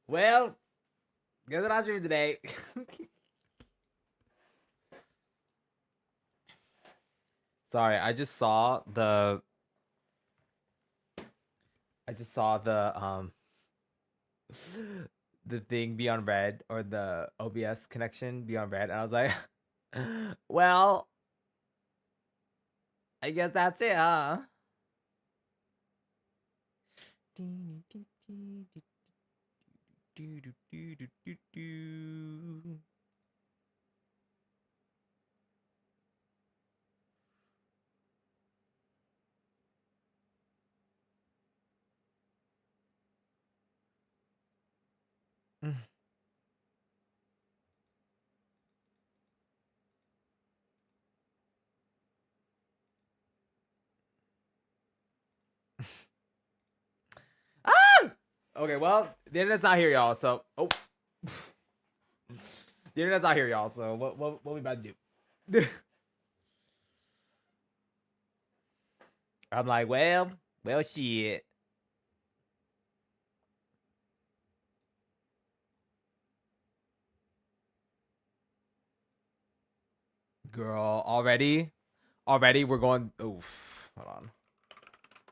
Well, guess what I streamed today? Sorry, I just saw the thing be on red, or the OBS connection be on red, and I was like, well, I guess that's it, huh? Ah! Okay, well, the internet's not here, y'all. So, the internet's not here, y'all. So, what we about to do? I'm like, well, shit. Girl, already we're going. Oof, hold on.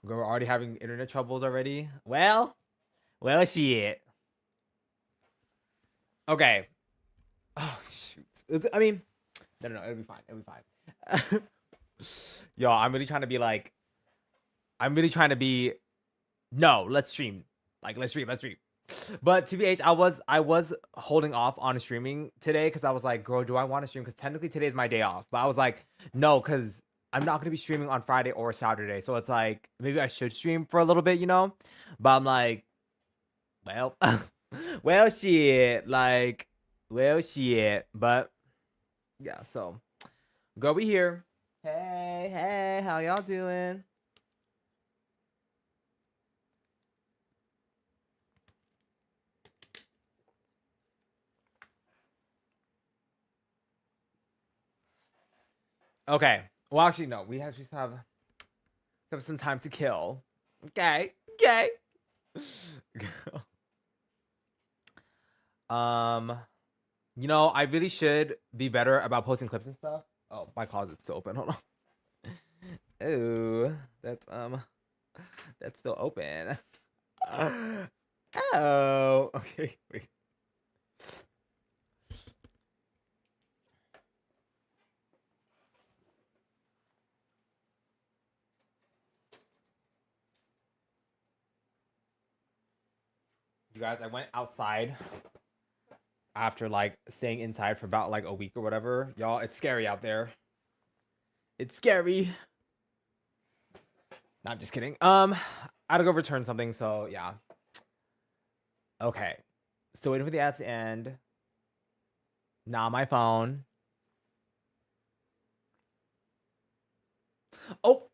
We're already having internet troubles already. Well, shit. Okay. Oh shoot. I mean, no. It'll be fine. It'll be fine. Yo, I'm really trying to be like. I'm really trying to be. No, let's stream. Like, let's stream. But TBH, I was holding off on streaming today because I was like, girl, do I want to stream? Because technically today is my day off. But I was like, no, because I'm not gonna be streaming on Friday or Saturday. So it's like, maybe I should stream for a little bit, you know? But I'm like, well, well, shit. Like, well, shit. But yeah, so girl, we here. Hey, how y'all doing? Okay. Well, actually, no. We actually have some time to kill. Okay. um, I really should be better about posting clips and stuff. Oh, my closet's still open. Hold on. Oh, that's still open. Oh, okay. Wait. You guys, I went outside after like staying inside for about like a week or whatever. Y'all, it's scary out there. It's scary. No, I'm just kidding. I had to go return something, so yeah. Okay. Still waiting for the ads to end. Not my phone. Oh,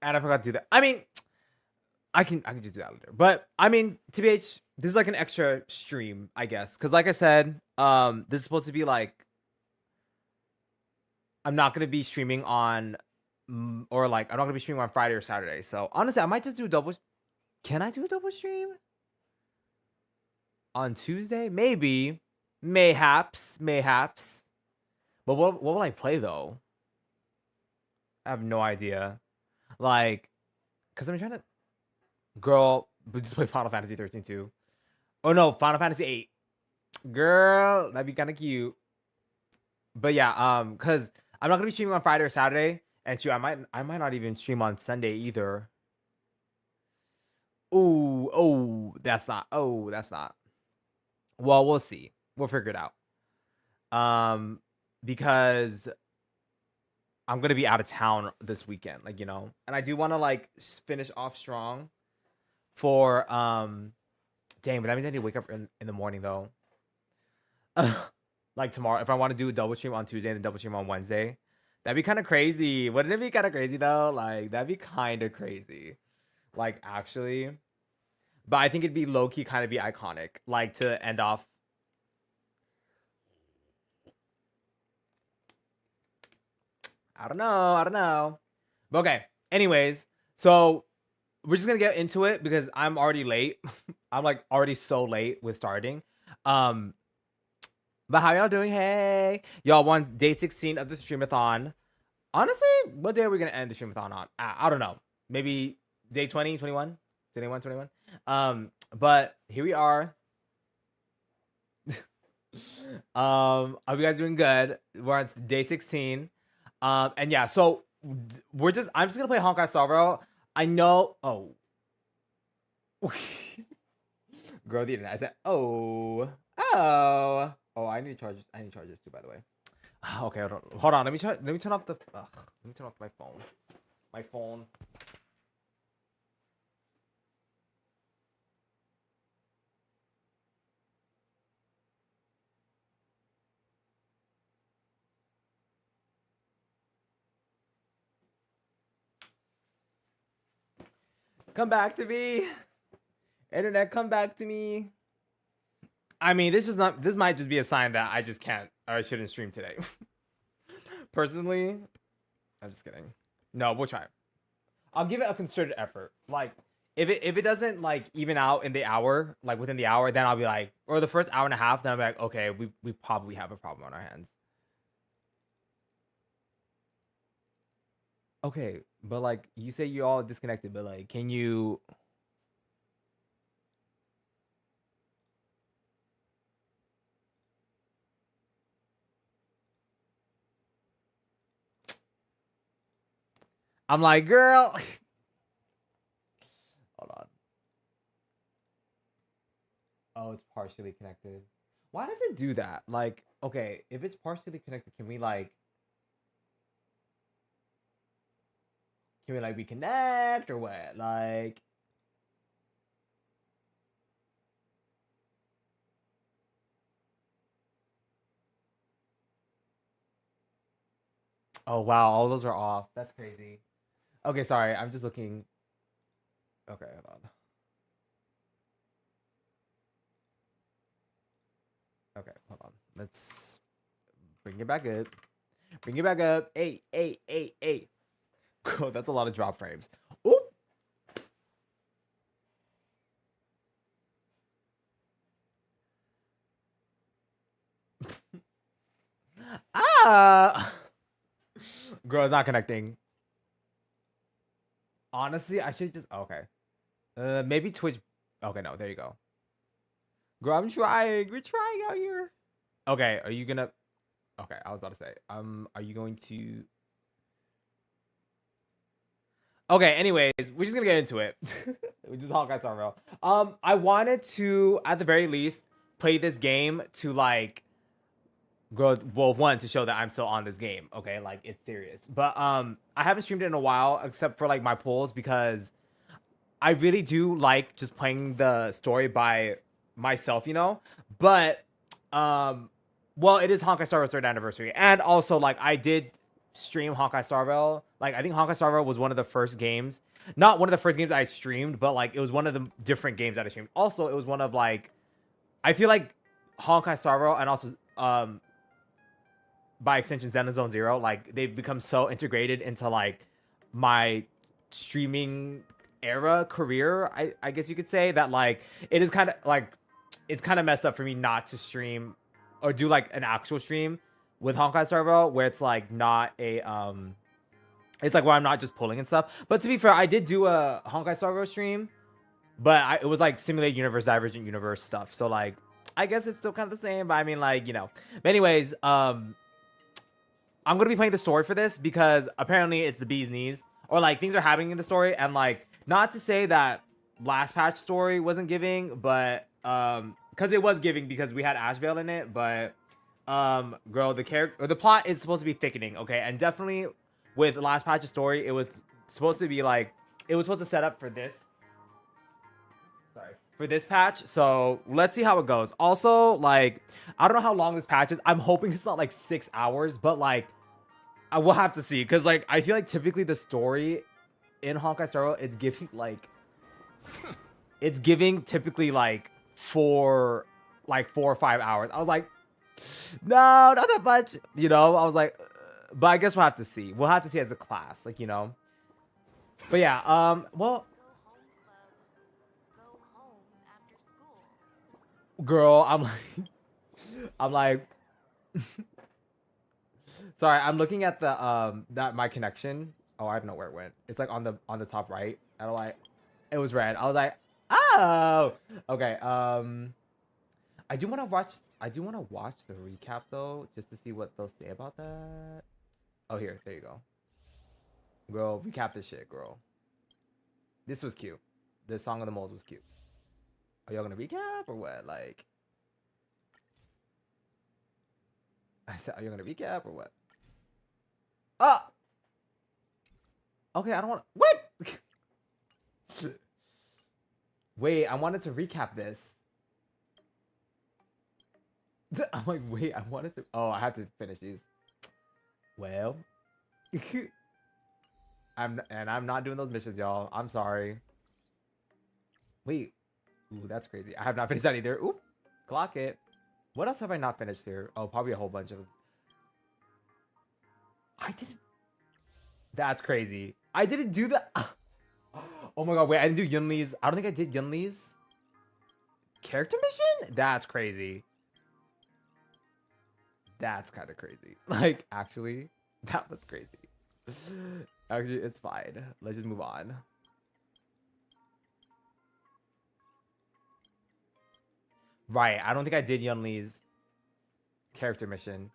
and I forgot to do that. I mean, I can just do that later. But I mean, TBH, this is like an extra stream, I guess. Cause like I said, this is supposed to be like, I'm not gonna be streaming on, or like I'm not gonna be streaming on Friday or Saturday. So honestly, I might just do a double. Can I do a double stream on Tuesday? Maybe, mayhaps. But what will I play though? I have no idea. Like, cause I'm trying to. Girl, we just play Final Fantasy 13 too. Oh no, Final Fantasy 8. Girl, that'd be kind of cute. But yeah, cause I'm not gonna be streaming on Friday or Saturday, and shoot, I might not even stream on Sunday either. That's not. Oh, that's not. Well, we'll see. We'll figure it out. Because I'm gonna be out of town this weekend, like and I do want to like finish off strong for Dang, but that means I need to wake up in the morning though. Like tomorrow, if I want to do a double stream on Tuesday and then double stream on Wednesday, that'd be kind of crazy. Wouldn't it be kind of crazy though? Like that'd be kind of crazy. Like actually, but I think it'd be low key, kind of be iconic, like to end off. I don't know. But okay. Anyways, so we're just gonna get into it because I'm already late. I'm like already so late with starting. Um, but how y'all doing? Hey, y'all won day 16 of the streamathon. Honestly, what day are we gonna end the streamathon on? I don't know. Maybe day 20, 21, 21, 21. But here we are. I hope you guys doing good. We're on day 16. And yeah, so I'm just gonna play Honkai Star Rail. I know. Oh, grow the internet. I said, oh. I need to charge. I need to charge this too, by the way. Okay, hold on. Let me turn off the. Let me turn off my phone. My phone. Come back to me. Internet, come back to me. I mean, this might just be a sign that I just can't or I shouldn't stream today. Personally, I'm just kidding. No, we'll try. I'll give it a concerted effort. Like if it doesn't like even out in the hour, like within the hour, then I'll be like, or the first hour and a half, then I'll be like, okay, we probably have a problem on our hands. Okay, but like you say you all disconnected, but like can you I'm like, girl. Hold on. Oh, it's partially connected. Why does it do that? Like, okay, if it's partially connected, can we like reconnect or what? Like oh wow, all those are off. That's crazy. Okay, sorry. I'm just looking. Okay, hold on. Okay, hold on. Let's bring it back up. Bring it back up. Eight. Cool, that's a lot of drop frames. Oop. Ah. Girl, it's not connecting. Honestly, I should just okay. Maybe Twitch. Okay, no, there you go. Girl, I'm trying. We're trying out here. Okay, are you gonna? Okay, I was about to say. Are you going to? Okay, anyways, we're just gonna get into it. We just Honkai Star Rail. I wanted to, at the very least, play this game to like grow. Well, one to show that I'm still on this game. Okay, like it's serious. But I haven't streamed it in a while, except for like my polls because I really do like just playing the story by myself, you know. But well, it is Honkai Star Rail's third anniversary, and also like I did stream Honkai Star Rail. Like I think Honkai Star Rail was one of the first games, not one of the first games I streamed, but like it was one of the different games that I streamed. Also, it was one of like I feel like Honkai Star Rail and also by extension Zen Zone Zero, like they've become so integrated into like my streaming era career, I guess you could say that like it is kind of like it's kind of messed up for me not to stream or do like an actual stream with Honkai Star Rail where it's like not a it's like where I'm not just pulling and stuff. But to be fair, I did do a Honkai Star Rail stream, but it was like simulated universe, divergent universe stuff. So like I guess it's still kind of the same, but I mean like, you know. But anyways, I'm gonna be playing the story for this because apparently it's the bee's knees or like things are happening in the story and like not to say that last patch story wasn't giving, but because it was giving because we had Ashveil in it, but girl, the character or the plot is supposed to be thickening, okay, and definitely with last patch's story, it was supposed to be like it was supposed to set up for this. Sorry. For this patch, so let's see how it goes. Also, like, I don't know how long this patch is. I'm hoping it's not like 6 hours, but like I will have to see because like I feel like typically the story in Honkai Star Rail it's giving typically like 4 or 5 hours. I was like, no, not that much, you know. I was like, but I guess we'll have to see. We'll have to see as a class, like, you know. But yeah, well, Girl, I'm like, sorry, I'm looking at the that my connection. Oh, I don't know where it went. It's like on the top right. And I'm like, it was red. I was like, oh, okay. I do want to watch the recap though, just to see what they'll say about that. Oh, here, there you go. Girl, recap this shit, girl. This was cute. The Song of the Moles was cute. Are y'all gonna recap or what? Like, I said, are you gonna recap or what? Ah, okay. I don't want. What? Wait, I wanted to recap this. I'm like, wait, I wanted to. Oh, I have to finish these. Well, I'm not doing those missions, y'all. I'm sorry. Wait, ooh, that's crazy. I have not finished that either. Ooh, clock it. What else have I not finished here? Oh, probably a whole bunch of. I didn't. That's crazy. I didn't do that. Oh my god, wait, I didn't do Yunli's. I don't think I did Yunli's character mission? That's crazy. That's kind of crazy. Like, actually, that was crazy. Actually, it's fine. Let's just move on. Right, I don't think I did Yunli's character mission.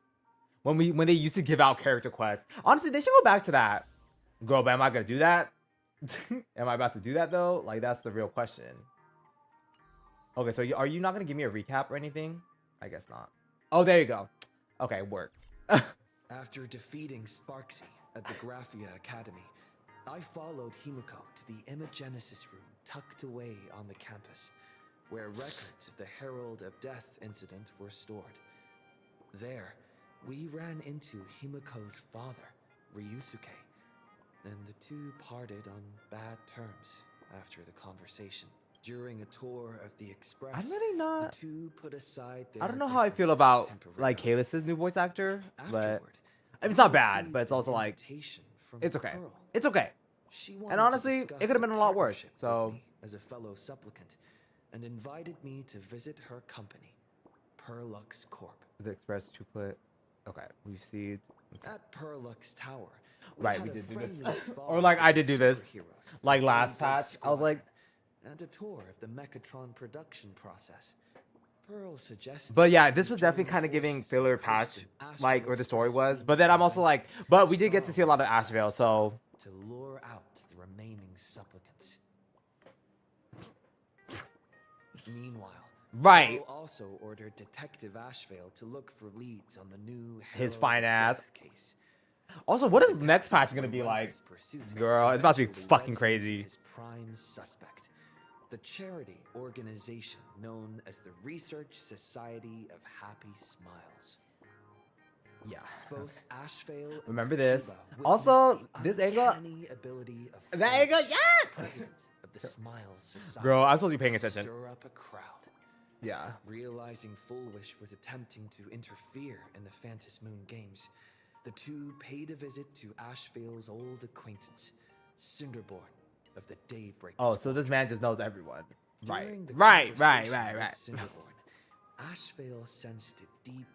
When they used to give out character quests. Honestly, they should go back to that. Girl, but am I gonna do that? Am I about to do that though? Like, that's the real question. Okay, so are you not gonna give me a recap or anything? I guess not. Oh, there you go. Okay, work. After defeating Sparksy at the Graphia Academy, I followed Himiko to the Imagenesis room tucked away on the campus, where records of the Herald of Death incident were stored. There, we ran into Himiko's father, Ryusuke, and the two parted on bad terms after the conversation. During a tour of the Express, I'm really not. the two put aside their I don't know how I feel about like Kalis' new voice actor, but I mean, it's not bad, but it's also like it's okay. It's okay. And honestly, it could have been a lot worse. So as a fellow supplicant, and invited me to visit her company, Perlux Corp. The Express Triplet. Okay, we see. At Perlux Tower. Right, we did do this. Or like I did do this. Like last patch, I was like. And a tour of the Mechatron production process. Pearl suggested. But yeah, this was definitely kind of giving filler patch, like, or the story was. But then I'm also like, but we did get to see a lot of Ashveil, so. To lure out the remaining supplicants. Meanwhile, right. Pearl also ordered Detective Ashveil to look for leads on the new his fine ass case. Also, what is next patch gonna be like? Girl, it's about to be fucking crazy. His prime suspect, the charity organization known as the Research Society of Happy Smiles. Yeah. Both Ashveil remember this. Also, this angle. That angle, yes! President of the Smiles Society. Girl, I'm supposed to be paying attention. Stir up a crowd. Yeah. Realizing Full Wish was attempting to interfere in the Phantom Moon games, the two paid a visit to Ashveil's old acquaintance, Cinderborn of the Daybreak. Oh, so this man just knows everyone. Right. Right. Cinderborn, Ashveil sensed a deep,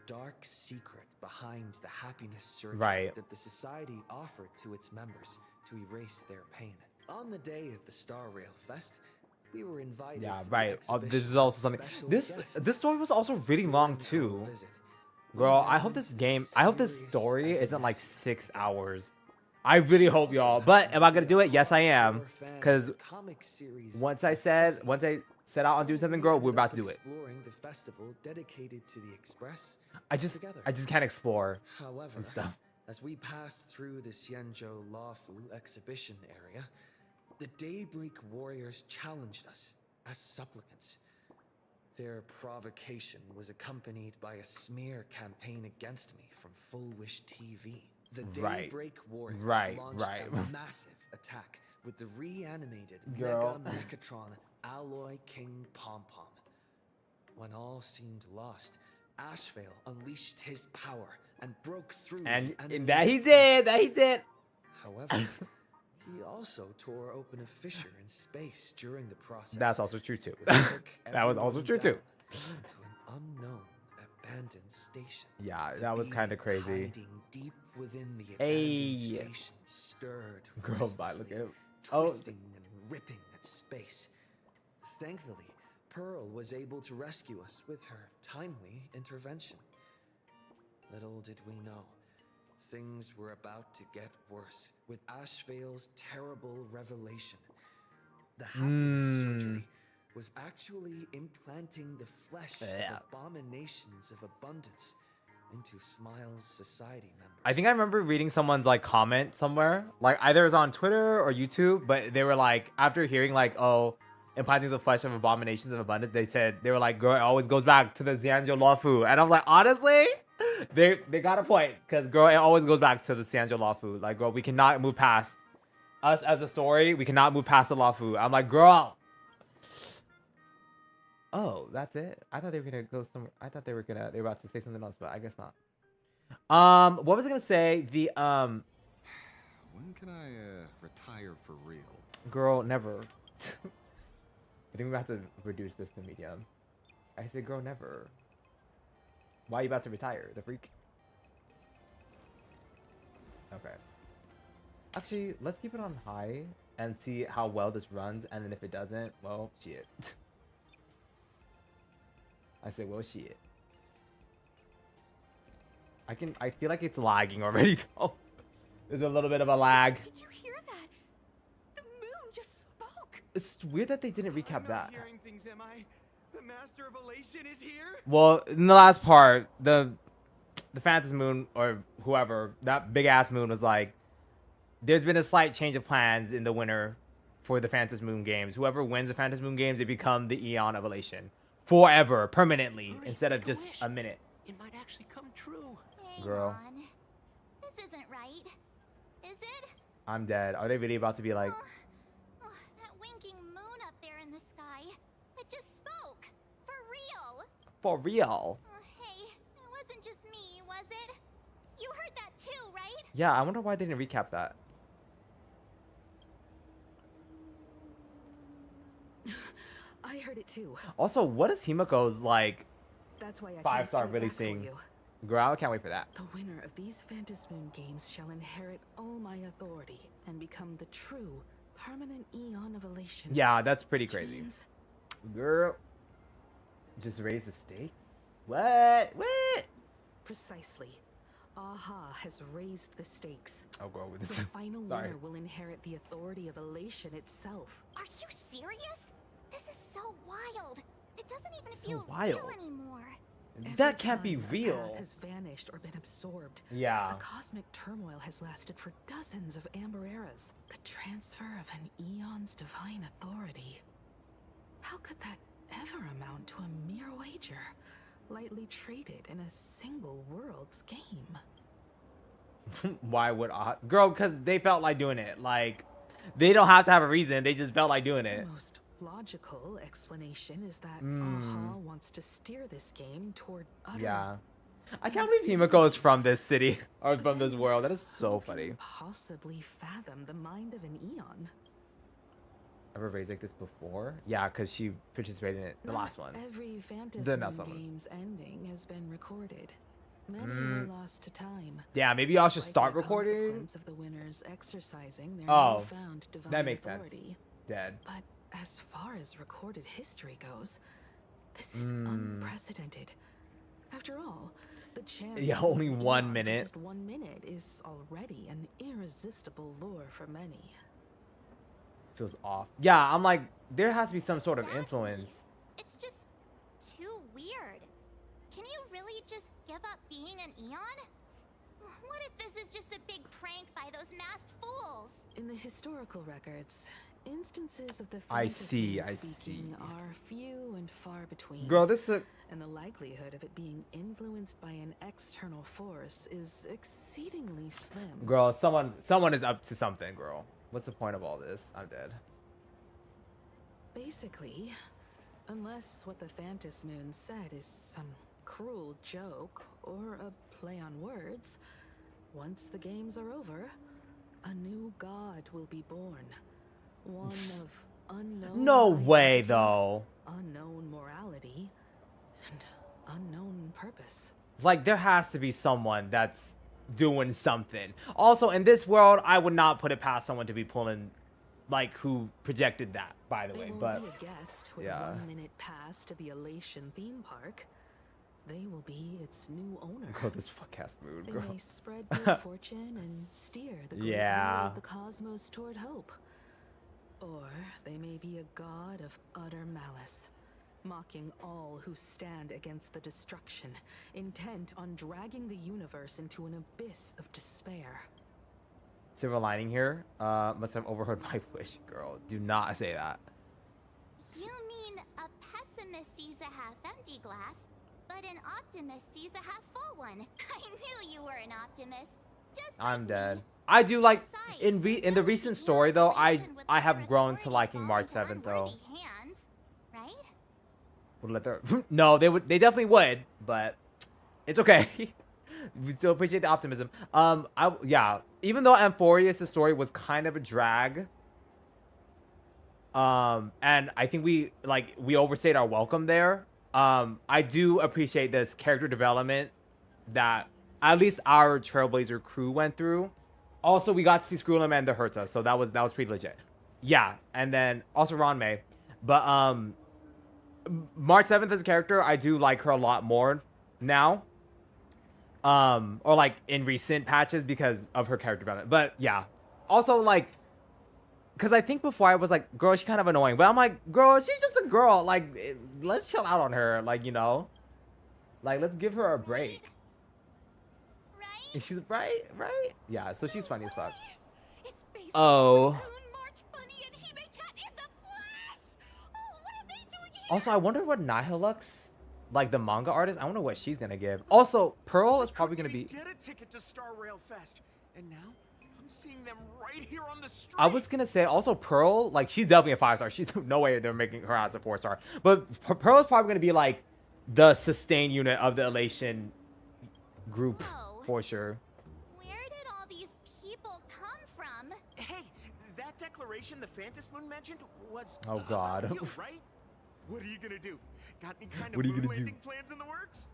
dark secret behind the happiness surgery that the society offered to its members to erase their pain. On the day of the Star Rail Fest, we were invited. Yeah, right. This is also something. This story was also really long too. Girl, I hope this story isn't like 6 hours. I really hope, y'all. But am I gonna do it? Yes, I am. Cause once I set out on doing something, girl, we're about to do it. The festival dedicated to the Express. I just can't explore and stuff. As we passed through the Xianzhou Lafu exhibition area, the Daybreak Warriors challenged us as supplicants. Their provocation was accompanied by a smear campaign against me from Full Wish TV. The Daybreak Warriors launched a massive attack with the reanimated Mega Mechatron Alloy King Pom Pom. When all seemed lost, Ashveil unleashed his power and broke through. And that he did. However, he also tore open a fissure in space during the process. That's also true too. That was also true too. to an unknown abandoned station. Yeah, The that was bee kind of crazy. Hiding deep within the abandoned Hey, station stirred girl, bye. Look restlessly, at oh, twisting and ripping at space. Thankfully, Pearl was able to rescue us with her timely intervention. Little did we know, things were about to get worse with Ashveil's terrible revelation. The happiness surgery was actually implanting the flesh of abominations of abundance into Smile's society members. I think I remember reading someone's like comment somewhere, like either it was on Twitter or YouTube, but they were like, after hearing like, oh, implanting the flesh of abominations of abundance, they said they were like, girl, it always goes back to the Xianzhou Luofu, and I'm like, honestly, they got a point, because girl, it always goes back to the Xianzhou Luofu. Like, girl, we cannot move past us as a story. We cannot move past the Luofu. I'm like, girl. Oh, that's it. I thought they were gonna go somewhere. I thought they were about to say something else, but I guess not. What was I gonna say? The When can I retire for real? girl, never. I think we have to reduce this to medium. I said, girl, never. Why are you about to retire? The freak. Okay. Actually, let's keep it on high and see how well this runs, and then if it doesn't, well, shit. I say, well, shit. I feel like it's lagging already, though. There's a little bit of a lag. Did you hear that? The moon just spoke. It's weird that they didn't recap I'm not that. hearing things, am I? The Master of Elation is here? Well, in the last part, the Phantom Moon, or whoever, that big-ass moon was like, there's been a slight change of plans in the winter for the Phantom Moon games. Whoever wins the Phantom Moon games, they become the Eon of Elation. Forever, permanently, Hurry, instead of make a just wish. a minute. It might actually come true. Hang Girl. on. This isn't right. Is it? I'm dead. Are they really about to be like, Oh, that winking moon up there in the sky. It just spoke. For real. for real? Hey, it wasn't just me, was it? You heard that too, right? Yeah, I wonder why they didn't recap that. I heard it too. Also, what is Himiko's like That's why I 5-star came straight really back for seeing? you. Girl, I can't wait for that. The winner of these Phantom Moon games shall inherit all my authority and become the true, permanent Eon of Elation. Yeah, that's pretty Which crazy. means Girl, just raise the stakes? What? What? precisely. Aha has raised the stakes. Oh, girl, with The this. final Sorry. winner will inherit the authority of Elation itself. Are you serious? This is so wild. It doesn't even So feel wild. real anymore. That Every can't be time a real. path has vanished or been absorbed. Yeah. A cosmic turmoil has lasted for dozens of amber eras. The transfer of an eon's divine authority. How could that ever amount to a mere wager, lightly traded in a single world's game? Why would I? Girl, because they felt like doing it. Like, they don't have to have a reason. They just felt like doing The it. most logical explanation is that Mm. Aha wants to steer this game toward utter. Yeah. I can't believe Himiko is from this city. Or from this world. That is so Who can funny. possibly fathom the mind of an eon? Ever raised like this before? Yeah, because she participated in it. The Not last one. Every Phantom The next one. game's ending has been recorded. Many Mm. were lost to time. Yeah, maybe y'all should like start the recording. consequence of the winners exercising their Oh, newfound divine that makes sense. authority. Dead. But as far as recorded history goes, this is Mm. unprecedented. After all, the chance Yeah, of only being 1 eon for minute. just 1 minute is already an irresistible lure for many. Feels off. Yeah, I'm like, there has to be some sort of Exactly. influence. It's just too weird. Can you really just give up being an Eon? What if this is just a big prank by those masked fools? In the historical records, instances of the I see, fantasy I speaking see. are few and far between. Girl, this is And the likelihood of it being influenced by an external force is exceedingly slim. girl, someone is up to something, girl. What's the point of all this? I'm dead. Basically, unless what the Phantom Moon said is some cruel joke or a play on words, once the games are over, a new god will be born. One of unknown No way, identity, though. unknown morality, Like, there has to be someone that's doing something. Also, in this world, I would not put it past someone to be pulling, like, who projected that, by the They way. won't But be a guest with yeah. a 1-minute pass to the Elation theme park. They will be its new owner. Girl, this fuck-ass mood, They girl. may spread good fortune and steer the great Yeah. wheel of the cosmos toward hope. Or they may be a god of utter malice, mocking all who stand against the destruction, intent on dragging the universe into an abyss of despair. Silver lining here. Must have overheard my wish, girl. Do not say that. You mean a pessimist sees a half-empty glass, but an optimist sees a half-full one. I knew you were an optimist. Just I'm like dead. me. I do like Besides, in there's the no recent way story though. relation with I other have grown to authority liking fall March into 7th though. unworthy hands, right? Would let their no, they definitely would, but it's okay. We still appreciate the optimism. Yeah, even though Amphorius' the story was kind of a drag, and I think we overstayed our welcome there. I do appreciate this character development that at least our Trailblazer crew went through. Also, we got to see Skrullum and the Herta, so that was pretty legit. Yeah, and then also Ron May, but March 7th as a character, I do like her a lot more now. Or like in recent patches because of her character development. But yeah, also like, because I think before I was like, girl, she's kind of annoying. But I'm like, girl, she's just a girl. Like, let's chill out on her. Like, you know, like let's give her a break. Right? And she's right. Yeah, so she's funny as fuck. It's based Oh. on Raccoon, March Bunny, and Hime Cat in the flesh! Oh, what are they doing here? Also, I wonder what Nihilux, like the manga artist, I wonder what she's gonna give. Also, Pearl is probably gonna be. Get a ticket to Star Rail Fest, and now I'm seeing them right here on the street. I was gonna say also Pearl, like she's definitely a 5-star. She's no way they're making her as a 4-star. But Pearl is probably gonna be like the sustain unit of the Elation group Whoa. for sure. Where did all these people come from? Hey, that declaration the Phantom Moon mentioned was. Oh, God. about you, right? What are you gonna do? Got any kind What of are you moon gonna do? landing plans in the works?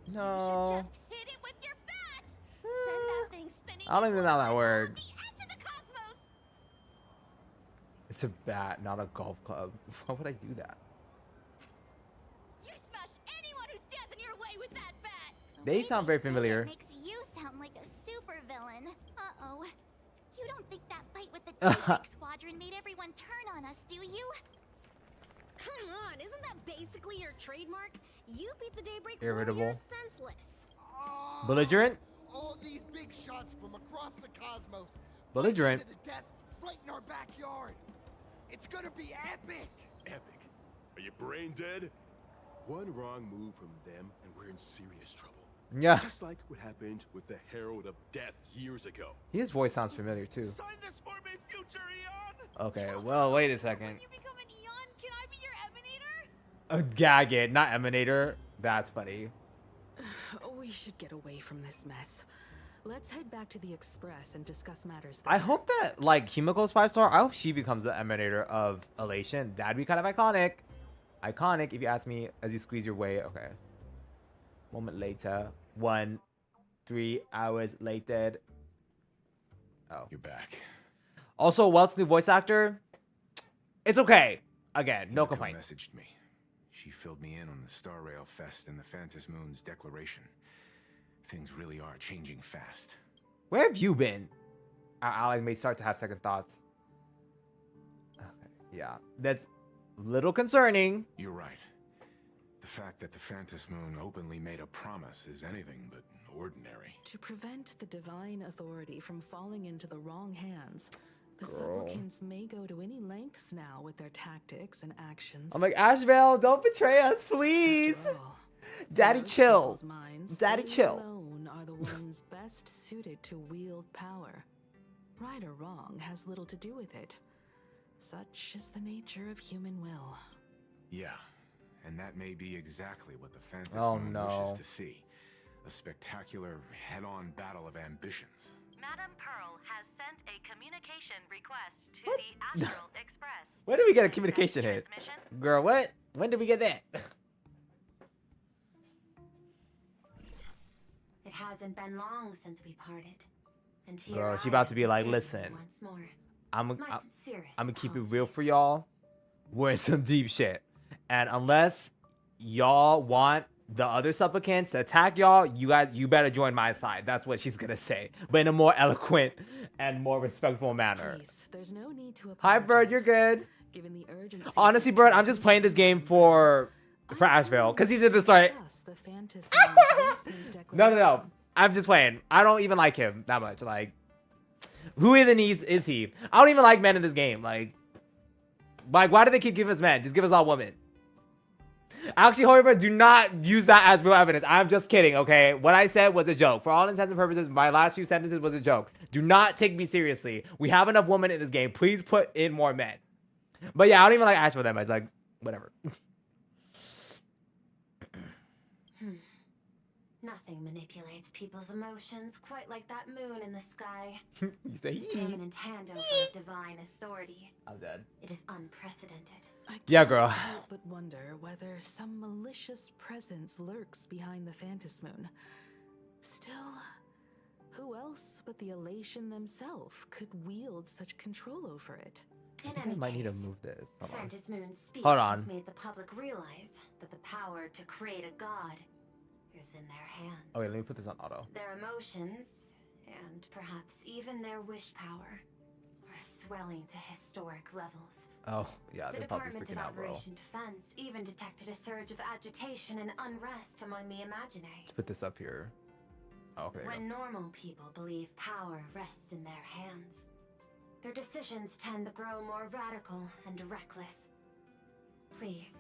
You No. should just hit it with your bat! Send that thing spinning I don't even into know a that black word. hole at the edge of the cosmos! It's a bat, not a golf club. Why would I do that? You smash anyone who stands in your way with that bat! The They way sound you very say it familiar. makes you sound like a supervillain. Uh-oh. You don't think that fight with the Daybreak Squadron made everyone turn on us, do you? Come on, isn't that basically your trademark? You beat the Daybreak Irritable. Warriors senseless. Belligerent? All these big shots from across the cosmos. Belligerent. fighting to the death right in our backyard. It's gonna be epic. Epic. Are you brain dead? One wrong move from them and we're in serious trouble. Yeah. Just like what happened with the Herald of Death years ago. His voice sounds familiar too. Sign this for me, future Eon! Okay, well, wait a second. When you become an Eon, can I be your Emanator? Gag it, not Emanator. That's funny. We should get away from this mess. Let's head back to the Express and discuss matters there. I hope that, like, Himiko's 5-star, I hope she becomes the Emanator of Elation. That'd be kind of iconic. Iconic, if you ask me, as you squeeze your way. Okay. Moment later. 3 hours later. Oh. You're back. Also, Welt's new voice actor. It's okay. Again, no Himiko complaint. Messaged me. She filled me in on the Star Rail Fest and the Phantom Moon's declaration. Things really are changing fast. Where have you been? Our allies may start to have second thoughts. Okay. Yeah, that's a little concerning. You're right. The fact that the Phantom Moon openly made a promise is anything but ordinary. To prevent the divine authority from falling into the wrong hands, the supplicants may go to any lengths now with their tactics and actions. I'm like, Ashveil, don't betray us, please. After all, Daddy, most chill. people's minds, Daddy, they chill. alone are the ones best suited to wield power. Right or wrong has little to do with it. Such is the nature of human will. Yeah, and that may be exactly what the Phantom Oh, Moon no. wishes to see. A spectacular head-on battle of ambitions. Madam Pearl has sent a communication request to the Astral Express. When did we get a communication hit? Transmission. Girl, what? When did we get that? hasn't been long since we parted. And here Girl, she I about am to be like, disturbing you listen, once more. I'm My sincerest gonna keep it real apologies. for y'all. We're in some deep shit, and unless y'all want the other supplicants to attack y'all, you better join my side. That's what she's gonna say, but in a more eloquent and more respectful manner. Please, there's no need to Hi, apologize. Bird, you're good. Given the urgency of Honestly, this Bird, I'm just playing this game for Ashveil, because he did the story. No. I'm just playing. I don't even like him that much. Like, who even is he? I don't even like men in this game. Like, why do they keep giving us men? Just give us all women. Actually, however, do not use that as real evidence. I'm just kidding, okay? What I said was a joke. For all intents and purposes, my last few sentences was a joke. Do not take me seriously. We have enough women in this game. Please put in more men. But yeah, I don't even like Ashveil that much. Like, whatever. Nothing manipulates people's emotions quite like that moon in the sky. You say, Permanent handover of divine authority. I'm dead. It is unprecedented. Yeah, girl. Help but wonder whether some malicious presence lurks behind the Phantom Moon. Still, who else but the Elation themselves could wield such control over it? I think I might need to move this. Hold on. Phantom Moon's speech Hold has on. made the public realize that the power to create a god is in their hands. Okay, let me put this on auto. Their emotions, and perhaps even their wish power, are swelling to historic levels. Oh, yeah, The they're probably Department freaking of out, bro. Operation Defense even detected a surge of agitation and unrest among the Imaginary. Let's put this up here. Oh, okay, there you When normal people believe power rests in their hands, their decisions tend to grow more radical and reckless. Please,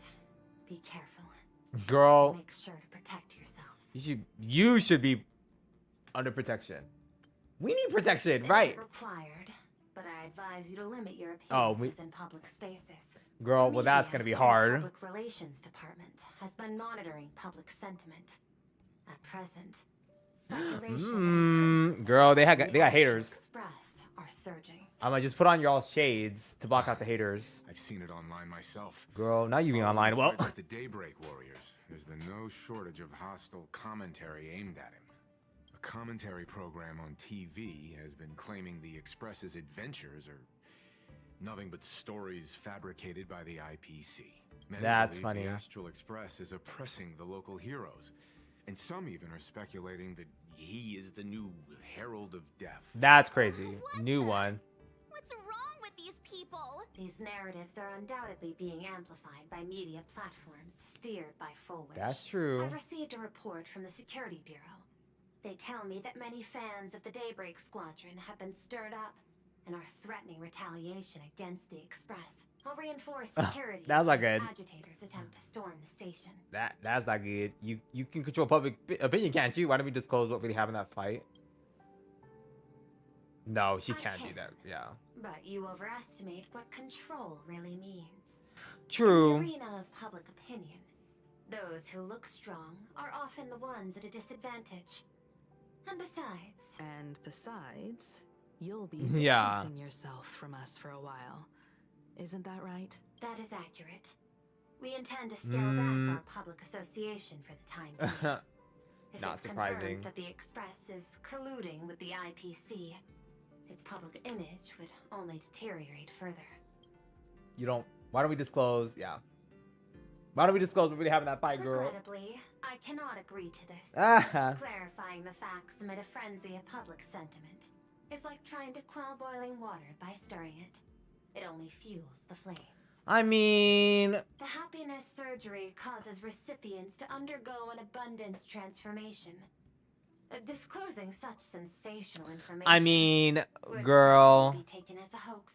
be careful. go. Girl, Make sure to protect yourselves. you should be under protection. We need protection, It right? isn't required, but I advise you to limit your Oh, appearances in public spaces. Girl, The well, that's media gonna be and hard. Public Relations Department has been monitoring public sentiment. At present, speculation Girl, they got haters. Express are surging. I'm gonna just put on y'all's shades to block out the haters. I've seen it online myself. Girl, now you being online. Well, With the Daybreak Warriors, there's been no shortage of hostile commentary aimed at him. A commentary program on TV has been claiming the Express's adventures are nothing but stories fabricated by the IPC. Many That's believe funny. The Astral Express is oppressing the local heroes, and some even are speculating that he is the new Herald of Death. that's crazy. New one. What's wrong with these people? These narratives are undoubtedly being amplified by media platforms steered by Full Wish. That's true. I've received a report from the Security Bureau. They tell me that many fans of the Daybreak Squadron have been stirred up and are threatening retaliation against the Express. I'll reinforce security That's not as good. agitators attempt to storm the station. That's not good. You can control public opinion, can't you? Why don't we disclose what really happened in that fight? No, she can't do that. Yeah. But you overestimate what control really means. True. In the arena of public opinion, those who look strong are often the ones at a disadvantage. And besides, You'll be Yeah. distancing yourself from us for a while. Isn't that right? that is accurate. We intend to scale back our public association for the time being. If Not it's surprising. confirmed that the Express is colluding with the IPC, its public image would only deteriorate further. You don't. Why don't we disclose? Yeah. Why don't we disclose what really happened in that fight, girl? Regrettably, I cannot agree to this. Clarifying the facts amid a frenzy of public sentiment is like trying to quell boiling water by stirring it. It only fuels the flames. I mean, The happiness surgery causes recipients to undergo an abundance transformation. Disclosing such sensational information I mean, would girl. be taken as a hoax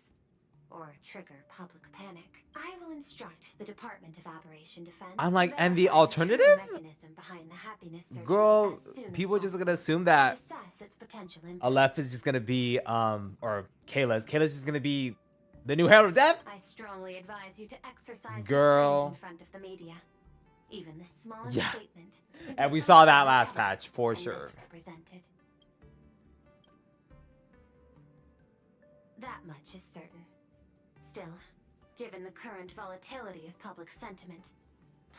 or trigger public panic. I will instruct the Department of Operation Defense. I'm to like, and the verify true alternative? mechanism behind the happiness surgery Girl, as soon as people are just possible gonna assume to that assess its potential impact. Aleph is just gonna be, or Kayla's just gonna be the new Herald of Death? I strongly advise you to exercise Girl. restraint in front of the media. Even the smallest Yeah. statement. could be And we saw that something last clever patch, for and sure. misrepresented. That much is certain. Still, given the current volatility of public sentiment,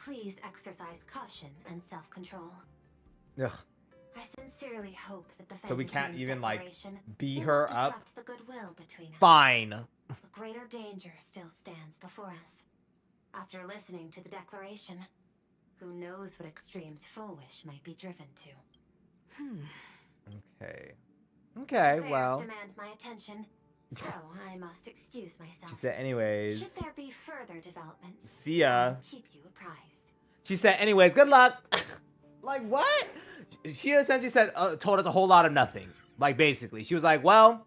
please exercise caution and self-control. Ugh. I sincerely hope that the So we Famous can't Moon's even like declaration beat will her not up. disrupt the goodwill between us. Fine. A greater danger still stands before us. After listening to the declaration, who knows what extremes Full Wish might be driven to. Okay. Okay, Affairs well. demand my attention, so I must excuse myself. She said, anyways. Should there be further developments, See ya. I will keep you apprised. She said, anyways, good luck. Like, what? She essentially said, told us a whole lot of nothing. Like, basically. She was like, well,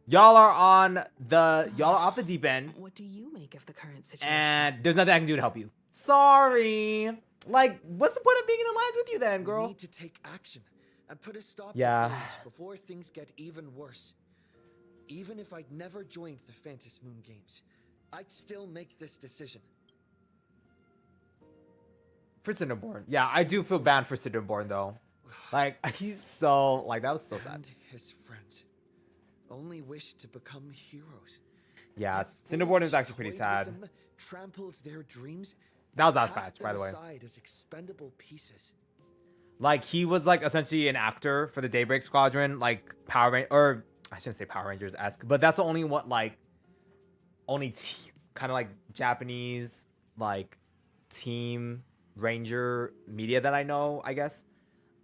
y'all are off the deep end. What do you make of the current situation? And there's nothing I can do to help you. Sorry. Like, what's the point of being in alliance with you then, girl? We need to take action and put a stop to Yeah. Village before things get even worse. Even if I'd never joined the Phantom Moon Games, I'd still make this decision. For Cinderborn. Yeah, I do feel bad for Cinderborn, though. Like, he's so... Like, that was so sad. And his friends only wish to become heroes. Yeah, Yet Cinderborn is Foolish actually pretty toyed sad. with them, trampled their dreams, That was and Ashveil, cast by them the way. aside as expendable pieces. Like, he was, like, essentially an actor for the Daybreak Squadron, like, Power Rangers, or, I shouldn't say Power Rangers-esque, but that's the only one, like, kind of, like, Japanese, like, team Ranger media that I know, I guess.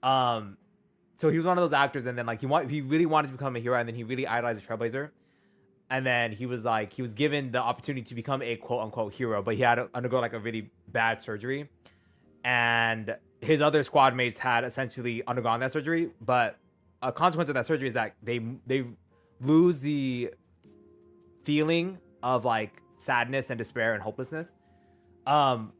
So he was one of those actors, and then, like, he really wanted to become a hero, and then he really idolized the Trailblazer. And then he was, like, he was given the opportunity to become a quote-unquote hero, but he had to undergo, like, a really bad surgery. And his other squad mates had essentially undergone that surgery, but a consequence of that surgery is that they lose the feeling of like sadness and despair and hopelessness, and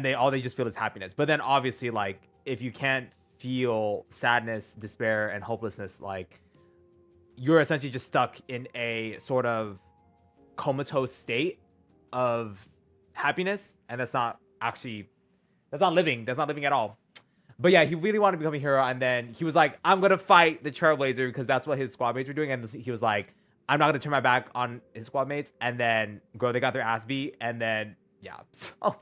they just feel is happiness. But then obviously, like, if you can't feel sadness, despair, and hopelessness, like, you're essentially just stuck in a sort of comatose state of happiness, and that's not living. That's not living at all. But yeah, he really wanted to become a hero, and then he was like, I'm gonna fight the Trailblazer because that's what his squad mates were doing, and he was like, I'm not gonna turn my back on his squad mates. And then, girl, they got their ass beat, and then yeah, so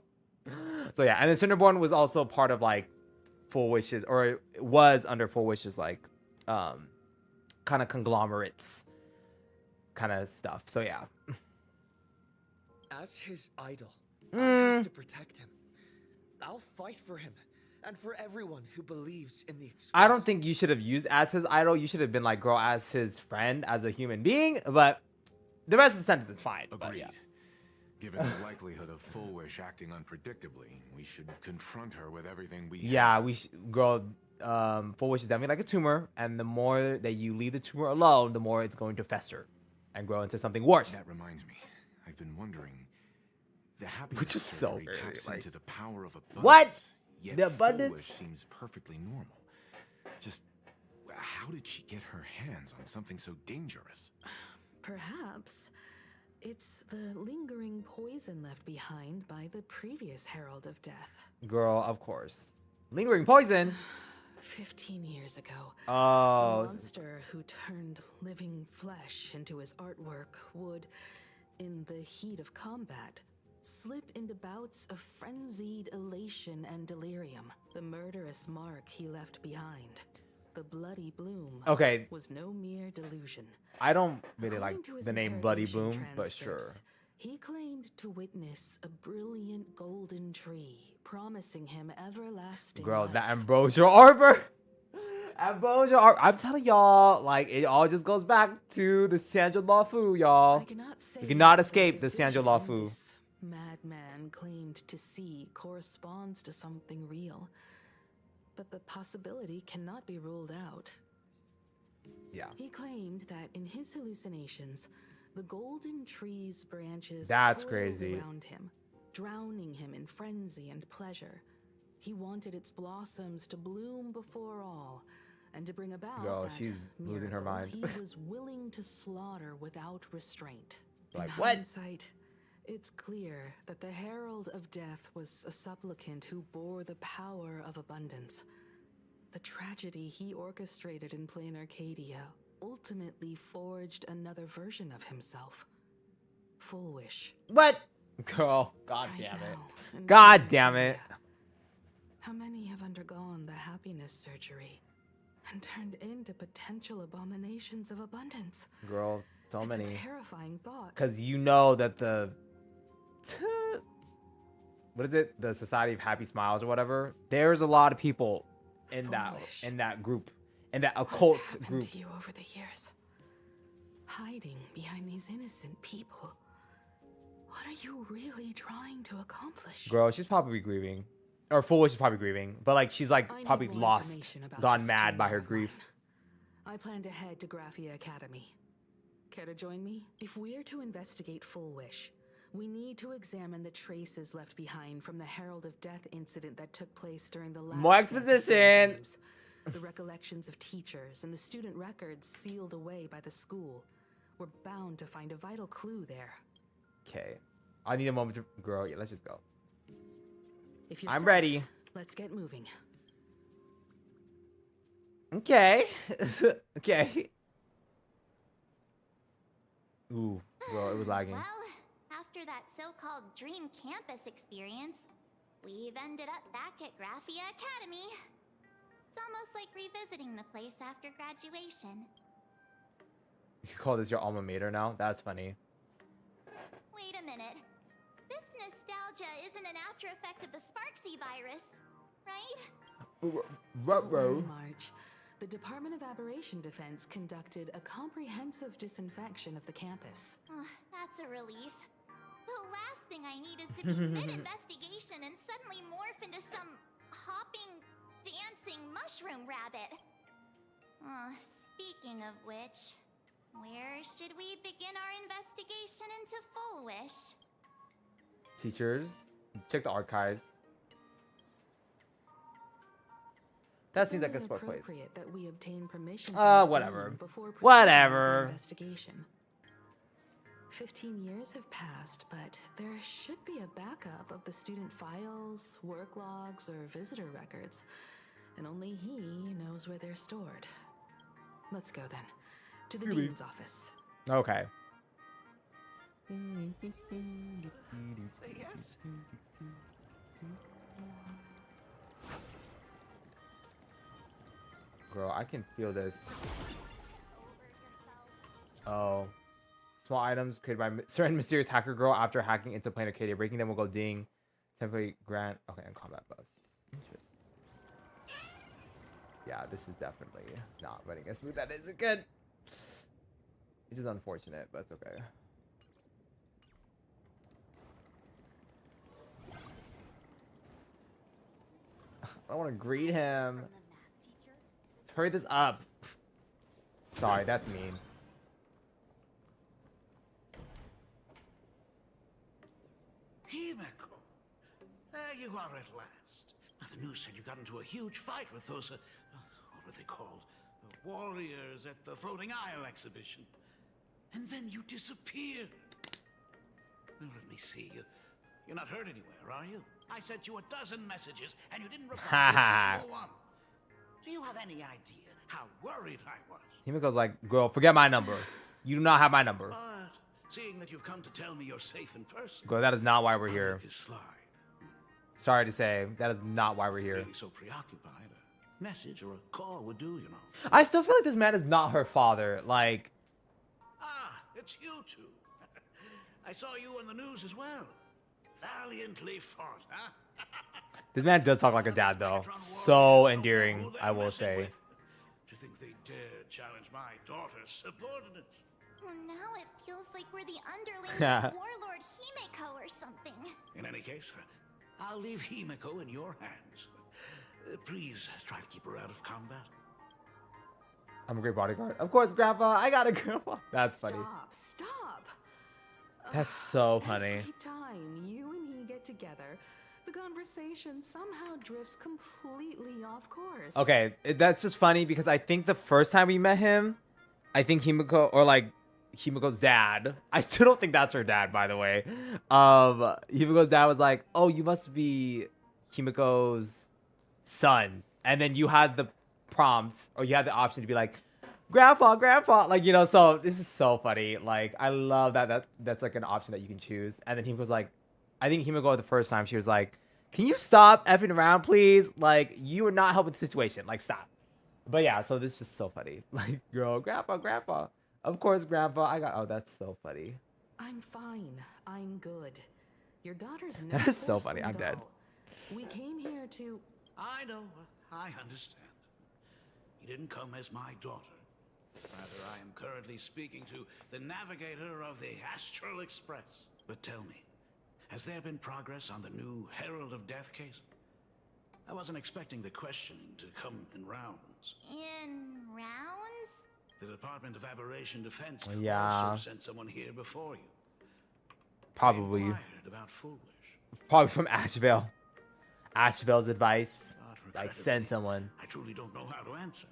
yeah, and then Cinderborn was also part of like Full Wishes, or was under Full Wishes, like kind of conglomerates kind of stuff. So yeah. As his idol, I have to protect him. I'll fight for him and for everyone who believes in the Express. I don't think you should have used as his idol. You should have been like, girl, as his friend, as a human being. But the rest of the sentence is fine. Agreed. But yeah. Given the likelihood of Full Wish acting unpredictably, we should confront her with everything we Yeah, girl, Full Wish is definitely like a tumor. And the more that you leave the tumor alone, the more it's going to fester and grow into something worse. That reminds me. I've been wondering. The happiness Which is so surgery weird, taps like, into the power of abundance. what? Yet The abundance? Full Wish seems perfectly normal. Just how did she get her hands on something so dangerous? Perhaps it's the lingering poison left behind by the previous Herald of Death. Girl, of course. Lingering poison. 15 years ago, Oh. a monster who turned living flesh into his artwork would, in the heat of combat, slip into bouts of frenzied elation and delirium. The murderous mark he left behind, the bloody bloom, Okay. was no mere delusion. I don't really According like to his the name Bloody interrogation Boom, but sure. transcripts, he claimed to witness a brilliant golden tree, promising him everlasting Girl, life. that Ambrosia Arbor. Ambrosia Arbor. I'm telling y'all, like, it all just goes back to the Sanjo Lafu, y'all. I cannot say You cannot that escape the vision Sanjo Lafu. this madman claimed to see corresponds to something real, but the possibility cannot be ruled out. Yeah. He claimed that in his hallucinations, the golden tree's branches That's coiled crazy. around him, drowning him in frenzy and pleasure. He wanted its blossoms to bloom before all, and to bring about Yo, that she's losing her miracle, mind. he was willing to slaughter without restraint. Like, in what? hindsight, it's clear that the Herald of Death was a supplicant who bore the power of abundance. The tragedy he orchestrated in Plain Arcadia ultimately forged another version of himself. Full Wish. What? Girl, god Right damn it. now, in God Plain damn it. Arcadia. How many have undergone the happiness surgery? and turned into potential abominations of abundance. Girl, so It's many. a terrifying thought. Because you know that the what is it? The Society of Happy Smiles or whatever. There's a lot of people in that group, in that occult What's happened group. to you over the years? Hiding behind these innocent people. What are you really trying to accomplish? Girl, she's probably grieving. Or Foolish is probably grieving. But like she's like I need probably more lost, information about gone this mad by streamer her of grief. mine. I plan to head to Graphia Academy. Care to join me? If we're to investigate Full Wish, we need to examine the traces left behind from the Herald of Death incident that took place during the last More exposition. Games. The recollections of teachers and the student records sealed away by the school. We're bound to find a vital clue there. Okay. I need a moment to girl. Yeah, let's just go. If you're I'm set, ready. Let's get moving. Okay. Okay. Ooh, girl, it was lagging. Well, after that so-called dream campus experience, we've ended up back at Graphia Academy. It's almost like revisiting the place after graduation. You call this your alma mater now? That's funny. Wait a minute. This nostalgia isn't an after effect of the Sparksy virus, right? Don't worry, Marge. The Department of Aberration Defense conducted a comprehensive disinfection of the campus. That's a relief. The last thing I need is to be mid-investigation and suddenly morph into some hopping, dancing mushroom rabbit. Speaking of which, where should we begin our investigation into Full Wish? Teachers, check the archives. That seems like a smart place. That we obtain permission whatever. Before Whatever. Investigation. 15 years have passed, but there should be a backup of the student files, work logs, or visitor records. And only he knows where they're stored. Let's go then. To the dean's office. Okay. Say yes. Girl, I can feel this. Oh. Small items created by certain mysterious hacker girl after hacking into Planet Arcadia. Breaking them will go ding. Temporary grant. Okay, and combat buffs. Interesting. Yeah, this is definitely not running as smooth. That isn't good. Which is unfortunate, but it's okay. I don't want to greet him. Hurry this up. Sorry, that's mean. Himeko, there you are at last. The news said you got into a huge fight with those, what were they called? The warriors at the Floating Isle exhibition. And then you disappeared. Well, let me see. You're not hurt anywhere, are you? I sent you a dozen messages, and you didn't reply to a single one. Do you have any idea how worried I was? Himiko's like, girl, forget my number. You do not have my number. But seeing that you've come to tell me you're safe in person, Girl, that is not why we're I'll here. let this slide. Sorry to say, that is not why we're here. Really so preoccupied, a message or a call would do, you know. I still feel like this man is not her father. Like, Ah, it's you two. I saw you on the news as well. Valiantly fought, huh? this man does talk like a dad, though. So endearing, I will say. To think they dare challenge my daughter's subordinates. Well, now it feels like we're the underlings of Warlord Himeko or something. In any case, I'll leave Himeko in your hands. Please try to keep her out of combat. I'm a great bodyguard. Of course, Grandpa. I got a grandpa. That's funny. Stop. That's so funny. Every time you and he get together, the conversation somehow drifts completely off course. Okay, that's just funny because I think the first time we met him, I think Himiko, or like Himiko's dad, I still don't think that's her dad, by the way. Himiko's dad was like, oh, you must be Himiko's son. And then you had the prompt, or you had the option to be like, grandpa, like, you know. So this is so funny. Like, I love that's like an option that you can choose. And then Himiko's like, I think Himiko the first time, she was like, can you stop effing around, please? Like, you are not helping the situation. Like, stop. But yeah, so this is so funny. Like, girl, grandpa. Of course, grandpa. Oh, that's so funny. I'm fine. I'm good. Your daughter's no That is so funny. porcelain I'm dead. doll. We came here to... I know. I understand. You didn't come as my daughter. Rather, I am currently speaking to the navigator of the Astral Express. But tell me, has there been progress on the new Herald of Death case? I wasn't expecting the questioning to come in rounds. In rounds? The Department of Aberration Defense Yeah. also sent someone here before you. Probably. They inquired about Foolish. Probably from Ashveil. Ashveil's advice. But Like, send someone. I truly don't know how to answer.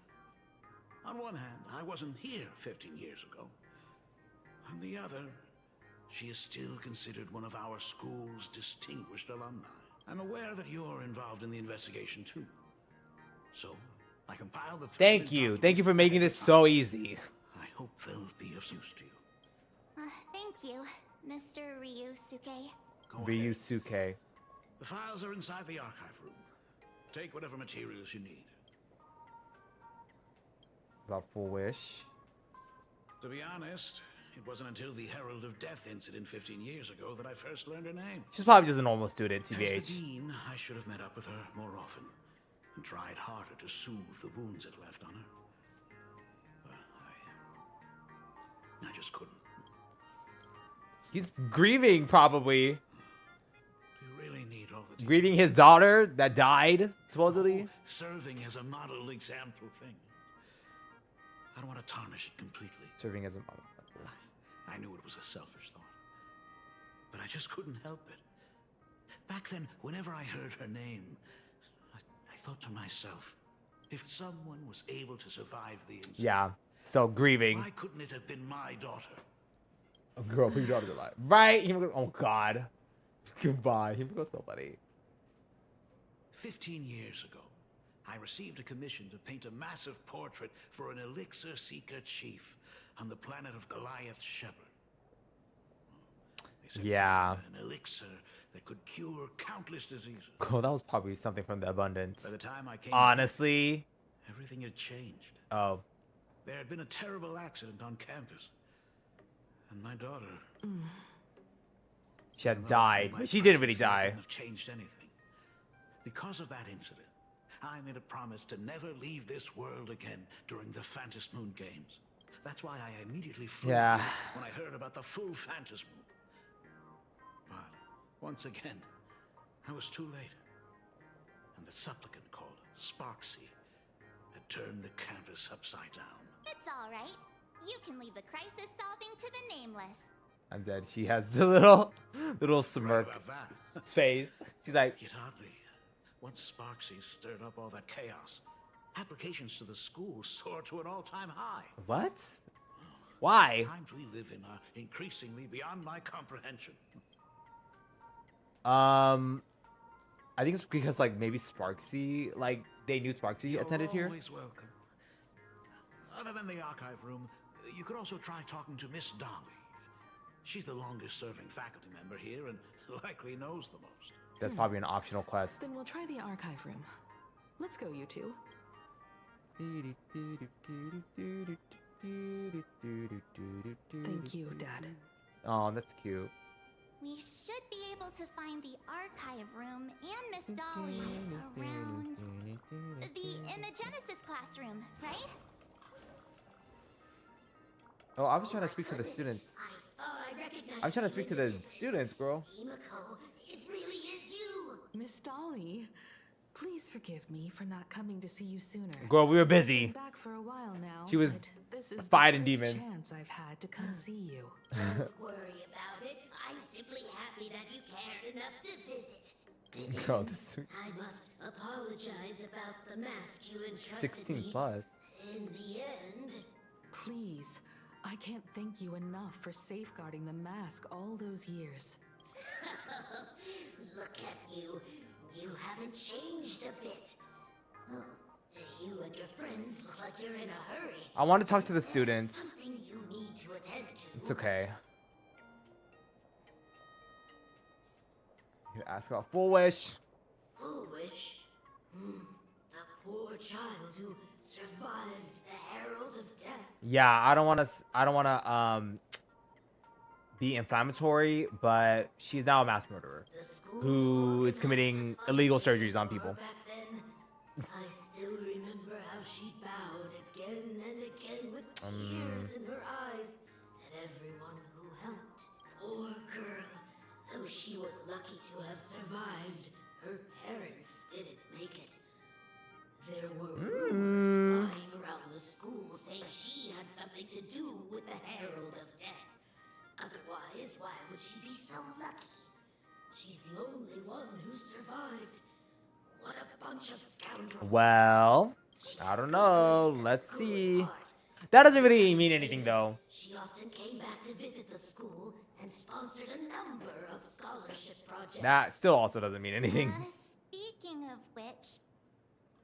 On one hand, I wasn't here 15 years ago. On the other, she is still considered one of our school's distinguished alumni. I'm aware that you're involved in the investigation too. So, I compiled the... Thank you. Thank you for making this so easy. I hope they'll be of use to you. Thank you, Mr. Ryusuke. Go ahead. Ryusuke. The files are inside the archive room. Take whatever materials you need. About Foolish. To be honest, it wasn't until the Herald of Death incident 15 years ago that I first learned her name. She's probably just a normal student, As the TBH. dean, I should have met up with her more often and tried harder to soothe the wounds it left on her. But I just couldn't. He's grieving, probably. Do you really need all the Grieving his daughter that died, supposedly. serving as a model example thing? I don't want to tarnish it completely. Serving as a model. I knew it was a selfish thought, but I just couldn't help it. Back then, whenever I heard her name, I thought to myself, if someone was able to survive the incident, Yeah. So grieving. why couldn't it have been my daughter? Oh, girl, who your daughter's alive? Right? Oh God. Goodbye. He was so funny. 15 years ago, I received a commission to paint a massive portrait for an elixir seeker chief on the planet of Goliath Shepherd. They said Yeah. an elixir that could cure countless diseases. Cool. That was probably something from the abundance. By the time I came Honestly. back, everything had changed. Oh. There had been a terrible accident on campus. And my daughter... She had although died. my But she didn't really presence here die. wouldn't have changed anything. Because of that incident, I made a promise to never leave this world again during the Phantom Moon Games. That's why I immediately flew Yeah. here when I heard about the full Phantom Moon. But once again, I was too late. And the supplicant called Sparksy had turned the campus upside down. It's all right. You can leave the crisis solving to the nameless. I'm dead. She has the little smirk Right about that. face. She's like, Yet oddly, once Sparksy stirred up all that chaos, applications to the school soared to an all-time high. what? Why? The times we live in are increasingly beyond my comprehension. I think it's because like maybe Sparksy, like they knew Sparksy attended You're here. always welcome. Other than the archive room, you could also try talking to Miss Dolly. She's the longest-serving faculty member here and likely knows the most. That's probably an optional quest. Then we'll try the archive room. Let's go, you two. Thank you, Dad. Oh, that's cute. We should be able to find the archive room and Miss Dolly around in the Genesis classroom, right? Oh, I was trying to speak to the students. I'm trying to speak to the students, girl. Himiko, it really is you. Miss Dolly, please forgive me for not coming to see you sooner. Girl, we were I've busy. been back for a while now. She was but this is fighting the first demons. chance I've had to come see you. Don't worry about it. I'm simply happy that you cared enough to visit. Girl, this is I must apologize about the mask you entrusted 16 me. plus. In the end, Please, I can't thank you enough for safeguarding the mask all those years. look at you. You haven't changed a bit. Oh, you and your friends look like you're in a hurry. I want to talk to the students. Something you need to attend to. It's okay. You ask about Foolish. Foolish? poor child who survived the Herald of Death. Yeah, I don't want to be inflammatory, but she's now a mass murderer who is committing illegal surgeries on people. Back then, I still remember how she bowed again and again with tears in her eyes at everyone who helped. Poor girl, though she was lucky to have survived, her parents didn't make it. There were rumors flying around the school saying she had something to do with the Herald of Death. Otherwise, why would she be so lucky? She's the only one who survived. What a bunch of scoundrels. Well, I don't know. Let's see. That doesn't really mean anything, though. She often came back to visit the school and sponsored a number of scholarship projects. That still also doesn't mean anything. Speaking of which,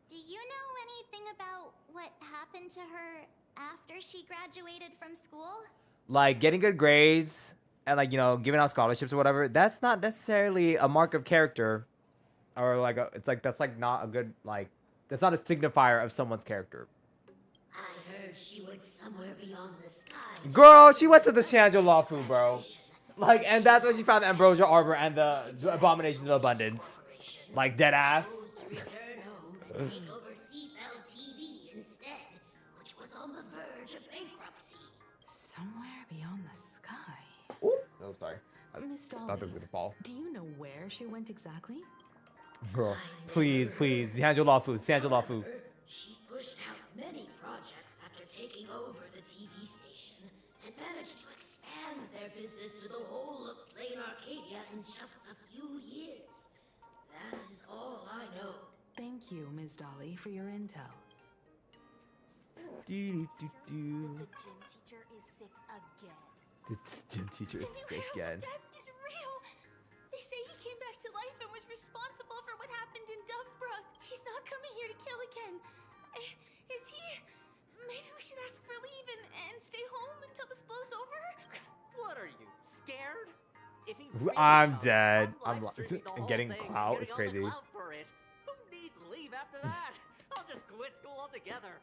do you know anything about what happened to her after she graduated from school? Like, getting good grades and, like, you know, giving out scholarships or whatever, that's not necessarily a mark of character. Or, like, that's, like, not a good, like, that's not a signifier of someone's character. I heard she went somewhere beyond the sky. Girl, she went to the Shangri-La, bro. Like, and that's when she found the Ambrosia Arbor and the Abominations of Abundance. Like, dead ass. Return home and take over STREAM-A-THON TV instead, which was on the verge of bankruptcy. Somewhere beyond the sky. Ooh. Oh, sorry. Miss Dolly, Thought this was gonna fall. do you know where she went exactly? Girl, please, Shangri-La. She pushed out many projects after taking over the TV station and managed to expand their business to the whole of Plain Arcadia in just a few years. That is all I know. Thank you, Ms. Dolly, for your intel. The gym teacher is sick again. The gym teacher is sick again. Death is real. They say he came back to life and was responsible for what happened in Dovebrook. He's not coming here to kill again. Is he? Maybe we should ask for leave and stay home until this blows over? What are you, scared? If he I'm comes, dead. I'm I'm live streaming the whole getting thing, clout. getting It's on the crazy. clout for it. Who needs leave after that? I'll just quit school altogether.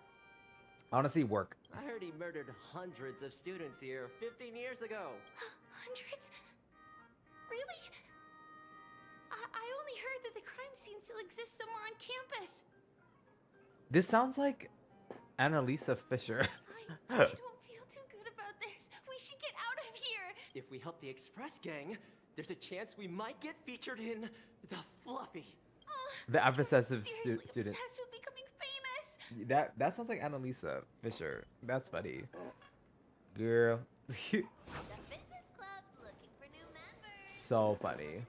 I want to see work. I heard he murdered hundreds of students here 15 years ago. Hundreds? Really? I only heard that the crime scene still exists somewhere on campus. This sounds like Annalisa Fisher. I don't feel too good about this. We should get out of here. If we help the Express Gang, there's a chance we might get featured in The Fluffy. The obsessive Seriously student. obsessed with becoming famous. That sounds like Annalisa Fisher. That's funny. Girl. The fitness club's looking for new members. So funny.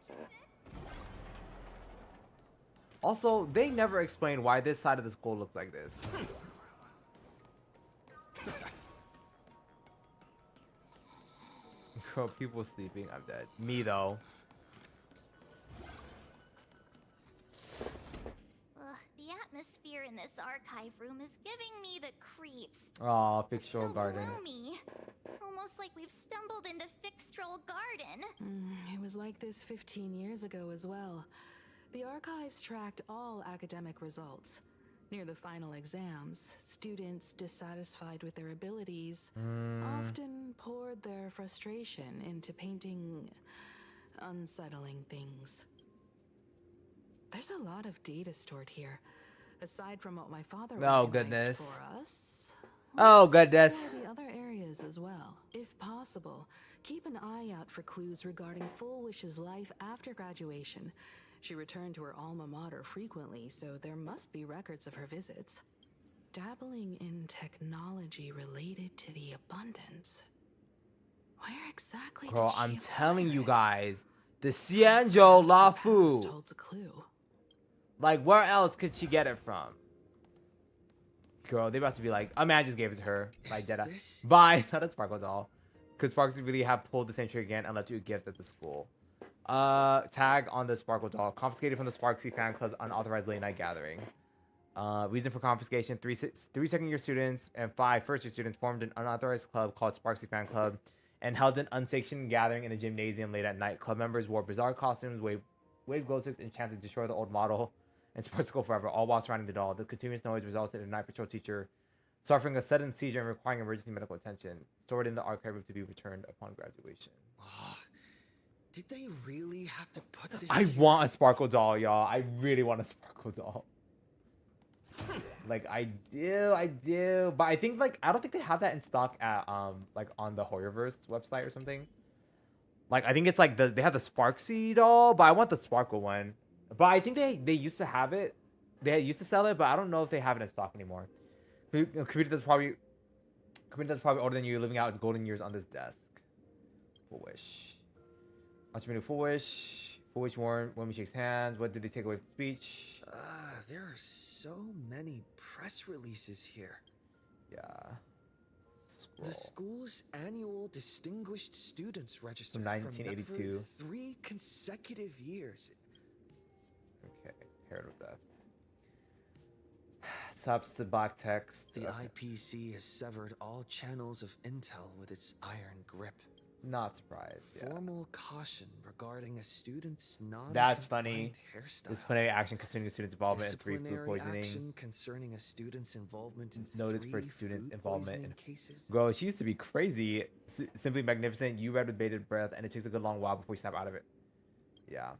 Also, they never explain why this side of the school looks like this. Girl, people sleeping. I'm dead. Me, though. The atmosphere in this archive room is giving me the creeps. Aw, It's Fixtural so Garden. gloomy. Almost like we've stumbled into Fixtural Garden. It was like this 15 years ago as well. The archives tracked all academic results. Near the final exams, students dissatisfied with their abilities often poured their frustration into painting unsettling things. There's a lot of data stored here. Aside from what my father Oh, organized goodness. for us, Oh, let's goodness. explore the other areas as well. If possible, keep an eye out for clues regarding Full Wish's life after graduation. She returned to her alma mater frequently, so there must be records of her visits. Dabbling in technology related to the abundance. Where exactly Girl, did she I'm acquire telling you it? guys. The Xianzhou La Past Fu. holds a clue. Like, where else could she get it from? Girl, they about to be like, a man just gave it to her. Like, dead ass. Bye. Not a Sparkle doll. Could Sparks really have pulled the same trick again and left you a gift at the school? Tag on the Sparkle doll. Confiscated from the Sparksy fan club's unauthorized late night gathering. Reason for confiscation: three second-year students and 5 first-year students formed an unauthorized club called Sparksy Fan Club and held an unsanctioned gathering in the gymnasium late at night. Club members wore bizarre costumes, waved glow sticks, and chanted "Destroy the old model," and sports school forever, all while surrounding the doll. The continuous noise resulted in a night patrol teacher suffering a sudden seizure and requiring emergency medical attention, stored in the archive room to be returned upon graduation. Did they really have to put this I here? want a sparkle doll, y'all. I really want a sparkle doll. Like I do. But I think like I don't think they have that in stock at like on the Hoyoverse website or something. Like I think it's like they have the Sparksy doll, but I want the sparkle one. But I think they used to have it. They used to sell it, but I don't know if they have it in stock anymore. Computer that's probably older than you, living out its golden years on this desk. Full wish. Entrepreneur full wish. Full wish warn when we shakes hands. What did they take away from the speech? There are so many press releases here. Yeah. The school's annual Distinguished Students Register From 1982. 3 consecutive years. Okay, Herald of Death. Subs to black text. The IPC has severed all channels of intel with its iron grip. Not surprised. Yeah. Formal caution regarding a student's non. That's funny. Hairstyle. Disciplinary action concerning students' involvement in 3 food Disciplinary poisoning. action concerning a student's involvement in Notice 3 for students' food involvement in poisoning cases. Girl, she used to be crazy. Simply magnificent. You read with bated breath, and it takes a good long while before you snap out of it. Yeah.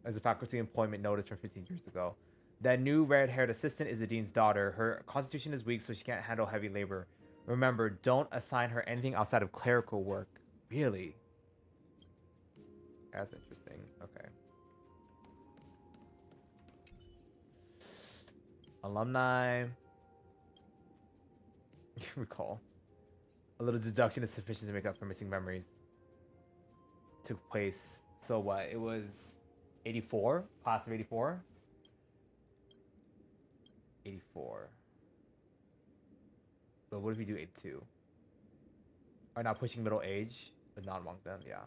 As a faculty employment notice from 15 years ago. That new red-haired assistant is the dean's daughter. Her constitution is weak, so she can't handle heavy labor. Remember, don't assign her anything outside of clerical work. Really? That's interesting. Okay. Alumni. Recall. A little deduction is sufficient to make up for missing memories. Took place. So what? It was 84? Class of 84? 84. But what if we do 82? Are not pushing middle age, but not among them, yeah.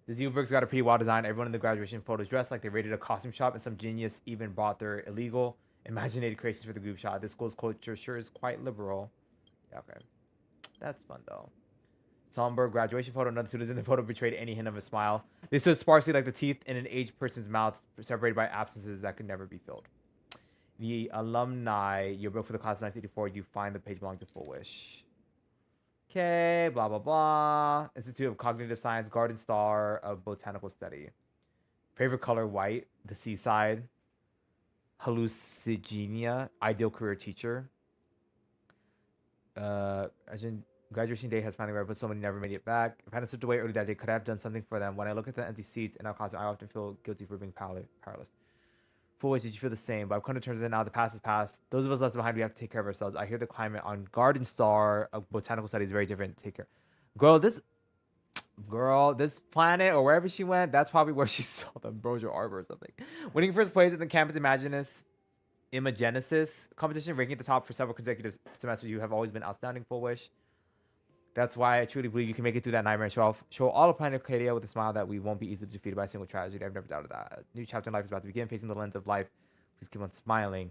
The Zealbergs got a pretty wild design. Everyone in the graduation photos dressed like they raided a costume shop, and some genius even bought their illegal, imaginative creations for the group shot. This school's culture sure is quite liberal. Yeah, okay. That's fun, though. Somber graduation photo. Another student in the photo betrayed any hint of a smile. They stood sparsely like the teeth in an aged person's mouth, separated by absences that could never be filled. The alumni yearbook for the class of 1984, you find the page belonging to Full Wish. Okay, blah, blah, blah. Institute of Cognitive Science, Garden Star of Botanical Study. Favorite color, white. The Seaside. Hallucigenia, ideal career teacher. Graduation day has finally arrived, but so many never made it back. If I hadn't slipped away early that day, could I have done something for them? When I look at the empty seats in our classroom, I often feel guilty for being powerless. Full Wish, did you feel the same? But I've come to terms with it now. The past is past. Those of us left behind, we have to take care of ourselves. I hear the climate on Garden Star of Botanical Studies is very different. Take care. Girl, this planet or wherever she went, that's probably where she saw the Ambrosia Arbor or something. Winning first place in the campus Imagenesis competition, ranking at the top for several consecutive semesters. You have always been outstanding, Full Wish. That's why I truly believe you can make it through that nightmare and show all of Planet Arcadia with a smile that we won't be easily defeated by a single tragedy. I've never doubted that. A new chapter in life is about to begin, facing the lens of life. Please keep on smiling.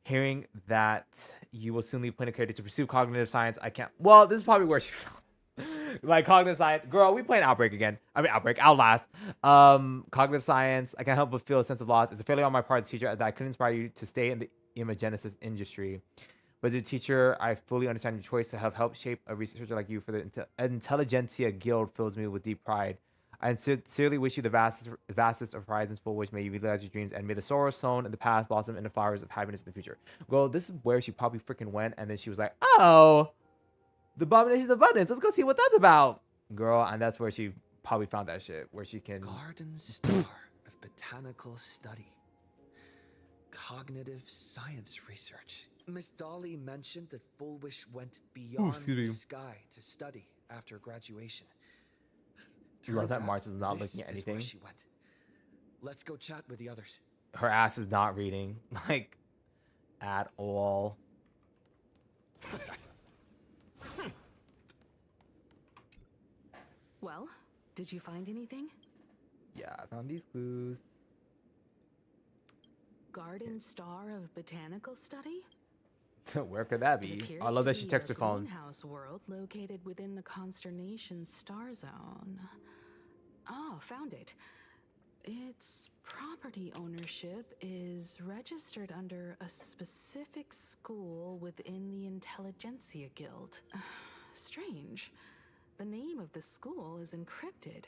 Hearing that you will soon leave Planet Arcadia to pursue cognitive science, I can't. Well, this is probably where she found like cognitive science. Girl, we playing Outbreak again. Outlast. Cognitive science. I can't help but feel a sense of loss. It's a failure on my part, teacher, that I couldn't inspire you to stay in the imagenesis industry. But as a teacher, I fully understand your choice to have helped shape a researcher like you. For the Intelligentsia Guild fills me with deep pride. I sincerely wish you the vastest of horizons, Full Wish. May you realize your dreams, and may the sorrow sown in the past blossom into flowers of happiness in the future. Well, this is where she probably freaking went, and then she was like, oh, the Abomination of Abundance. Let's go see what that's about. Girl, and that's where she probably found that shit, where she can... Garden Star of Botanical Study. Cognitive Science Research. Miss Dolly mentioned that Full Wish went beyond the sky to study after graduation. You love that March is not looking at anything. She went. Let's go chat with the others. Her ass is not reading, like, at all. Well, did you find anything? Yeah, I found these clues. Garden Star of Botanical Study? Where could that be? I love that she texts her phone. Greenhouse world located within the consternation star zone. Oh, found it. its property ownership is registered under a specific school within the Intelligentsia Guild. Strange. The name of the school is encrypted.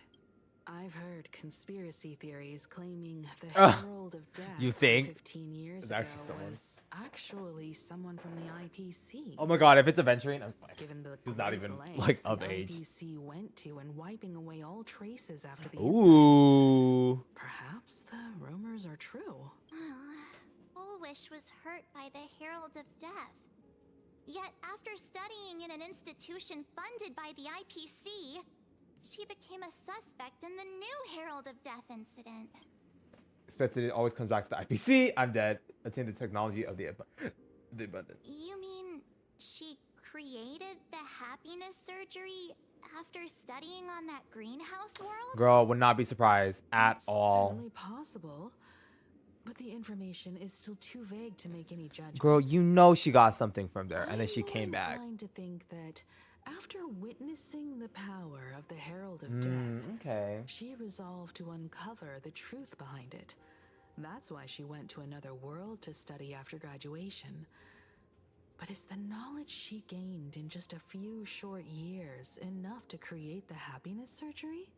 I've heard conspiracy theories claiming the Herald of Death You think? 15 years It's ago actually someone. was actually someone from the IPC. Oh my god, if it's Aventurine, I'm fine. Given the He's not great even lengths like the of age. IPC went to in wiping away all traces after the incident. Ooh. Perhaps the rumors are true. Fullwish was hurt by the Herald of Death. Yet, after studying in an institution funded by the IPC, she became a suspect in the new Herald of Death incident. Expected it always comes back to the IPC. I'm dead. Attain the technology of the abundance. You mean she created the happiness surgery after studying on that greenhouse world? Girl, would not be surprised at It's all. certainly possible, but the information is still too vague to make any judgment. Girl, you know she got something from there, and then she I'm came back. inclined to think that after witnessing the power of the Herald of Death, Okay. she resolved to uncover the truth behind it. That's why she went to another world to study after graduation. But is the knowledge she gained in just a few short years enough to create the happiness surgery?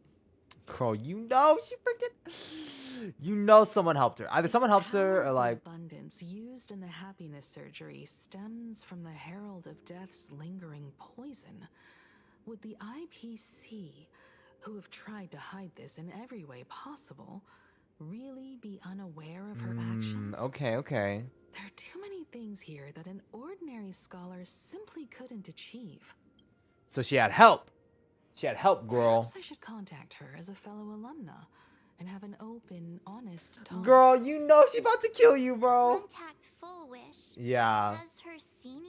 Girl, you know she freaking... You know someone helped her. Either someone helped her or like... Abundance used in the happiness surgery stems from the Herald of Death's lingering poison. Would the IPC, who have tried to hide this in every way possible, really be unaware of her actions? Okay. There are too many things here that an ordinary scholar simply couldn't achieve. So she had help. She had help, girl. Perhaps I should contact her as a fellow alumna and have an open, honest talk. Girl, you know she about to kill you, bro. Contact Fullwish. Yeah. As her senior?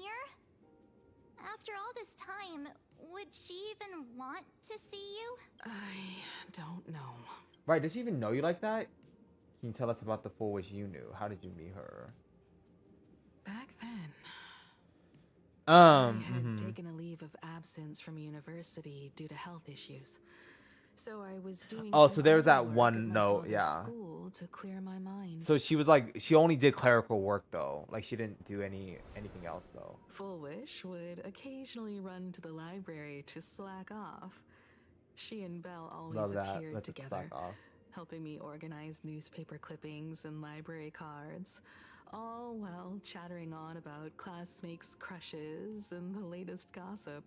After all this time, would she even want to see you? I don't know. Right, does she even know you like that? Can you tell us about the Fullwish you knew? How did you meet her? Back then, I had mhm. taken a leave of absence from university due to health issues. So I was doing Oh, some so there's other that work one at my note, father's yeah. school to clear my mind. So she was like, she only did clerical work though. Like she didn't do anything else though. Fullwish would occasionally run to the library to slack off. She and Belle always Love that. appeared Let's together, slack off. helping me organize newspaper clippings and library cards, all while chattering on about classmates' crushes and the latest gossip.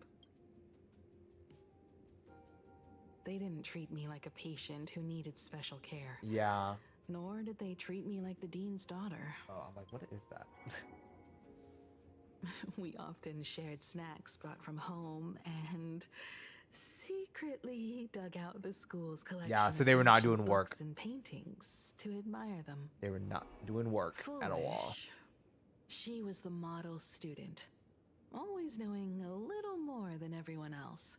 They didn't treat me like a patient who needed special care. Yeah. Nor did they treat me like the dean's daughter. Oh, I'm like, what is that? We often shared snacks brought from home and secretly dug out the school's collection. Yeah, so they were not doing of work. books and paintings to admire them. They were not doing work at all. Foolish. She was the model student, always knowing a little more than everyone else.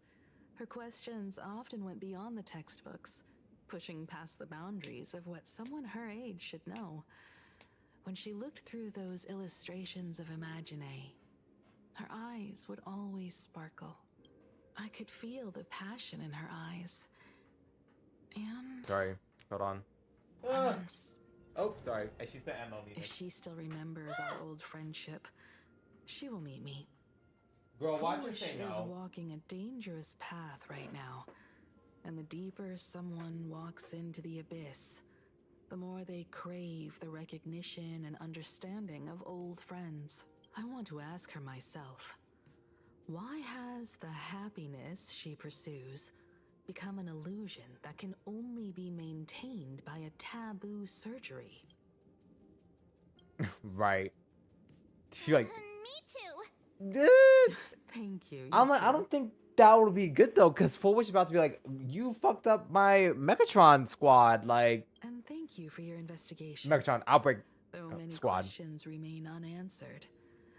Her questions often went beyond the textbooks, pushing past the boundaries of what someone her age should know. When she looked through those illustrations of Imagine, her eyes would always sparkle. I could feel the passion in her eyes. And Sorry, hold on. once, Oh, sorry. She's the ML meeting. if she still remembers our old friendship, she will meet me. Girl, watch her Foolish say is no. walking a dangerous path right now. And the deeper someone walks into the abyss, the more they crave the recognition and understanding of old friends. I want to ask her myself, why has the happiness she pursues become an illusion that can only be maintained by a taboo surgery? Right. She like, Me too. dude. Thank you. I'm like, I don't think that would be good though, because Fullwish about to be like, you fucked up my Megatron squad, like And thank you for your investigation. Megatron outbreak Though many squad. questions remain unanswered,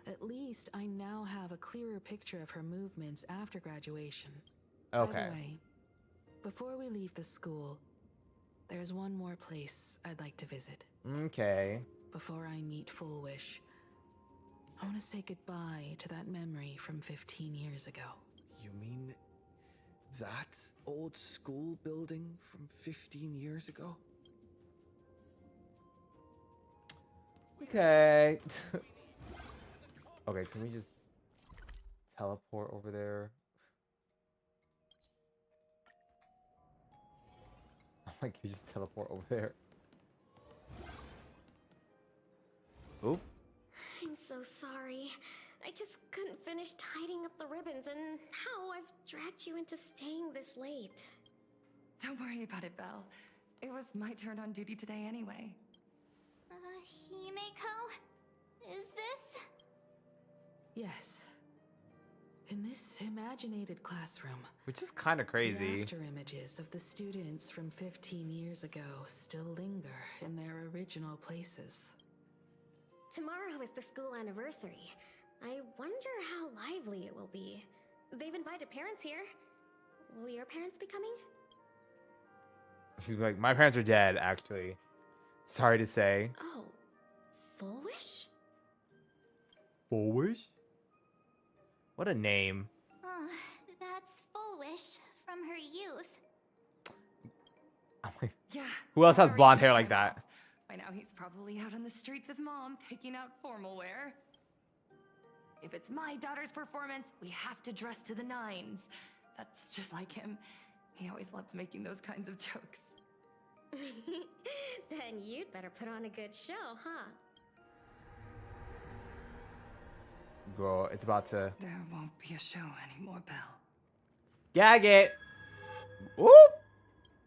at least I now have a clearer picture of her movements after graduation. By Okay. the way, before we leave the school, there's one more place I'd like to visit. Okay. Before I meet Fullwish, I want to say goodbye to that memory from 15 years ago. You mean that old school building from 15 years ago? Okay. Okay, can we just teleport over there? I'm like, can you just teleport over there? Oop. I'm so sorry. I just couldn't finish tidying up the ribbons, and now I've dragged you into staying this late. Don't worry about it, Belle. It was my turn on duty today anyway. Himeko? Is this? Yes. In this imaginated classroom, Which is kind of crazy. the after images of the students from 15 years ago still linger in their original places. Tomorrow is the school anniversary. I wonder how lively it will be. They've invited parents here. Will your parents be coming? She's like, my parents are dead, actually. Sorry to say. Oh, Full Wish? Full Wish? What a name. That's Full Wish from her youth. I'm like, Yeah. who else has Harry blonde took hair like time that? off. By now he's probably out on the streets with Mom, picking out formal wear. If it's my daughter's performance, we have to dress to the nines. That's just like him. He always loves making those kinds of jokes. Then you'd better put on a good show, huh? Girl, it's about to There won't be a show anymore, Belle. gag it. Oop.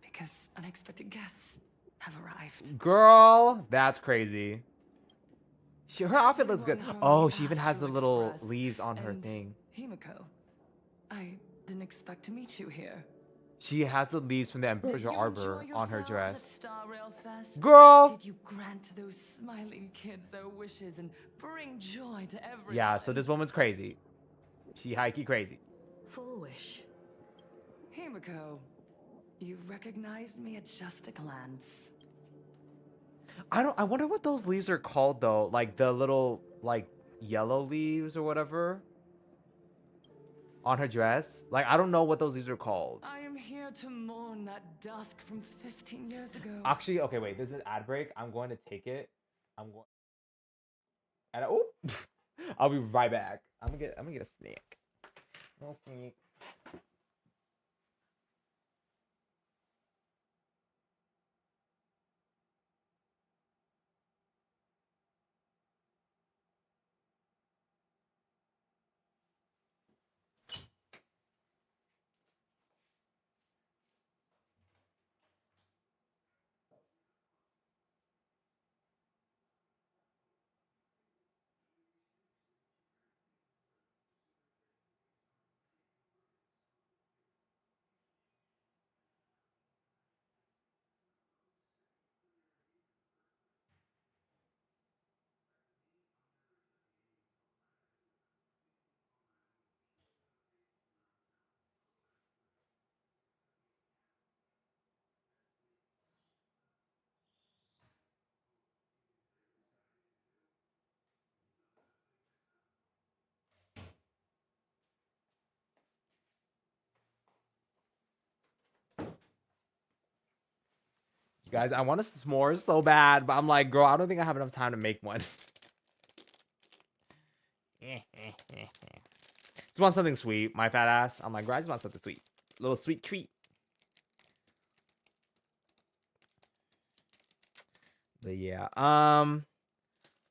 Because unexpected guests have arrived. Girl, that's crazy. Her outfit looks good. Oh, she even has the little leaves on her And thing. Himeko, I didn't expect to meet you here. She has the leaves from the Ambrosia Arbor on her At dress. Star Rail Fest? Girl! Did you grant those smiling kids their wishes and bring joy to everyone? Yeah, so this woman's crazy. She hikey crazy. Full Wish. Himeko, you recognized me at just a glance. I wonder what those leaves are called though. Like the little like yellow leaves or whatever on her dress. Like I don't know what those leaves are called. I am here to mourn that dusk from 15 years ago. Actually, okay, wait. This is an ad break. I'm going to take it. I'm going. And oh, I'll be right back. I'm gonna get a snack. A little snack. You guys, I want a s'more so bad, but I'm like, girl, I don't think I have enough time to make one. Just want something sweet, my fat ass. I'm like, girl, I just want something sweet. A little sweet treat. But yeah,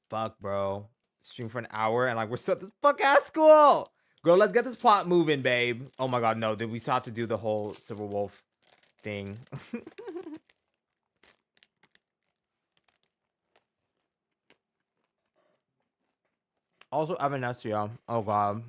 fuck, bro. Stream for an hour and like we're still at this fuck ass school. Girl, let's get this plot moving, babe. Oh my god, no, we still have to do the whole Silver Wolf thing. Also, Evanescia. Oh god.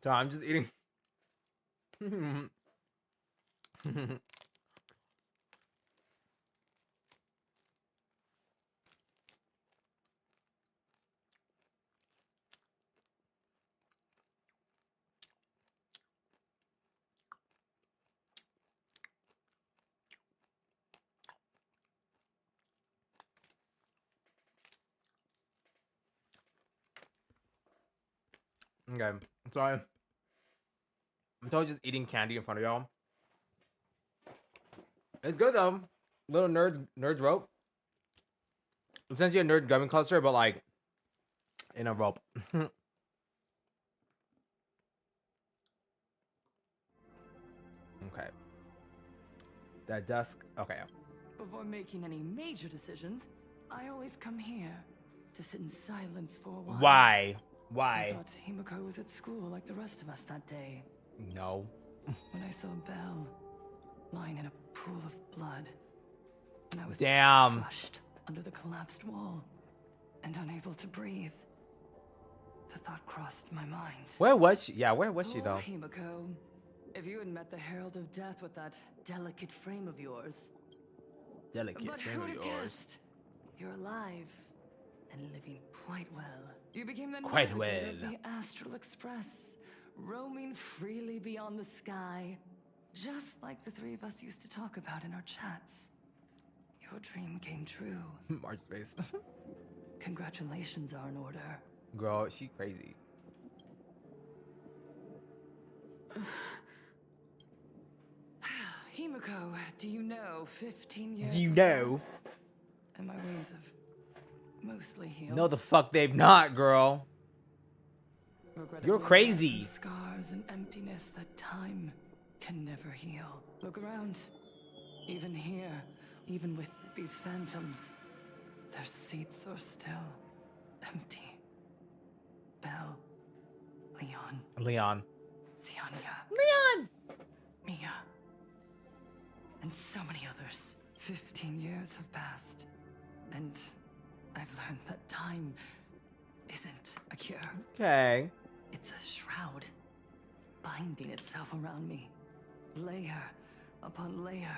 So I'm just eating. Okay, sorry. I'm totally just eating candy in front of y'all. It's good though. Little nerds rope. Essentially a nerd gummy cluster, but like in a rope. Okay. That dusk. Okay. Before making any major decisions, I always come here to sit in silence for a while. Why? I Why? thought Himiko was at school like the rest of us that day. No. When I saw Belle lying in a pool of blood, and I was crushed under the collapsed wall and unable to breathe, the thought crossed my mind. Where was she? Yeah, where was she Poor though? Himiko. If you had met the Herald of Death with that delicate frame of yours. Delicate But frame who'd of have yours. guessed? You're alive and living quite well. You became the Quite navigator of well. the Astral Express, roaming freely beyond the sky, just like the three of us used to talk about in our chats. Your dream came true. March face. Congratulations are in order. Girl, she crazy. Himiko, do you know 15 years Do you have know? passed, and my wounds have mostly healed? No, the fuck they've not, girl. Regrettably, You're there are crazy. some scars and emptiness that time can never heal. Look around. Even here, even with these phantoms, their seats are still empty. Belle, Leon. Ziania, Leon! Mia, and so many others. 15 years have passed, and I've learned that time isn't a cure. Okay. It's a shroud, binding itself around me, layer upon layer.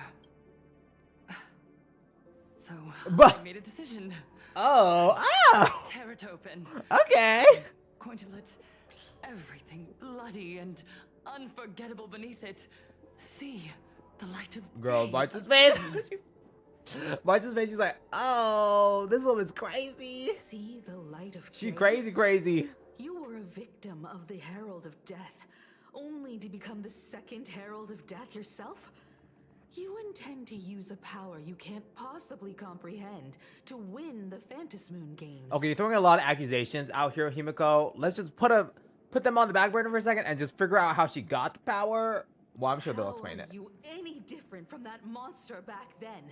So I made a decision. Oh, Tear it open. Okay. Going to let everything bloody and unforgettable beneath it see the light of Girl, day March's again. face. March's face, she's like, oh, this woman's crazy. See the light of She day? crazy. You were a victim of the Herald of Death, only to become the second Herald of Death yourself? You intend to use a power you can't possibly comprehend to win the Phantasmoon games. Okay, you're throwing a lot of accusations out here, Himiko. Let's just put them on the back burner for a second and just figure out how she got the power. Well, I'm sure they'll explain it. How are you any different from that monster back then?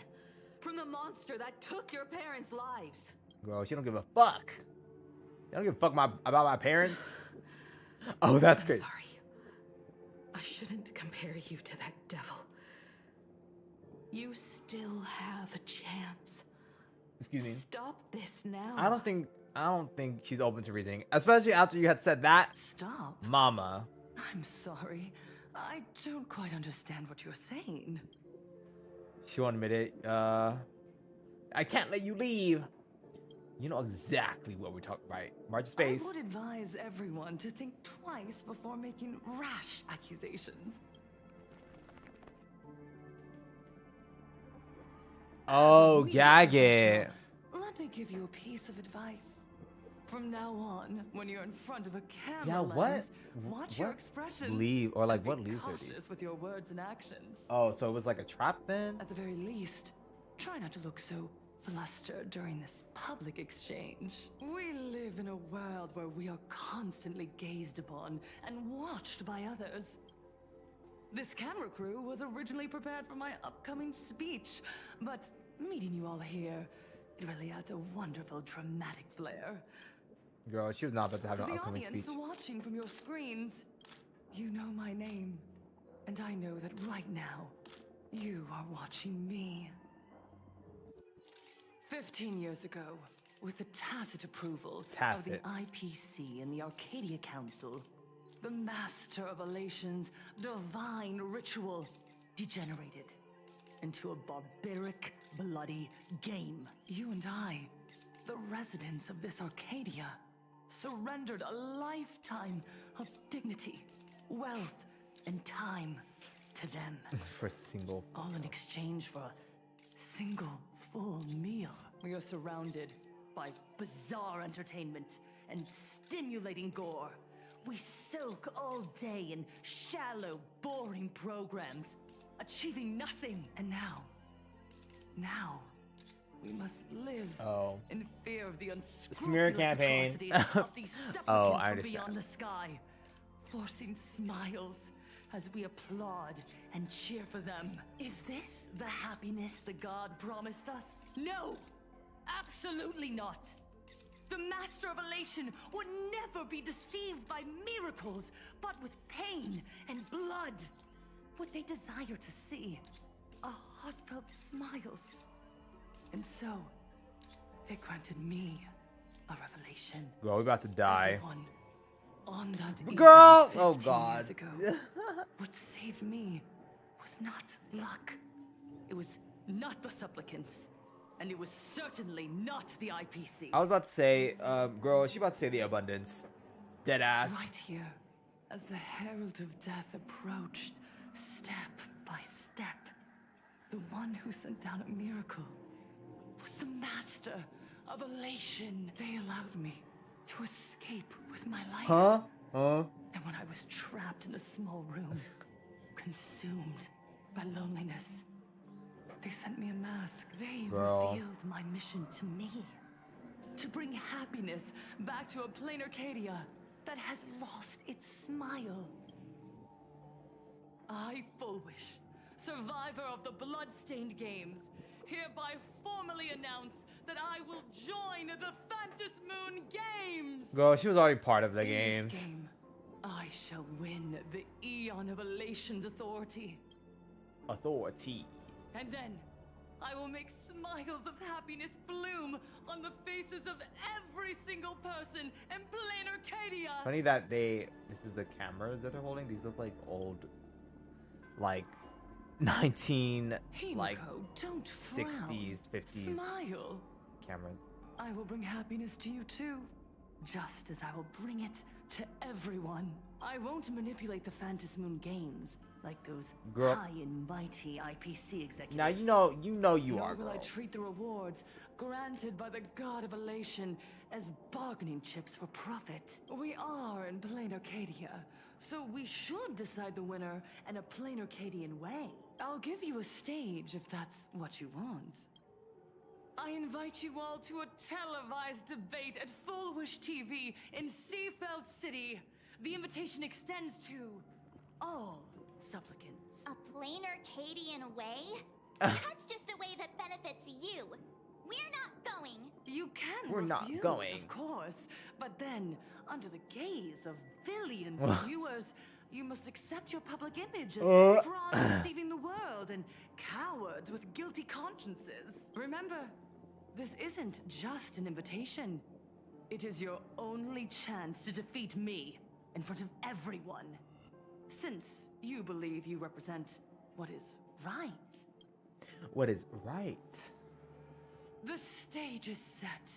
From the monster that took your parents' lives? Girl, she don't give a fuck. She don't give a fuck about my parents. Oh, that's I'm great. sorry. I shouldn't compare you to that devil. You still have a chance. Excuse me. Stop this now. I don't think she's open to reasoning, especially after you had said that. Stop. Mama. I'm sorry. I don't quite understand what you're saying. She won't admit it. I can't let you leave. You know exactly what we're talking about. March's face. I would advise everyone to think twice before making rash accusations. Oh, gag it. Let me give you a piece of advice. From now on, when you're in front of a camera Yeah, lens, what? watch your expressions. Leave or like and what be leaves are cautious these? with your words and actions. Oh, so it was like a trap then? At the very least, try not to look so flustered during this public exchange. We live in a world where we are constantly gazed upon and watched by others. This camera crew was originally prepared for my upcoming speech, but meeting you all here, it really adds a wonderful dramatic flair. Girl, she was not about to have To an the upcoming audience speech. watching from your screens, you know my name, and I know that right now, you are watching me. 15 years ago, with the tacit approval of the IPC and the Arcadia Council, The master of Elation's divine ritual degenerated into a barbaric, bloody game. You and I, the residents of this Arcadia, surrendered a lifetime of dignity, wealth, and time to them. For a single. All in exchange for a single full meal. We are surrounded by bizarre entertainment and stimulating gore. We soak all day in shallow, boring programs, achieving nothing. And now, we must live in fear of the Smear unscrupulous campaign. atrocities of these supplicants I from understand. beyond the sky, forcing smiles as we applaud and cheer for them. Is this the happiness the god promised us? No! Absolutely not! The Master of Elation would never be deceived by miracles, but with pain and blood. What they desire to see are heartfelt smiles. And so, they granted me a revelation. Girl, we about to die. Everyone on that Girl! evening Oh 15 god. years ago, what saved me was not luck. It was not the supplicants. And it was certainly not the IPC. I was about to say, girl, she about to say the abundance. Dead ass. Right here, as the Herald of Death approached, step by step, the one who sent down a miracle was the Master of Elation. They allowed me to escape with my life. And when I was trapped in a small room, consumed by loneliness, they sent me a mask. They revealed my mission to me. To bring happiness back to a plain Arcadia that has lost its smile. I, Fullwish, survivor of the Bloodstained Games, hereby formally announce that I will join the Phantom Moon Games! Girl, she was already part of the In games. this game, I shall win the Eon of Elation's authority. Authority. And then, I will make smiles of happiness bloom on the faces of every single person in plain Arcadia! Funny that this is the cameras that they're holding. These look like old, like, 19, like, don't 60s, 50s Smile. cameras. I will bring happiness to you too, just as I will bring it to everyone. I won't manipulate the Phantom Moon Games like those Girl. high and mighty IPC executives. Now you know you Nor are, will I girl. treat the rewards granted by the God of Elation as bargaining chips for profit. We are in plain Arcadia, so we should decide the winner in a plain Arcadian way. I'll give you a stage if that's what you want. I invite you all to a televised debate at Fullwish TV in Seafeld City. The invitation extends to all supplicants. A plain Arcadian way? That's just a way that benefits you. We're not going. You can We're not refuse, going. of course. But then, under the gaze of billions of viewers, you must accept your public image as frauds deceiving the world and cowards with guilty consciences. Remember, this isn't just an invitation. It is your only chance to defeat me in front of everyone. Since you believe you represent what is right. What is right? The stage is set.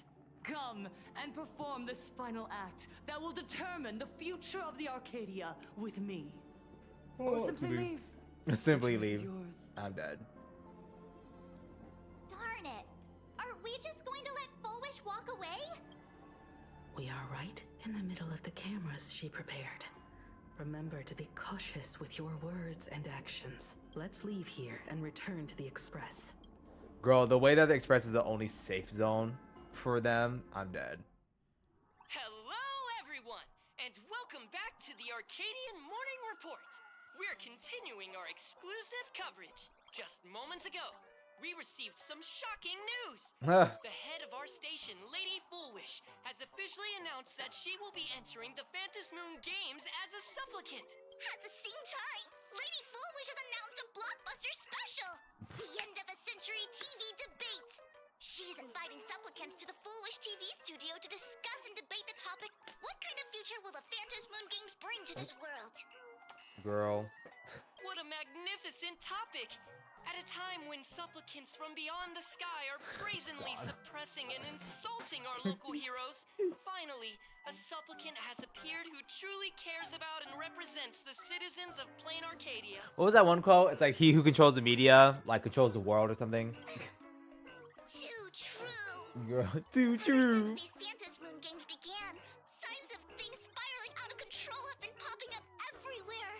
Come and perform this final act that will determine the future of the Arcadia with me. Or simply leave. Simply The choice is leave. yours. I'm dead. Darn it. Are we just going to let Fullwish walk away? We are right in the middle of the cameras she prepared. Remember to be cautious with your words and actions. Let's leave here and return to the Express. Girl, the way that the Express is the only safe zone for them, I'm dead. Hello, everyone, and welcome back to the Arcadian Morning Report. We're continuing our exclusive coverage. Just moments ago, we received some shocking news. The head of our station, Lady Fullwish, has officially announced that she will be entering the Phantom Moon Games as a supplicant. At the same time, Lady Fullwish has announced a blockbuster special! The end of a century TV debate! She's inviting supplicants to the Fullwish TV studio to discuss and debate the topic, what kind of future will the Phantom Moon Games bring into this world. Girl. What a magnificent topic! At a time when supplicants from beyond the sky are brazenly suppressing and insulting our local heroes, finally, a supplicant has appeared who truly cares about and represents the citizens of Plain Arcadia. What was that one quote? It's like he who controls the media, like controls the world or something. Too true. Girl, too true. These Phantasm Moon games began, signs of things spiraling out of control have been popping up everywhere.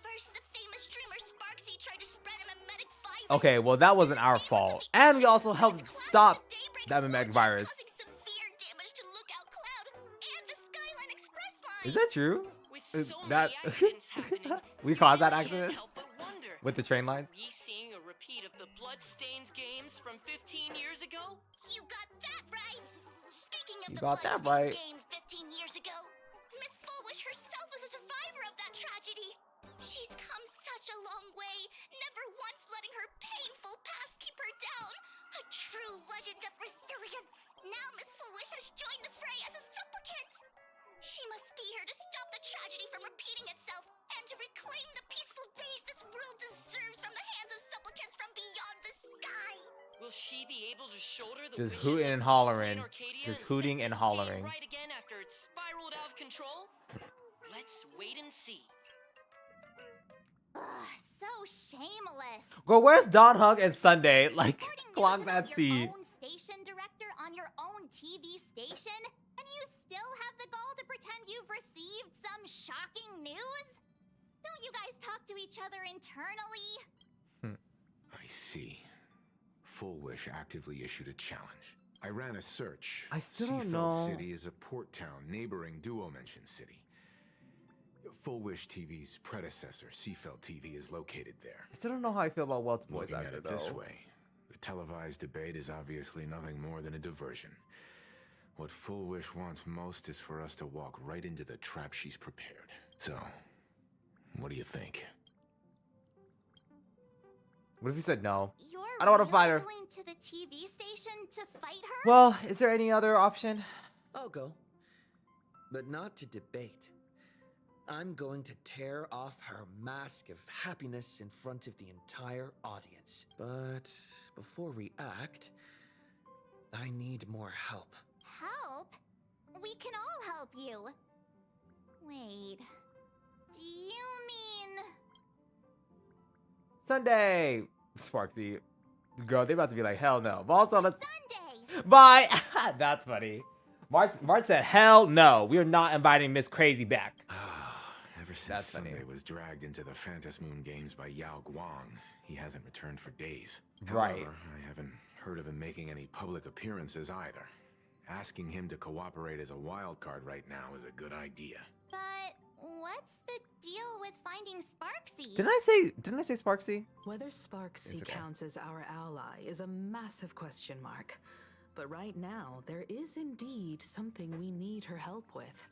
First, the famous streamer Sparksy tried to spread a mimetic virus. Okay, well that wasn't our fault, and we also helped stop that mimetic virus. Is that true? That we caused that accident with the train lines? Are we seeing a repeat of the Bloodstains games from 15 years ago? You got that right. Speaking of You the got that Bloodstained right. games 15 years ago, Miss Fullwish herself was a survivor of that tragedy. She's come such a long way, never once letting her painful past keep her down. A true legend of resilience. Now Miss Fullwish has joined the fray as a supplicant. She must be here to stop the tragedy from repeating itself and to reclaim the peaceful days this world deserves from the hands of supplicants from beyond the sky. Will she be able to shoulder the Just wishes hooting of and hollering. Plain Arcadia Just and hooting set and this game hollering. right again after it's spiraled out of control? Let's wait and see. Ugh, so shameless. Girl, where's Don Hug and Sunday? Like, clock that tea. Own station director on your own TV station, and you still have the gall to pretend you've received some shocking news? Don't you guys talk to each other internally? I see. Full Wish actively issued a challenge. I ran a search. I still don't Seafeld know. City is a port town neighboring Duo-Mention City. Full Wish TV's predecessor, Seafeld TV, is located there. I still don't know how I feel about Welt's Boys Looking at actor, it though. this way, the televised debate is obviously nothing more than a diversion. What Full Wish wants most is for us to walk right into the trap she's prepared. So, what do you think? What if you said no? You're I don't want to fight her. going to the TV station to fight her? Well, is there any other option? I'll go. But not to debate. I'm going to tear off her mask of happiness in front of the entire audience. But before we act, I need more help. Help? We can all help you. Wait. Do you mean... Sunday! Sparksy. Girl, they about to be like, hell no. But also, let's... Sunday! Bye! That's funny. March said, hell no. We are not inviting Miss Crazy back. Ever since That's funny. Sunday was dragged into the Phantasm Moon games by Yao Guang, he hasn't returned for days. Right. However, I haven't heard of him making any public appearances either. Asking him to cooperate as a wild card right now is a good idea. But what's the deal with finding Sparksy? Didn't I say Sparksy? Whether Sparksy It's okay. counts as our ally is a massive question mark. But right now, there is indeed something we need her help with.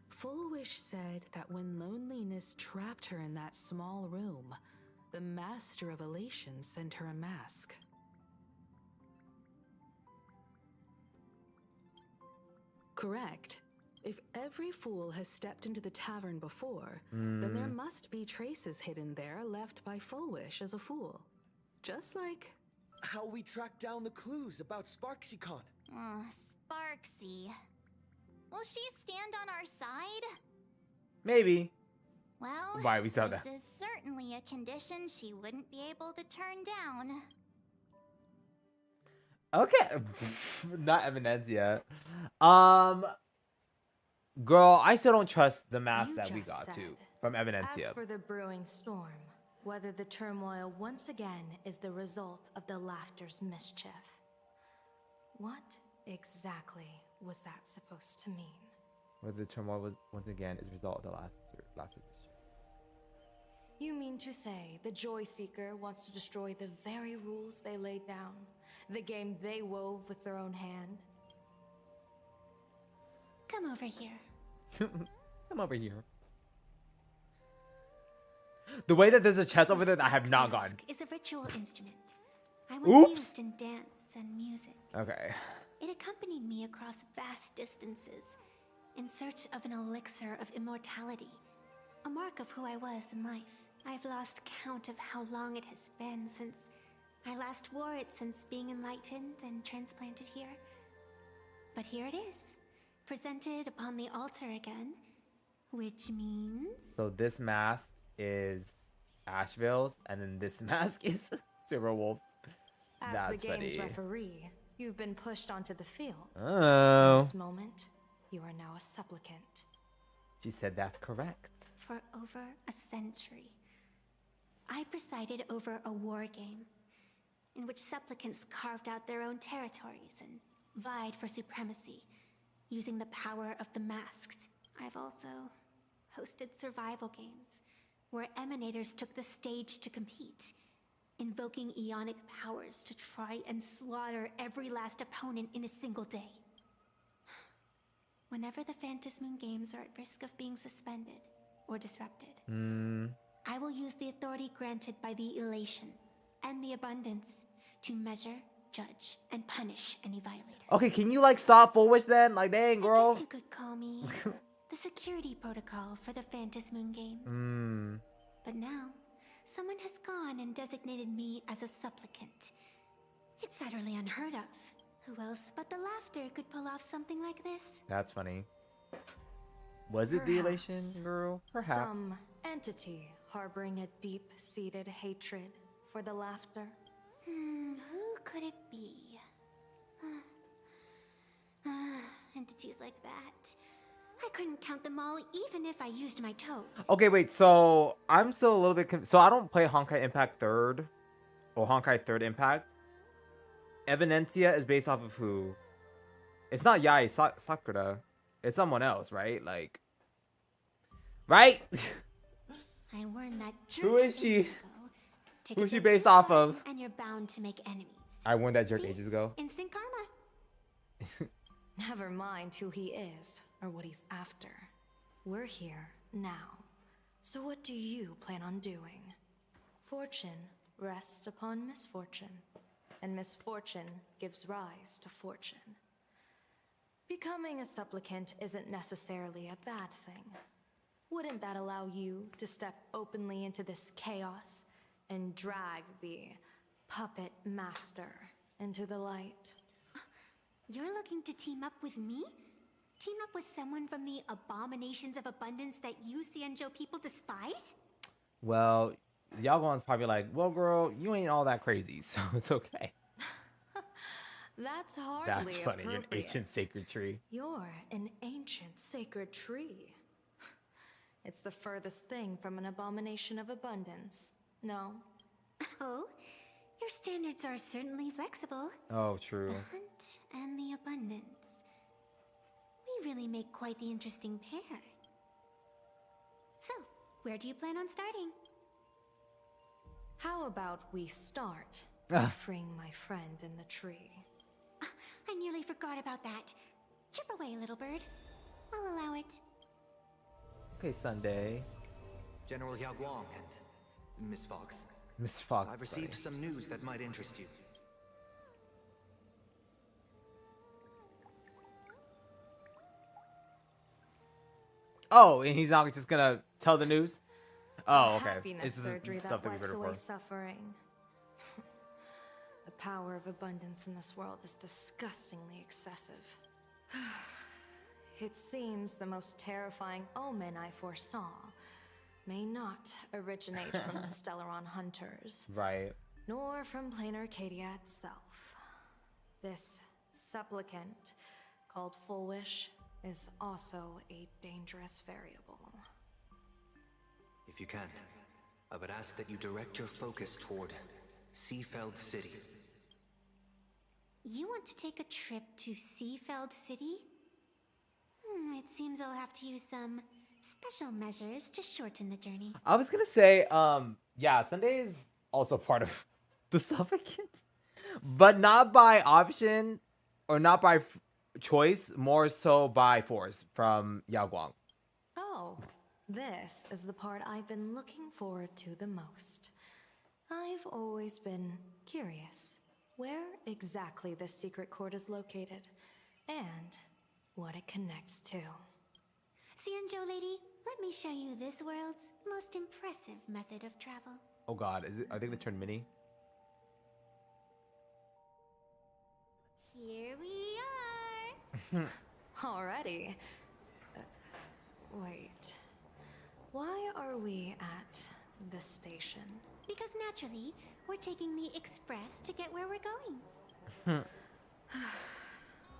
Full Wish said that when loneliness trapped her in that small room, the Master of Elation sent her a mask. Correct. If every fool has stepped into the tavern before, then there must be traces hidden there left by Full Wish as a fool. Just like... How we track down the clues about SparksyCon. Sparksy. Will she stand on our side? Maybe. Well, Why, we saw this that. is certainly a condition she wouldn't be able to turn down. Okay. Not Eminencia. Girl, I still don't trust the mask You that we just got said, to from Eminencia. As for the brewing storm, whether the turmoil once again is the result of the Laughter's mischief. What exactly was that supposed to mean? Whether the turmoil was once again is a result of the last mischief. You mean to say the Joy Seeker wants to destroy the very rules they laid down? The game they wove with their own hand? Come over here. Come over here. The way that there's a chest over there that I have not gotten. Is a ritual instrument. I once Oops. used in dance and music. Okay. It accompanied me across vast distances in search of an elixir of immortality a mark of who I was in life. I've lost count of how long it has been since I last wore it since being enlightened and transplanted here. But here it is, presented upon the altar again, which means... So this mask is Ashveil's, and then this mask is Silver Wolf's. As That's the game's funny. referee, you've been pushed onto the field. Oh. At this moment, you are now a supplicant. She said that's correct. For over a century, I presided over a war game in which supplicants carved out their own territories and vied for supremacy, using the power of the masks. I've also hosted survival games where emanators took the stage to compete, invoking eonic powers to try and slaughter every last opponent in a single day. Whenever the Phantasmoon games are at risk of being suspended or disrupted, I will use the authority granted by the elation and the abundance to measure, judge, and punish any violators. Okay, can you like stop Full Wish then? Like, dang, I girl. guess you could call me the security protocol for the Phantasmoon games. But now, someone has gone and designated me as a supplicant. It's utterly unheard of. Who else but the Laughter could pull off something like this? That's funny. Was it the elation girl? Perhaps. Some entity harboring a deep-seated hatred for the Laughter. Who could it be? Entities like that. I couldn't count them all even if I used my toes. Okay, wait. So I'm still a little bit. So I don't play Honkai Impact 3rd or Honkai 3rd Impact. Evanencia is based off of who? It's not Yai Sakura. It's someone else, right? Like, right? I learned that. Who is she? Who is she based off of? And you're bound to make enemies. I won that jerk ages ago. Instant karma. Never mind who he is or what he's after. We're here now. So what do you plan on doing? Fortune rests upon misfortune, and misfortune gives rise to fortune. Becoming a supplicant isn't necessarily a bad thing. Wouldn't that allow you to step openly into this chaos and drag the puppet master into the light? You're looking to team up with me? Team up with someone from the abominations of abundance that you Xianzhou people despise? Well, Yaguan's probably like, well, girl, you ain't all that crazy, so it's okay. That's hardly That's funny. You're an appropriate. ancient sacred tree. You're an ancient sacred tree. It's the furthest thing from an abomination of abundance. No? Oh, your standards are certainly flexible. Oh, true. The hunt and the abundance. We really make quite the interesting pair. So, where do you plan on starting? How about we start by freeing my friend in the tree? I nearly forgot about that. Chip away, little bird. I'll allow it. Okay, Sunday. General Yao Guang and Miss Fox. Miss Fox. I've received some news that might interest you. Oh, and he's not just gonna tell the news? Oh, okay. Happiness This is surgery stuff that that we've heard wipes away before. suffering. The power of abundance in this world is disgustingly excessive. It seems the most terrifying omen I foresaw may not originate from the Stellaron hunters. Right. Nor from plain Arcadia itself. This supplicant, called Full Wish, is also a dangerous variable. If you can, I would ask that you direct your focus toward Seafeld City. You want to take a trip to Seafeld City? It seems I'll have to use some special measures to shorten the journey. I was gonna say, yeah, Sunday is also part of the supplicant, but not by option or not by choice, more so by force from Yao Guang. Oh, this is the part I've been looking forward to the most. I've always been curious where exactly this secret court is located and what it connects to. Xianzhou lady, Let me show you this world's most impressive method of travel. Oh God, is it? Are they gonna turn mini? Here we are. Already? Wait. Why are we at this station? Because naturally, we're taking the express to get where we're going.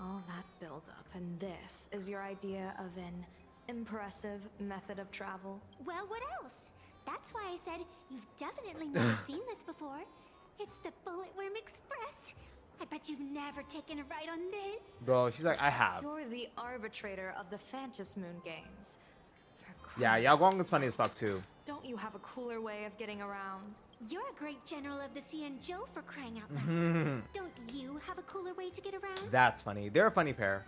All that buildup, and this is your idea of an impressive method of travel? Well, what else? That's why I said you've definitely never seen this before. It's the Bullet Worm Express. I bet you've never taken a ride on this. Bro, she's like, I have. You're the arbitrator of the Phantasy Moon games. Yeah, Yao Guang is funny as fuck too. Don't you have a cooler way of getting around? You're a great general of the Xianzhou for crying out loud. Don't you have a cooler way to get around? That's funny. They're a funny pair.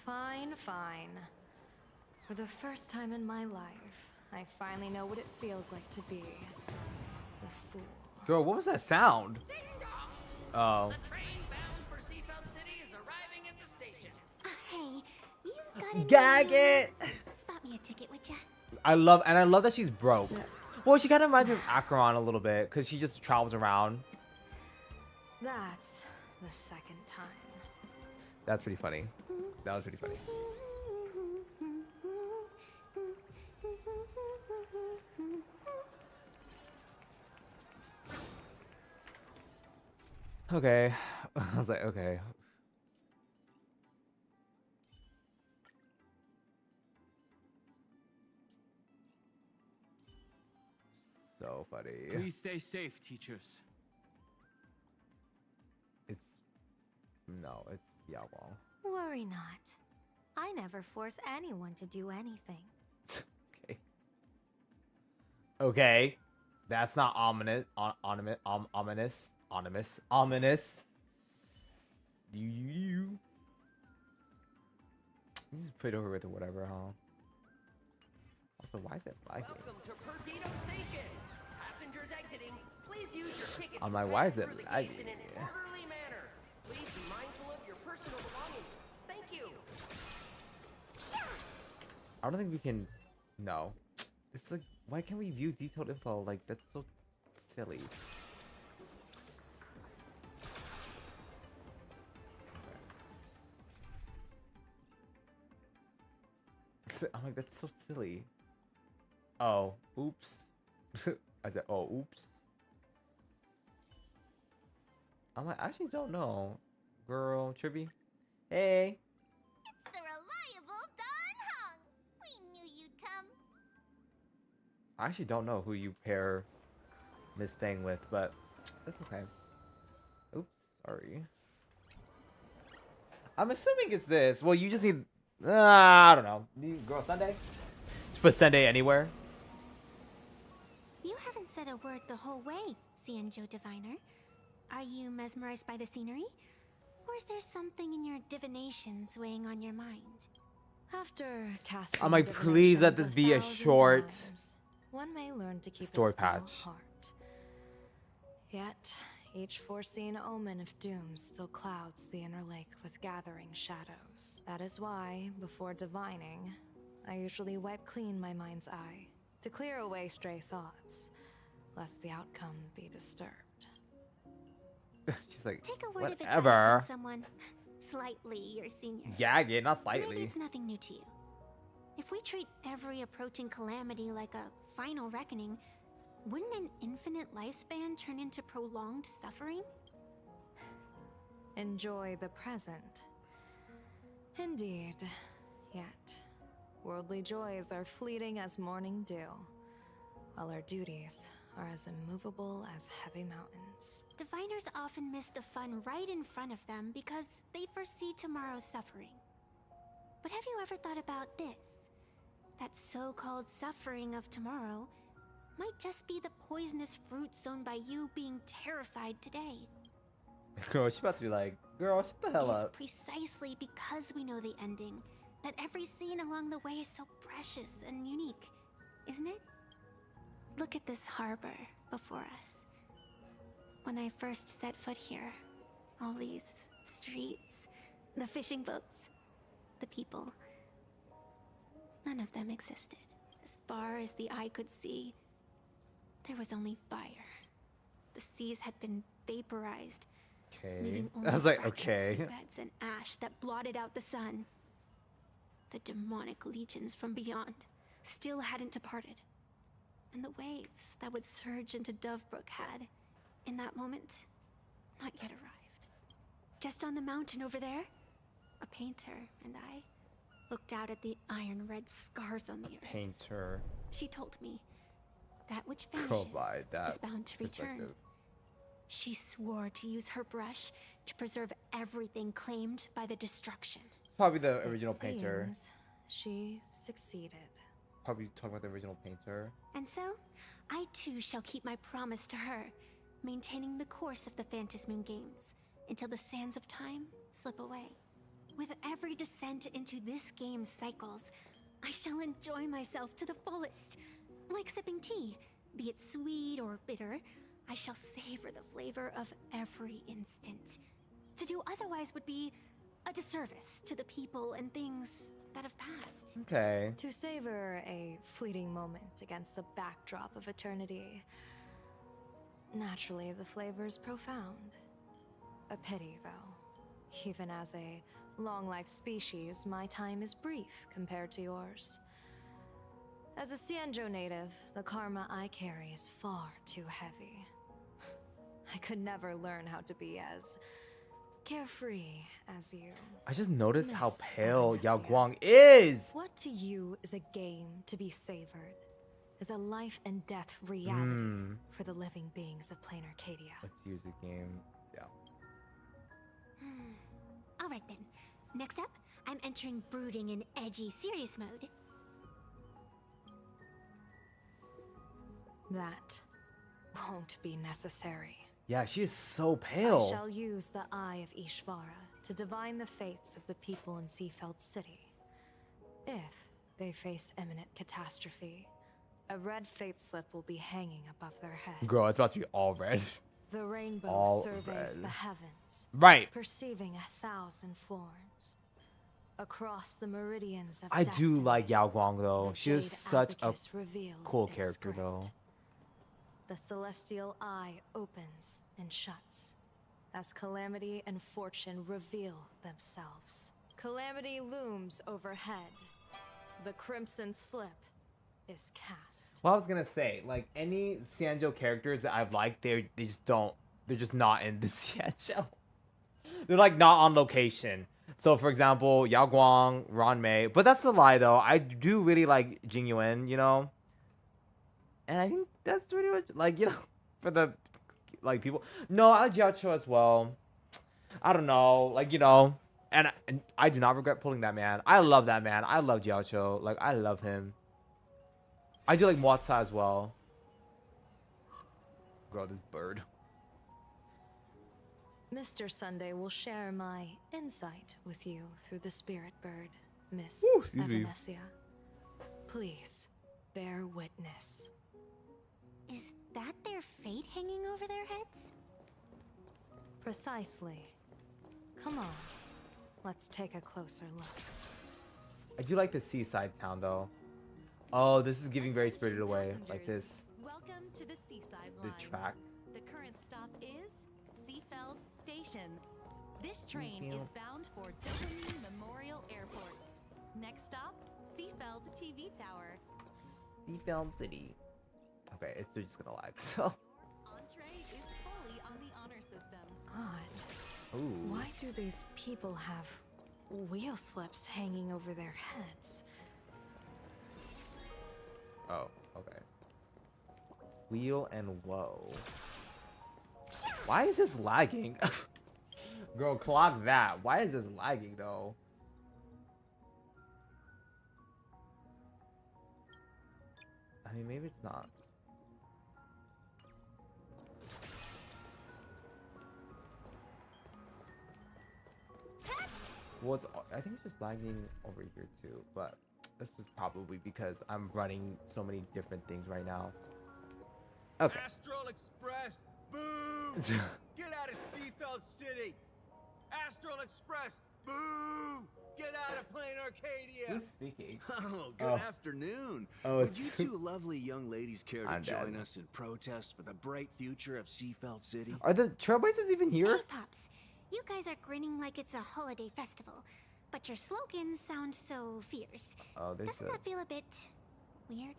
Fine, fine. For the first time in my life, I finally know what it feels like to be the fool. Girl, what was that sound? Oh. The train bound for Seafeld City is arriving at the station. Hey, you gotta Gag it! Spot me a ticket, would ya? I love that she's broke. Well, she kind of reminds me of Acheron a little bit because she just travels around. That's the second time. That's pretty funny. That was pretty funny. Okay. I was like, okay. So funny. Please stay safe, teachers. It's Yao Guang. Worry not. I never force anyone to do anything. Okay. Okay. That's not ominous. Ominous. You just put it over with or whatever, huh? Also, why is it lagging? Welcome to Perdido Station. Passengers exiting, please use your tickets. I'm like, why is it lagging? In an orderly manner. Please be mindful of your personal belongings. Thank you. I don't think we can. No. It's like, why can't we view detailed info? Like, that's so silly. I'm like, that's so silly. Oh, oops. I said, oh, oops. I'm like, I actually don't know. Girl, Trippy. Hey. It's the reliable Don Hung. We knew you'd come. I actually don't know who you pair Miss Thing with, but that's okay. Oops, sorry. I'm assuming it's this. Well, you just need... I don't know. Need Girl Sunday? Just put Sunday anywhere. You haven't said a word the whole way, Xianzhou Diviner. Are you mesmerized by the scenery? Or is there something in your divinations weighing on your mind? After casting I'm like, please let this be a short one may learn to keep story a still patch. heart. Yet, each foreseen omen of doom still clouds the inner lake with gathering shadows. That is why, before divining, I usually wipe clean my mind's eye to clear away stray thoughts, lest the outcome be disturbed. She's like, Take a word of advice whatever. from someone slightly your senior. Gag it, not Maybe slightly. it's nothing new to you. If we treat every approaching calamity like a final reckoning, wouldn't an infinite lifespan turn into prolonged suffering? Enjoy the present. Indeed. Yet, worldly joys are fleeting as morning dew, while our duties are as immovable as heavy mountains. Diviners often miss the fun right in front of them because they foresee tomorrow's suffering. But have you ever thought about this? That so-called suffering of tomorrow might just be the poisonous fruit sown by you being terrified today. Girl, she's about to be like, girl, shut the hell It is up. precisely because we know the ending that every scene along the way is so precious and unique, isn't it? Look at this harbor before us. When I first set foot here, All these streets, the fishing boats, the people. None of them existed. As far as the eye could see, there was only fire. The seas had been vaporized, Okay. leaving I only was like, fractured okay. seabeds and ash that blotted out the sun. The demonic legions from beyond still hadn't departed, and the waves that would surge into Dovebrook had, in that moment, not yet arrived. Just on the mountain over there, a painter and I looked out at the iron red scars on the earth. Painter. She told me that which Go vanishes by that is bound to return. perspective. She swore to use her brush to preserve everything claimed by the destruction. It's probably the original painter. Seems she succeeded. Probably talking about the original painter. And so, I too shall keep my promise to her, maintaining the course of the Phantasmoon Games until the sands of time slip away. With every descent into this game's cycles, I shall enjoy myself to the fullest. Like sipping tea, be it sweet or bitter, I shall savor the flavor of every instant. To do otherwise would be a disservice to the people and things that have passed. Okay. To savor a fleeting moment against the backdrop of eternity. Naturally, the flavor is profound. A pity, though. Even as a long-life species, my time is brief compared to yours. As a Xianzhou native, the karma I carry is far too heavy. I could never learn how to be as carefree as you. I just noticed how Miss pale Yao Avenesia. Guang is. What to you is a game to be savored? Is a life and death reality for the living beings of plain Arcadia? Let's use the game. Yeah. Alright then. Next up, I'm entering brooding and edgy serious mode. That won't be necessary. Yeah, she is so I pale. shall use the Eye of Ishvara to divine the fates of the people in Seafeld City. If they face imminent catastrophe, a red fate slip will be hanging above their heads. Girl, it's about to be all red. The rainbow all surveys red. the heavens, Right. perceiving 1,000 forms. Across the meridians of I do destiny, like Yao Guang though. the She is jade such a abacus reveals cool its character script. though. The celestial eye opens and shuts as calamity and fortune reveal themselves. Calamity looms overhead. The crimson slip is cast. Well, I was gonna say, like any Xianzhou characters that I've liked, they just don't. They're just not in the Xianzhou. They're like not on location. So, for example, Yao Guang, Ron Mei. But that's a lie though. I do really like Jing Yuan, you know. And I think that's pretty much like, you know, for the like people. No, I like Jiacho as well. I don't know, like, you know, and I do not regret pulling that man. I love that man. I love Jiacho. Like, I love him. I do like Muatsa as well. Girl, this bird. Mr. Sunday will share my insight with you through the spirit bird, Miss Ooh, excuse me. Avenesia. Please bear witness. Is that their fate hanging over their heads? Precisely. Come on, let's take a closer look. I do like the seaside town though. Oh, this is giving very Spirited Away, like this. Welcome to the Seaside The Line. track. The current stop is Seafeld Station. This train is bound for W Memorial Airport. Next stop, Seafeld TV Tower. Seafeld City. Okay, it's they're just gonna lag. So. Entree is fully on the honor system. Odd. Ooh. Why do these people have wheel slips hanging over their heads? Oh, okay. Wheel and woe. Why is this lagging? Girl, clock that. Why is this lagging though? I mean, maybe it's not. Well, it's, I think it's just lagging over here too, but this is probably because I'm running so many different things right now. Okay. Astral Express, boom! Get out of Seafeld City! Astral Express! Boo! Get out of Plain Arcadia! Who's speaking? Oh, good Oh. afternoon. Oh, Would it's you two lovely young ladies care to I'm join dead. us in protest for the bright future of Seafeld City? Are the Trailblazers even here? Hey, Pops. You guys are grinning like it's a holiday festival, but your slogans sound so fierce. Oh, there's Doesn't the. that feel a bit weird?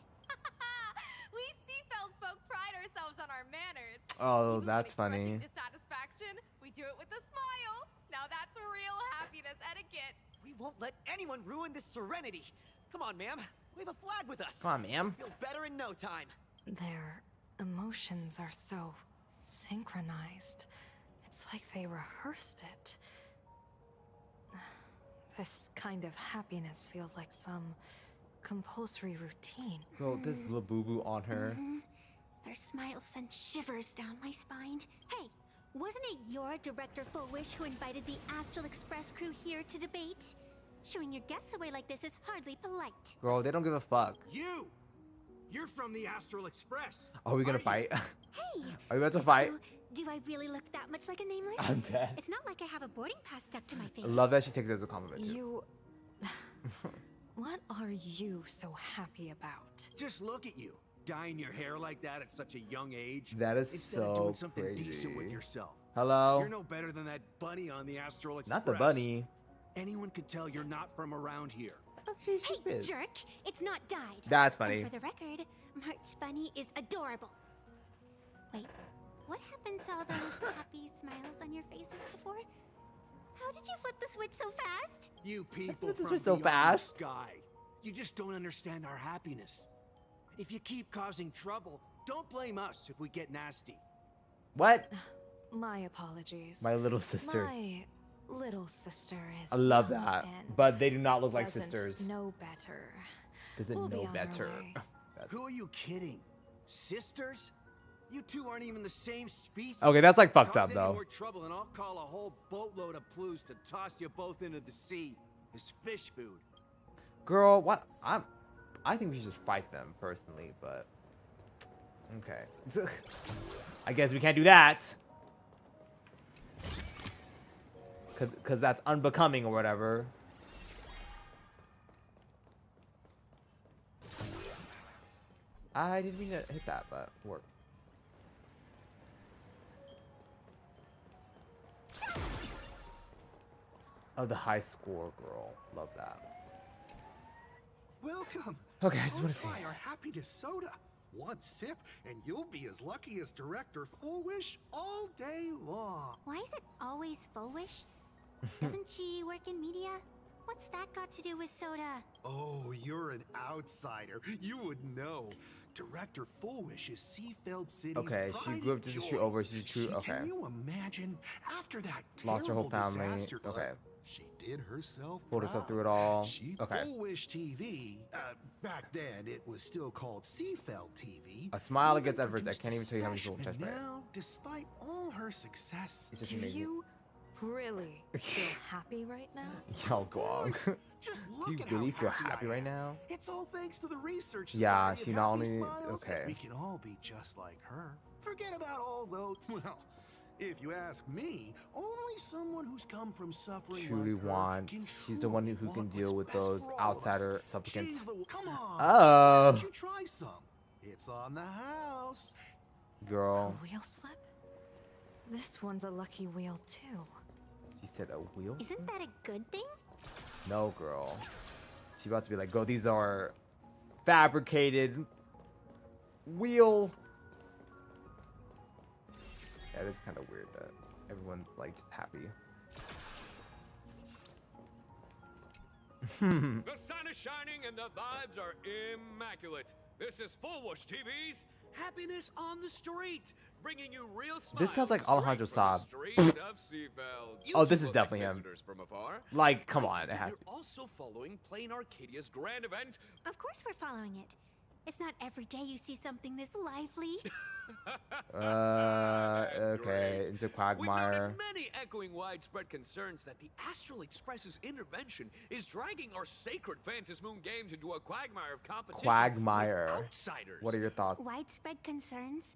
We Seafeld folk pride ourselves on our manners. Oh, Even when that's expressing funny. dissatisfaction, we do it with a smile. Now that's real happiness etiquette. We won't let anyone ruin this serenity. Come on, ma'am. Wave a flag with us. Come on, ma'am. Feel better in no time. Their emotions are so synchronized. It's like they rehearsed it. This kind of happiness feels like some compulsory routine. Bro, this little boo boo on her. Their smile sent shivers down my spine. Hey, wasn't it your Director Fullwish who invited the Astral Express crew here to debate? Showing your guests away like this is hardly polite. Girl, they don't give a fuck. You're from the Astral Express. Are we gonna fight? Hey! Are we about to fight? So, do I really look that much like a nameless? I'm dead. It's not like I have a boarding pass stuck to my face. I love that she takes it as a compliment too. You... What are you so happy about? Just look at you, dyeing your hair like that at such a young age. That is Instead of so doing something decent with crazy. yourself. Hello? You're no better than that bunny on the Astral Express. Not the bunny. Anyone could tell you're not from around here. Hey, jerk! It's not dyed. That's funny. And for the record, March Bunny is adorable. Wait, what happened to all those happy smiles on your faces before? How did you flip the switch so fast? You people flip the from switch so beyond the fast? sky. You just don't understand our happiness. If you keep causing trouble, don't blame us if we get nasty. What? My apologies. My little sister. My little sister is I love young that. and But they do not look like doesn't sisters. know better. Doesn't We'll be know on our better. way. Who are you kidding? Sisters? You two aren't even the same species. Okay, that's, like, fucked Cause up, any though. more trouble and I'll call a whole boatload of plues to toss you both into the sea as fish food. Girl, what? I think we should just fight them personally, but okay. I guess we can't do that. Cause that's unbecoming or whatever. I didn't mean to hit that, but it worked. Oh, the high score girl. Love that. Welcome. Okay, I just want to see. Try our happiness soda. One sip, and you'll be as lucky as Director Fullwish all day long. Why is it always Fullwish? Doesn't she work in media? What's that got to do with soda? Oh, you're an outsider. You would know. Director Fullwish is Seafeld City's Okay, she pride grew up and just a joy. shoot over. She's a true. Okay. Can you imagine? After that Lost her whole terrible family. disaster, Okay. she did herself Pulled herself proud. through it all. She Okay. Fullwish TV. Back then, it was still called Seafeld TV. A smile even against efforts. I produced can't even tell you how many special- people touched by And it. now, despite all her success, It's just Do amazing. you really feel happy right now? Yo, Guang. just Do look you at really how feel happy happy I right am. now? It's all thanks to the research Yeah, Society she of not Happy only- Smiles, okay. and we can all be just like her. Forget about all those. Well, if you ask me, only someone who's come from suffering Truly like her wants. can She's the one who can want deal what's with best those for all of us. outsider supplicants. She's the- Come on. Oh. Why don't you try some? It's on the house. Girl, A wheel slip? This one's a lucky wheel too. she said a wheel. Isn't that a good thing? No, girl. She about to be like, go. These are fabricated wheel. Yeah, it is kind of weird that everyone's like just happy. The sun is shining and the vibes are immaculate. This is Fullwish TV's Happiness on the Street, bringing you real smiles. This sounds like Alejandro straight from Saab. the streets of Seafeld. You Oh, two this is look definitely like him. visitors from afar. Like, come I on, take it has You're to be. also following Plain Arcadia's grand event. Of course we're following it. It's not every day you see something this lively. Okay, into We've Quagmire. noted many echoing widespread concerns that the Astral Express's intervention is dragging our sacred Phantasmoon games into a quagmire of competition Quagmire. with outsiders. What are your thoughts? Widespread concerns?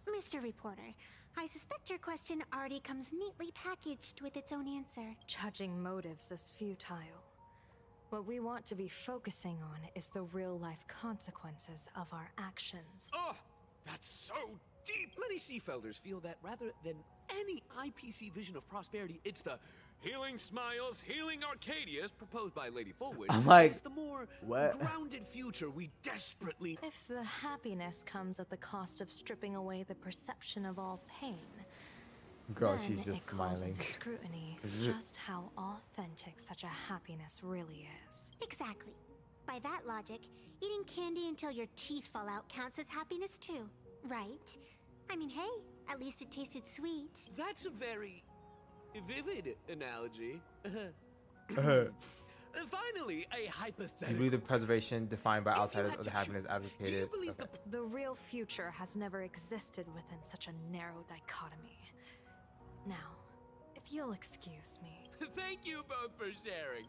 Mr. Reporter, I suspect your question already comes neatly packaged with its own answer. Judging motives is futile. What we want to be focusing on is the real-life consequences of our actions. Oh, that's so deep! Many Seafelders feel that rather than any IPC vision of prosperity, it's the healing smiles, healing Arcadias proposed by Lady Fullwood. I'm like, it's the more what? grounded future we desperately... If the happiness comes at the cost of stripping away the perception of all pain, Girl, then she's just it calls smiling. into scrutiny just how authentic such a happiness really is. Exactly. By that logic, eating candy until your teeth fall out counts as happiness too, right? I mean, hey, at least it tasted sweet. That's a very vivid analogy. Finally, a You hypothetical. believe the preservation defined by outsiders of the happiness advocated. Okay. The real future has never existed within such a narrow dichotomy. Now, if you'll excuse me. Thank you both for sharing.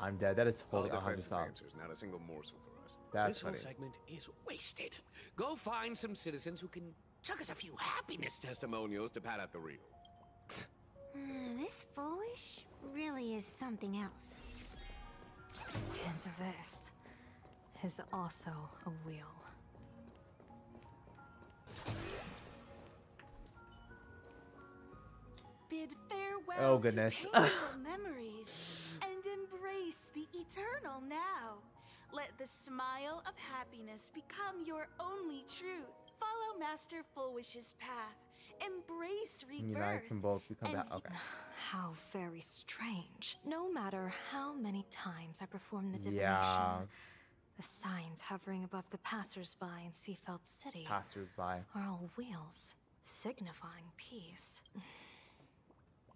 I'm dead. That is All totally defensive 100%. answers, not a single morsel for us. That's this whole funny. segment is wasted. Go find some citizens who can chuck us a few happiness testimonials to pad out the reel. This foolish really is something else. And this is also a wheel. Bid farewell Oh, goodness. to painful memories and embrace the eternal now. Let the smile of happiness become your only truth. Follow Master Fullwish's path. Embrace rebirth. You and I can both become that. Okay. How very strange. No matter how many times I perform the divination, Yeah. the signs hovering above the passersby in Seafeld City Passersby. are all wheels, signifying peace.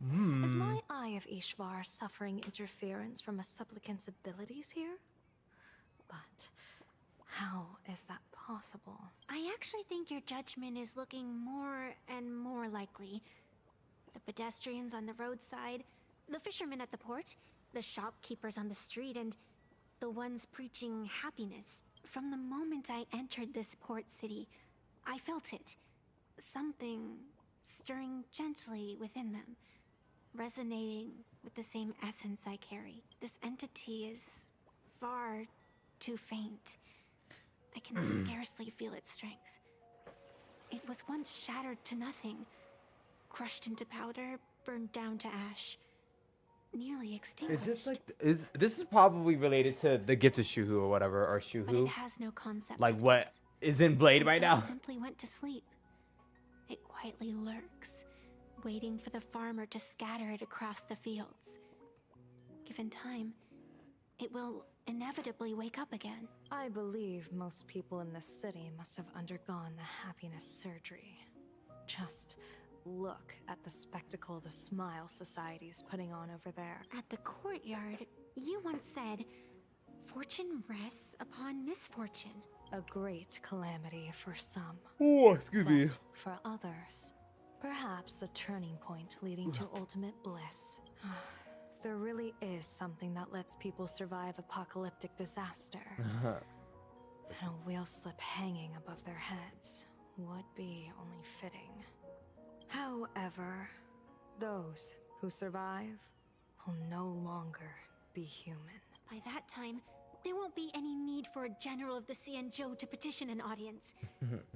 Hmm. Is my Eye of Ishvar suffering interference from a supplicant's abilities here? But how is that possible? I actually think your judgment is looking more and more likely. The pedestrians on the roadside, the fishermen at the port, the shopkeepers on the street, and the ones preaching happiness. From the moment I entered this port city, I felt it. Something stirring gently within them, resonating with the same essence I carry. This entity is far too faint. I can scarcely feel its strength. It was once shattered to nothing, crushed into powder, burned down to ash, nearly extinguished. Is this like this is probably related to the gift of Shuhu or whatever, or But Shuhu? it has no concept. Like of what is in Blade and right so now? it simply went to sleep. It quietly lurks, waiting for the farmer to scatter it across the fields. Given time, it will inevitably wake up again. I believe most people in this city must have undergone the happiness surgery. Just look at the spectacle the Smile Society is putting on over there. At the courtyard, you once said, "Fortune rests upon misfortune." A great calamity for some. Oh, excuse me. But for others, perhaps a turning point leading to ultimate bliss. There really is something that lets people survive apocalyptic disaster. And a wheel slip hanging above their heads would be only fitting. However, those who survive will no longer be human. By that time, there won't be any need for a general of the Xianzhou to petition an audience.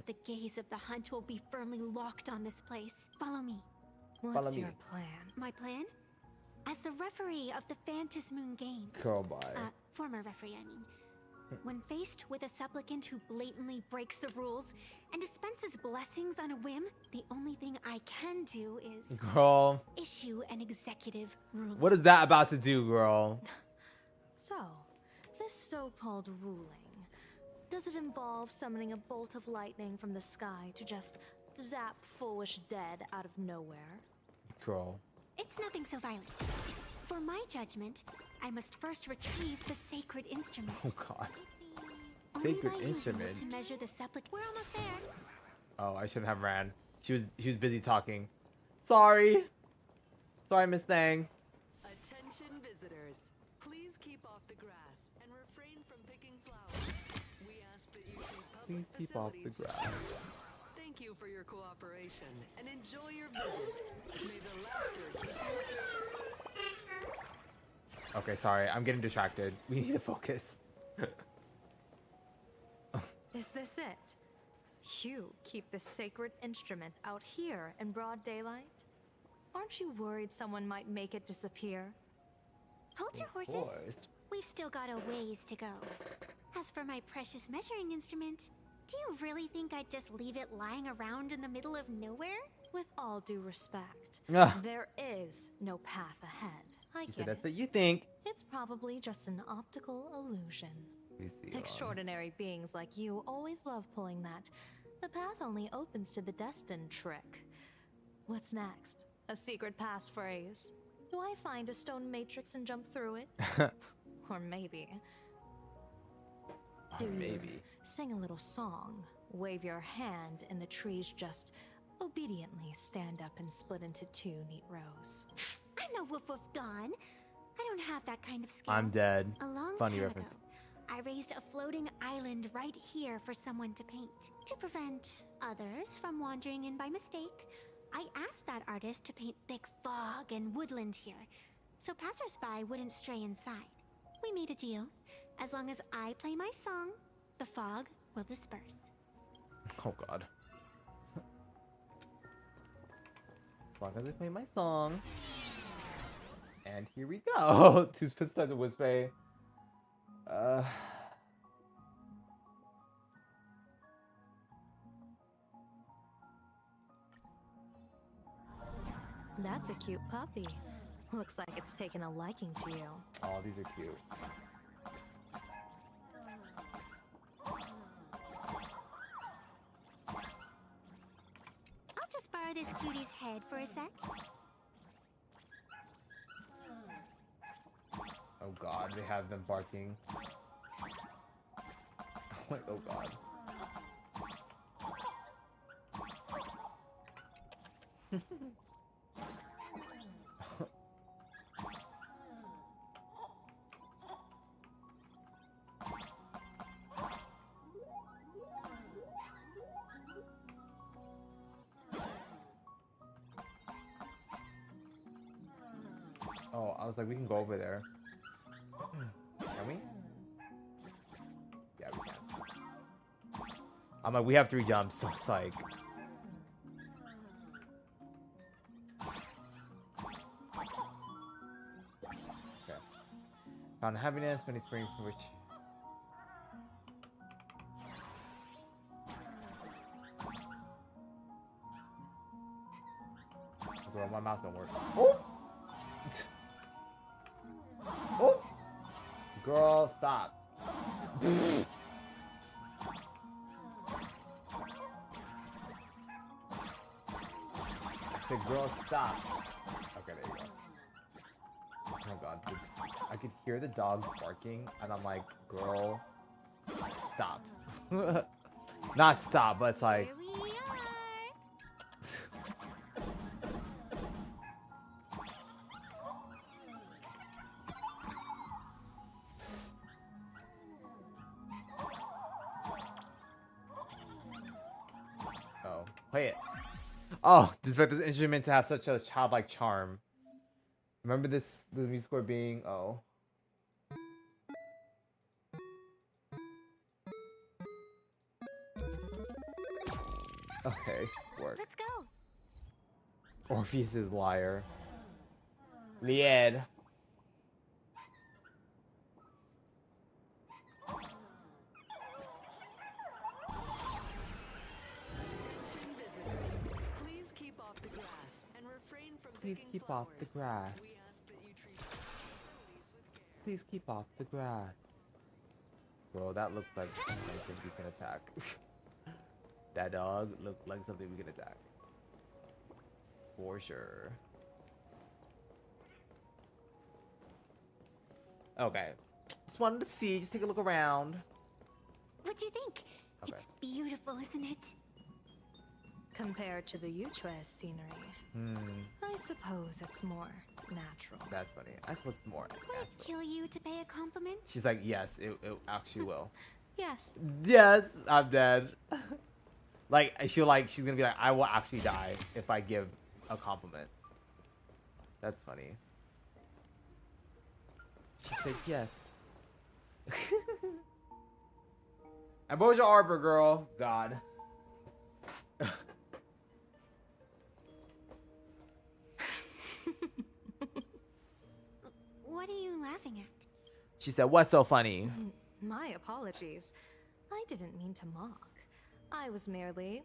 The gaze of the hunt will be firmly locked on this place. Follow me. What's your plan? My plan? As the referee of the Phantasm Moon Games. Girl, bye. Former referee, I mean. When faced with a supplicant who blatantly breaks the rules and dispenses blessings on a whim, the only thing I can do is Girl. issue an executive ruling. What is that about to do, girl? So, this so-called ruling, does it involve summoning a bolt of lightning from the sky to just zap Foolish dead out of nowhere? Girl. It's nothing so violent. For my judgment, I must first retrieve the sacred instrument. Oh god. Only Sacred by using it instrument. to measure the supplicant. We're almost there. Oh, I shouldn't have ran. She was busy talking. Sorry. Sorry, Miss Thang. Attention visitors. Please keep off the grass and refrain from picking flowers. We ask that you keep Please public keep off the facilities grass. Thank Thank you for your cooperation and enjoy your visit. May the laughter keep you safe. Okay, sorry. I'm getting distracted. We need to focus. Is this it? You keep this sacred instrument out here in broad daylight? Aren't you worried someone might make it disappear? Hold your horses. Course. We've still got a ways to go. As for my precious measuring instrument, do you really think I'd just leave it lying around in the middle of nowhere? With all due respect, Ugh. there is no path ahead. I You get said that's it. what you think. It's probably just an optical illusion. We see. Extraordinary beings like you always love pulling that. The path only opens to the destined trick. What's next? A secret passphrase? Do I find a stone matrix and jump through it? Or maybe... Do you maybe. sing a little song, wave your hand, and the trees just obediently stand up and split into two neat rows? I'm no woof woof gone. I don't have that kind of skill. I'm dead. A long Funny time reference. ago, I raised a floating island right here for someone to paint. To prevent others from wandering in by mistake, I asked that artist to paint thick fog and woodland here, so passersby wouldn't stray inside. We made a deal. As long as I play my song, the fog will disperse. Oh god. As long as I play my song. And here we go. Two times of Whisper. That's a cute puppy. Looks like it's taken a liking to you. Oh, these are cute. I'll just borrow this cutie's head for a sec. Oh god, they have them barking. Oh god. Oh, I was like, we can go over there. Can we? Yeah, we can. I'm like, we have 3 jumps, so it's like... Okay. Found happiness, many spring from which... Girl, my mouse don't work. Oh! Oh! Girl, stop. I said, girl, stop. Okay, there you go. Oh god, dude. I could hear the dog barking, and I'm like, girl, stop. Not stop, but it's like... Oh, play it. Oh, despite this instrument to have such a childlike charm. Remember this, the music score being, oh. Okay, work. Let's go. Orpheus's lyre. Lied. Please keep off the grass and refrain from Please keep off the grass. Please keep off the grass. Bro, that looks like something we can attack. That dog looked like something we can attack. For sure. Okay. Just wanted to see, just take a look around. What do you think? Okay. It's beautiful, isn't it? Compared to the Utrecht scenery, I suppose it's more natural. That's funny. I suppose it's more Would natural. it kill you to pay a compliment? She's like, yes, it actually will. Yes. Yes, I'm dead. Like she's gonna be like, I will actually die if I give a compliment. That's funny. She said yes. Ambrosia Arbor, girl. God. What are you laughing at? She said, what's so funny? My apologies. I didn't mean to mock. I was merely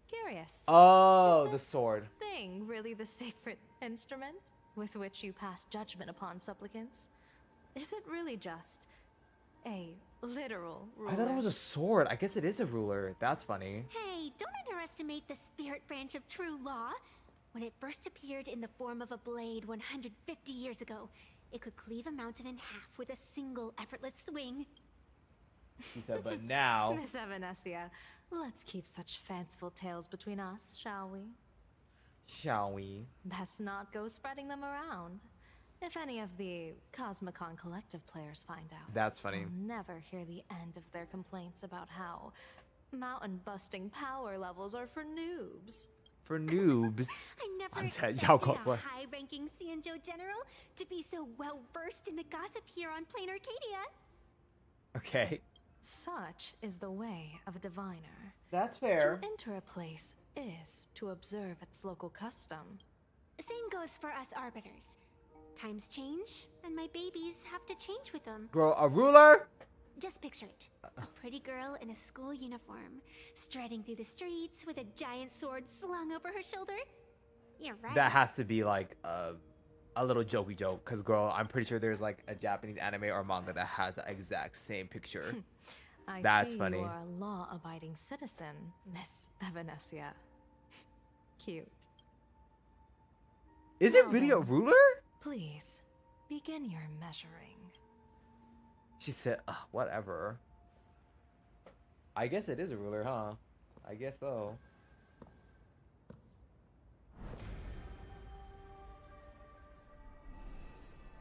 curious. Oh, the sword. Thing really the sacred instrument with which you pass judgment upon supplicants? Is it really just a literal ruler? I thought it was a sword. I guess it is a ruler. That's funny. Hey, don't underestimate the spirit branch of true law. When it first appeared in the form of a blade 150 years ago, it could cleave a mountain in half with a single effortless swing. She said, but now... Miss Evanesia, let's keep such fanciful tales between us, shall we? Shall we? Best not go spreading them around. If any of the Cosmicon Collective players find out, that's funny. We'll never hear the end of their complaints about how mountain-busting power levels are for noobs. For noobs. I never expected a high-ranking Xianzhou general to be so well-versed in the gossip here on Plain Arcadia. Okay. Such is the way of a diviner. That's fair. To enter a place is to observe its local custom. Same goes for us arbiters. Times change, and my babies have to change with them. Girl, a ruler? Just picture it. A pretty girl in a school uniform, striding through the streets with a giant sword slung over her shoulder. You're right. That has to be like a little jokey joke, because girl, I'm pretty sure there's like a Japanese anime or manga that has the exact same picture. That's see funny. You are a law-abiding citizen, Miss Evanesia. Cute. Is it really a ruler? Please, begin your measuring. She said, whatever. I guess it is a ruler, huh? I guess so.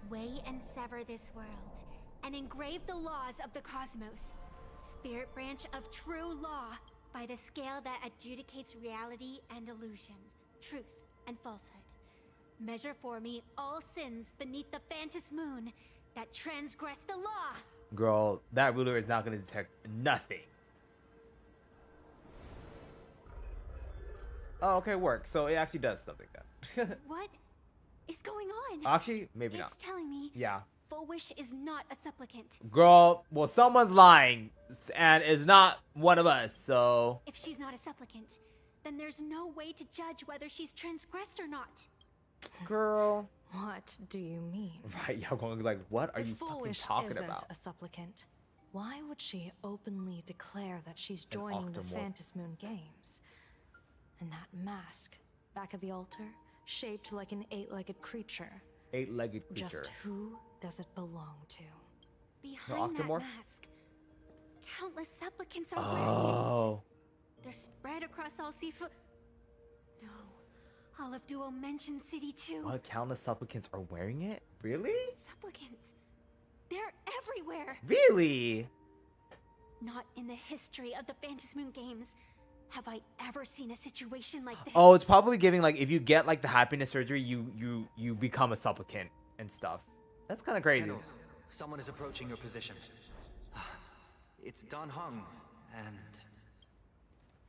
Weigh and sever this world, and engrave the laws of the cosmos. Spirit branch of true law, by the scale that adjudicates reality and illusion, truth and falsehood. Measure for me all sins beneath the Phantom moon that transgress the law. Girl, that ruler is not going to detect nothing. Oh, okay, work. So it actually does something then. What is going on? Actually, maybe not. It's telling me. Yeah. Full Wish is not a supplicant. Girl, well, someone's lying and is not one of us, so... If she's not a supplicant, then there's no way to judge whether she's transgressed or not. Girl. What do you mean? Right, Yao Guang's like, what are you fucking Wish talking isn't about? A supplicant. Why would she openly declare that she's joining the Phantom Moon Games? And that mask, back of the altar, shaped like an eight-legged creature. Eight-legged creature. Just who does it belong to? Behind that mask, countless supplicants are wearing it. They're spread across all seafood. No, all of Duo mentioned City too. What? Countless supplicants are wearing it? Really? Supplicants. They're everywhere. Really? Not in the history of the Phantom Moon Games have I ever seen a situation like this. Oh, it's probably giving like if you get like the happiness surgery, you become a supplicant and stuff. That's kind of crazy. General, someone is approaching your position. It's Don Hung, and...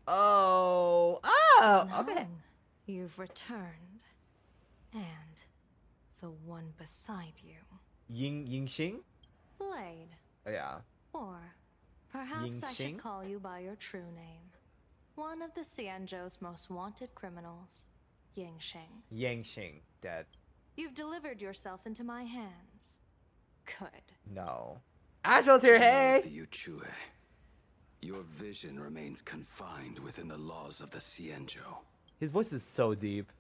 Oh, okay. You've returned. And the one beside you. Ying Xing? Blade. Yeah. Or perhaps I Ying-Xing? should call you by your true name. One of the Xianzhou's most wanted criminals, Ying-Xing. Yang Xing, dead. You've delivered yourself into my hands. Good. No. Ashveil's here, hey! For you, Chue. Your vision remains confined within the laws of the Xianzhou. His voice is so deep.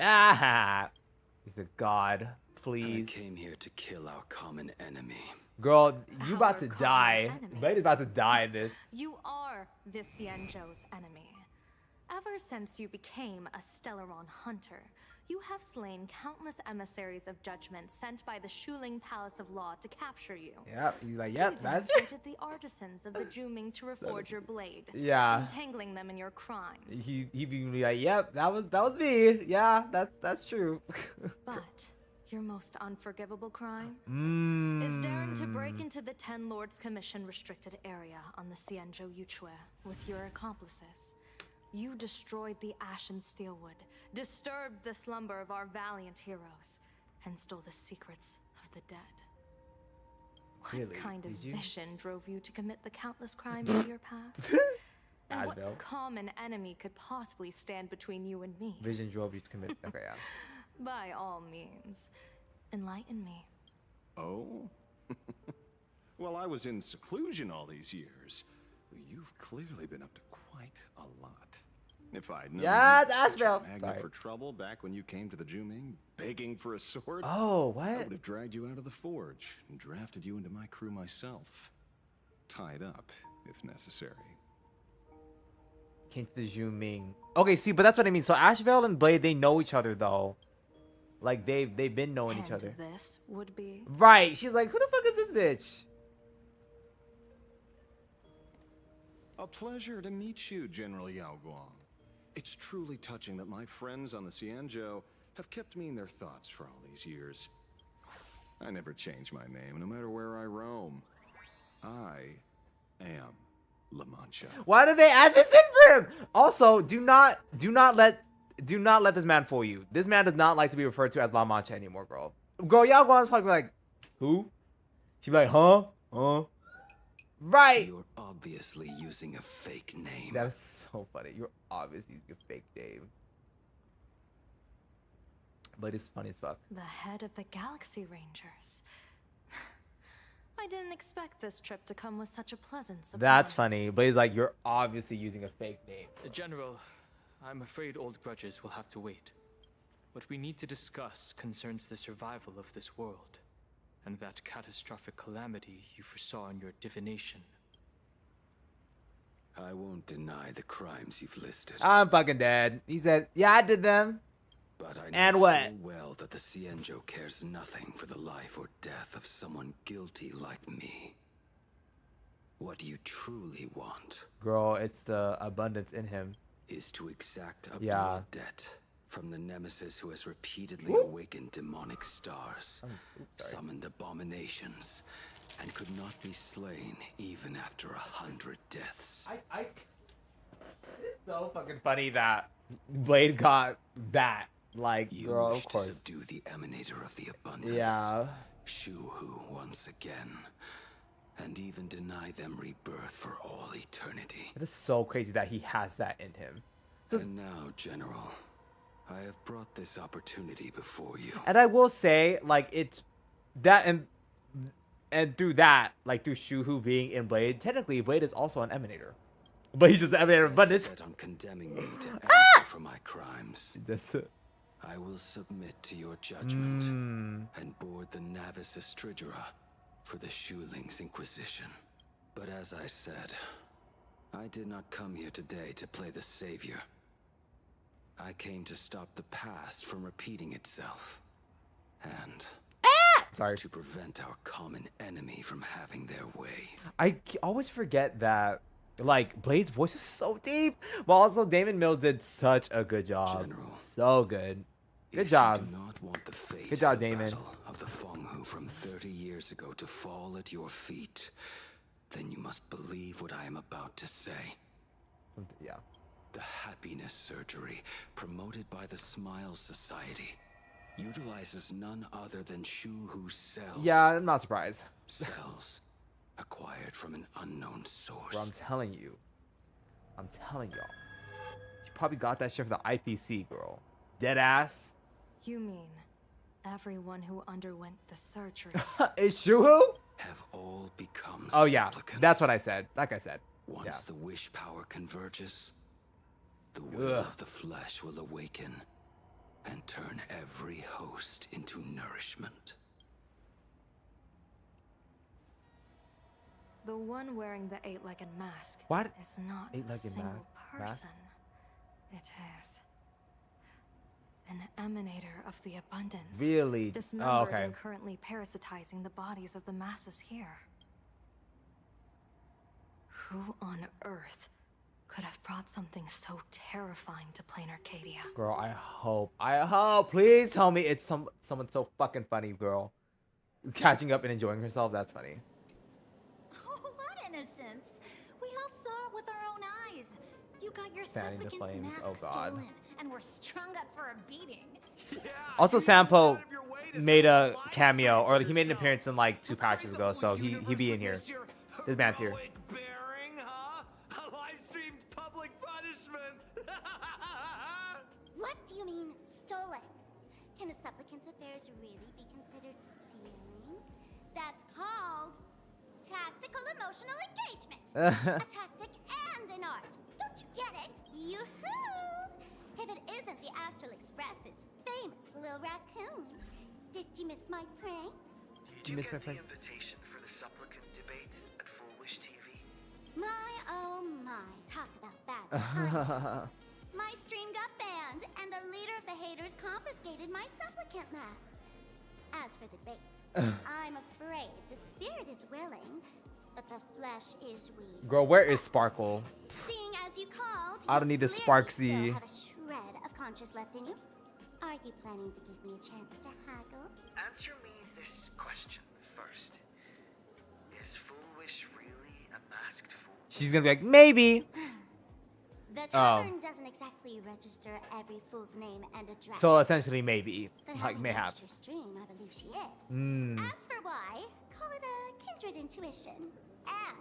Ah! He's a god. Please. I came here to kill our common enemy. Girl, you about to die. Blade's about to die in this. You are the Xianzhou's enemy. Ever since you became a Stellaron hunter, you have slain countless emissaries of judgment sent by the Shuling Palace of Law to capture you. Yep, he's like, yep, Even that's appointed the artisans of the Juming to reforge your blade. Yeah. Entangling them in your crimes. He be like, yep, that was me. Yeah, that's true. But your most unforgivable crime Mm. is daring to break into the Ten Lords Commission restricted area on the Xianzhou Yuchue with your accomplices. You destroyed the Ashen Steelwood, disturbed the slumber of our valiant heroes, and stole the secrets of the dead. What Really? kind of Did you? vision drove you to commit the countless crimes of your past? And what Ashveil. common enemy could possibly stand between you and me? Vision drove you to commit. Okay, yeah. By all means, enlighten me. Oh? Well, I was in seclusion all these years. You've clearly been up to quite a lot. If I'd known Yes, you were such a Ashveil. magnet Sorry. for trouble back when you came to the Juming, begging for a sword. Oh, what? I would have dragged you out of the forge and drafted you into my crew myself. Tied up, if necessary. Came to the Juming. Okay, see, but that's what I mean. So Ashveil and Blade, they know each other though. Like they've been knowing each And other. this would be Right. She's like, who the fuck is this bitch? A pleasure to meet you, General Yao Guang. It's truly touching that my friends on the Xianzhou have kept me in their thoughts for all these years. I never change my name, no matter where I roam. I am La Mancha. Why did they add this in for him? Also, do not let this man fool you. This man does not like to be referred to as La Mancha anymore, girl. Girl, Yao Guang's probably like, who? She'd be like, huh? Right. You're obviously using a fake name. That's so funny. You're obviously using a fake name. But it's funny as fuck. the head of the Galaxy Rangers. I didn't expect this trip to come with such a pleasant surprise. That's funny. But he's like, you're obviously using a fake name. General, I'm afraid old grudges will have to wait. What we need to discuss concerns the survival of this world, and that catastrophic calamity you foresaw in your divination. I won't deny the crimes you've listed. I'm fucking dead. He said, yeah, I did them. But I know And what? full well that the Xianzhou cares nothing for the life or death of someone guilty like me. What you truly want Girl, it's the abundance in him. is to exact a Yeah. blood debt from the nemesis who has repeatedly awakened demonic stars, summoned abominations, and could not be slain even after 100 deaths. It's so fucking funny that Blade got that. Like, You girl, wish of course. to subdue the emanator of the abundance. Yeah. Shu-Hu once again. And even deny them rebirth for all eternity. It is so crazy that he has that in him. And now, General, I have brought this opportunity before you. And I will say, like, it's that and through that, like through Shu-Hu being in Blade, technically Blade is also an emanator. But he's just the emanator of abundance. Set on condemning me to answer for my crimes. That's it. I will submit to your judgment and board the Navis Astridura for the Shuling's Inquisition. But as I said, I did not come here today to play the savior. I came to stop the past from repeating itself. And to prevent our common enemy from having their way. I always forget that, like, Blade's voice is so deep, but also Damon Mills did such a good job. General, so good. Good if job. You do not want the fate Good job, of the Damon. battle of the Fenghu from 30 years ago to fall at your feet, then you must believe what I am about to say. Yeah. The happiness surgery, promoted by the Smile Society, utilizes none other than Shu-Hu's cells. Yeah, I'm not surprised. Cells acquired from an unknown source. Bro, I'm telling y'all. You probably got that shit from the IPC, girl. Dead ass. You mean everyone who underwent the surgery? Is Shu-Hu? Have all become Oh yeah, supplicants. that's what I said. Like I said. Once Yeah. the wish power converges, the will of the flesh will awaken and turn every host into nourishment. The one wearing the eight-legged mask What? is not a Eight-legged single mask? person. It is an emanator of the abundance. Really? Dismembered okay. and currently parasitizing the bodies of the masses here. Who on earth could have brought something so terrifying to plain Arcadia? Girl, I hope, please tell me it's someone so fucking funny, girl. Catching up and enjoying herself, that's funny. Oh, what innocence! We all saw it with our own eyes. You got your Fanning the supplicant's flames, mask oh god. stolen, and were strung up for a beating. Also, Sampo made a cameo, or he made an appearance in like 2 patches ago, so he be in here. This man's here. Bearing, huh? A live-streamed public punishment. What do you mean, stolen? Can a supplicant's affairs really be considered stealing? That's called tactical emotional engagement. A tactic and an art. Don't you get it? Yoo-hoo! If it isn't the Astral Express's famous little raccoon. Did you miss my pranks? Did you get the invitation for the supplicant debate at Full Wish TV? My, oh my, talk about bad timing. My stream got banned, and the leader of the haters confiscated my supplicant mask. As for the debate, I'm afraid the spirit is willing, but the flesh is weak. Girl, where is Sparkle? Seeing as you called, I don't need this Sparksy. You have a shred of conscience left in you. Are you planning to give me a chance to haggle? Answer me this question first. Is Full Wish really a masked fool? She's gonna be like, maybe. The tavern doesn't exactly register every fool's name and address. So essentially, maybe. But Like, having watched mayhaps. your stream, I believe she is. As for why, call it a kindred intuition. And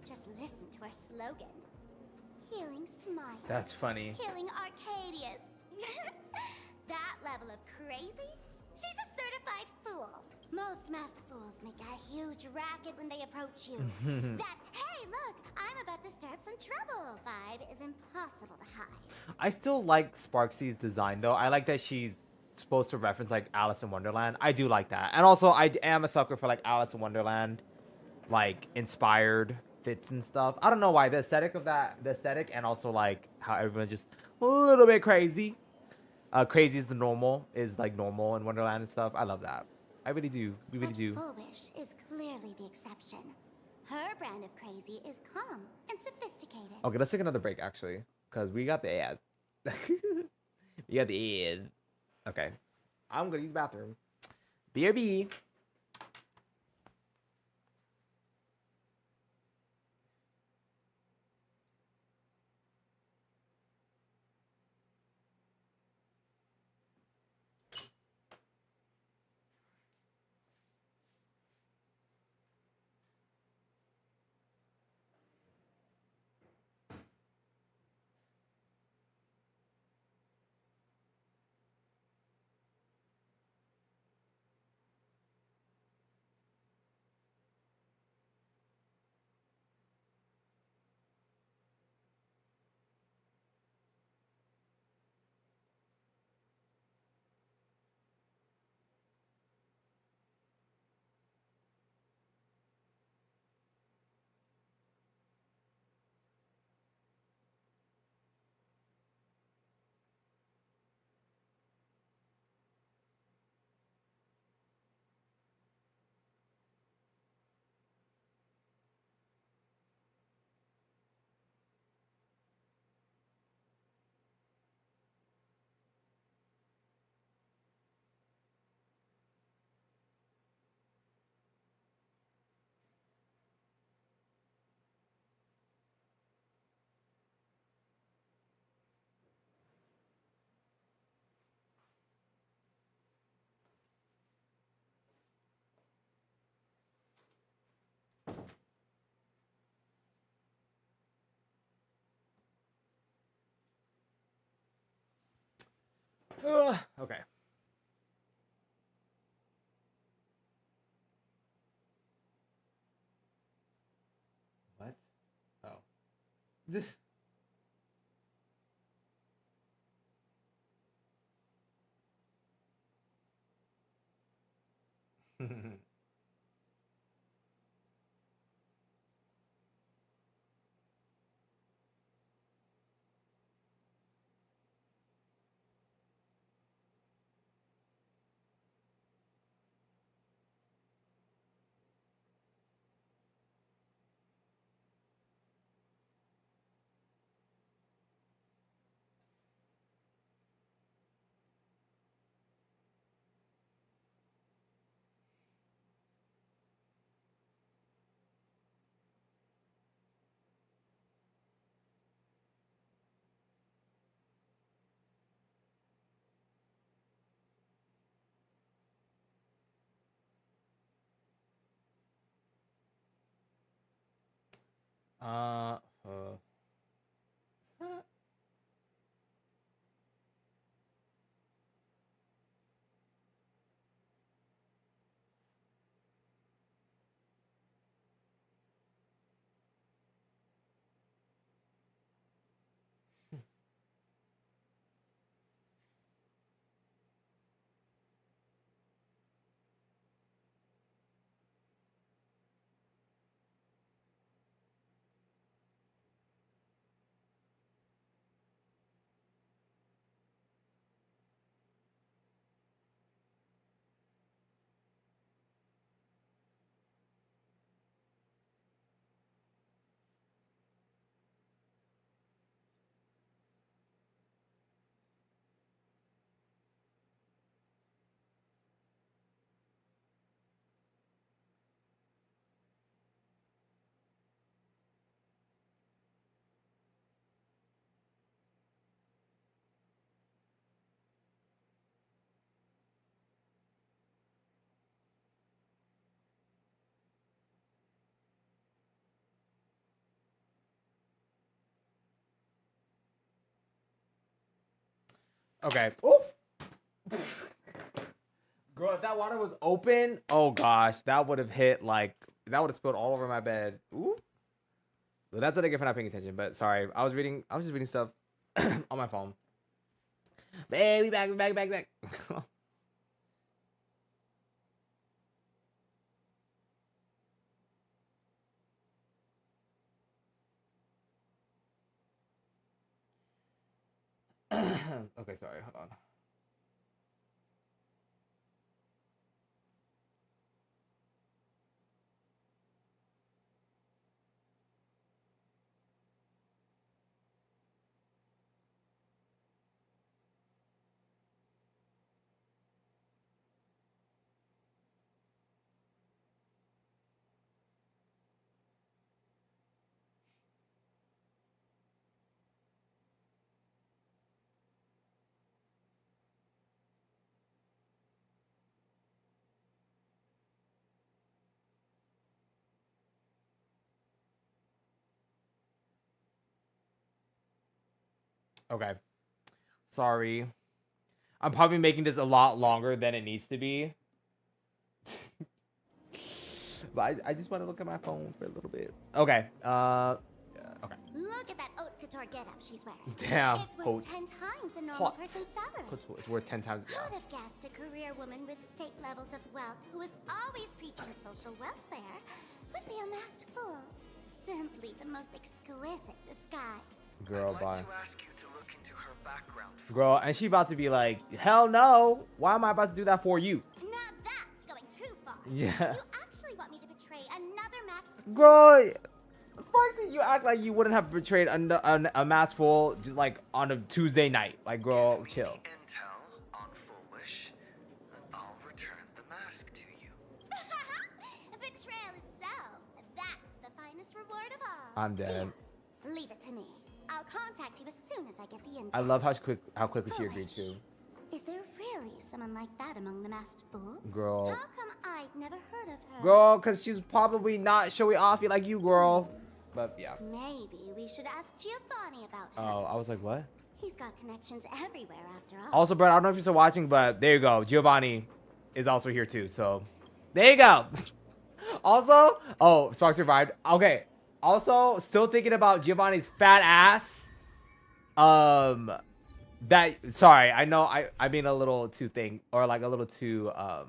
just listen to our slogan. Healing smile. That's funny. Healing Arcadius. That level of crazy? She's a certified fool. Most masked fools make a huge racket when they approach you. That, hey, look, I'm about to stir up some trouble vibe is impossible to hide. I still like Sparksy's design, though. I like that she's supposed to reference, like, Alice in Wonderland. I do like that. And also, I am a sucker for, like, Alice in Wonderland, like, inspired fits and stuff. I don't know why. The aesthetic of that, the aesthetic, and also, like, how everyone's just a little bit crazy. Crazy is the normal, is, like, normal in Wonderland and stuff. I love that. I really do. We really do. Full Wish is clearly the exception. Her brand of crazy is calm and sophisticated. Okay, let's take another break, actually. Because we got the ads. We got the ads. Okay. I'm going to use the bathroom. BRB. Okay. What? Oh. Uh, okay. Ooh. Girl, if that water was open, oh gosh, that would have hit like that would have spilled all over my bed. Ooh. Well, that's what I get for not paying attention. But sorry, I was just reading stuff on my phone. Hey, we back. Okay, sorry, hold on. Okay. Sorry. I'm probably making this a lot longer than it needs to be. But I just want to look at my phone for a little bit. Okay. Okay. Look at that haute couture getup she's wearing. Damn. It's worth Haute. 10 times a normal Hot. person's salary. It's worth 10 times. Yeah. Who'd have guessed a career woman with state levels of wealth who was always preaching social welfare would be a masked fool? Simply the most exquisite disguise. Girl, I'd bye. like to ask you to look into her background. Girl, and she about to be like, hell no. Why am I about to do that for you? Now that's going too far. Yeah. You actually want me to betray another masked fool? Girl, Sparky, you act like you wouldn't have betrayed a mask full just like on a Tuesday night. Like, girl, chill. Intel on Full Wish, and I'll return the mask to you. Betrayal itself. That's the finest reward of all. I'm dead. Deal. Leave it to me. I'll contact you as soon as I get the intel. I love how quickly she agreed to. Is there really someone like that among the masked fools? Girl. How come I'd never heard of her? Girl, because she's probably not showy offy like you, girl. But yeah. Maybe we should ask Giovanni about her. Oh, I was like, what? He's got connections everywhere after all. Also, Brett, I don't know if you're still watching, but there you go. Giovanni is also here too. So there you go. Also, oh, Spark survived. Okay. Also, still thinking about Giovanni's fat ass. Sorry, I know I mean a little too a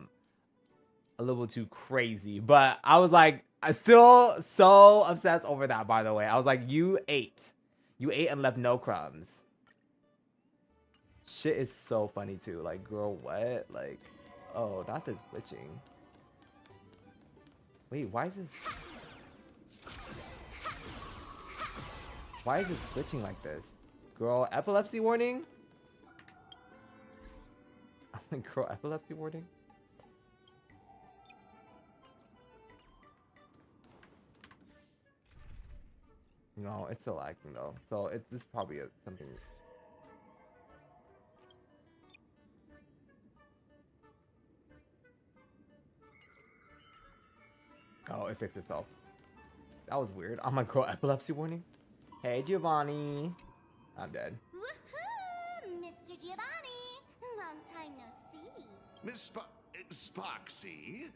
little too crazy, but I was like, I still so obsessed over that, by the way. I was like, you ate and left no crumbs. Shit is so funny too. Like, girl, what? Like, oh, not this glitching. Wait, why is this glitching like this? Girl, epilepsy warning? Girl, epilepsy warning? No, it's still lagging though. So this is probably something. Oh, it fixed itself. That was weird. I'm like, girl, epilepsy warning. Hey, Giovanni. I'm dead. Woohoo! Mr. Giovanni! Long time no see. Miss Sparksy?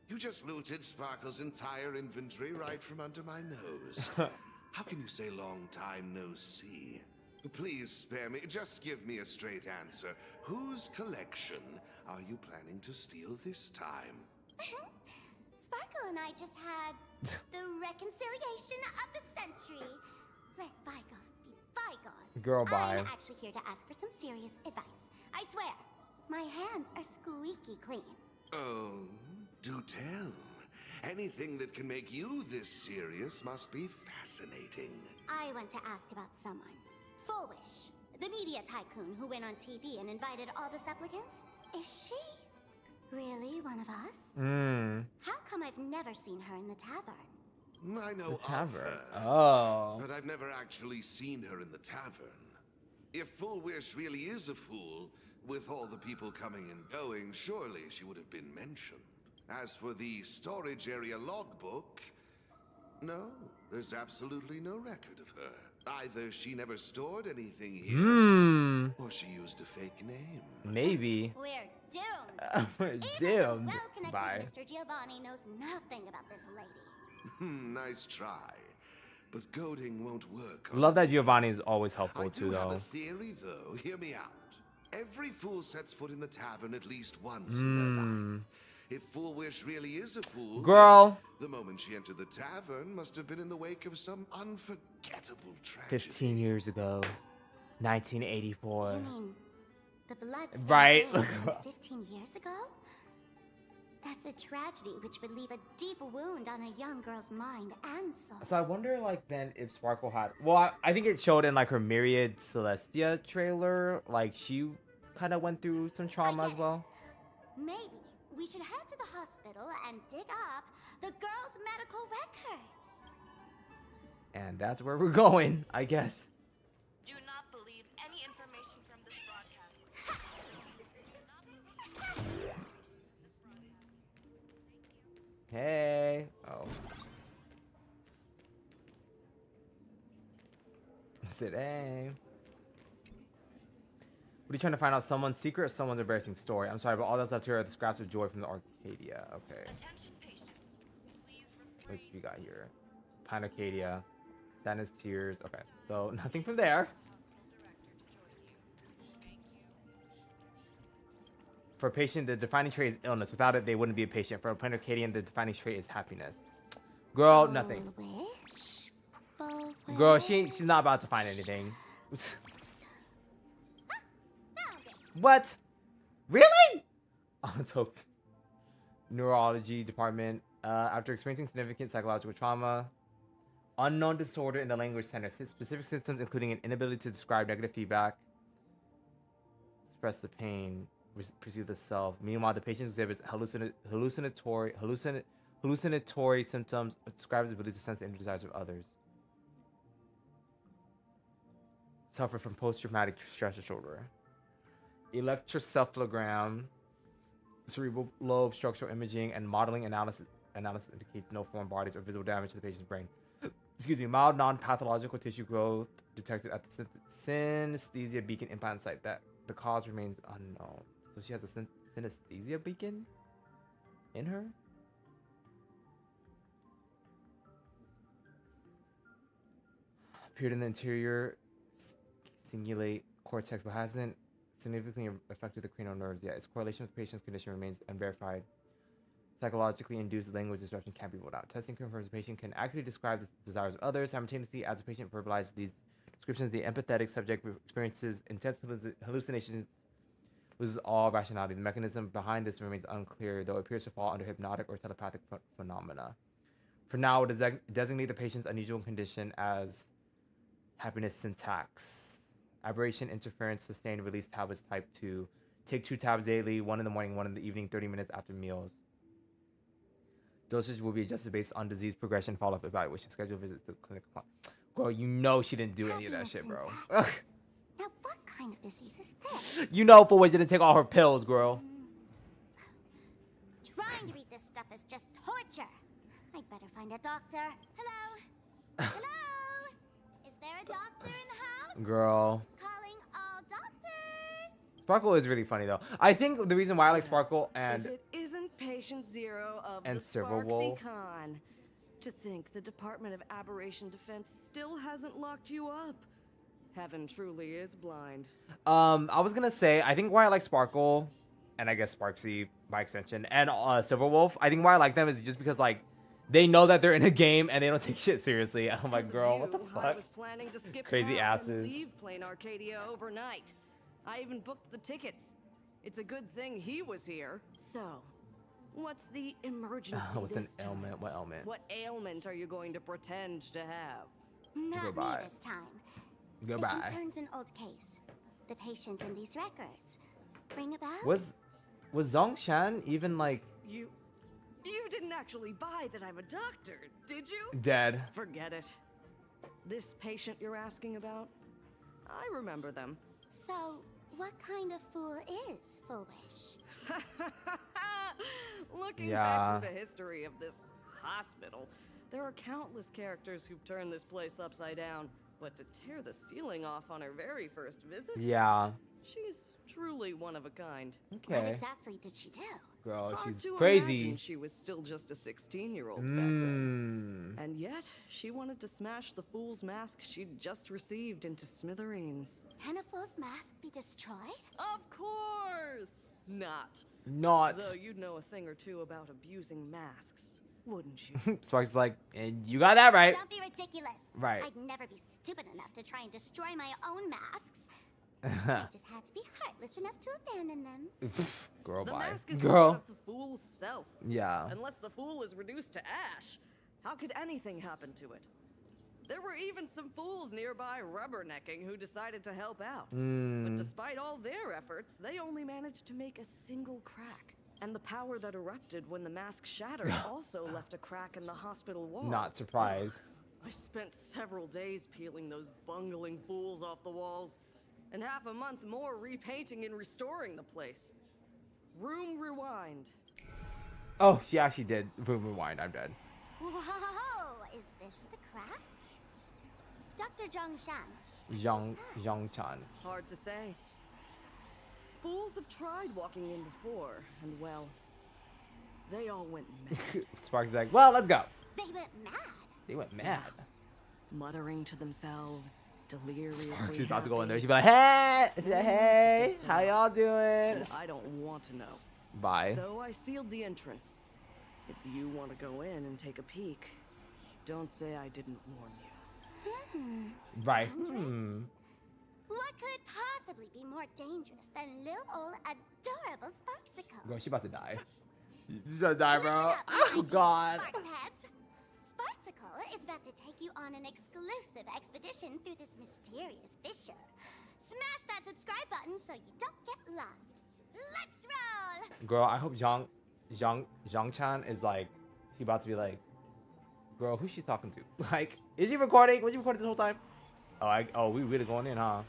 You just looted Sparkle's entire inventory right from under my nose. How can you say long time no see? Please spare me. Just give me a straight answer. Whose collection are you planning to steal this time? Sparkle and I just had the reconciliation of the century. Let bygones be bygones. Girl, bye. I'm actually here to ask for some serious advice. I swear, my hands are squeaky clean. Oh, do tell. Anything that can make you this serious must be fascinating. I want to ask about someone. Full Wish, the media tycoon who went on TV and invited all the supplicants. Is she really one of us? How come I've never seen her in the tavern? I know The tavern. of her, Oh. but I've never actually seen her in the tavern. If Full Wish really is a fool, with all the people coming and going, surely she would have been mentioned. As for the storage area logbook, no, there's absolutely no record of her. Either she never stored anything here, or she used a fake name. Maybe. We're doomed. We're Even the doomed. well-connected Bye. Mr. Giovanni knows nothing about this lady. Nice try. But goading won't work. Love that Giovanni is always helpful I too, do have though. a theory, though. Hear me out. Every fool sets foot in the tavern at least once in their life. If Full Wish really is a fool, Girl. the moment she entered the tavern must have been in the wake of some unforgettable tragedy. 15 years ago. 1984. You mean the blood Right. 15 years ago? That's a tragedy which would leave a deep wound on a young girl's mind and soul. So I wonder, like, then if Sparkle had... Well, I think it showed in, like, her Myriad Celestia trailer. Like, she kind of went through some trauma as well. Maybe we should head to the hospital and dig up the girl's medical records. And that's where we're going, I guess. Do not believe any information from this broadcast. Hey. Oh. Sit down. What are you trying to find out? Someone's secret or someone's embarrassing story? I'm sorry, but all that's left here are the scraps of joy from the Arcadia. Okay. What we got here? Pine Arcadia. Sadness, tears. Okay. So nothing from there. For a patient, the defining trait is illness. Without it, they wouldn't be a patient. For a Pine Arcadian, the defining trait is happiness. Girl, nothing. Girl, she's not about to find anything. What? Really? Top neurology department. After experiencing significant psychological trauma, unknown disorder in the language center. Specific symptoms including an inability to describe negative feedback, express the pain, perceive the self. Meanwhile, the patient exhibits hallucinatory symptoms, describes the ability to sense the inner desires of others. Suffer from post-traumatic stress disorder. Electrocephalogram, cerebral lobe structural imaging, and modeling analysis indicates no foreign bodies or visible damage to the patient's brain. Excuse me, mild non-pathological tissue growth detected at the synesthesia beacon implant site. That the cause remains unknown. So she has a synesthesia beacon in her? Appeared in the interior, cingulate cortex, but hasn't significantly affected the cranial nerves yet. Its correlation with the patient's condition remains unverified. Psychologically induced language disruption can't be ruled out. Testing confirms the patient can accurately describe the desires of others. Simultaneously, as the patient verbalizes these descriptions, the empathetic subject experiences intense hallucinations, loses all rationality. The mechanism behind this remains unclear, though it appears to fall under hypnotic or telepathic phenomena. For now, designate the patient's unusual condition as happiness syntax. Aberration, interference, sustained release tablets type 2. Take 2 tabs daily, 1 in the morning, 1 in the evening, 30 minutes after meals. Dosage will be adjusted based on disease progression, follow-up evaluation, schedule visits to the clinic. Girl, you know she didn't do any of that shit, bro. Now, what kind of disease is this? You know for what she didn't take all her pills, girl. Trying to read this stuff is just torture. I'd better find a doctor. Hello? Hello? Is there a doctor in the house? Girl. Calling all doctors. Sparkle is really funny though. I think the reason why I like Sparkle and If it isn't patient zero of and the Silver Sparksy Wolf. Con. To think the Department of Aberration Defense still hasn't locked you up. Heaven truly is blind. I was gonna say, I think why I like Sparkle, and I guess Sparksy by extension, and Silver Wolf, I think why I like them is just because like they know that they're in a game and they don't take shit seriously. And I'm like, girl, what the I fuck? was planning to skip Crazy town asses. and leave Plain Arcadia overnight. I even booked the tickets. It's a good thing he was here. So, what's the emergency What's an this time? ailment? What ailment? What ailment are you going to pretend to have? Not Goodbye. me this time. Goodbye. It concerns an old case. The patient in these records. Ring a bell? Was Zongshan even like You didn't actually buy that I'm a doctor, did you? dead? Forget it. This patient you're asking about? I remember them. So, what kind of fool is Foolish? Looking Yeah. back through the history of this hospital, there are countless characters who've turned this place upside down. But to tear the ceiling off on her very first visit? Yeah. She's truly one of a kind. What Okay. exactly did she do? Girl, Hard she's to crazy. imagine she was still just a 16-year-old back then. Mm. And yet, she wanted to smash the fool's mask she'd just received into smithereens. Can a fool's mask be destroyed? Of course not. Not. Though you'd know a thing or two about abusing masks, wouldn't you? Sparks like, and you got that right. Don't be ridiculous. Right. I'd never be stupid enough to try and destroy my own masks. I just had to be heartless enough to abandon them. Girl, The bye. mask is Girl. part of the fool's self. Yeah. Unless the fool is reduced to ash, how could anything happen to it? There were even some fools nearby rubbernecking who decided to help out. But despite all their efforts, they only managed to make a single crack. And the power that erupted when the mask shattered also left a crack in the hospital wall. Not surprised. I spent several days peeling those bungling fools off the walls, and half a month more repainting and restoring the place. Room rewind. Oh, she actually did. Boom, rewind. I'm dead. Whoa! Is this the crack? Dr. Zhongshan. Zhongchan. Hard to say. Fools have tried walking in before, and well, they all went mad. Sparks is like, well, let's go. They went mad. They went mad. Muttering to themselves, deliriously Sparks is about to go in there. happy. She'll be like, hey, hey, how y'all doing? And I don't want to know. Bye. So I sealed the entrance. If you want to go in and take a peek, don't say I didn't warn you. Right. What could possibly be more dangerous than little old adorable Sparksicle? Girl, she about to die. She's gonna die, bro. Oh, God. Sparksheads. Sparksicle is about to take you on an exclusive expedition through this mysterious fissure. Smash that subscribe button so you don't get lost. Let's roll! Girl, I hope Zhongchan is like, she about to be like, girl, who's she talking to? Like, is she recording? Was she recording this whole time? Oh, we really going in, huh?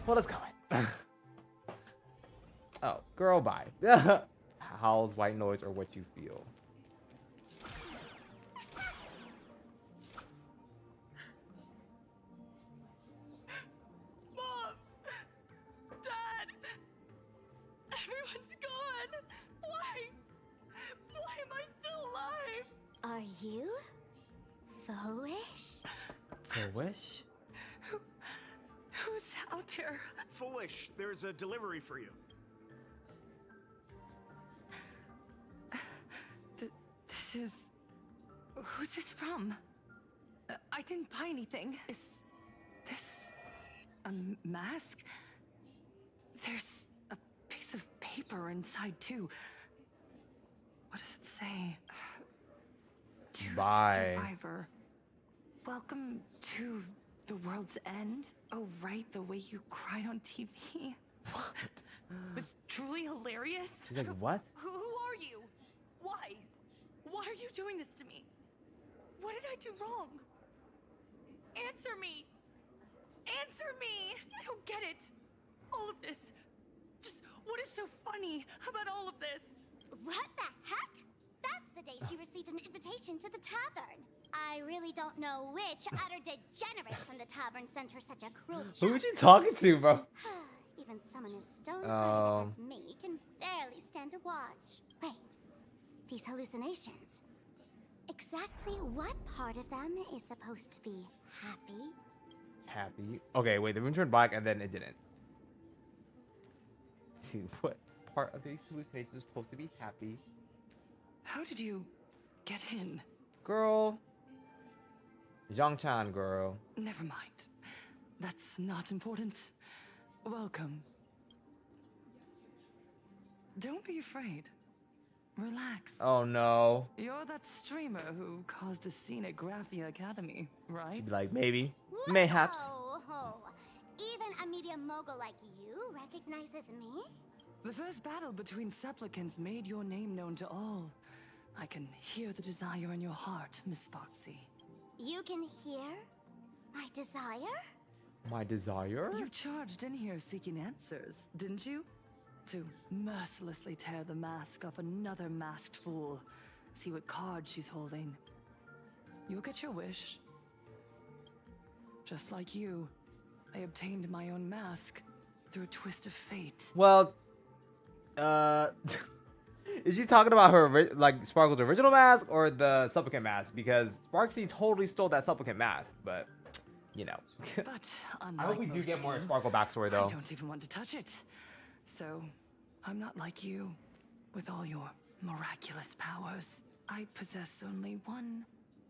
Well, let's go in. Oh, girl, bye. Howls, white noise, or what you feel. Mom! Dad! Everyone's gone! Why? Why am I still alive? Are you foolish? Foolish? Who's out there? Foolish, there's a delivery for you. This is... Who's this from? I didn't buy anything. Is this a mask? There's a piece of paper inside, too. What does it say? To the Bye. survivor. Welcome to the world's end. Oh, right, the way you cried on TV. What? Was truly hilarious. She's like, what? Who are you? Why? Why are you doing this to me? What did I do wrong? Answer me! Answer me! I don't get it. All of this. Just what is so funny about all of this? What the heck? That's the day she received an invitation to the tavern. I really don't know which utter degenerate from the tavern sent her such a cruel Who is joke. she talking to, bro? Even someone as stone-hearted as me can barely stand to watch. Wait, these hallucinations. Exactly what part of them is supposed to be happy? Happy. Okay, wait, the room turned black and then it didn't. Dude, what part of these hallucinations is supposed to be happy? How did you get in? Girl. Zhang-chan, girl. Never mind. That's not important. Welcome. Don't be afraid. Relax. Oh no. You're that streamer who caused a scene at Graphia Academy, right? She'd be like, maybe. Mayhaps. Oh, even a media mogul like you recognizes me? The first battle between supplicants made your name known to all. I can hear the desire in your heart, Miss Sparksy. You can hear my desire? My desire? You charged in here seeking answers, didn't you? To mercilessly tear the mask off another masked fool. See what card she's holding. You'll get your wish. Just like you, I obtained my own mask through a twist of fate. Well, is she talking about her, like, Sparkle's original mask or the supplicant mask? Because Sparksy totally stole that supplicant mask, but, you know. But I hope we do get more Sparkle backstory, though. I don't even want to touch it. So, I'm not like you, with all your miraculous powers. I possess only one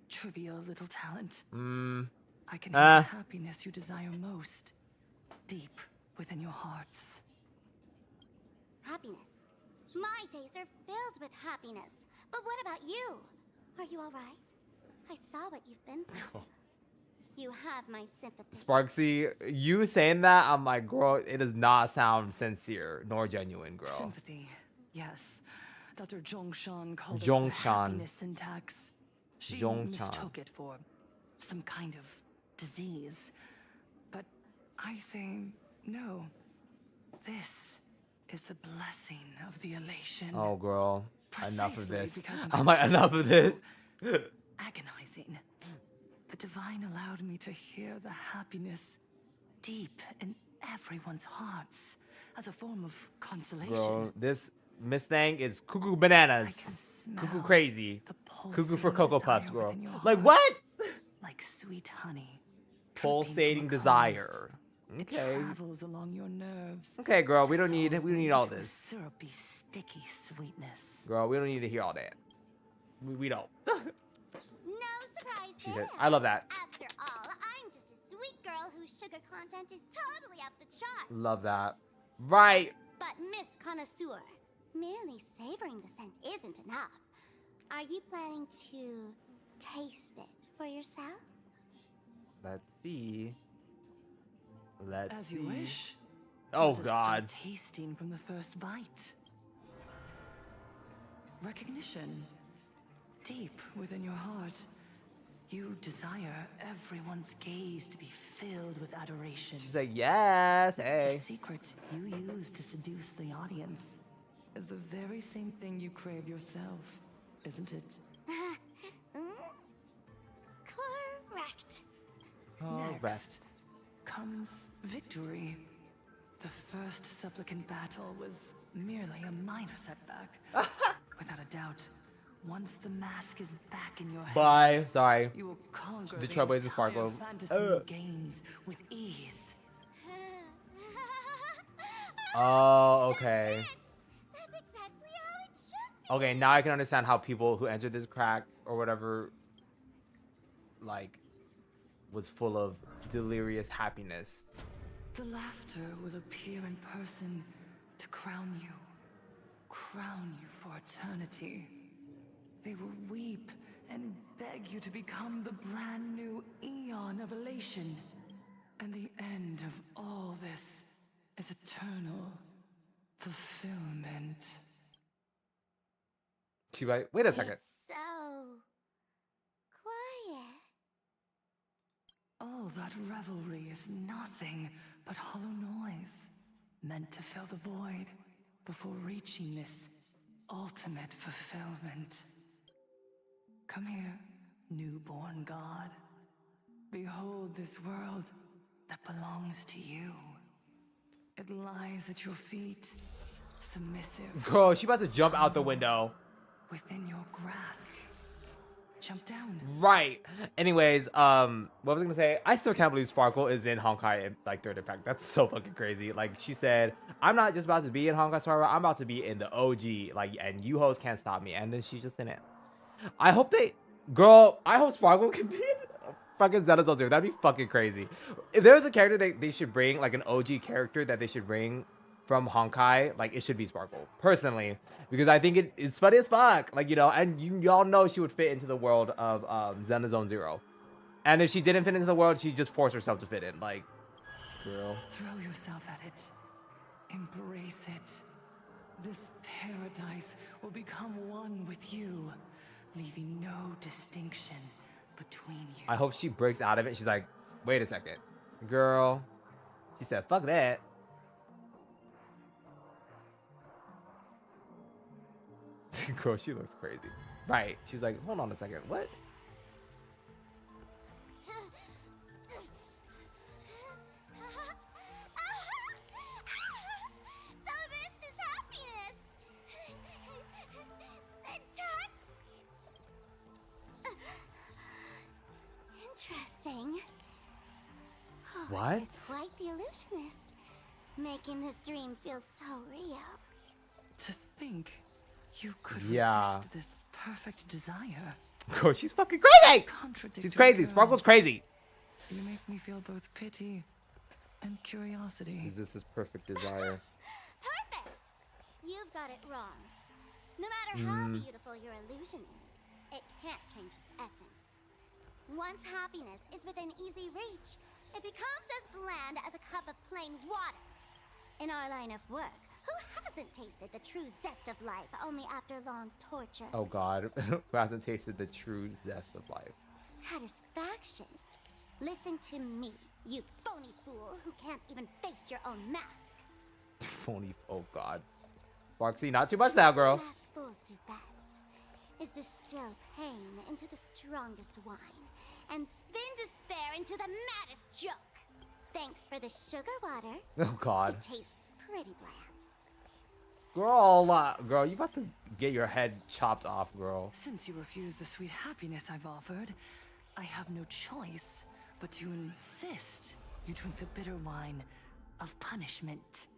trivial little talent. I can hear the happiness you desire most, deep within your hearts. Happiness. My days are filled with happiness. But what about you? Are you all right? I saw what you've been through. You have my sympathy. Sparksy, you saying that, I'm like, girl, it does not sound sincere nor genuine, girl. Sympathy, yes. Dr. Zhongshan called it Zhongshan. the happiness syntax. She Zhongshan. mistook it for some kind of disease. But I say no. This is the blessing of the elation. Oh, girl. Enough of Precisely this. because I'm like, enough of this. Agonizing. The divine allowed me to hear the happiness deep in everyone's hearts as a form of consolation. Bro, this Miss Thang is cuckoo bananas. Cuckoo crazy. Cuckoo for Cocoa Puffs, girl. Like, what? Like sweet honey. Pulsating desire. Okay. Travels along your nerves. Okay, girl, we don't need all into a this. Syrupy, sticky sweetness. Girl, we don't need to hear all that. We don't. No surprise She there. said, I love that. After all, I'm just a sweet girl whose sugar content is totally off the chart. Love that. Right. But Miss Connoisseur, merely savoring the scent isn't enough. Are you planning to taste it for yourself? Let's see. Let's As see. you wish. Oh, Let us start God. tasting from the first bite. Recognition. Deep within your heart. You desire everyone's gaze to be filled with adoration. She's like, yes, The hey. secret you use to seduce the audience is the very same thing you crave yourself, isn't it? Correct. Next comes victory. The first supplicant battle was merely a minor setback. Without a doubt, once the mask is back in your hands, Bye. Sorry. you will conquer The Trailblazer entire Sparkle. fantasy games with ease. Oh, okay. That's exactly how it should be. Okay, now I can understand how people who entered this crack or whatever, like, was full of delirious happiness. The laughter will appear in person to crown you for eternity. They will weep and beg you to become the brand new eon of elation. And the end of all this is eternal fulfillment. She like, wait a second. It's so quiet. All that revelry is nothing but hollow noise, meant to fill the void before reaching this ultimate fulfillment. Come here, newborn god. Behold this world that belongs to you. It lies at your feet, submissive. Girl, she about to jump out the window. Within your grasp. Jump down. Right. Anyways, what was I gonna say? I still can't believe Sparkle is in Honkai in like third impact. That's so fucking crazy. Like she said, I'm not just about to be in Honkai Star Rail, I'm about to be in the OG. Like, and you hoes can't stop me. And then she's just in it. I hope I hope Sparkle can be in fucking Zelda's Zero. That'd be fucking crazy. If there's a character that they should bring, like an OG character that they should bring from Honkai, like it should be Sparkle, personally, because I think it's funny as fuck, like, you know, and y'all know she would fit into the world of Zelda Zone Zero, and if she didn't fit into the world, she just forced herself to fit in, like, girl. Throw yourself at it. Embrace it. This paradise will become one with you, leaving no distinction between you. I hope she breaks out of it. She's like, wait a second, girl. She said, fuck that. Girl, she looks crazy. Right. She's like, hold on a second. What? So this is happiness. Syntax. Interesting. Oh, What? you're quite the illusionist, making this dream feel so real. To think you could Yeah. resist this perfect desire. Girl, she's fucking crazy. Contradictory She's crazy. girl. Sparkle's crazy. You make me feel both pity and curiosity. Is this his perfect desire? Perfect. You've got it wrong. No matter how beautiful your illusion is, it can't change its essence. Once happiness is within easy reach, it becomes as bland as a cup of plain water. In our line of work, who hasn't tasted the true zest of life only after long torture? Oh God, who hasn't tasted the true zest of life? Satisfaction. Listen to me, you phony fool who can't even face your own mask. Phony. Oh God. Foxy, not too much now, girl. The last fools do best is distill pain into the strongest wine and spin despair into the maddest joke. Thanks for the sugar water. Oh God. It tastes pretty bland. Girl, you about to get your head chopped off, girl. Since you refuse the sweet happiness I've offered, I have no choice but to insist you drink the bitter wine of punishment.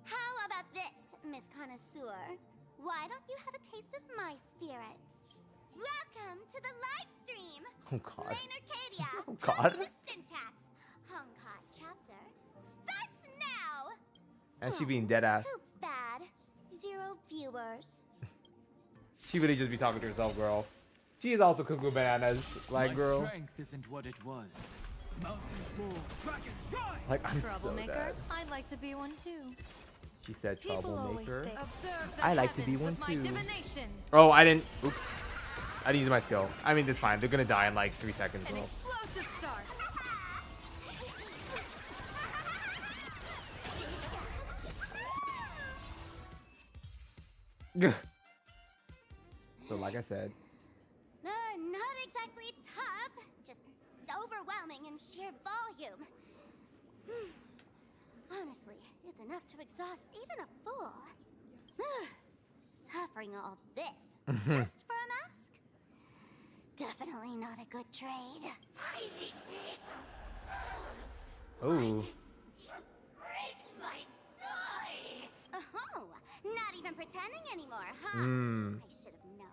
How about this, Miss Connoisseur? Why don't you have a taste of my spirits? Welcome to the live stream. Oh God. Lane Arcadia. Oh God. Home to Syntax. Honkai chapter starts now. And she being dead ass. Too bad. 0 viewers. She really just be talking to herself, girl. She is also cuckoo bananas, like, My girl. strength isn't what it was. Mountains roar, dragons rise. Like, I'm so Troublemaker? dead. I'd like to be one too. She said People always troublemaker. say, "Observe the I like to be heavens one with my too. divinations." Oh, I didn't. Oops. I didn't use my skill. I mean, it's fine. They're gonna die in like 3 seconds, An bro. explosive start. So, like I said, Not exactly tough, just overwhelming in sheer volume. Honestly, it's enough to exhaust even a fool. Suffering all this just for a mask? Definitely not a good trade. ooh. Oh, not even pretending anymore, huh? Mm. I should have known.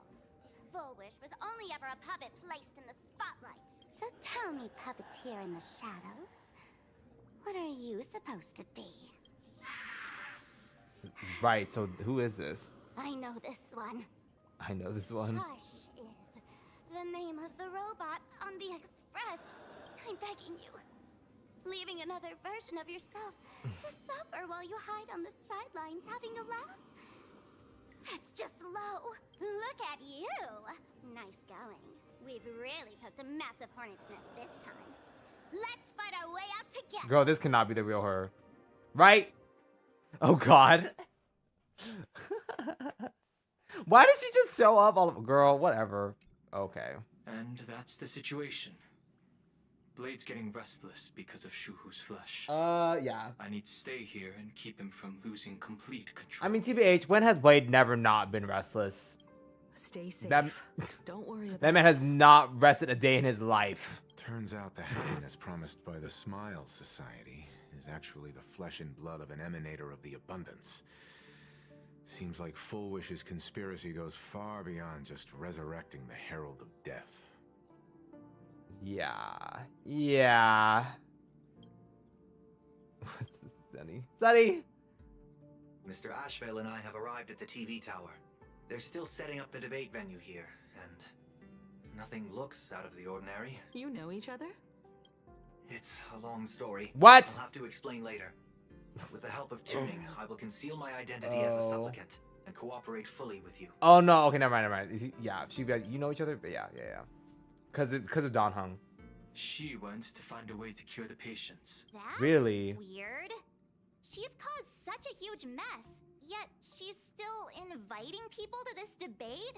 Full Wish was only ever a puppet placed in the spotlight. So tell me, puppeteer in the shadows, what are you supposed to be? Right. So, who is this? I know this one. I know this one. Hush is the name of the robot on the express. I'm begging you. Leaving another version of yourself to suffer while you hide on the sidelines having a laugh? That's just low. Look at you. Nice going. We've really poked a massive hornet's nest this time. Let's fight our way out together. Girl, this cannot be the real her. Right? Oh God. Why did she just show up? Girl, whatever. Okay. And that's the situation. Blade's getting restless because of Shuhu's flesh. Yeah. I need to stay here and keep him from losing complete control. I mean, TBH, when has Blade never not been restless? Stay safe. Don't worry about that man has not rested a day in his life. Turns out the happiness promised by the Smile Society is actually the flesh and blood of an emanator of the abundance. Seems like Full Wish's conspiracy goes far beyond just resurrecting the Herald of Death. Yeah. What's this, Sunny? Sunny! Mr. Ashveil and I have arrived at the TV tower. They're still setting up the debate venue here, and nothing looks out of the ordinary. You know each other? It's a long story. What? I'll have to explain later. With the help of tuning, I will conceal my identity as a supplicant and cooperate fully with you. Oh, no. Okay, never mind. Yeah, you know each other? But yeah. Because of Don Hung. She wants to find a way to cure the patients. That's really weird. She's caused such a huge mess, yet she's still inviting people to this debate?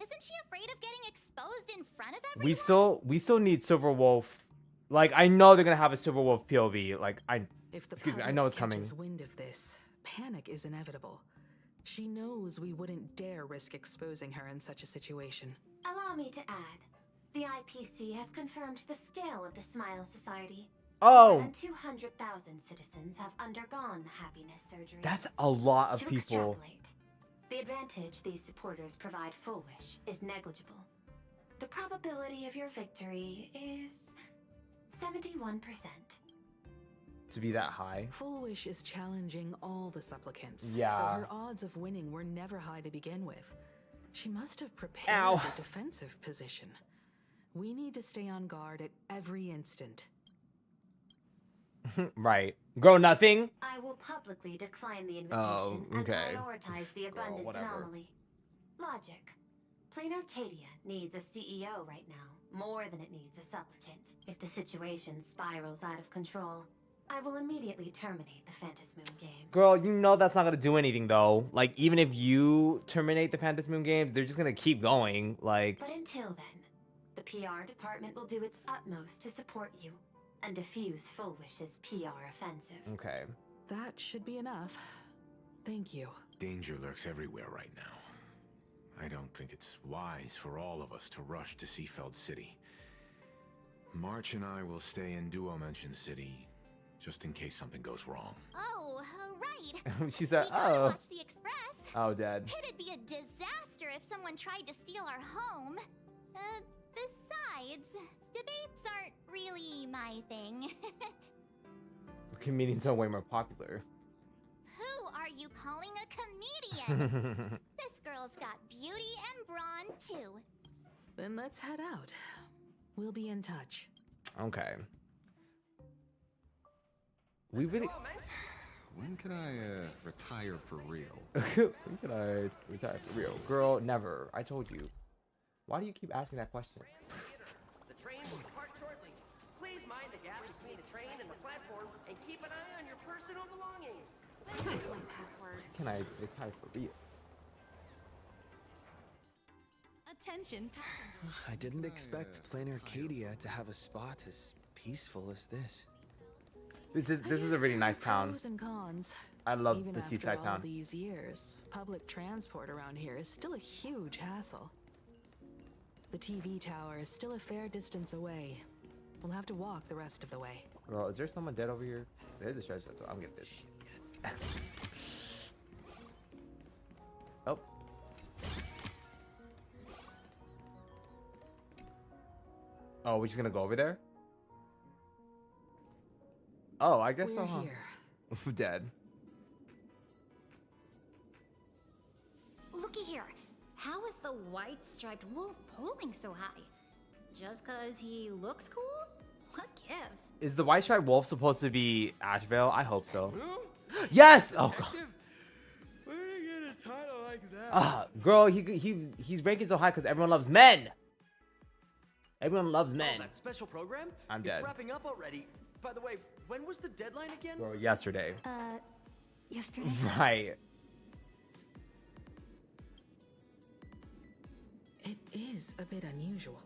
Isn't she afraid of getting exposed in front of everyone? We still need Silver Wolf. Like, I know they're gonna have a Silver Wolf POV. Like, excuse me, I know it's coming. If the wind of this, panic is inevitable. She knows we wouldn't dare risk exposing her in such a situation. Allow me to add, the IPC has confirmed the scale of the Smile Society. Oh! More than 200,000 citizens have undergone the happiness surgery. That's a lot of to people. Extrapolate, the advantage these supporters provide Full Wish is negligible. The probability of your victory is 71%. To be that high? Full Wish is challenging all the supplicants. Yeah. So her odds of winning were never high to begin with. She must have prepared Ow. a defensive position. We need to stay on guard at every instant. Right. Grow nothing? I will publicly decline the invitation and prioritize the abundance anomaly. Logic. Plain Arcadia needs a CEO right now, more than it needs a supplicant. If the situation spirals out of control, I will immediately terminate the Phantasm Moon Games. Girl, you know that's not gonna do anything though. Like, even if you terminate the Phantasm Moon games, they're just gonna keep going. Like, But until then, the PR department will do its utmost to support you and diffuse Full Wish's PR offensive. okay. That should be enough. Thank you. Danger lurks everywhere right now. I don't think it's wise for all of us to rush to Seafeld City. March and I will stay in Duo Mention City, just in case something goes wrong. Oh, right. She said, We gotta oh. watch the Express. Oh, Dad. It'd be a disaster if someone tried to steal our home. Besides, debates aren't really my thing. Comedians are way more popular. Who are you calling a comedian? This girl's got beauty and brawn, too. Then let's head out. We'll be in touch. Okay. We really... When can I retire for real? When can I retire for real? Girl, never. I told you. Why do you keep asking that question? The train will depart shortly. Please mind the gap between the train and the platform and keep an eye on your personal belongings. That's my password. Can I retire for real? Attention. I didn't expect Plain Arcadia to have a spot as peaceful as this. This is a really nice town. Pros and cons. I love Even the after seaside all town. these years, public transport around here is still a huge hassle. The TV tower is still a fair distance away. We'll have to walk the rest of the way. Girl, is there someone dead over here? There's a treasure. I'm getting this. Oh. Oh, we're just gonna go over there? Oh, I guess so, We're huh? here. Dead. Looky here. How is the white striped wolf polling so high? Just cause he looks cool? What gives? Is the White Striped Wolf supposed to be Ashveil? I hope so. Yes! Oh, God. Where did you get a title like that? Girl, he's ranking so high because everyone loves men. Everyone loves men. Oh, that special program? I'm It's dead. wrapping up already. By the way, when was the deadline again? Girl, yesterday. Yesterday? Right. It is a bit unusual.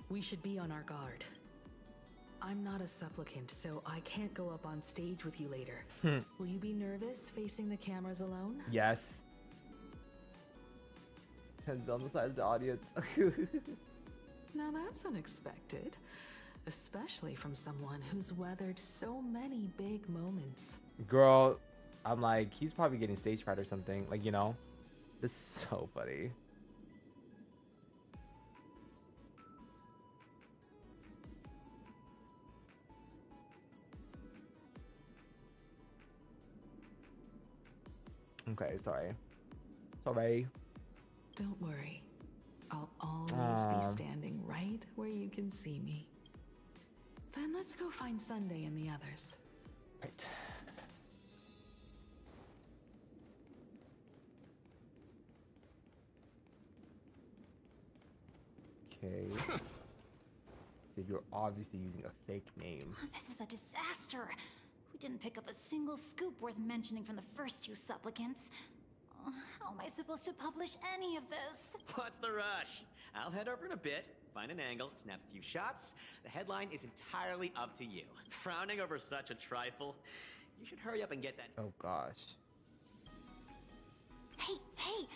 We should be on our guard. I'm not a supplicant, so I can't go up on stage with you later. Will you be nervous facing the cameras alone? Yes. Depends on the size of the audience. Now that's unexpected, especially from someone who's weathered so many big moments. Girl, I'm like, he's probably getting stage fright or something. Like, you know? This is so funny. Okay, sorry. Sorry. Don't worry. I'll always be standing right where you can see me. Then let's go find Sunday and the others. Right. Okay. So you're obviously using a fake name. This is a disaster. We didn't pick up a single scoop worth mentioning from the first two supplicants. How am I supposed to publish any of this? What's the rush? I'll head over in a bit, find an angle, snap a few shots. The headline is entirely up to you. Frowning over such a trifle? You should hurry up and get that. Oh gosh. Hey,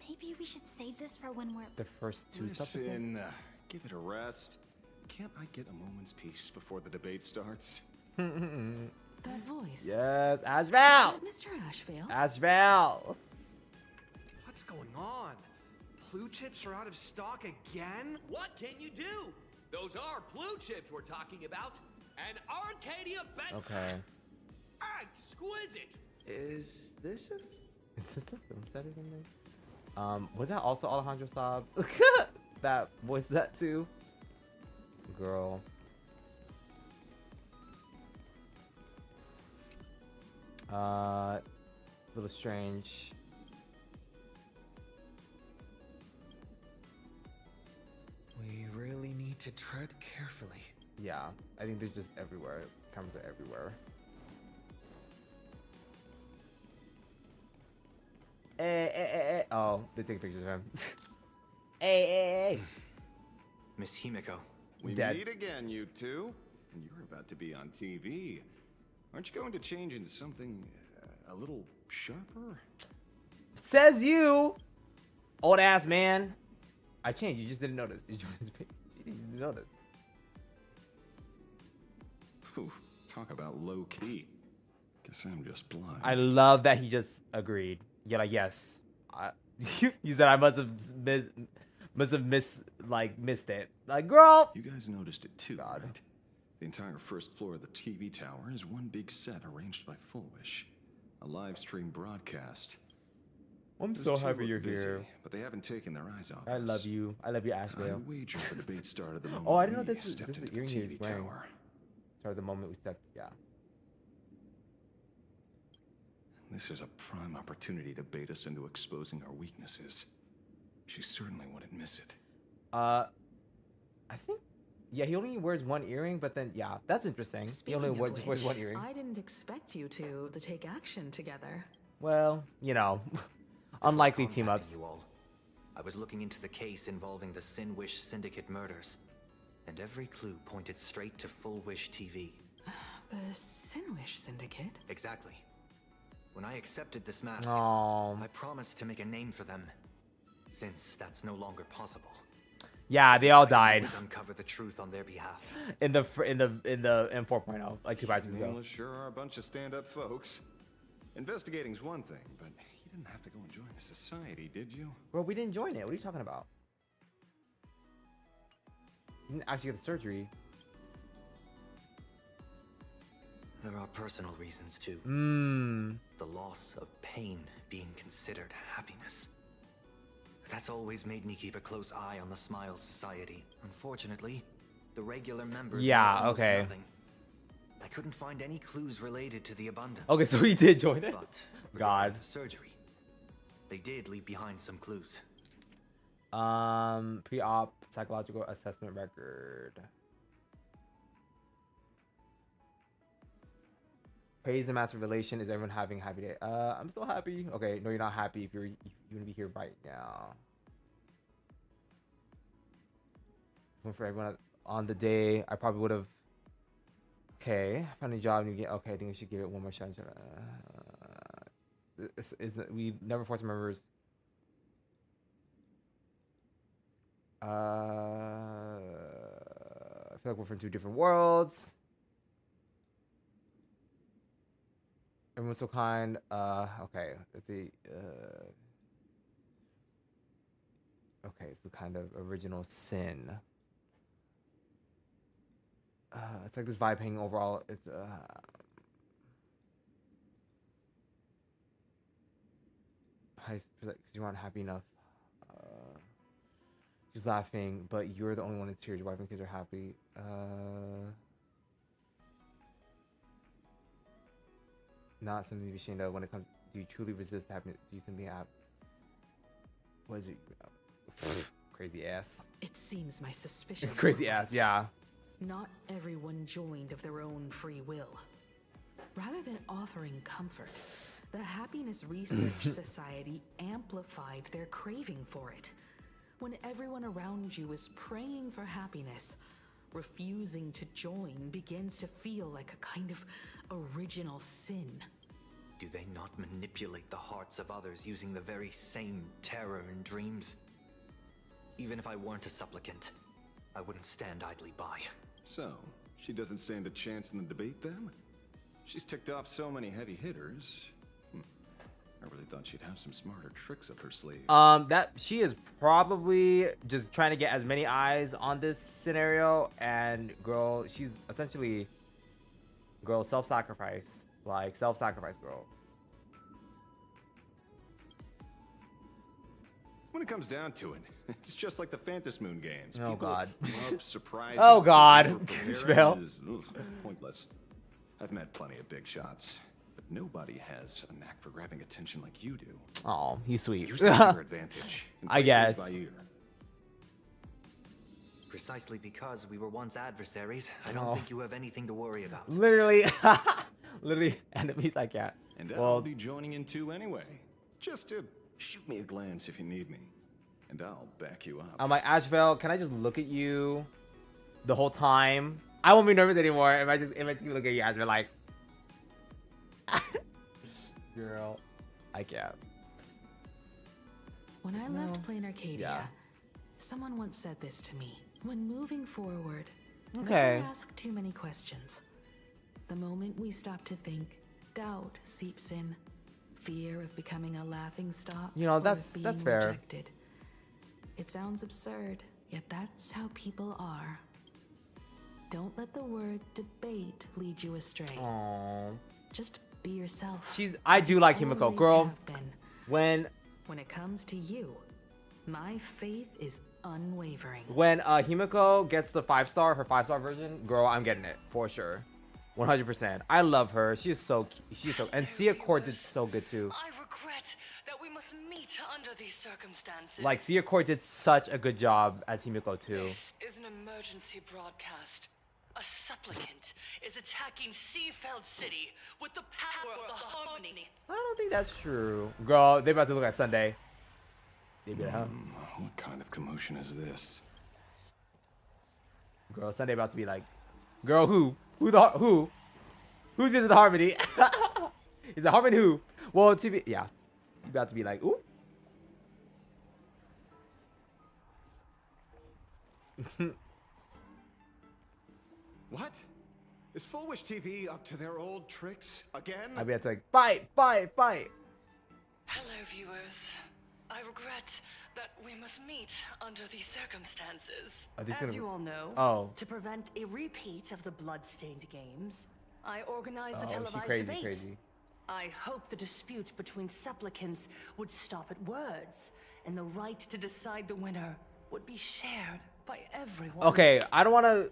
maybe we should save this for when we're... The first two supplicants? Listen, give it a rest. Can't I get a moment's peace before the debate starts? That voice. Yes, Ashveil! Mr. Ashveil? Ashveil! What's going on? Blue chips are out of stock again? What can you do? Those are blue chips we're talking about. And Arcadia best. Okay. Exquisite. Is this a... Is this a film set or something? Was that also Alejandro Saab? That was that too? Girl. A little strange. We really need to tread carefully. Yeah, I think they're just everywhere. Cameras are everywhere. Hey. Oh, they take pictures of him. Hey. Miss Himiko. We Dead. meet again, you two. And you're about to be on TV. Aren't you going to change into something a little sharper? Says you, old ass man. I changed. You just didn't notice. You didn't notice. Whew, talk about low key. Guess I'm just blind. I love that he just agreed. Yeah, like yes. You said I must have missed it. Like, girl. You guys noticed it too, right? The entire first floor of the TV tower is one big set arranged by Full Wish. A live stream broadcast. I'm Those so two happy look you're busy, here. But they haven't taken their eyes off I us. love you. I love you, Ashveil. I wager the debate started the moment Oh, I didn't know we this was stepped the into earring he was TV wearing. tower. Sorry, the moment we stepped. Yeah. This is a prime opportunity to bait us into exposing our weaknesses. She certainly wouldn't miss it. I think. Yeah, he only wears one earring, but then yeah, that's interesting. Speaking he only of just wears which, one earring. I didn't expect you to take action together. Well, you know, unlikely team ups. You all, I was looking into the case involving the Sin Wish Syndicate murders, and every clue pointed straight to Full Wish TV. The Sinwish Syndicate? Exactly. When I accepted this mask, Oh. I promised to make a name for them. Since that's no longer possible, Yeah, they all died uncover the truth on their behalf. in 4.0, like 2 patches ago. Nameless sure are a bunch of stand-up folks. Investigating's one thing, but you didn't have to go and join a society, did you? Bro, we didn't join it. What are you talking about? You didn't actually get the surgery. There are personal reasons too. The loss of pain being considered happiness. That's always made me keep a close eye on the Smile Society. Unfortunately, the regular members know almost nothing. I couldn't find any clues related to the abundance. Okay, so he did join it. But God. the surgery, they did leave behind some clues. Pre-op psychological assessment record. Praise and massive relation. Is everyone having a happy day? I'm so happy. Okay, no, you're not happy if you want to be here right now. Went for everyone on the day. I probably would have. Okay, found a job, new game. Okay, I think we should give it one more shot. We never force members. I feel like we're from two different worlds. Everyone's so kind. Okay. Okay, it's a kind of original sin. It's like this vibe hanging overall. It's because you aren't happy enough. She's laughing, but you're the only one in tears. Your wife and kids are happy. Not something to be ashamed of when it comes. Do you truly resist happiness? Do you simply have? What is it? Crazy ass. It seems my suspicion. Crazy ass, yeah. Not everyone joined of their own free will. Rather than offering comfort, the Happiness Research Society amplified their craving for it. When everyone around you is praying for happiness, refusing to join begins to feel like a kind of original sin. Do they not manipulate the hearts of others using the very same terror and dreams? Even if I weren't a supplicant, I wouldn't stand idly by. So, she doesn't stand a chance in the debate then? She's ticked off so many heavy hitters. I really thought she'd have some smarter tricks up her sleeve. That she is probably just trying to get as many eyes on this scenario, and girl, she's essentially self-sacrifice, like self-sacrifice girl. When it comes down to it, it's just like the Phantom Moon games. Oh, People God. love surprises. Oh, God. Ashveil is pointless. I've met plenty of big shots, but nobody has a knack for grabbing attention like you do. Oh, he's sweet. Use your advantage. And I play guess. by ear. Precisely because we were once adversaries, I don't think you have anything to worry about. Literally, literally enemies. I can't. And Well, I'll be joining in too anyway. Just to shoot me a glance if you need me, and I'll back you up. I'm like, Ashveil, can I just look at you the whole time? I won't be nervous anymore if I just look at you, Ashveil, like, girl, I can't. When I left Plain Arcadia, someone once said this to me. When moving forward, Okay. never ask too many questions. The moment we stop to think, doubt seeps in. Fear of becoming a laughingstock. You know, or that's of being fair. Rejected. It sounds absurd, yet that's how people are. Don't let the word debate lead you astray. Aww. Just be yourself. I do like You Himiko, always girl. have been. When it comes to you, my faith is unwavering. Himiko gets the 5-star, her 5-star version, girl, I'm getting it for sure. 100%. I love her. She's so and Sia Court did so good too. I regret that we must meet under these circumstances. Like Sia Court did such a good job as Himiko too. This is an emergency broadcast. A supplicant is attacking Seafeld City with the power of the Harmony. I don't think that's true. Girl, they about to look at Sunday. They be like, huh? What kind of commotion is this? Girl, Sunday about to be like, girl, who? Who's into the Harmony? Is it Harmony who? Well, to be, yeah. You about to be like, ooh. What? Is Full Wish TV up to their old tricks again? I'd be like, fight. Hello, viewers. I regret that we must meet under these circumstances. As you all know, Oh. to prevent a repeat of the blood-stained games, I organized a Oh, she televised crazy, debate. crazy. I hoped the dispute between supplicants would stop at words, and the right to decide the winner would be shared by everyone. Okay, I don't want to.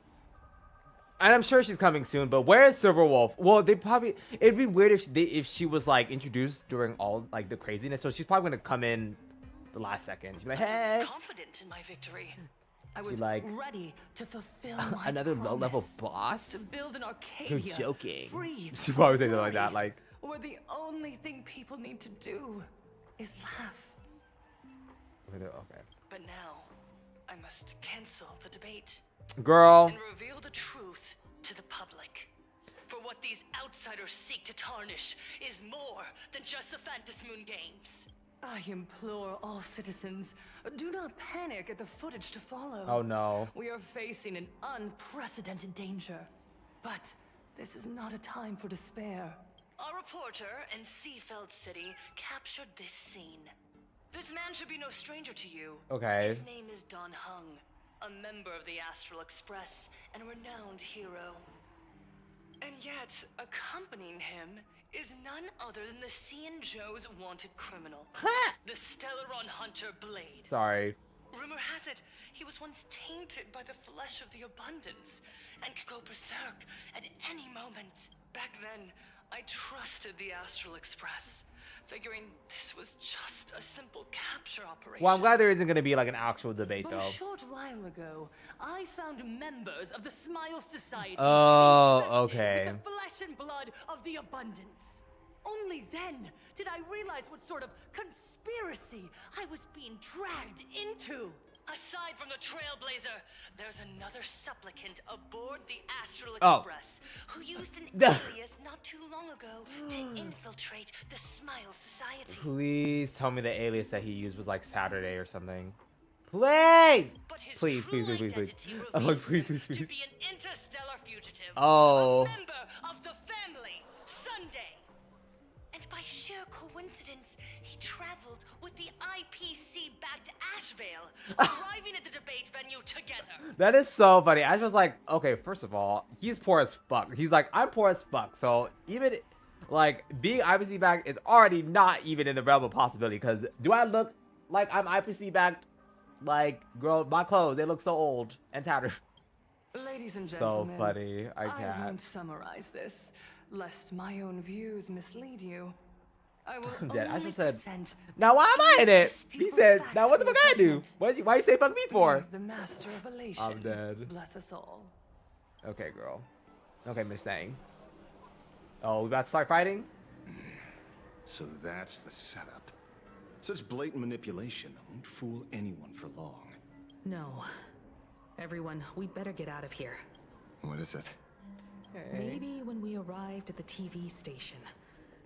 And I'm sure she's coming soon, but where is Silverwolf? Well, it'd be weird if she was like introduced during all like the craziness. So she's probably gonna come in the last second. She's like, I hey. was confident in my victory. I was like, ready to fulfill my another low-level promise boss? to build an Arcadia. You're joking. Free, She probably say something like that, like. where the only thing people need to do is laugh. Okay. But now, I must cancel the debate. Girl. And reveal the truth to the public. For what these outsiders seek to tarnish is more than just the Phantasmoon games. I implore all citizens, do not panic at the footage to follow. Oh no. We are facing an unprecedented danger. But this is not a time for despair. Our reporter in Seafeld City captured this scene. This man should be no stranger to you. Okay. His name is Don Hung, a member of the Astral Express and a renowned hero. And yet, accompanying him is none other than the Xianzhou's wanted criminal, the Stellaron hunter Blade. Sorry. Rumor has it, he was once tainted by the flesh of the abundance and could go berserk at any moment. Back then, I trusted the Astral Express, figuring this was just a simple capture operation. Well, I'm glad there isn't going to be like an actual debate But though. a short while ago, I found members of the Smile Society Oh, okay. with the flesh and blood of the abundance. Only then did I realize what sort of conspiracy I was being dragged into. Aside from the Trailblazer, there's another supplicant aboard the Astral Express who used an alias not too long ago to infiltrate the Smile Society. Please tell me the alias that he used was like Saturday or something. Please! Please, please, please, please, please. Oh, please, please, please. To be an interstellar fugitive. Oh. A member of the family, Sunday. And by sheer coincidence, he traveled with the IPC back to Ashveil, arriving at the debate venue together. That is so funny. I was like, okay, first of all, he's poor as fuck. He's like, I'm poor as fuck. So even like being IPC backed is already not even in the realm of possibility. Because do I look like I'm IPC backed? Like, girl, my clothes, they look so old and tattered. Ladies and So gentlemen, funny. I I won't can't. summarize this, lest my own views mislead you. I will I'm dead. I only just said, present now why am I in it? He indisputable said, facts now what the for fuck I do? judgment. Why you say fuck me for? May the master of elation I'm dead. bless us all. Okay, girl. Okay, Miss Thang. Oh, we about to start fighting? So that's the setup. Such blatant manipulation won't fool anyone for long. No. Everyone, we'd better get out of here. What is it? Maybe when we arrived at the TV station,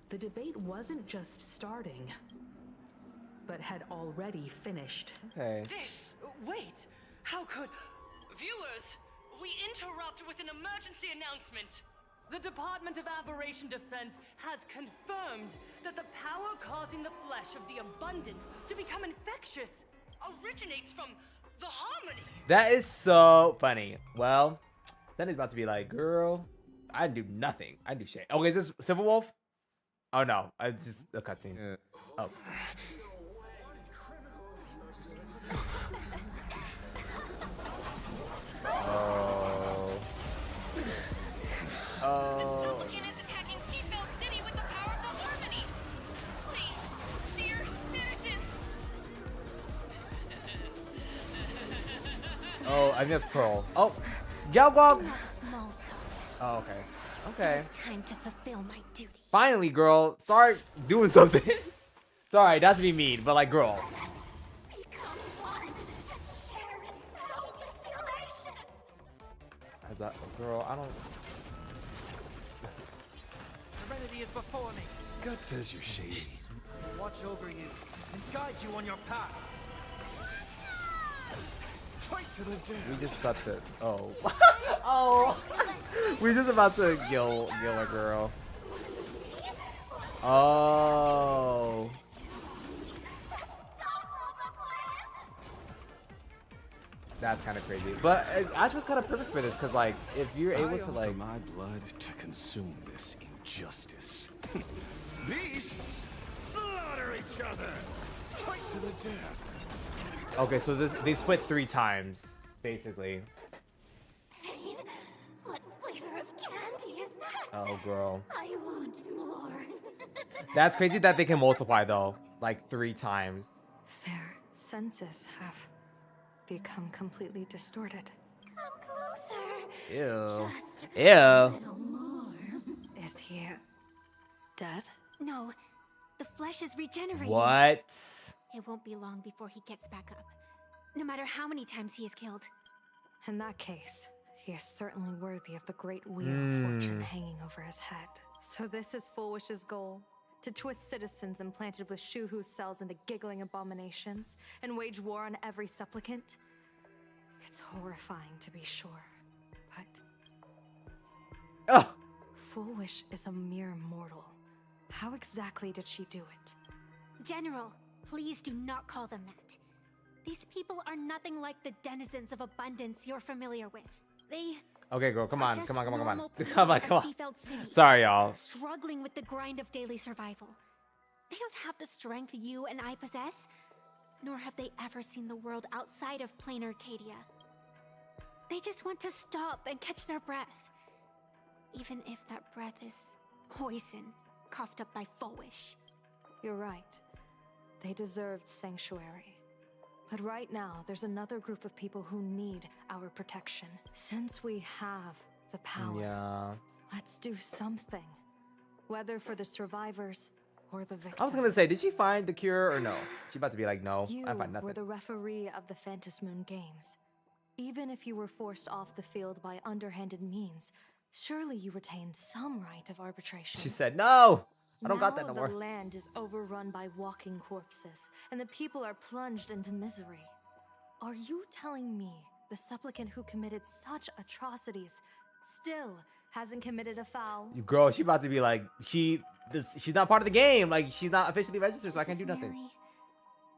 the debate wasn't just starting, but had already finished. Okay. Wait, how could... Viewers, we interrupt with an emergency announcement. The Department of Aberration Defense has confirmed that the power causing the flesh of the abundance to become infectious originates from the harmony. That is so funny. Well, then he's about to be like, girl, I didn't do nothing. I didn't do shit. Okay, is this Civil Wolf? Oh no, it's just a cutscene. Oh. Oh. Oh. Oh, I think that's Pearl. Oh, Galgog. Small talk. Oh, okay. Okay. It's time to fulfill my duty. Finally, girl, start doing something. Sorry, not to be mean, but like, girl. As a girl, I don't. Serenity is before me. God says you're shady. Watch over you and guide you on your path. Fight to the death. We just about to. Oh. Oh. We just about to kill a girl. Oh. That's kind of crazy, but Ash was kind of perfect for this because, like, if you're able to, like, my blood to consume this injustice. Beasts slaughter each other. Fight to the death. Okay, so they split 3 times, basically. Pain? What flavor of candy is that? Oh, girl. I want more. That's crazy that they can multiply though, like 3 times. Their senses have become completely distorted. Come closer. Ew. Just Ew. a little more. Is he dead? No, the flesh is regenerating. What? It won't be long before he gets back up. no matter how many times he is killed. In that case, he is certainly worthy of the great wheel of fortune hanging over his head. So this is Full Wish's goal? To twist citizens implanted with Shuhu cells into giggling abominations and wage war on every supplicant? It's horrifying to be sure, but... Full Wish is a mere mortal. How exactly did she do it? General, please do not call them that. These people are nothing like the denizens of abundance you're familiar with. They... Okay, girl, come on. Come on. Sorry, y'all. Struggling with the grind of daily survival. They don't have the strength you and I possess, nor have they ever seen the world outside of plain Arcadia. They just want to stop and catch their breath. Even if that breath is poison, coughed up by Fowish. You're right. They deserved sanctuary. But right now, there's another group of people who need our protection. Since we have the power, let's do something. Whether for the survivors or the victims. I was gonna say, did she find the cure or no? She about to be like, no, I find nothing. You were the referee of the Phantom Moon Games. Even if you were forced off the field by underhanded means, surely you retained some right of arbitration. She said, no, I don't got that no more. The land is overrun by walking corpses, and the people are plunged into misery. Are you telling me the supplicant who committed such atrocities still hasn't committed a foul? Girl, she about to be like, she's not part of the game. Like, she's not officially registered, so I can't do nothing.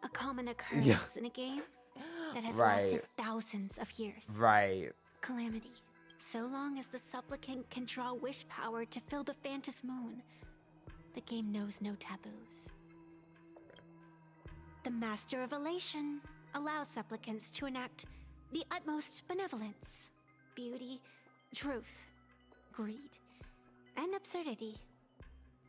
A common occurrence in a game that has lasted thousands of years. Right. Calamity. So long as the supplicant can draw wish power to fill the Phantom Moon, the game knows no taboos. The Master of Elation allows supplicants to enact the utmost benevolence, beauty, truth, greed, and absurdity,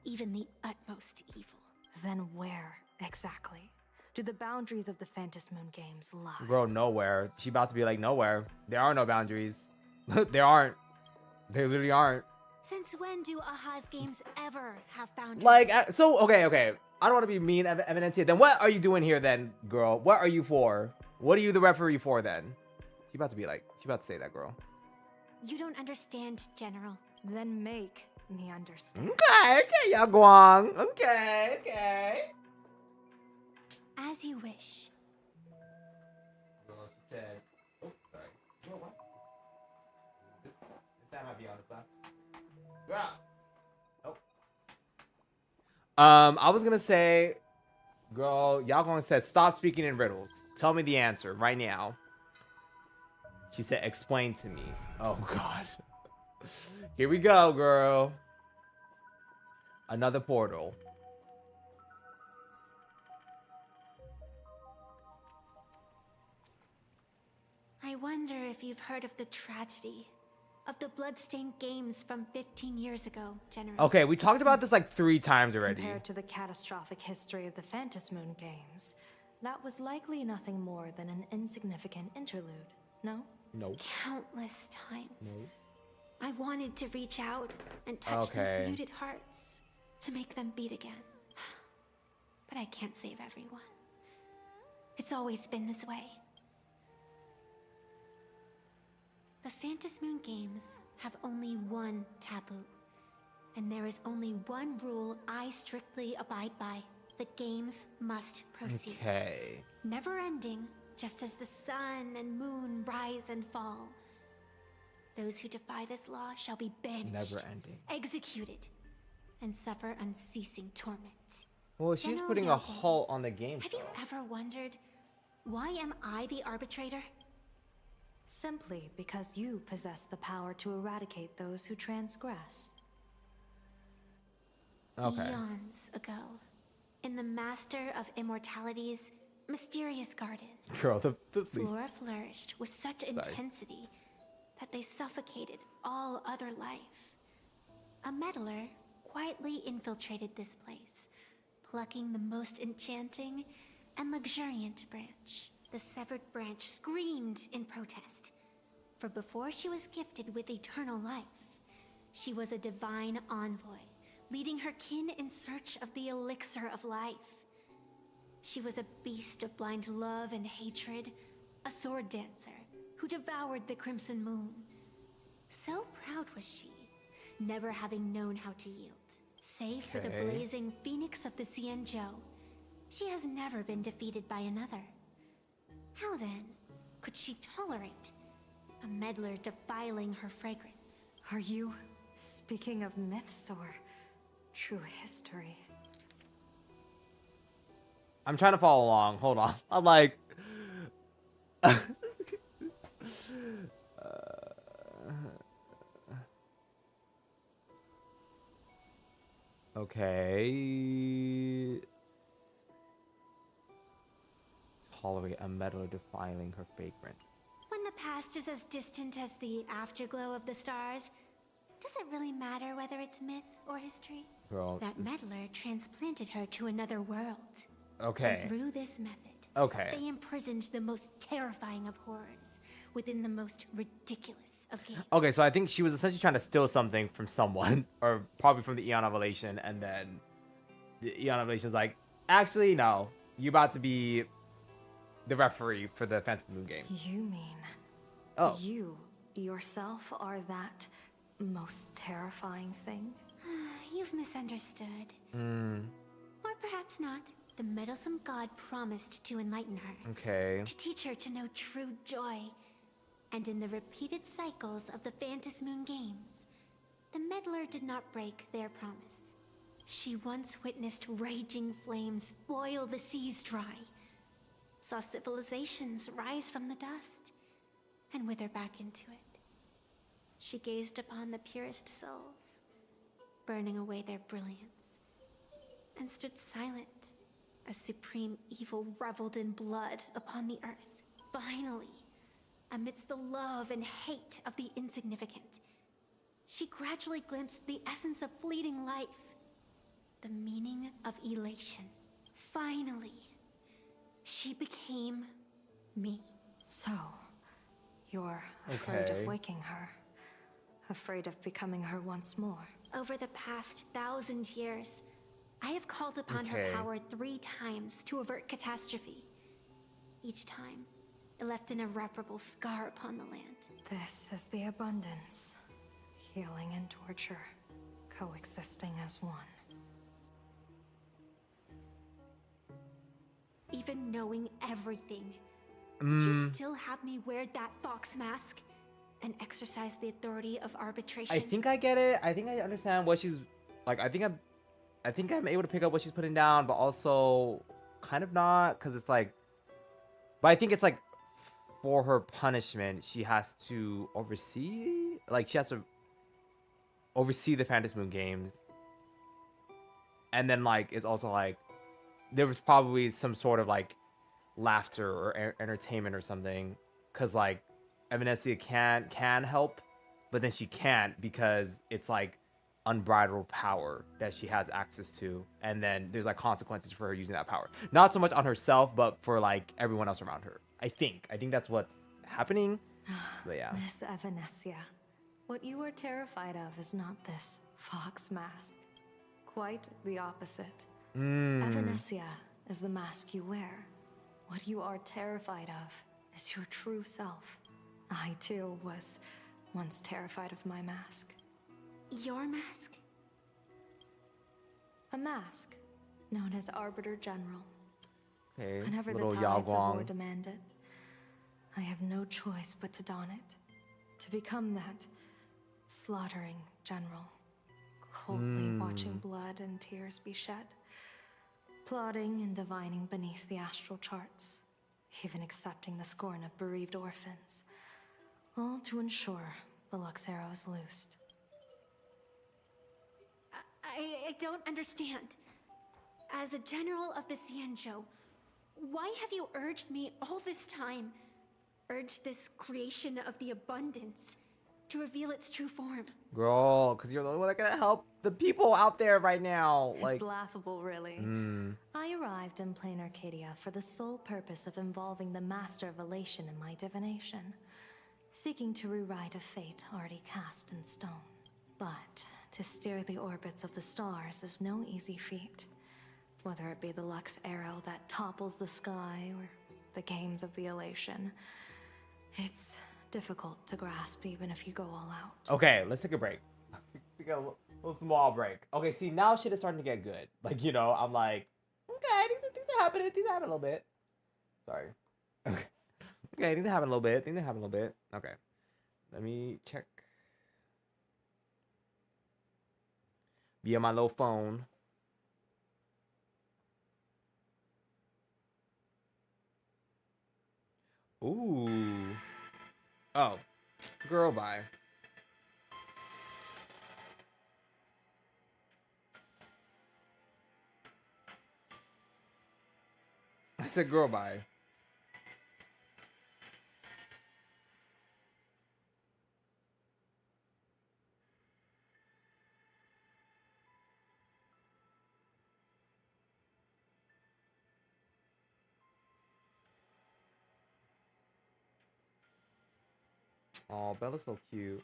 even the utmost evil. Then where, exactly, do the boundaries of the Phantom Moon Games lie? Girl, nowhere. She about to be like, nowhere. There are no boundaries. There aren't. They literally aren't. Since when do Aha's games ever have boundaries? Like, so, okay. I don't want to be mean evidence here. Then what are you doing here then, girl? What are you for? What are you the referee for then? She about to be like, she about to say that, girl. You don't understand, General. Then make me understand. Okay, Yaguang. Okay. As you wish. Girl, she said, oh, sorry. You know what? This time might be on this last. Girl. Oh. I was gonna say, girl, Yaguang said, stop speaking in riddles. Tell me the answer right now. She said, explain to me. Oh, God. Here we go, girl. Another portal. I wonder if you've heard of the tragedy of the Bloodstained Games from 15 years ago, General. Okay, we talked about this like 3 times already. Compared to the catastrophic history of the Phantom Moon Games, that was likely nothing more than an insignificant interlude, no? No. Countless times. No. I wanted to reach out and touch those muted hearts to make them beat again. But I can't save everyone. It's always been this way. The Phantom Moon Games have only one taboo. And there is only one rule I strictly abide by. The games must proceed. Okay. Never ending, just as the sun and moon rise and fall. Those who defy this law shall be banished, Never ending. executed, and suffer unceasing torment. Well, she's putting a halt on the game. Have you ever wondered, why am I the arbitrator? Simply because you possess the power to eradicate those who transgress. Okay. Eons ago, in the Master of Immortality's mysterious garden, Girl, the flora flourished with such intensity that they suffocated all other life. A meddler quietly infiltrated this place, plucking the most enchanting and luxuriant branch. The severed branch screamed in protest, for before she was gifted with eternal life, she was a divine envoy, leading her kin in search of the elixir of life. She was a beast of blind love and hatred, a sword dancer who devoured the crimson moon. So proud was she, never having known how to yield. Save for the blazing phoenix of the Xianzhou, she has never been defeated by another. How then could she tolerate a meddler defiling her fragrance? Are you speaking of myths or true history? I'm trying to follow along. Hold on. I'm like... Okay. Tolerate a meddler defiling her fragrance. When the past is as distant as the afterglow of the stars, does it really matter whether it's myth or history? Bro, that meddler transplanted her to another world. Okay. And through this method, they imprisoned the most terrifying of horrors within the most ridiculous of games. Okay, so I think she was essentially trying to steal something from someone, or probably from the Eon of Elation, and then the Eon of Elation is like, actually, no, you're about to be the referee for the Phantom Moon game. You mean you yourself are that most terrifying thing? You've misunderstood. Or perhaps not. The meddlesome god promised to enlighten her. Okay. To teach her to know true joy. And in the repeated cycles of the Phantom Moon games, the meddler did not break their promise. She once witnessed raging flames boil the seas dry, saw civilizations rise from the dust, and wither back into it. She gazed upon the purest souls, burning away their brilliance, and stood silent as supreme evil reveled in blood upon the earth. Finally, amidst the love and hate of the insignificant, she gradually glimpsed the essence of fleeting life, the meaning of elation. Finally, she became me. So, you're afraid of waking her, afraid of becoming her once more. Over the past 1,000 years, I have called upon her power 3 times to avert catastrophe. Each time, it left an irreparable scar upon the land. This is the abundance. Healing and torture, coexisting as one. Even knowing everything, would you still have me wear that fox mask and exercise the authority of arbitration? I think I get it. I think I understand what she's like. I think I'm able to pick up what she's putting down, but also kind of not, because it's like, but I think it's like for her punishment, she has to oversee, like she has to oversee the Phantom Moon games, and then like it's also like there was probably some sort of like laughter or entertainment or something, because like Evanescia can help, but then she can't because it's like unbridled power that she has access to, and then there's like consequences for her using that power, not so much on herself but for like everyone else around her. I think that's what's happening. But yeah, Miss Evanescia, what you are terrified of is not this fox mask. Quite the opposite. Evanescia is the mask you wear. What you are terrified of is your true self. I too was once terrified of my mask. Your mask? A mask known as Arbiter General. okay, Whenever the little tides of war Yaguang. demand it, I have no choice but to don it. To become that slaughtering general. Coldly watching blood and tears be shed. Plotting and divining beneath the astral charts. Even accepting the scorn of bereaved orphans. All to ensure the Luxero is loosed. I don't understand. As a general of the Xianzhou, why have you urged me all this time? Urged this creation of the abundance to reveal its true form? Girl, because you're the only one that can help the people out there right now. Like, It's laughable, really. I arrived in plain Arcadia for the sole purpose of involving the Master of Elation in my divination, seeking to rewrite a fate already cast in stone. But to steer the orbits of the stars is no easy feat. Whether it be the Lux arrow that topples the sky, or the games of the elation. It's difficult to grasp even if you go all out. Okay, let's take a break. Take a little small break. Okay, see, now shit is starting to get good. Like, you know, I'm like, okay, things are happening. Things are happening a little bit. Sorry. Okay. Okay, things are happening a little bit. Things are happening a little bit. Okay. Let me check. Be on my little phone. Ooh. Oh. Girl, bye. I said girl, bye. Oh, Bella's so cute.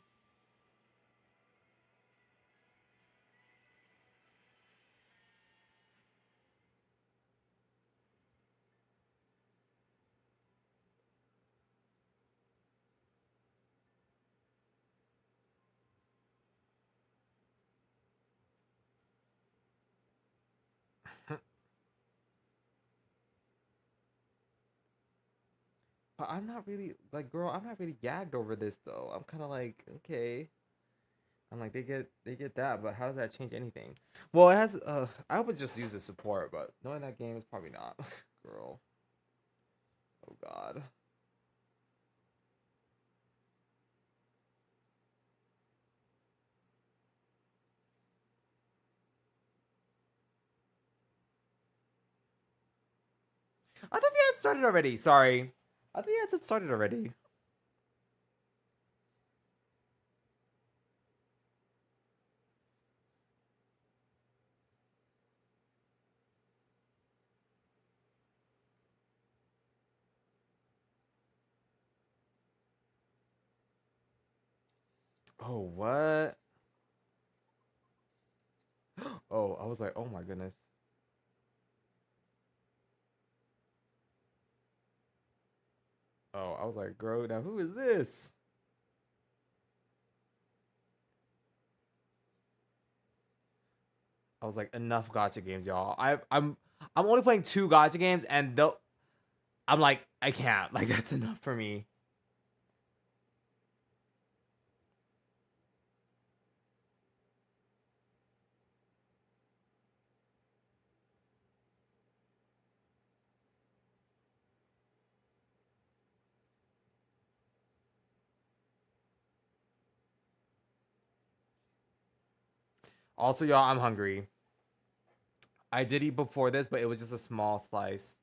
But I'm not really like, girl, I'm not really gagged over this though. I'm kind of like, okay. I'm like, they get that, but how does that change anything? Well, it has. I would just use the support, but knowing that game is probably not, girl. Oh God. I thought the ad started already. Sorry, I think the ad had started already. Oh, what? Oh, I was like, oh my goodness. Oh, I was like, girl, now who is this? I was like, enough gotcha games, y'all. I'm only playing 2 gotcha games, and though I'm like, I can't. Like, that's enough for me. Also, y'all, I'm hungry. I did eat before this, but it was just a small slice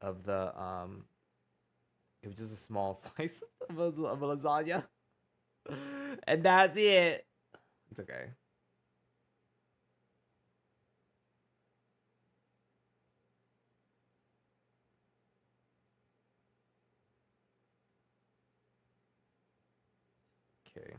of the it was just a small slice of a lasagna. And that's it. It's okay. Okay.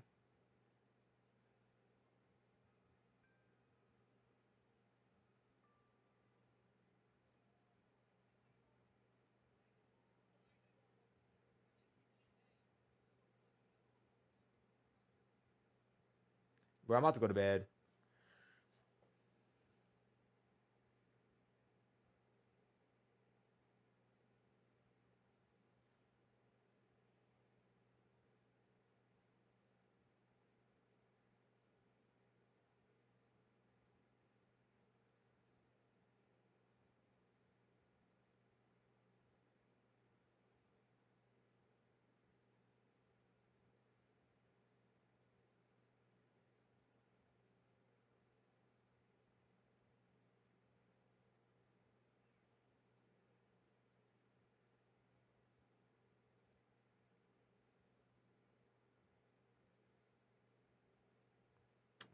Bro, I'm about to go to bed.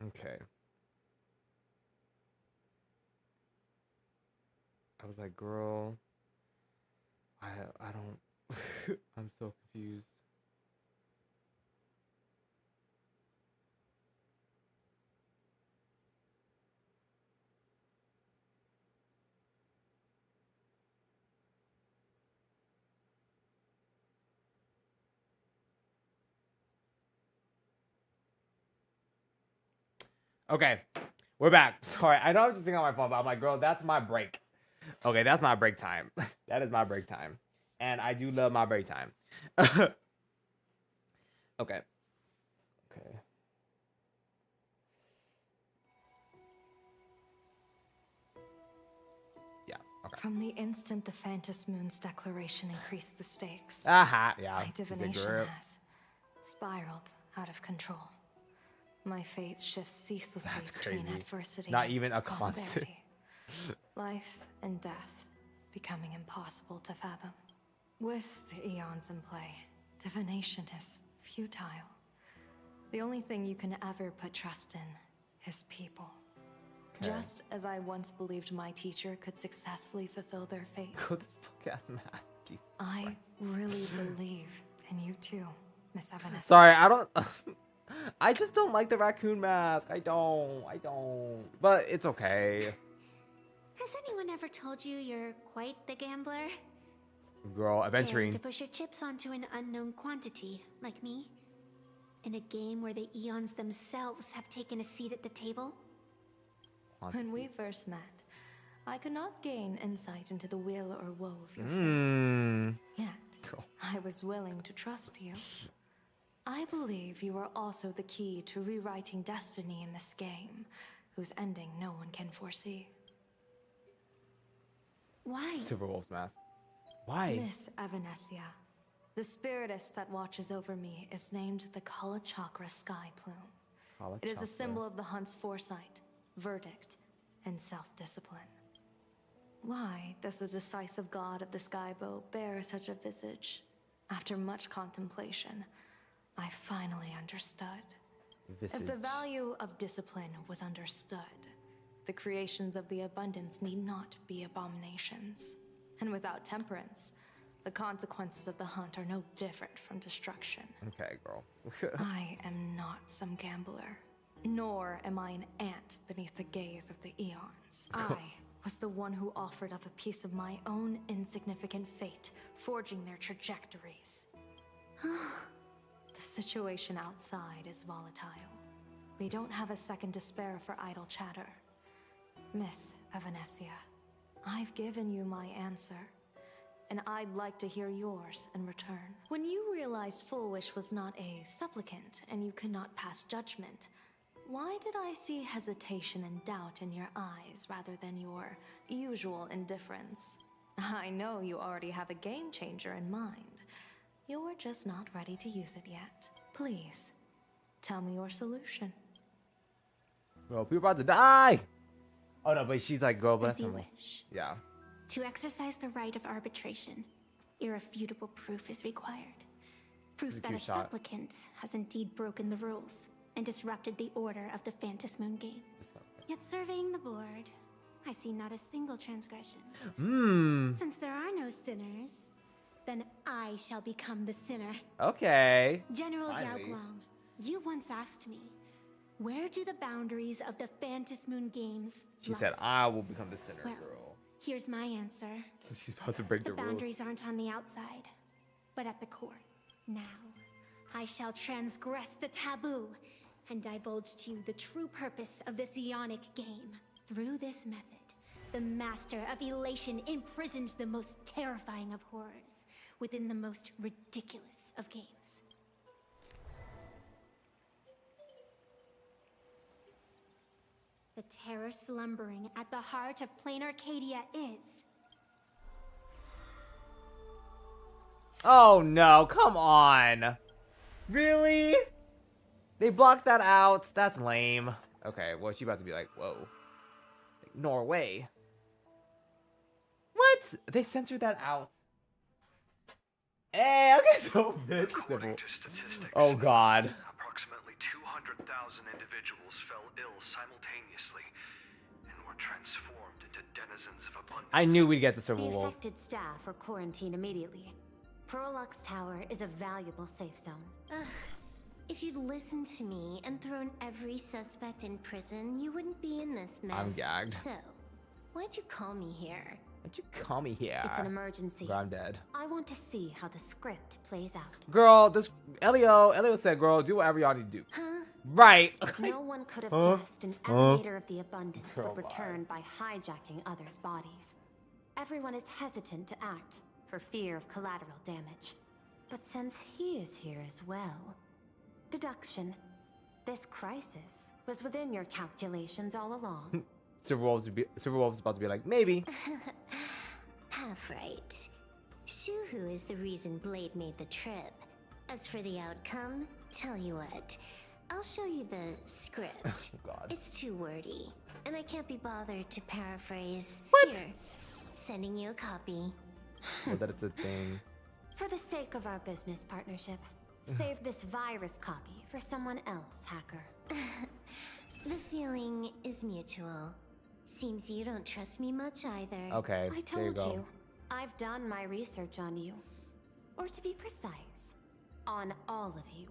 Okay. I was like, girl, I don't I'm so confused. Okay, we're back. Sorry, I know I was just thinking on my phone, but I'm like, girl, that's my break. Okay, that's my break time. That is my break time. And I do love my break time. Okay. Okay. Yeah, okay. From the instant the Phantom Moon's declaration increased the stakes, yeah. my divination has spiraled out of control. My faith shifts ceaselessly between adversity Not and even a constant. Life and death becoming impossible to fathom. With the eons in play, divination is futile. The only thing you can ever put trust in is people. Okay. Just as I once believed my teacher could successfully fulfill their fate. Go this fuck-ass mask, Jesus I really believe in you too, Miss Evanescence. Sorry, I don't... I just don't like the raccoon mask. I don't. But it's okay. Has anyone ever told you you're quite the gambler? Girl, adventuring. To push your chips onto an unknown quantity, like me? In a game where the eons themselves have taken a seat at the table? When we first met, I could not gain insight into the will or woe of your fate. Yet, I was willing to trust you. I believe you are also the key to rewriting destiny in this game, whose ending no one can foresee. Why? Silver Wolf's mask. Why? Miss Evanescia, the spiritess that watches over me is named the Kala Chakra Sky Plume. It is a symbol of the hunt's foresight, verdict, and self-discipline. Why does the decisive god of the Skybow bear such a visage? After much contemplation, I finally understood. If the value of discipline was understood, the creations of the abundance need not be abominations. And without temperance, the consequences of the hunt are no different from destruction. Okay, girl. I am not some gambler, nor am I an ant beneath the gaze of the eons. I was the one who offered up a piece of my own insignificant fate, forging their trajectories. The situation outside is volatile. We don't have a second to spare for idle chatter. Miss Evanescia, I've given you my answer, and I'd like to hear yours in return. When you realized Full Wish was not a supplicant and you could not pass judgment, why did I see hesitation and doubt in your eyes rather than your usual indifference? I know you already have a game changer in mind. You're just not ready to use it yet. Please, tell me your solution. Bro, people about to die! Oh no, but she's like, girl, bless As you him. wish. Yeah. To exercise the right of arbitration, irrefutable proof is required. Proof that a supplicant has indeed broken the rules and disrupted the order of the Phantom Moon Games. Yet surveying the board, I see not a single transgression. Since there are no sinners, then I shall become the sinner. Okay. General Yao Guang, you once asked me, where do the boundaries of the Phantom Moon Games She lie? said, I will become the sinner, Well, girl. Here's my answer. So she's about to break the rules. Boundaries aren't on the outside, but at the core. Now, I shall transgress the taboo and divulge to you the true purpose of this Ionic game. Through this method, the master of elation imprisoned the most terrifying of horrors within the most ridiculous of games. The terror slumbering at the heart of plain Arcadia is... Oh no, come on. Really? They blocked that out? That's lame. Okay, well, she's about to be like, whoa. Like, Norway. What? They censored that out. Hey, okay, so bitch. Oh god. Approximately 200,000 individuals fell ill simultaneously and were transformed into denizens of abundance. I knew we'd get to Silver The Wolf. affected staff are quarantined immediately. Prolux Tower is a valuable safe zone. If you'd listened to me and thrown every suspect in prison, you wouldn't be in this mess. I'm gagged. So, why'd you call me here? Why'd you call me here? It's an emergency. Girl, I'm dead. I want to see how the script plays out. Girl, this Elio said, girl, do whatever y'all need to do. Huh? Right. No one could have guessed an emanator of the abundance would return by hijacking others' bodies. Everyone is hesitant to act for fear of collateral damage. But since he is here as well, deduction. This crisis was within your calculations all along. Silverwolf's about to be like, maybe. Half right. Shuhu is the reason Blade made the trip. As for the outcome, tell you what, I'll show you the script. Oh, God. It's too wordy, and I can't be bothered to paraphrase. What? Here, sending you a copy. Well, that it's a thing. For the sake of our business partnership, save this virus copy for someone else, hacker. The feeling is mutual. Seems you don't trust me much either. Okay, I there you told go. you, I've done my research on you. Or to be precise, on all of you.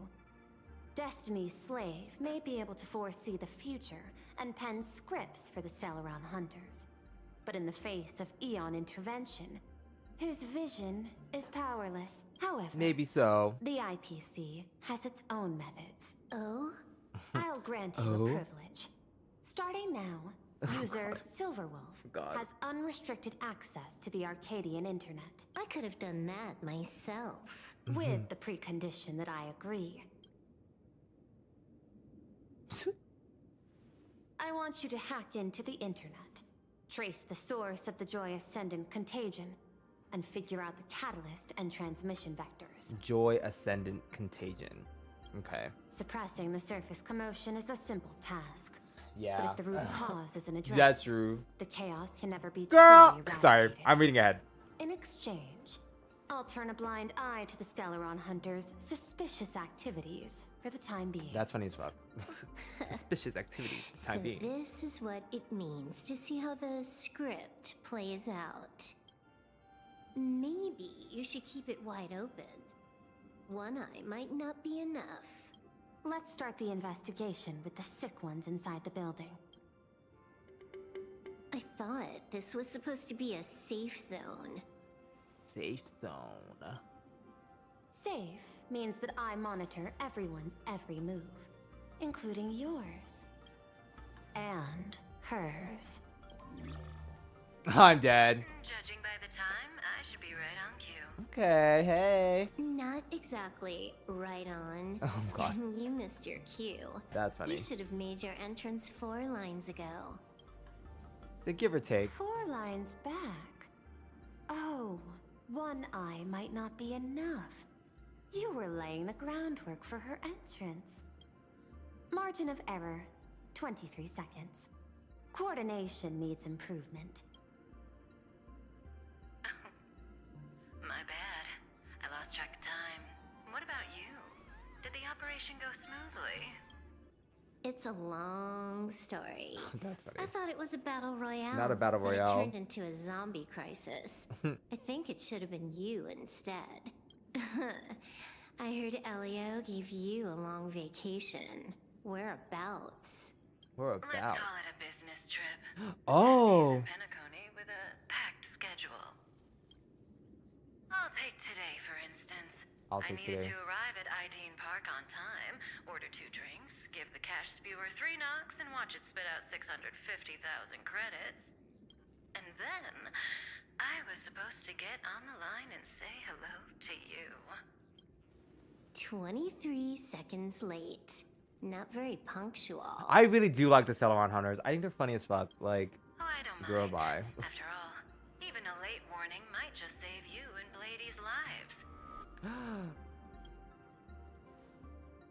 Destiny's slave may be able to foresee the future and pen scripts for the Stellaron hunters. But in the face of Eon intervention, his vision is powerless. However, Maybe so. the IPC has its own methods. Oh? I'll grant you a privilege. Starting now, user Silverwolf has unrestricted access to the Arcadian internet. I could have done that myself. With the precondition that I agree. I want you to hack into the internet, trace the source of the Joy Ascendant contagion, and figure out the catalyst and transmission vectors. Joy Ascendant Contagion. Okay. Suppressing the surface commotion is a simple task. Yeah. But if the root cause isn't addressed, That's true. the chaos can never be Girl! truly Sorry, eradicated. I'm reading ahead. In exchange, I'll turn a blind eye to the Stellaron hunters' suspicious activities for the time being. That's funny as fuck. Suspicious activities. Time So being. this is what it means to see how the script plays out. Maybe you should keep it wide open. One eye might not be enough. Let's start the investigation with the sick ones inside the building. I thought this was supposed to be a safe zone. Safe zone. Safe means that I monitor everyone's every move, including yours. And hers. I'm dead. Judging by the time, I should be right on cue. Okay, hey. Not exactly right on. Oh, God. You missed your cue. That's funny. You should have made your entrance 4 lines ago. The give or take. 4 lines back. Oh, one eye might not be enough. You were laying the groundwork for her entrance. Margin of error, 23 seconds. Coordination needs improvement. My bad. I lost track of time. What about you? Did the operation go smoothly? It's a long story. That's funny. I thought it was a battle royale. Not a battle but royale. It turned into a zombie crisis. I think it should have been you instead. I heard Elio gave you a long vacation. Whereabouts? Whereabouts? Let's call it a business trip. Oh. Penacony with a packed schedule. I'll take today, for instance. I'll I take needed today. to arrive at Ideen Park on time, order 2 drinks, give the cash spewer 3 knocks, and watch it spit out 650,000 credits. And then, I was supposed to get on the line and say hello to you. 23 seconds late. Not very punctual. I really do like the Stellaron Hunters. I think they're funny as fuck. Like, Oh, I don't girl, mind. bye. After all, even a late warning might just save you and Blady's lives.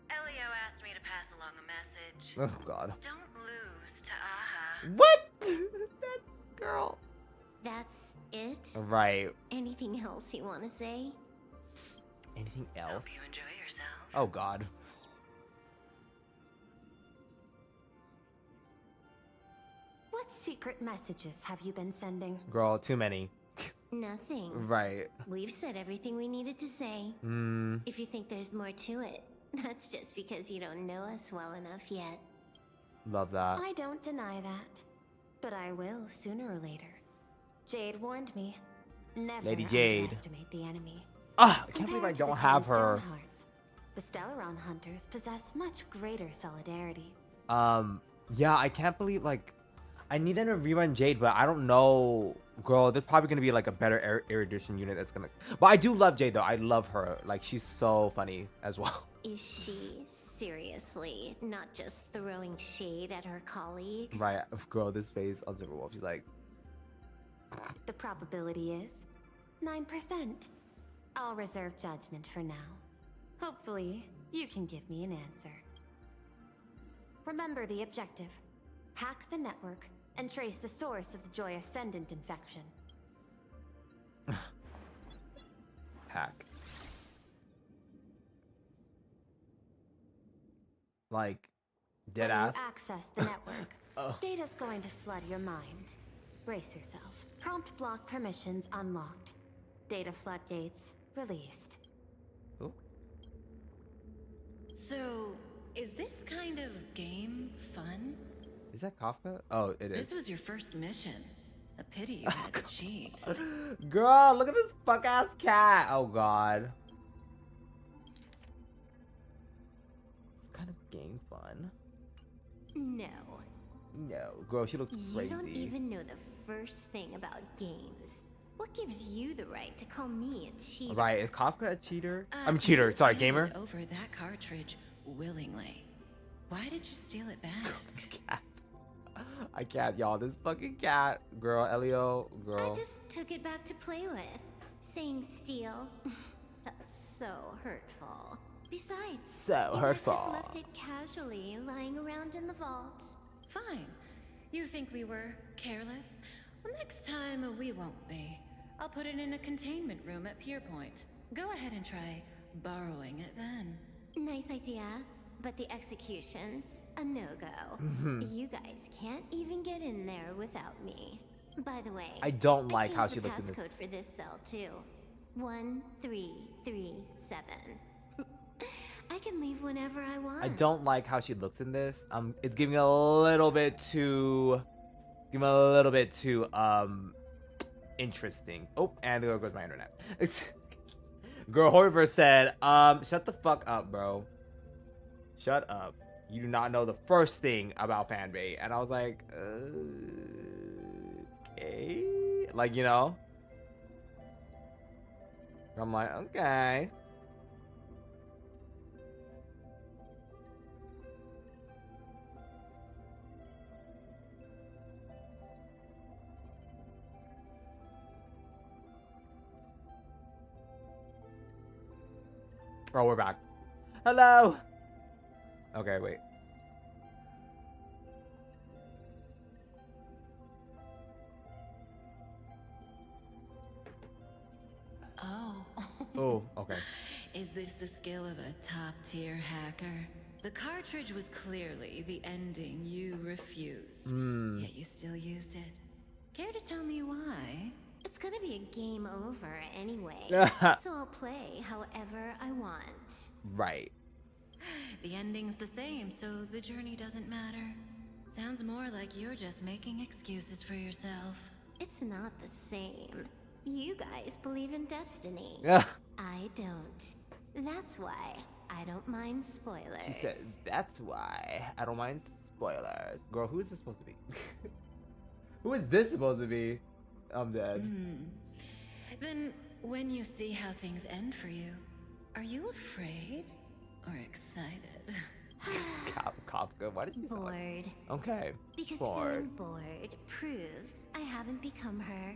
Elio asked me to pass along a message. Oh, God. Don't lose to Aha. What? That girl. That's it? Right. Anything else you want to say? Anything else? Hope you enjoy yourself. Oh, God. What secret messages have you been sending? Girl, too many. Nothing. Right. We've said everything we needed to say. Mm. If you think there's more to it, that's just because you don't know us well enough yet. Love that. I don't deny that. But I will sooner or later. Jade warned me. Never Lady Jade. underestimate the enemy. Ah, I can't believe I Compared to the don't have Ten her. Stonehearts, The Stellaron hunters possess much greater solidarity. Yeah, I can't believe, like, I need them to rerun Jade, but I don't know, girl. There's probably gonna be like a better erudition unit that's gonna. But I do love Jade though. I love her. Like, she's so funny as well. Is she seriously not just throwing shade at her colleagues? Right, girl. This face on Silverwolf. She's like, The probability is 9%. I'll reserve judgment for now. Hopefully, you can give me an answer. Remember the objective. Hack the network and trace the source of the Joy Ascendant infection. hack. Like, dead when ass. you access the network, data's going to flood your mind. Brace yourself. Prompt block permissions unlocked. Data floodgates released. So, is this kind of game fun? Is that Kafka? Oh, it is. This was your first mission. A pity you had to cheat. Girl, look at this fuck ass cat. Oh god. It's kind of game fun. No. No, girl, she looks crazy. You don't even know the first thing about games. What gives you the right to call me a cheater? Right, is Kafka a cheater? I'm a cheater. Sorry, gamer. Over that cartridge willingly. Why did you steal it back? This cat. I can't, y'all. This fucking cat. Girl, Elio, girl. I just took it back to play with. Saying steal. That's so hurtful. Besides, So you guys hurtful. just left it casually lying around in the vault. Fine. You think we were careless? Well, next time we won't be. I'll put it in a containment room at Pier Point. Go ahead and try borrowing it then. Nice idea, but the execution's a no-go. You guys can't even get in there without me. By the way, I don't like how she looks in this. this. Passcode for this cell too. 1337. I can leave whenever I want. I don't like how she looks in this. It's giving a little bit too, interesting. Oh, and there goes my internet. Girl, Horriver said, shut the fuck up, bro. Shut up. You do not know the first thing about fanbait. And I was like, okay. Like, you know? I'm like, okay. Oh, we're back. Hello. Okay, wait. Oh. Oh, okay. Is this the skill of a top-tier hacker? The cartridge was clearly the ending you refused. Yet you still used it. Care to tell me why? It's gonna be a game over anyway. So I'll play however I want. Right. The ending's the same, so the journey doesn't matter. Sounds more like you're just making excuses for yourself. It's not the same. You guys believe in destiny. I don't. That's why I don't mind spoilers. She says, that's why I don't mind spoilers. Girl, who is this supposed to be? Who is this supposed to be? I'm dead. Then, when you see how things end for you, are you afraid or excited? Kafka, why did you say bored? Okay. Because bored. feeling bored proves I haven't become her.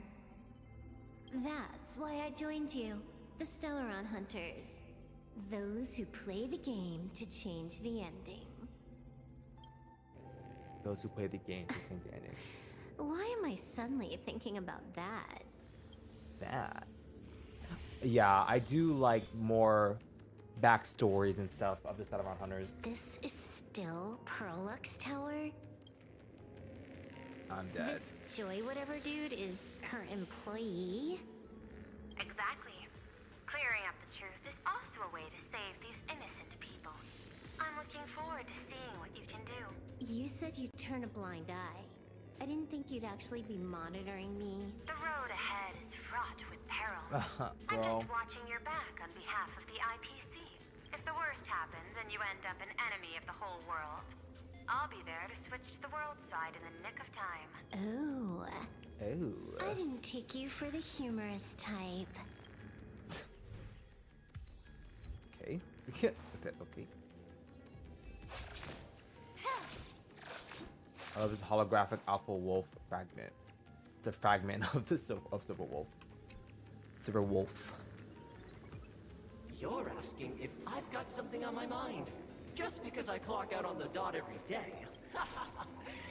That's why I joined you, the Stellaron Hunters. Those who play the game to change the ending. Those who play the game to change the ending. Why am I suddenly thinking about that? That. Yeah, I do like more backstories and stuff of the Stellaron Hunters. This is still Perlux Tower? I'm dead. This Joy whatever dude is her employee? Exactly. Clearing up the truth is also a way to save these innocent people. I'm looking forward to seeing what you can do. You said you'd turn a blind eye. I didn't think you'd actually be monitoring me. The road ahead is fraught with peril. I'm Girl. just watching your back on behalf of the IPC. If the worst happens and you end up an enemy of the whole world, I'll be there to switch to the world side in the nick of time. Oh. Oh. I didn't take you for the humorous type. Okay. Okay. I love this holographic alpha wolf fragment. It's a fragment of the Silver Wolf. Silver Wolf. You're asking if I've got something on my mind, just because I clock out on the dot every day.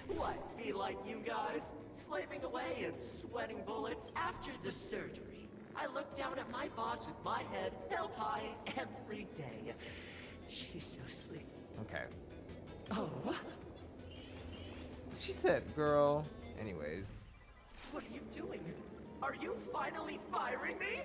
What, be like you guys, slaving away and sweating bullets after the surgery? I look down at my boss with my head held high every day. She's so sweet. Okay. Oh? She said, girl. Anyways. What are you doing? Are you finally firing me?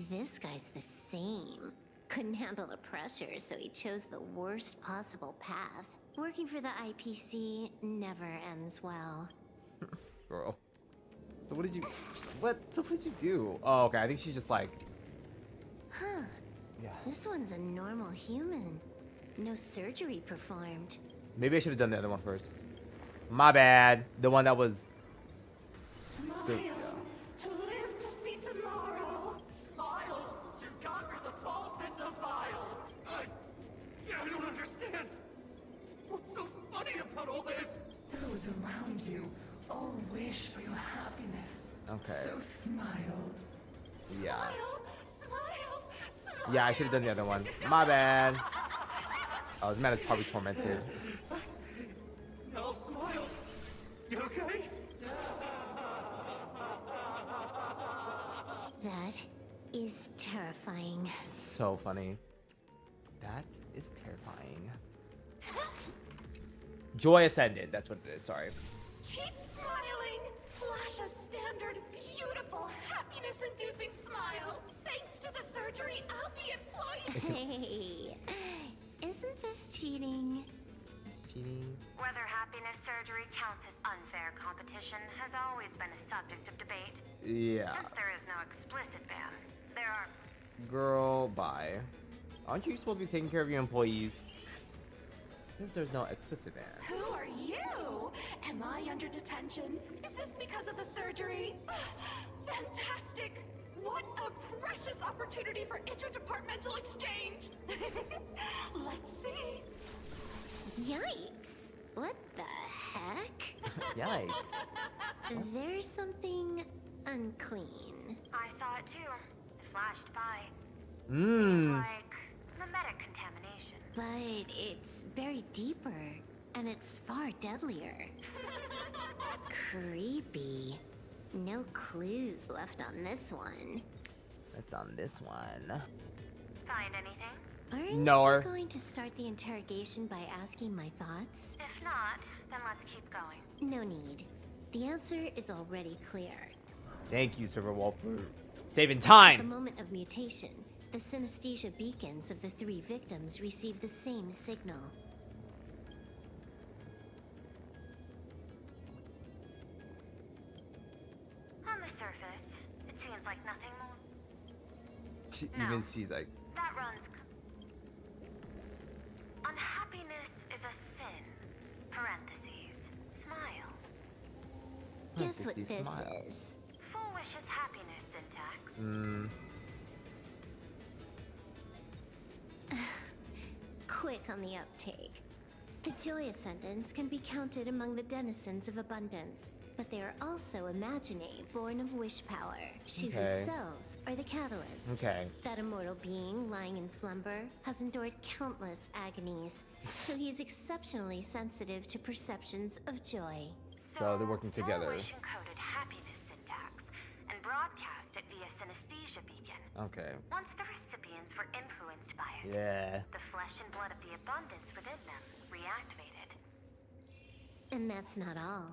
This guy's the same. Couldn't handle the pressure, so he chose the worst possible path. Working for the IPC never ends well. Girl. So what did you... So what did you do? Oh, okay. I think she's just like... Huh. Yeah. This one's a normal human. No surgery performed. Maybe I should have done the other one first. My bad. The one that was... Smile to live to see tomorrow. Smile to conquer the false and the vile. I don't understand. What's so funny about all this? Those around you all wish for your happiness. Okay. So smile. Yeah. Smile. Yeah, I should have done the other one. My bad. Oh, this man is probably tormented. No, smile. You okay? That is terrifying. So funny. That is terrifying. Joy Ascended. That's what it is. Sorry. Keep smiling. Flash a standard, beautiful, happiness-inducing smile. Thanks to the surgery, I'll be employed. Hey, isn't this cheating? Cheating. Whether happiness surgery counts as unfair competition has always been a subject of debate. Yeah. Since there is no explicit ban, there are... Girl, bye. Aren't you supposed to be taking care of your employees? Since there's no explicit ban. Who are you? Am I under detention? Is this because of the surgery? Fantastic! What a precious opportunity for interdepartmental exchange! Let's see. Yikes! What the heck? Yikes. There's something unclean. I saw it too. It flashed by. Mmm. Like mimetic contamination. But it's buried deeper, and it's far deadlier. Creepy. No clues left on this one. That's on this one. Find anything? Aren't No. you going to start the interrogation by asking my thoughts? If not, then let's keep going. No need. The answer is already clear. Thank you, Silver Wolf, for saving At the time. moment of mutation, the synesthesia beacons of the 3 victims receive the same signal. On the surface, it seems like nothing more. Even she's like, That runs... Unhappiness is a sin. Parentheses. Smile. Guess what Parentheses, this smile. is? Full wishes happiness syntax. Quick on the uptake. The Joy Ascendants can be counted among the denizens of abundance, but they are also imaginae born of wish power. Shuvu's Okay. cells are the catalyst. Okay. That immortal being lying in slumber has endured countless agonies, so he is exceptionally sensitive to perceptions of joy. so they're working together. Full wish encoded happiness syntax and broadcast it via synesthesia beacon. Okay. Once the recipients were influenced by it, Yeah. the flesh and blood of the abundance within them reactivated. And that's not all.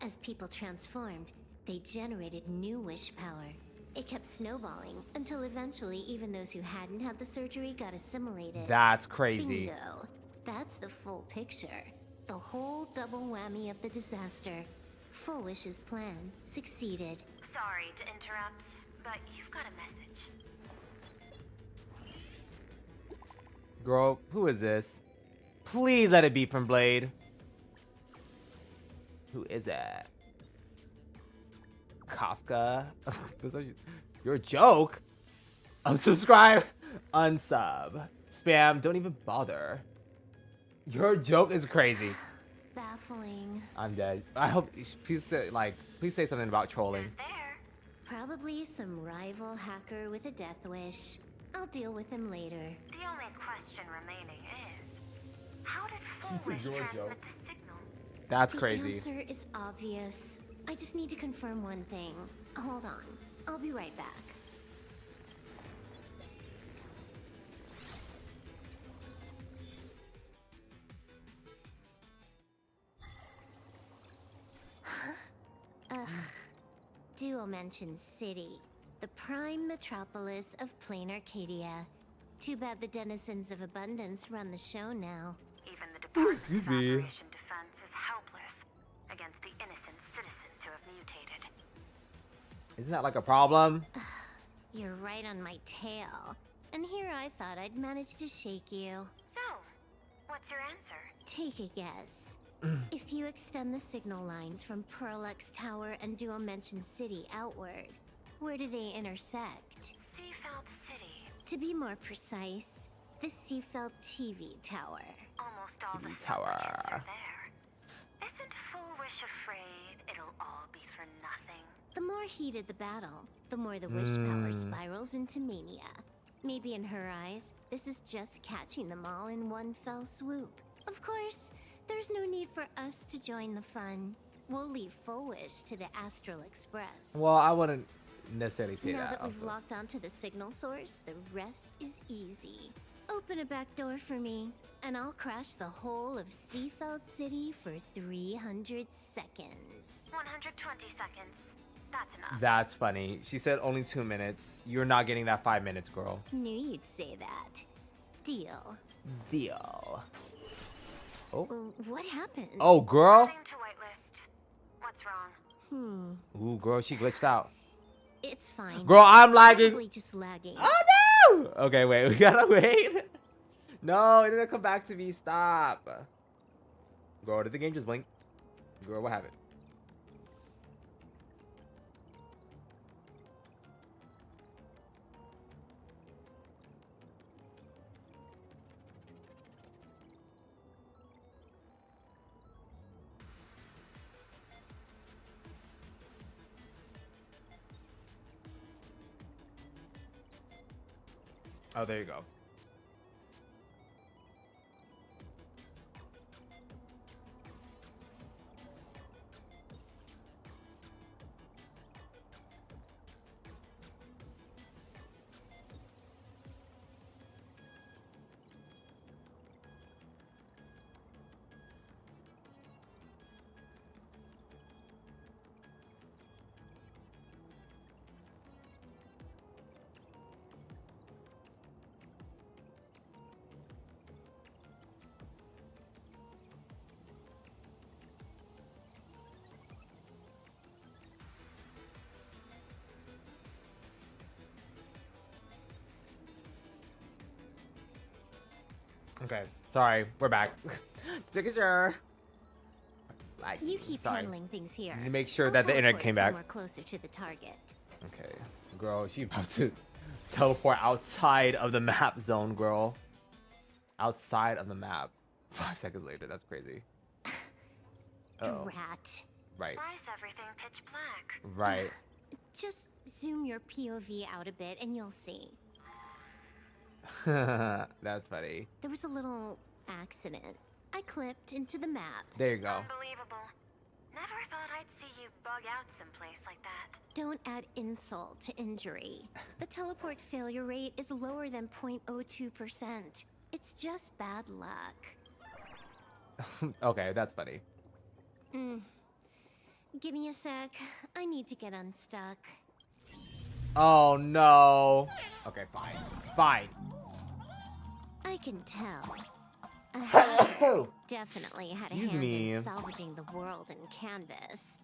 As people transformed, they generated new wish power. It kept snowballing until eventually even those who hadn't had the surgery got assimilated. That's crazy. Bingo. That's the full picture. The whole double whammy of the disaster. Full Wish's plan succeeded. Sorry to interrupt, but you've got a message. Girl, who is this? Please let it be from Blade. Who is it? Kafka? You're a joke? Unsubscribe? Unsub. Spam, don't even bother. Your joke is crazy. Baffling. I'm dead. I hope, please say, please say something about trolling. Probably some rival hacker with a death wish. I'll deal with him later. The only question remaining is, how did This Full is Wish your transmit joke. the signal? That's The crazy. answer is obvious. I just need to confirm one thing. Hold on. I'll be right back. Dual-Mention City, the prime metropolis of plain Arcadia. Too bad the denizens of abundance run the show now. Even the Department's Excuse me. Operation Defense is helpless against the innocent citizens who have mutated. Isn't that like a problem? You're right on my tail. And here I thought I'd manage to shake you. So, what's your answer? Take a guess. If you extend the signal lines from Pearlux Tower and Dual-Mention City outward, where do they intersect? Seafeld City. To be more precise, the Seafeld TV Tower. Almost all the Tower. supplicants are there. Isn't Full Wish afraid it'll all be for nothing? The more heated the battle, the more the wish power spirals into mania. Maybe in her eyes, this is just catching them all in one fell swoop. Of course, there's no need for us to join the fun. We'll leave Full Wish to the Astral Express. Well, I wouldn't necessarily say Now that. that we've also. locked onto the signal source, the rest is easy. Open a back door for me, and I'll crash the whole of Seafeld City for 300 seconds. 120 seconds. That's enough. That's funny. She said only 2 minutes. You're not getting that 5 minutes, girl. Knew you'd say that. Deal. Deal. Oh. What happened? Oh, girl. Adding to whitelist. What's wrong? Ooh, girl, she glitched out. It's fine. Girl, I'm lagging. Probably just lagging. Oh no! Okay, wait, we gotta wait. No, it didn't come back to me. Stop. Girl, did the game just blink? Girl, what happened? Oh, there you go. Okay, sorry, we're back. Take a sure. You keep handling things here. Need to make sure I'll that the internet teleport came back. somewhere closer to the target. Okay, girl, she about to teleport outside of the map zone, girl. Outside of the map. 5 seconds later, that's crazy. Drat. Right. Why is everything pitch black? Right. Just zoom your POV out a bit and you'll see. That's funny. There was a little accident. I clipped into the map. There you go. Unbelievable. Never thought I'd see you bug out someplace like that. Don't add insult to injury. The teleport failure rate is lower than 0.02%. It's just bad luck. Okay, that's funny. Give me a sec. I need to get unstuck. Oh no. Okay, fine. Fine. I can tell. A hacker definitely had a Excuse hand me. in salvaging the world in Canvas.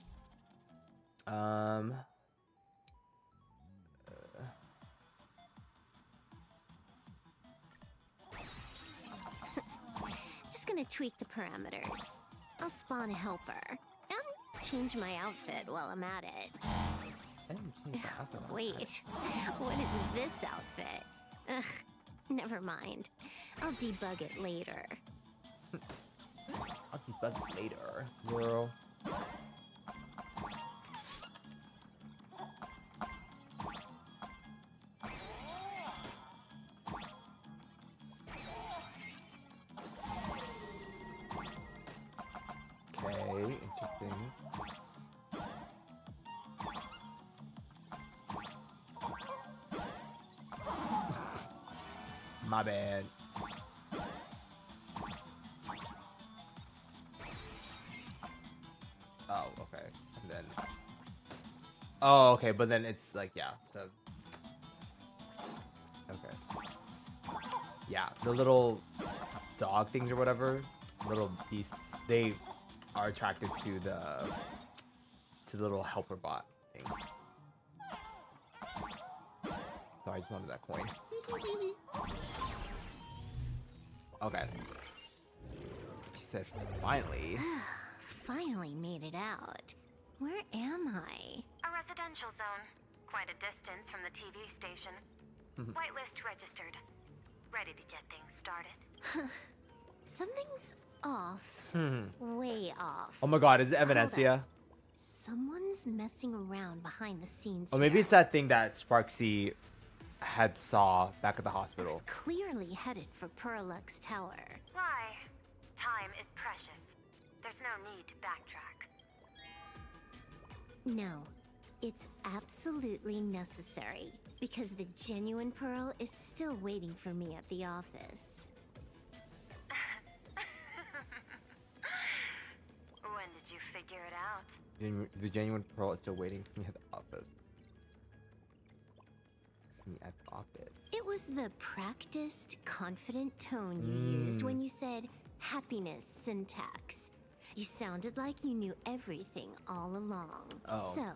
gonna tweak the parameters. I'll spawn a helper and change my outfit while I'm at it. Wait, what is this outfit? Ugh, never mind. I'll debug it later. I'll debug it later, girl. Okay, interesting. My bad. Oh, okay. And then. Oh, okay, but then it's like, yeah. Okay. Yeah, the little dog things or whatever, little beasts, they are attracted to the little helper bot thing. Sorry, I just wanted that coin. Okay. She said, finally. Finally made it out. Where am I? A residential zone. Quite a distance from the TV station. Whitelist registered. Ready to get things started. Something's off. Way off. Oh my god, is it Evanencia? Someone's messing around behind the scenes. Or maybe it's that thing that Sparksy had saw back at the hospital. It's clearly headed for Perlux Tower. Why? Time is precious. There's no need to backtrack. No, it's absolutely necessary. Because the genuine Pearl is still waiting for me at the office. When did you figure it out? The genuine Pearl is still waiting for me at the office. It was the practiced, confident tone you used when you said happiness syntax. You sounded like you knew everything all along. Oh. So,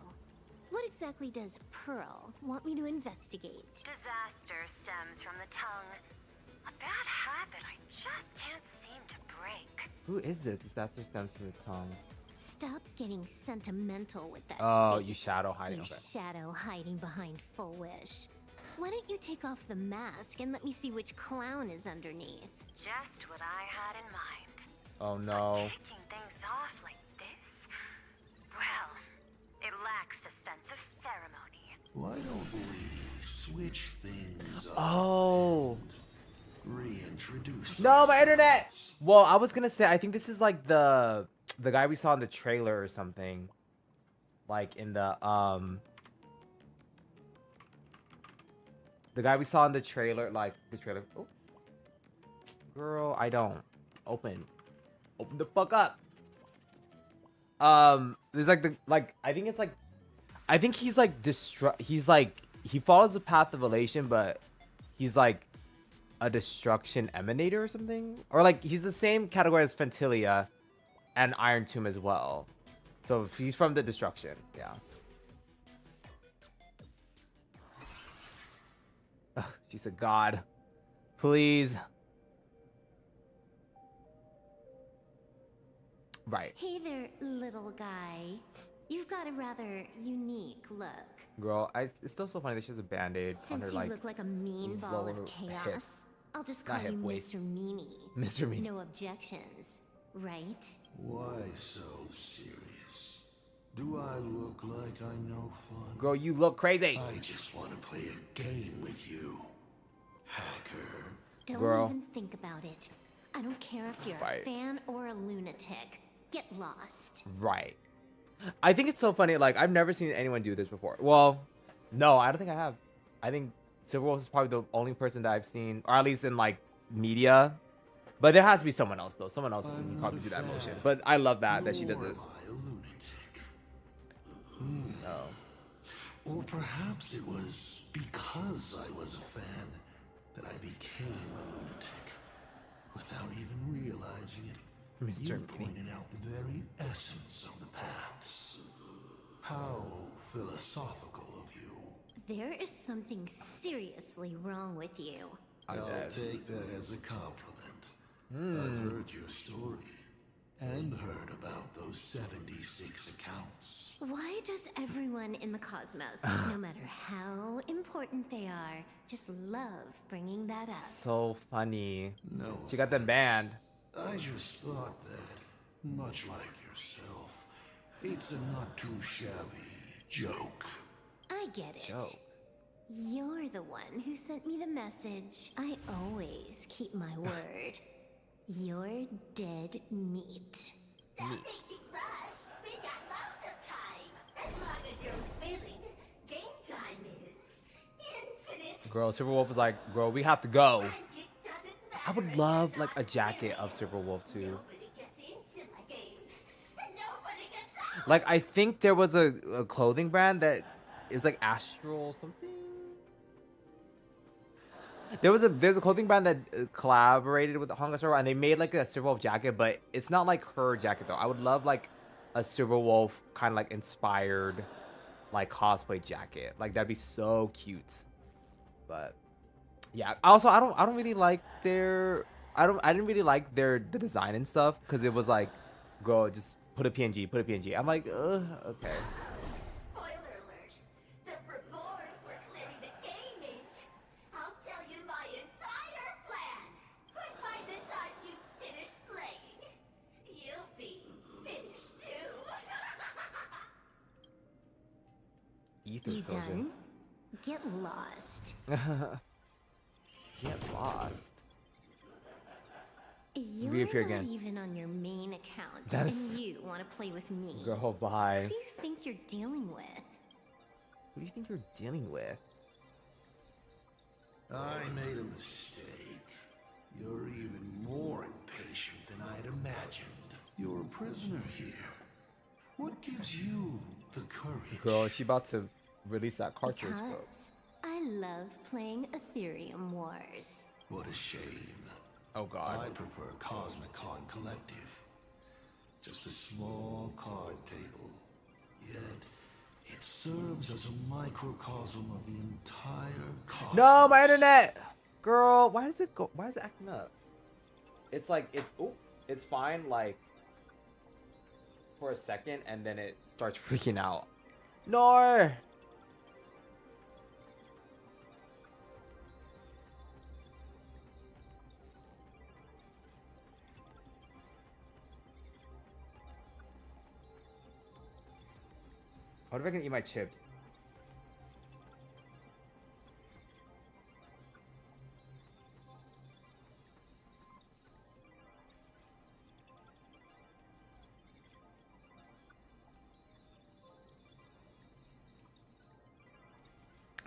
what exactly does Pearl want me to investigate? Disaster stems from the tongue. A bad habit I just can't seem to break. Who is this? Disaster stems from the tongue. Stop getting sentimental with that. Oh, face. you shadow hiding. You Okay. shadow hiding behind Full Wish. Why don't you take off the mask and let me see which clown is underneath? Just what I had in mind. Oh no. Kicking things off like this? Well, it lacks a sense of ceremony. Why don't we switch things up? Oh. Reintroduce. No, my internet. Well, I was gonna say I think this is like the guy we saw in the trailer or something. Like in the guy we saw in the trailer, like the trailer. Oh. Girl, I don't. Open the fuck up. There's like I think it's like I think he's like he's like he follows the path of elation, but he's like a destruction emanator or something, or like he's the same category as Fentilia and Iron Tomb as well. So if he's from the destruction, yeah. Ugh, she's a god. Please. Right. Hey there, little guy. You've got a rather unique look. Girl, it's still so funny that she has a band-aid on her, Since you like, look like a mean ball lower of chaos, hip. I'll just Not call you hip, waist. Mr. Meanie. Mr. Meanie. No objections, right? Why so serious? Do I look like I know fun? Girl, you look crazy. I just want to play a game with you, hacker. Don't Girl. even think about it. I don't care if you're Right. a fan or a lunatic. Get lost. Right. I think it's so funny. Like, I've never seen anyone do this before. Well, no, I don't think I have. I think Silverwolf is probably the only person that I've seen, or at least in like media. But there has to be someone else though. Someone else can probably do that motion. But I love that she does this. A lunatic. No. Or perhaps it was because I was a fan that I became a lunatic without even realizing it. Mr. You've pointed out the very essence of the paths. How philosophical of you. There is something seriously wrong with you. I'll take that as a compliment. I've heard your story and heard about those 76 accounts. Why does everyone in the cosmos, no matter how important they are, just love bringing that up? So funny. No She got them banned. I just thought that, much like yourself, it's a not too shabby joke. I get it. Joke. You're the one who sent me the message. I always keep my word. You're dead meat. That makes it rush. We got lots of time. As long as you're willing, game time is infinite. Girl, Silver Wolf was like, girl, we have to go. Magic doesn't matter. I would love like a jacket of Silver Wolf too. Nobody gets into my game. And nobody gets out. Like I think there was a clothing brand that it was like Astral something. There's a clothing brand that collaborated with the Honkai server and they made like a Silver Wolf jacket, but it's not like her jacket though. I would love like a Silver Wolf kind of like inspired like cosplay jacket. Like that'd be so cute. But yeah, also I don't really like their I didn't really like the design and stuff because it was like, girl, just put a PNG. I'm like, okay. Spoiler alert. The reward for clearing the game is I'll tell you my entire plan. But by the time you finish playing, you'll be finished too. Ether You explosion. done? Get lost. Get lost. You're Reappear not again. even on your main account, That's- and you want to play with me. Girl, bye. Who do you think you're dealing with? Who do you think you're dealing with? I made a mistake. You're even more impatient than I'd imagined. You're a prisoner here. What gives you the courage? Girl, she about to release that cartridge, bro. Because I love playing Ethereum Wars. What a shame. Oh god. I prefer Cosmicon Collective. Just a small card table. Yet, it serves as a microcosm of the entire cosmos. No, my internet! Girl, why is it acting up? It's like, it's fine, like, for a second, and then it starts freaking out. No! What if I can eat my chips?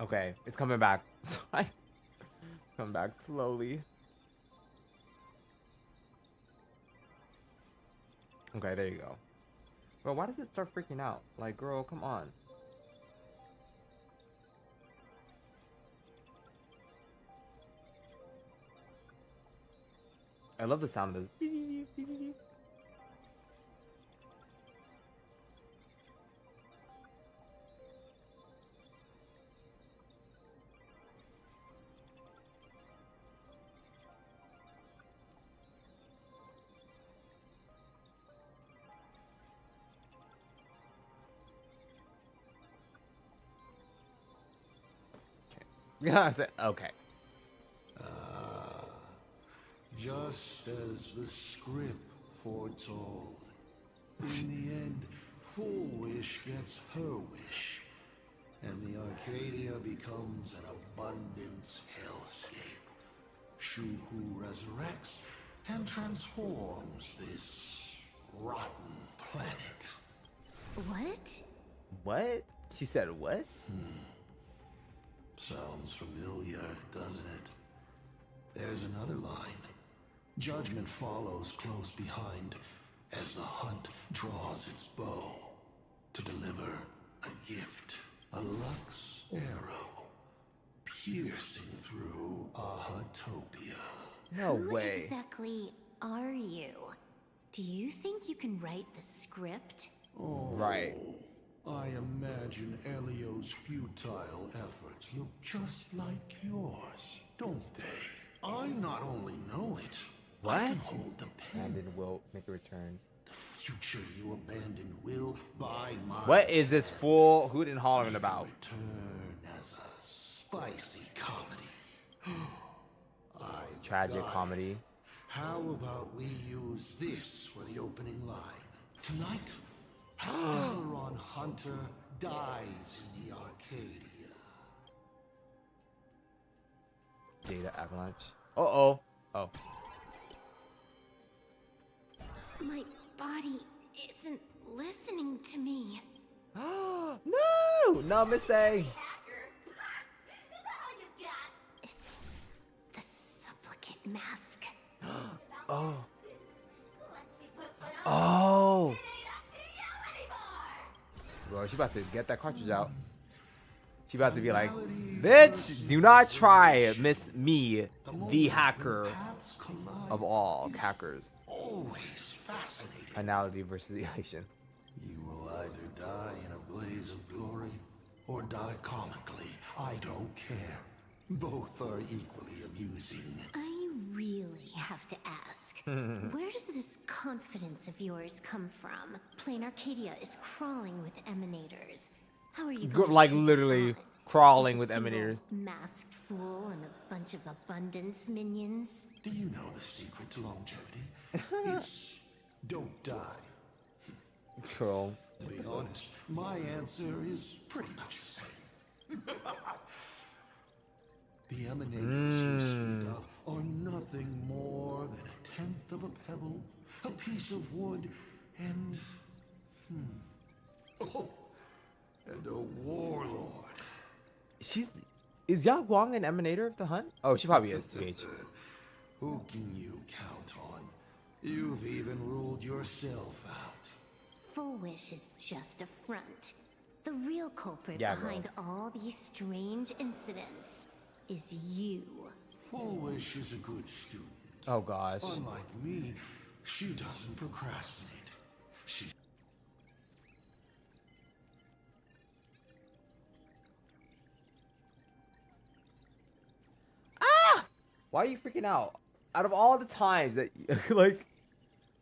Okay, it's coming back. So I come back slowly. Okay, there you go. Bro, why does it start freaking out? Like, girl, come on. I love the sound of this. Yeah, I said, okay. Just as the script foretold. In the end, Full Wish gets her wish. And the Arcadia becomes an abundance hellscape. Shuhu resurrects and transforms this rotten planet. What? What? She said what? Sounds familiar, doesn't it? There's another line. Judgment follows close behind as the hunt draws its bow to deliver a gift, a Lux arrow, piercing through Ahatopia. No Who way. exactly are you? Do you think you can write the script? Oh, Right. I imagine Elio's futile efforts look just like yours, don't they? I not only know it, What? I can hold the pen. Abandoned will make a return. The future you abandoned will, by my What is this full hoot and hollering about? return as a spicy comedy. Tragic comedy. How about we use this for the opening line? Tonight, a Stellaron hunter dies in the Arcadia. Data avalanche. Oh. My body isn't listening to me. No, mistake. It's the supplicant mask. Oh. Bro, she about to get that cartridge out. She about to be like, bitch, do not try miss me, the hacker of all hackers. Always fascinating. Finality versus elation. You will either die in a blaze of glory or die comically. I don't care. Both are equally amusing. I really have to ask, where does this confidence of yours come from? Plain Arcadia is crawling with emanators. How are you going to Like take literally us on? crawling With with a single emanators. masked fool and a bunch of abundance minions? Do you know the secret to longevity? It's don't die. Girl. To be honest, my answer is pretty much the same. The emanators you speak of are nothing more than a tenth of a pebble, a piece of wood, and and a warlord. Is Ya Guang an emanator of the hunt? Oh, she probably is, TH. Who can you count on? You've even ruled yourself out. Full Wish is just a front. The real culprit Yeah, bro. behind all these strange incidents is you. Full Wish is a good student. Oh gosh. Unlike me, she doesn't procrastinate. She Why are you freaking out? Out of all the times that, like,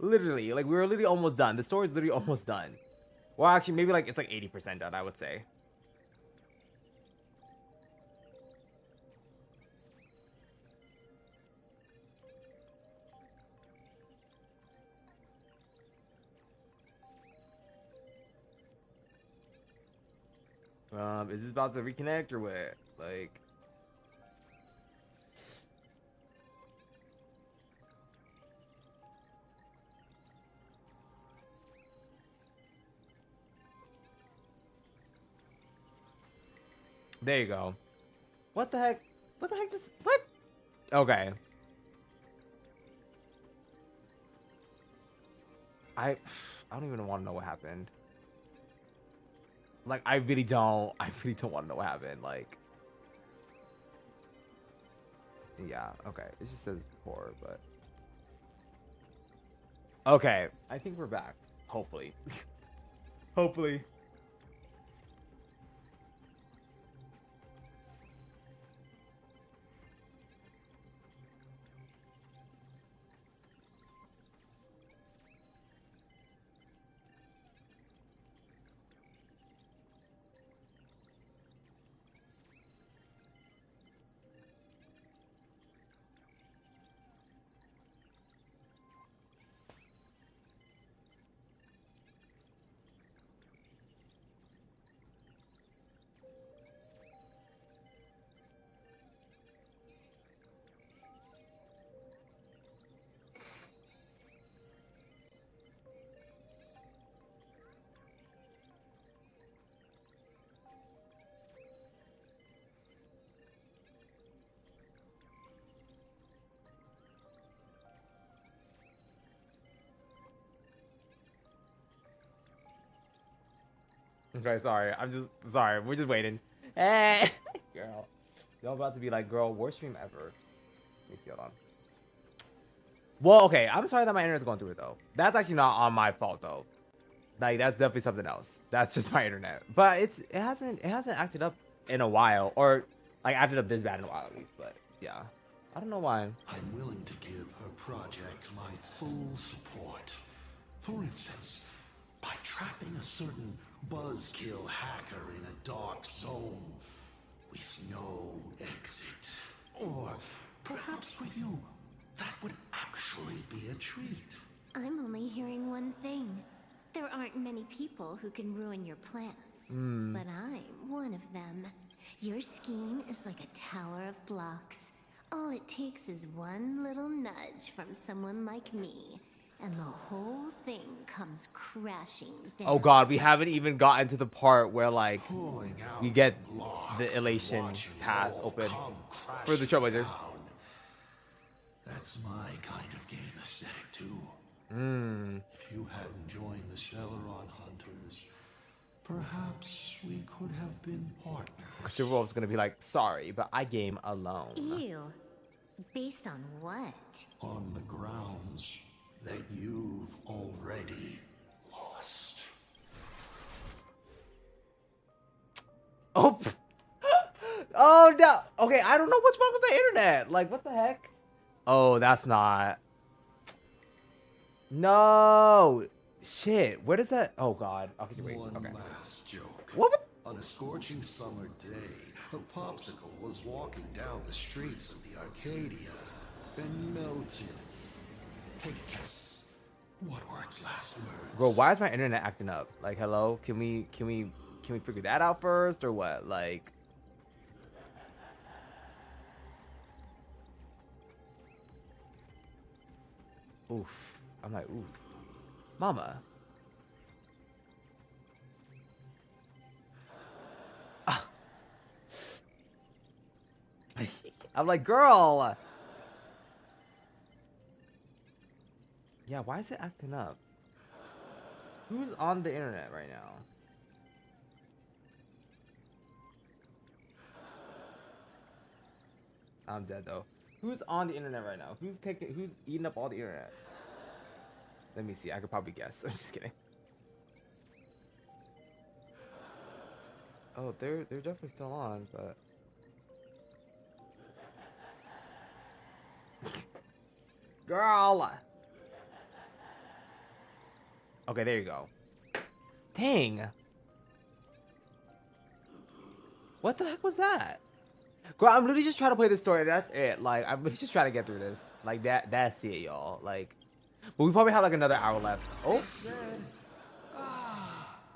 literally, like, we were literally almost done. The story's literally almost done. Well, actually, maybe, like, it's like 80% done, I would say. Is this about to reconnect or what? Like... There you go. What the heck? What the heck just... What? Okay. I don't even want to know what happened. Like, I really don't want to know what happened. Like... Yeah, okay. It just says poor, but... Okay. I think we're back. Hopefully. Hopefully. Okay, sorry. I'm just sorry. We're just waiting. Hey, girl. Y'all about to be like, girl, worst stream ever. Let me see. Hold on. Well, okay. I'm sorry that my internet's going through it though. That's actually not on my fault though. Like that's definitely something else. That's just my internet. But it hasn't acted up in a while, or like acted up this bad in a while at least. But yeah. I don't know why. I'm willing to give her project my full support. For instance, by trapping a certain buzzkill hacker in a dark zone with no exit. Or perhaps for you, that would actually be a treat. I'm only hearing one thing. There aren't many people who can ruin your plans. But I'm one of them. Your scheme is like a tower of blocks. All it takes is one little nudge from someone like me, and the whole thing comes crashing down. Oh god, we haven't even gotten to the part where like we get the elation path open for the Trailblazer. That's my kind of game aesthetic too. If you hadn't joined the Stellaron Hunters, perhaps we could have been partners. Silverwolf's gonna be like, sorry, but I game alone. You? Based on what? On the grounds that you've already lost. Oh, oh no. Okay, I don't know what's wrong with the internet. Like, what the heck? Oh, that's not. No. Shit. Where does that? Oh god. Okay, wait. One Okay. last joke. What? On a scorching summer day, a popsicle was walking down the streets of the Arcadia and melted. Take a guess. What were its last words? Bro, why is my internet acting up? Like, hello? Can we figure that out first or what? Like. Oof. I'm like, oof. Mama. Ah. I'm like, girl. Yeah, why is it acting up? Who's on the internet right now? I'm dead though. Who's on the internet right now? Who's eating up all the internet? Let me see. I could probably guess. I'm just kidding. Oh, they're definitely still on, but girl. Okay, there you go. Dang. What the heck was that? Girl, I'm literally just trying to play this story. That's it. Like, I'm really just trying to get through this. Like, that's it, y'all. Like, but we probably have like another hour left. Oh.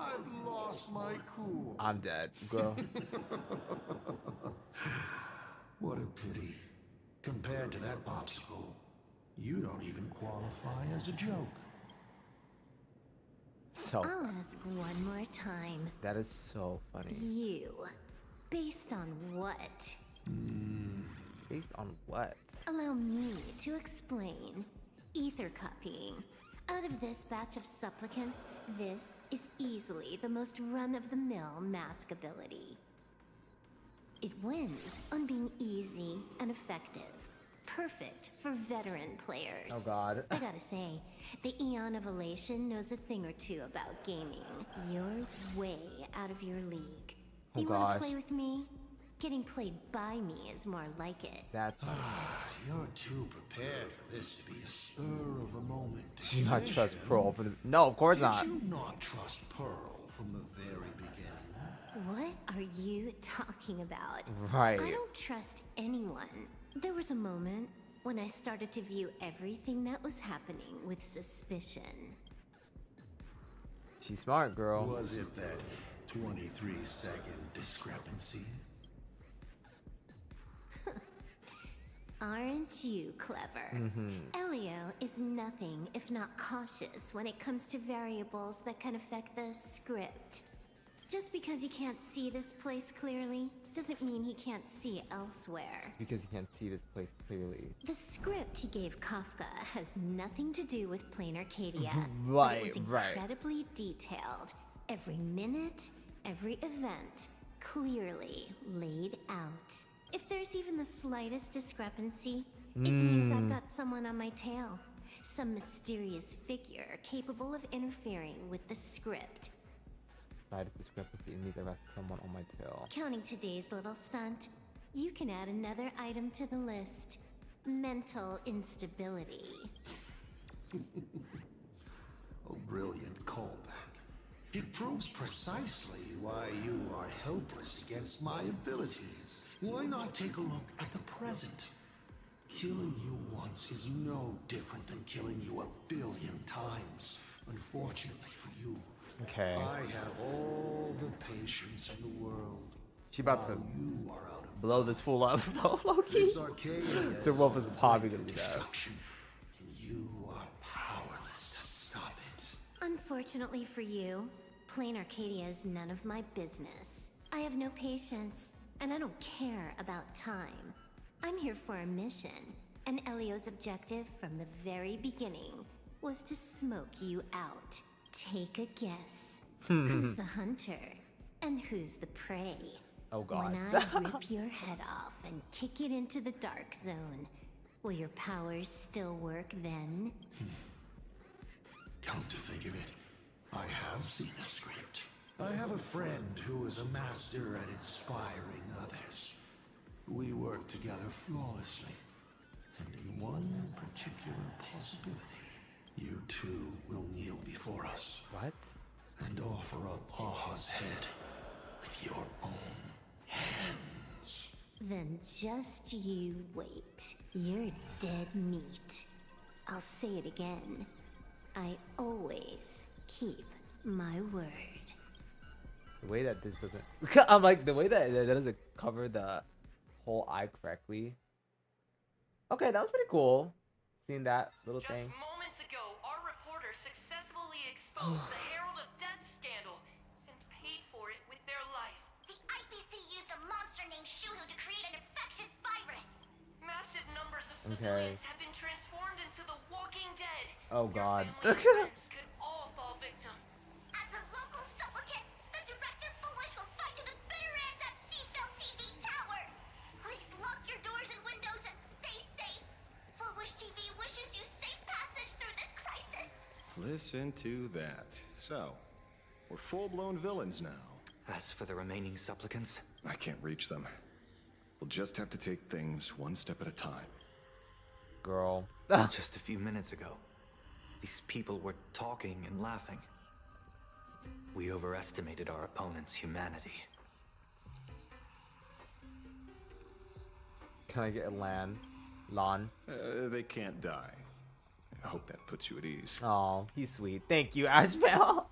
I've lost my cool. I'm dead, girl. What a pity. Compared to that popsicle, you don't even qualify as a joke. So. I'll ask one more time. That is so funny. You. Based on what? Based on what? Allow me to explain. Ether copying. Out of this batch of supplicants, this is easily the most run-of-the-mill mask ability. It wins on being easy and effective. Perfect for veteran players. Oh god. I gotta say, the Eon of Elation knows a thing or two about gaming. You're way out of your league. Oh You wanna gosh. play with me? Getting played by me is more like it. That's You're too prepared for this to be a spur of the moment. Do you not trust Pearl for the? No, of course not. Did you not trust Pearl from the very beginning? What are you talking about? Right. I don't trust anyone. There was a moment when I started to view everything that was happening with suspicion. She's smart, girl. Was it that 23-second discrepancy? Aren't you clever? Elio is nothing if not cautious when it comes to variables that can affect the script. Just because he can't see this place clearly doesn't mean he can't see elsewhere. Because you can't see this place clearly. The script he gave Kafka has nothing to do with Plain Arcadia. Right, but it was incredibly detailed. Every minute, every event, clearly laid out. If there's even the slightest discrepancy, it means I've got someone on my tail. Some mysterious figure capable of interfering with the script. Slightest discrepancy, it means I've got someone on my tail. Counting today's little stunt, you can add another item to the list. mental instability. A brilliant callback. It proves precisely why you are helpless against my abilities. Why not take a look at the present? Killing you once is no different than killing you 1,000,000,000 times. Unfortunately for you, Okay. I have all the patience in the world. She about to You are out of blow this fool up, though, Loki. This arcade So Wolf is probably gonna do that. destruction, and you are powerless to stop it. Unfortunately for you, plain Arcadia is none of my business. I have no patience, and I don't care about time. I'm here for a mission, and Elio's objective from the very beginning was to smoke you out. Take a guess. Who's the hunter, and who's the prey? Oh god. When I rip your head off and kick it into the dark zone, will your powers still work then? Come to think of it, I have seen a script. I have a friend who is a master at inspiring others. We work together flawlessly. And in one particular possibility, you two will kneel before us. What? And offer up Aha's head with your own hands. Then just you wait. You're dead meat. I'll say it again. I always keep my word. The way that this doesn't... I'm like, the way that doesn't cover the whole eye correctly. Okay, that was pretty cool. Seeing that little thing. Just moments ago, our reporter successfully exposed the Herald of Death scandal and paid for it with their life. The IPC used a monster named Shuhu to create an infectious virus. Massive numbers of Okay. civilians have been transformed into the Walking Dead. Oh god. Your family and friends could all fall victim. As a local supplicant, the Director Foolish will fight to the bitter end at Seafell TV Tower. Please lock your doors and windows and stay safe. Foolish TV wishes you safe passage through this crisis. Listen to that. So, we're full-blown villains now. As for the remaining supplicants, I can't reach them. We'll just have to take things one step at a time. Girl. just a few minutes ago, these people were talking and laughing. We overestimated our opponent's humanity. Can I get a Lon? They can't die. I hope that puts you at ease. Oh, he's sweet. Thank you, Ashveil.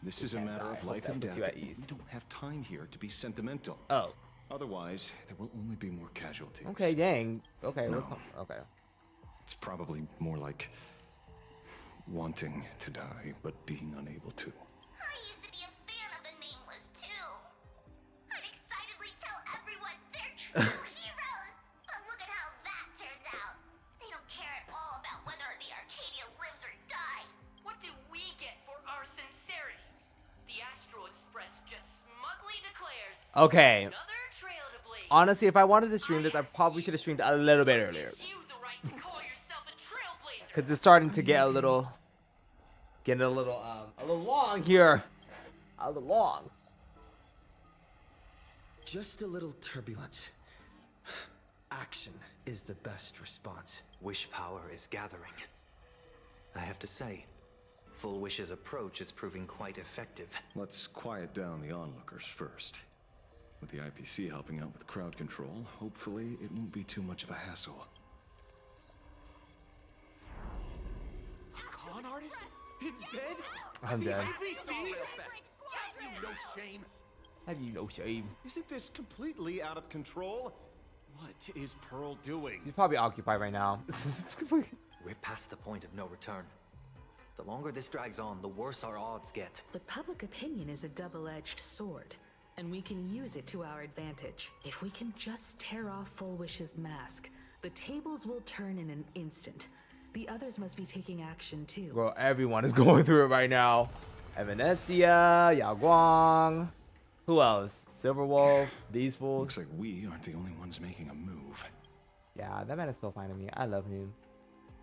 This is a can't matter die. of Hope life that and puts death. you at We ease. don't have time here to be sentimental. Oh. Otherwise, there will only be more casualties. Okay, dang. Okay, No. okay. It's probably more like wanting to die, but being unable to. I used to be a fan of the Nameless too. I'd excitedly tell everyone they're true heroes. But look at how that turned out. They don't care at all about whether the Arcadia lives or dies. What do we get for our sincerity? The Astro Express just smugly declares Okay. another trail to blaze. Honestly, if I wanted to stream this, I probably should have streamed a little bit earlier. You the right to call yourself a trailblazer. Cause it's starting to get a little long here. A little long. Just a little turbulence. Action is the best response. Wish power is gathering. I have to say, Full Wish's approach is proving quite effective. Let's quiet down the onlookers first. With the IPC helping out with crowd control, hopefully it won't be too much of a hassle. Con artist? In bed? I'm The dead. IPC? Have you no shame? Have you no shame? Isn't this completely out of control? What is Pearl doing? He's probably occupied right now. We're past the point of no return. The longer this drags on, the worse our odds get. But public opinion is a double-edged sword, and we can use it to our advantage. If we can just tear off Full Wish's mask, the tables will turn in an instant. The others must be taking action too. Bro, everyone is going through it right now. Evanesia, Yao Guang. Who else? Silverwolf, these fools. Looks like we aren't the only ones making a move. Yeah, that man is so fine to me. I love him.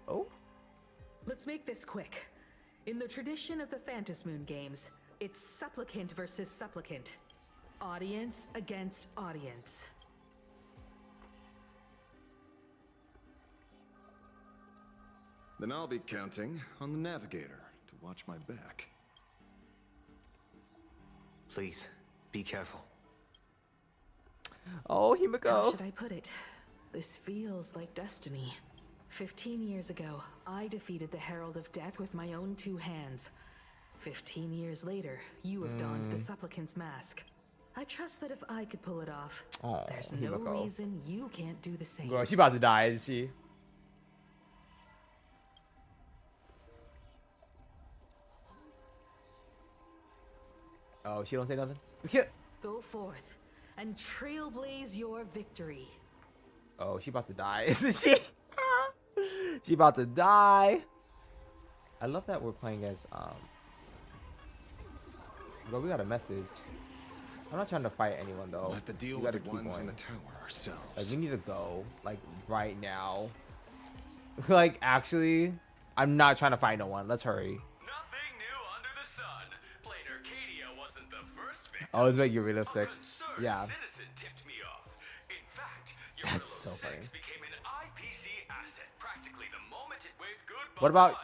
Oh? Let's make this quick. In the tradition of the Phantasm Moon games, it's supplicant versus supplicant. Audience against audience. Then I'll be counting on the navigator to watch my back. Please, be careful. Oh, How Himiko. should I put it? This feels like destiny. 15 years ago, I defeated the Herald of Death with my own 2 hands. 15 years later, you have donned the supplicant's mask. I trust that if I could pull it off, Oh, there's no Himiko. reason you can't do the same. Girl, she about to die, isn't she? Oh, she don't say nothing? Go forth and trailblaze your victory. Oh, she about to die, isn't she? She about to die. I love that we're playing as Bro, we got a message. I'm not trying to fight anyone though. We'll have to deal We with gotta the keep ones in going. the tower ourselves. Like, we need to go, like, right now. Like, actually, I'm not trying to fight no one. Let's hurry. Nothing new under the sun. Plain Arcadia wasn't the first victim. Oh, it's like Eureka 6. Yeah. Citizen tipped me off. In fact, That's so funny. became an IPC asset practically the moment it waved goodbye. What about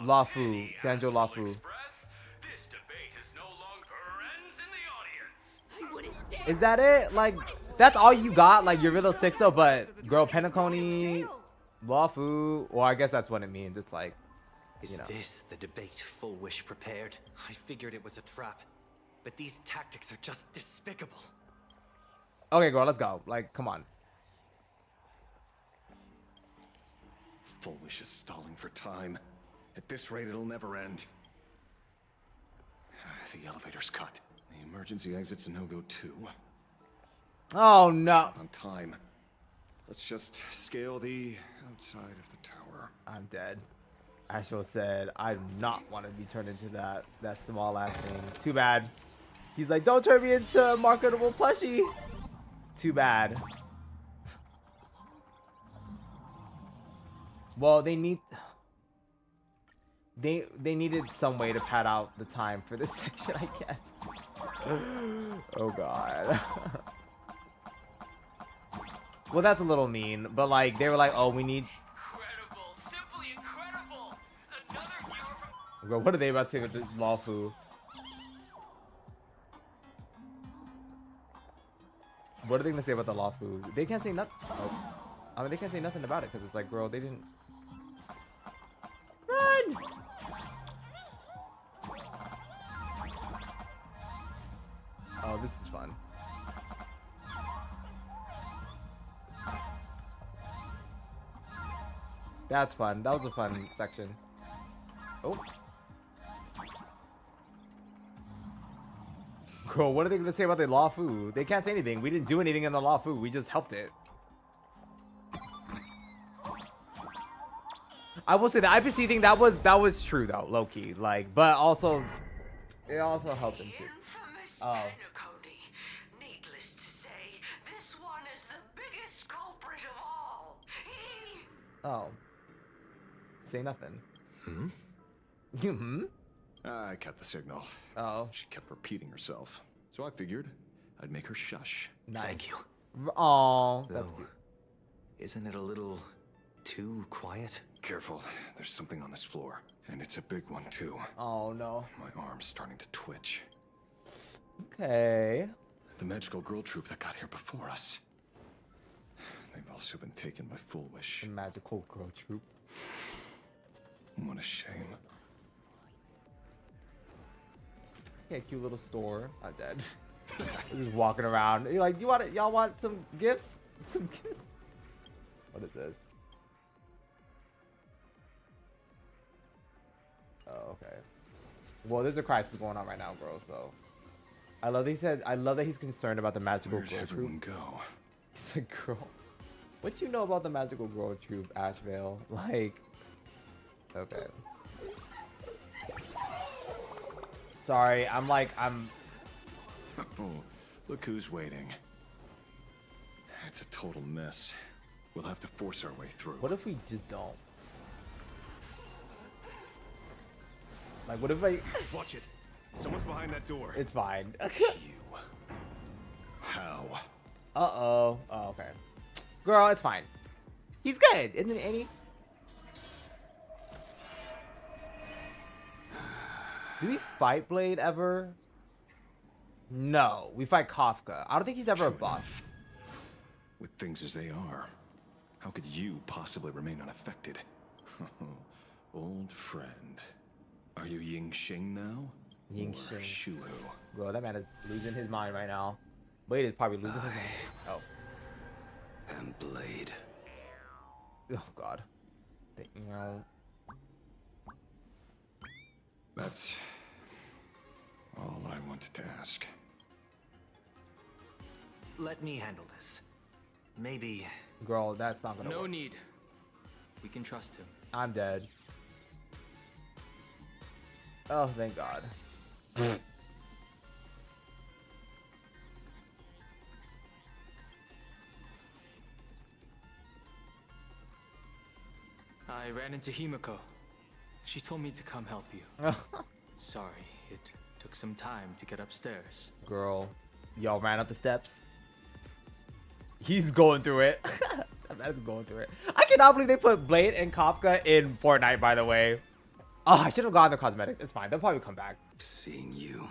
Lafu, Sanjo Lafu? This debate is no longer friends in the audience. I wouldn't dare. Is that it? Like, that's all you got? Like, Eureka 6 though, but girl, Penacony, Lafu, well, I guess that's what it means. It's like, Is you know. this the debate Full Wish prepared? I figured it was a trap, but these tactics are just despicable. Okay, girl, let's go. Like, come on. Full Wish is stalling for time. At this rate, it'll never end. The elevator's cut. The emergency exit's a no-go too. Oh, no. On time. Let's just scale the outside of the tower. I'm dead. Ashveil said, I do not want to be turned into that small ass thing. Too bad. He's like, don't turn me into a marketable plushie. Too bad. Well, they needed some way to pad out the time for this section, I guess. Oh god. Well, that's a little mean, but like they were like, oh, we need. Incredible, simply incredible. Another viewer from Bro, what are they about to say with this Lafu? What are they gonna say about the Lafu? They can't say nothing. Oh. I mean, they can't say nothing about it because it's like, bro, they didn't. Run! Oh, this is fun. That's fun. That was a fun section. Oh. Girl, what are they gonna say about the Lafu? They can't say anything. We didn't do anything in the Lafu. We just helped it. I will say the IPC thing, that was true though, low key. Like, but also it also helped them too. Oh. Needless to say, this one is the biggest culprit of all. Oh. Say nothing. Hmm? Hmm? I cut the signal. Oh. She kept repeating herself. So I figured I'd make her shush. Nice. Thank you. Oh, that's Though, cute. Isn't it a little too quiet? Careful, there's something on this floor. And it's a big one too. Oh no. My arm's starting to twitch. Okay. The magical girl troop that got here before us. They've also been taken by Full Wish. The magical girl troop. What a shame. Yeah, cute little store. I'm dead. Just walking around. You're like, y'all want some gifts? Some gifts? What is this? Oh, okay. Well, there's a crisis going on right now, bro, so. I love that he's concerned about the magical Where'd girl everyone troop. go? He's like, girl. What you know about the magical girl troop, Ashveil? Like, okay. Sorry, I'm. Oh, look who's waiting. It's a total mess. We'll have to force our way through. What if we just don't? Like, what if I... Watch it. Someone's behind that door. It's fine. How? Uh-oh. Oh, okay. Girl, it's fine. He's good, isn't he? Do we fight Blade ever? No, we fight Kafka. I don't think he's ever a buff. With things as they are, how could you possibly remain unaffected? Old friend. Are you Ying Xing now? Ying Or Xing. Shuhu? Bro, that man is losing his mind right now. Blade is probably losing his mind. Oh. And Blade. Oh god. You know. That's all I wanted to ask. Let me handle this. Maybe. Girl, that's not gonna work. No need. We can trust him. I'm dead. Oh, thank God. I ran into Himiko. She told me to come help you. Sorry, it took some time to get upstairs. Girl, y'all ran up the steps. He's going through it. That man's going through it. I cannot believe they put Blade and Kafka in Fortnite, by the way. Oh, I should have gotten the cosmetics. It's fine. They'll probably come back. Seeing you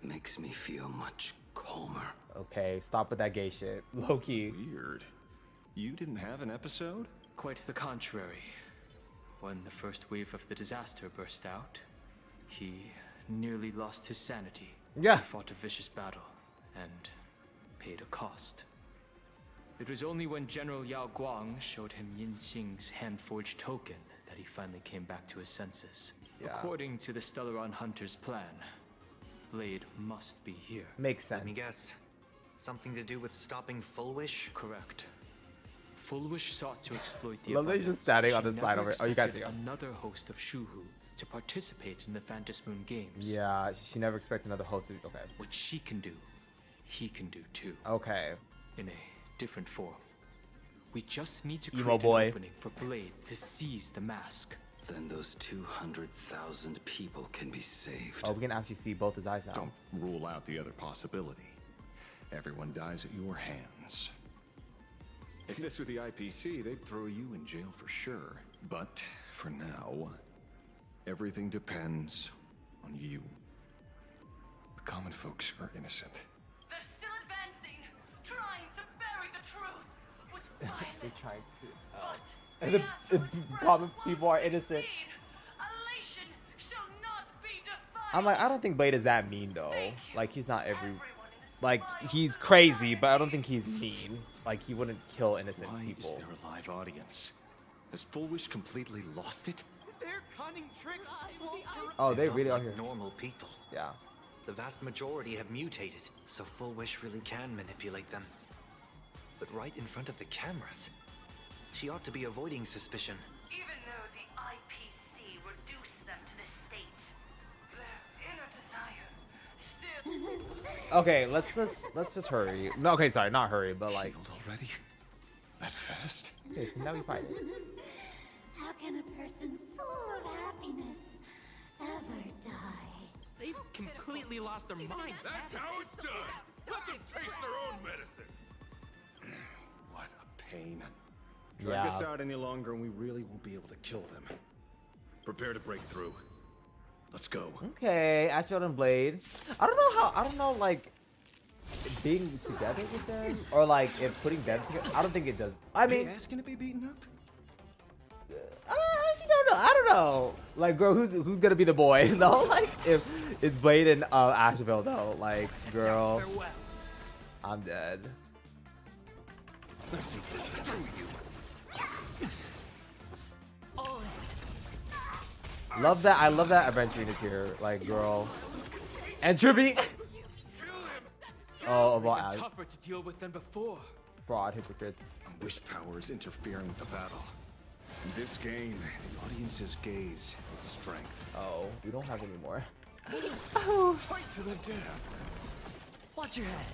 makes me feel much calmer. Okay, stop with that gay shit. Low-key. Weird. You didn't have an episode? Quite the contrary. When the first wave of the disaster burst out, he nearly lost his sanity. Yeah. He fought a vicious battle and paid a cost. It was only when General Yao Guang showed him Yin Qing's hand-forged token that he finally came back to his senses. Yeah. According to the Stellaron Hunter's plan, Blade must be here. Makes sense. Let me guess. Something to do with stopping Full Wish? Correct. Full Wish sought to exploit the Love that he's just standing on the side over it. Oh, you guys see him. Another host of Shuhu to participate in the Phantom Moon Games. Yeah, she never expected another host to... Okay. What she can do, he can do too. Okay. In a different form. We just need to Emo create boy. an opening for Blade to seize the mask. Then those 200,000 people can be saved. Oh, we can actually see both his eyes now. Don't rule out the other possibility. Everyone dies at your hands. If this were the IPC, they'd throw you in jail for sure. But for now, everything depends on you. The common folks are innocent. They're still advancing, trying to bury the truth with violence. They're trying to... the common people are innocent. Elation shall not be defined. I'm like, I don't think Blade is that mean though. Like, he's not every... Like, he's crazy, but I don't think he's mean. Like, he wouldn't kill innocent people. Is there a live audience? Has Full Wish completely lost it? Their cunning tricks won't hurt. Oh, they Not really are like here. normal people. Yeah. The vast majority have mutated, so Full Wish really can manipulate them. But right in front of the cameras, she ought to be avoiding suspicion. Even though the IPC reduced them to this state, their inner desire still... Okay, let's just hurry. No, okay, sorry, not hurry, but like... Healed already? That fast? Okay, so now we fight it. How can a person full of happiness ever die? They've completely lost their minds. That's how it's done. Let them taste their own medicine. What a pain. Drag Yeah. this out any longer and we really won't be able to kill them. Prepare to break through. Let's go. Okay, Ashveil and Blade. I don't know, like, being together with them, or like, if putting them together. I don't think it does. I mean, asking to be beaten up? I don't know. I don't know. Like, girl, who's gonna be the boy? No, like, if it's Blade and Ashveil though, like, girl, I'm dead. Love that. I love that Aventurine is here. Like, girl. And Tribby. Oh, about Ash. Tougher to deal with than before. Fraud, hypocrites. Wish power is interfering with the battle. In this game, the audience's gaze is strength. Oh, we don't have any more. Oh, fight to the death. Watch your head.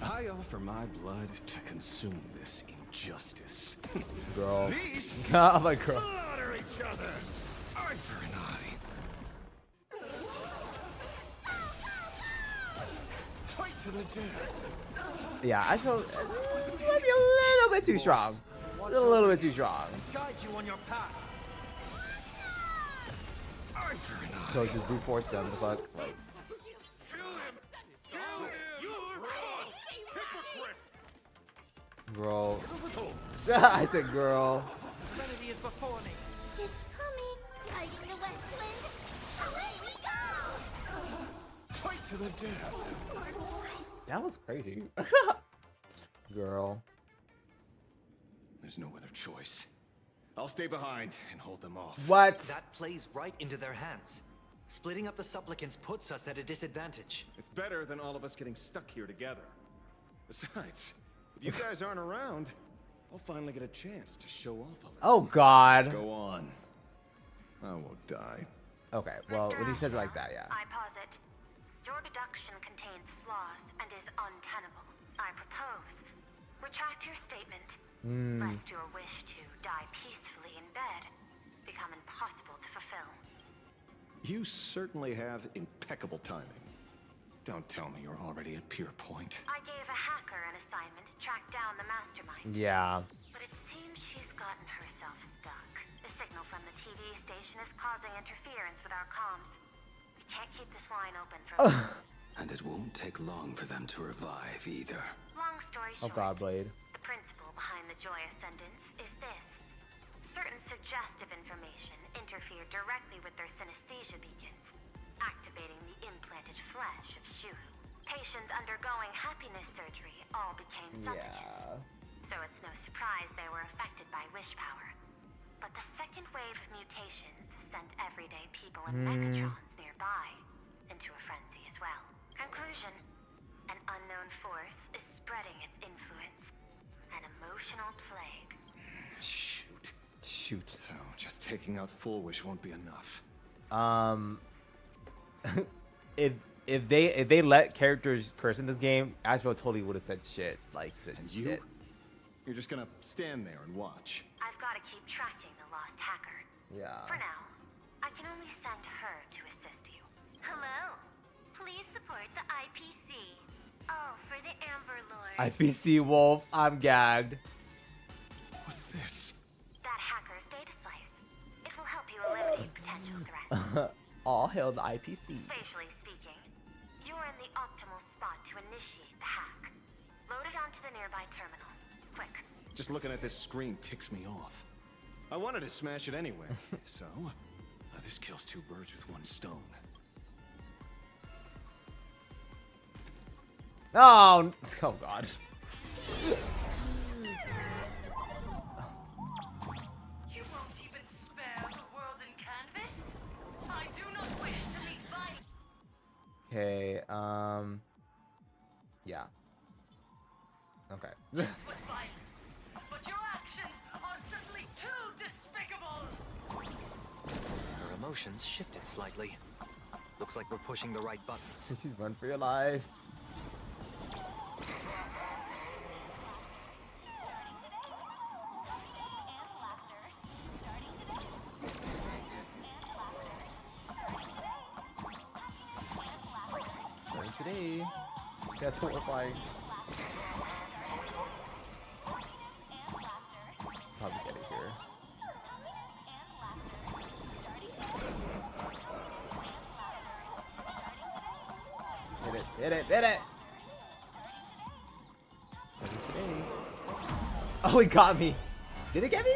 I offer my blood to consume this injustice. Girl. Beasts Oh my girl. slaughter each other. Eye for an eye. Fight to the death. Yeah, I feel might be a little bit too strong. A little bit too strong. Guide you on your path. So just brute force them. The fuck, like. Girl. I said girl. Serenity is before me. It's coming. Riding the west wind. Away we go! Fight to the death. That was crazy. Girl. There's no other choice. I'll stay behind and hold them off. What? That plays right into their hands. Splitting up the supplicants puts us at a disadvantage. It's better than all of us getting stuck here together. Besides, if you guys aren't around, I'll finally get a chance to show off a little. Oh God. Go on. I won't die. Okay, well, when he says it like that, yeah. I posit. Your deduction contains flaws and is untenable. I propose. Retract your statement, lest your wish to die peacefully in bed become impossible to fulfill. You certainly have impeccable timing. Don't tell me you're already at Pier Point. I gave a hacker an assignment to track down the mastermind. Yeah. But it seems she's gotten herself stuck. The signal from the TV station is causing interference with our comms. We can't keep this line open for long. And it won't take long for them to revive either. Long story Oh short, God, Blade. the principle behind the Joy Ascendants is this. Certain suggestive information interfered directly with their synesthesia beacons, activating the implanted flesh of Shuru. Patients undergoing happiness surgery all became supplicants. Yeah. So it's no surprise they were affected by wish power. But the second wave of mutations sent everyday people and mechatrons nearby into a frenzy as well. Conclusion: an unknown force is spreading its influence. An emotional plague. Shoot. So just taking out full wish won't be enough. If they let characters curse in this game, Ashveil totally would have said shit. Like said And you? shit. You're just gonna stand there and watch. I've got to keep tracking the lost hacker. Yeah. For now, I can only send her to assist you. Hello. Please support the IPC. All for the Amber Lord. IPC Wolf, I'm gagged. What's this? That hacker's data slice. It will help you eliminate potential threats. All hail the IPC. Spatially speaking, you're in the optimal spot to initiate the hack. Load it onto the nearby terminal. Quick. Just looking at this screen ticks me off. I wanted to smash it anyway, so this kills two birds with one stone. Oh God. You won't even spare the world in canvas? I do not wish to meet violence. Okay. Yeah. Okay. With violence, but your actions are simply too despicable. Her emotions shifted slightly. Looks like we're pushing the right buttons. She's run for your lives. Starting today. That's horrifying. Probably get it here. Hit it! Oh, it got me. Did it get me?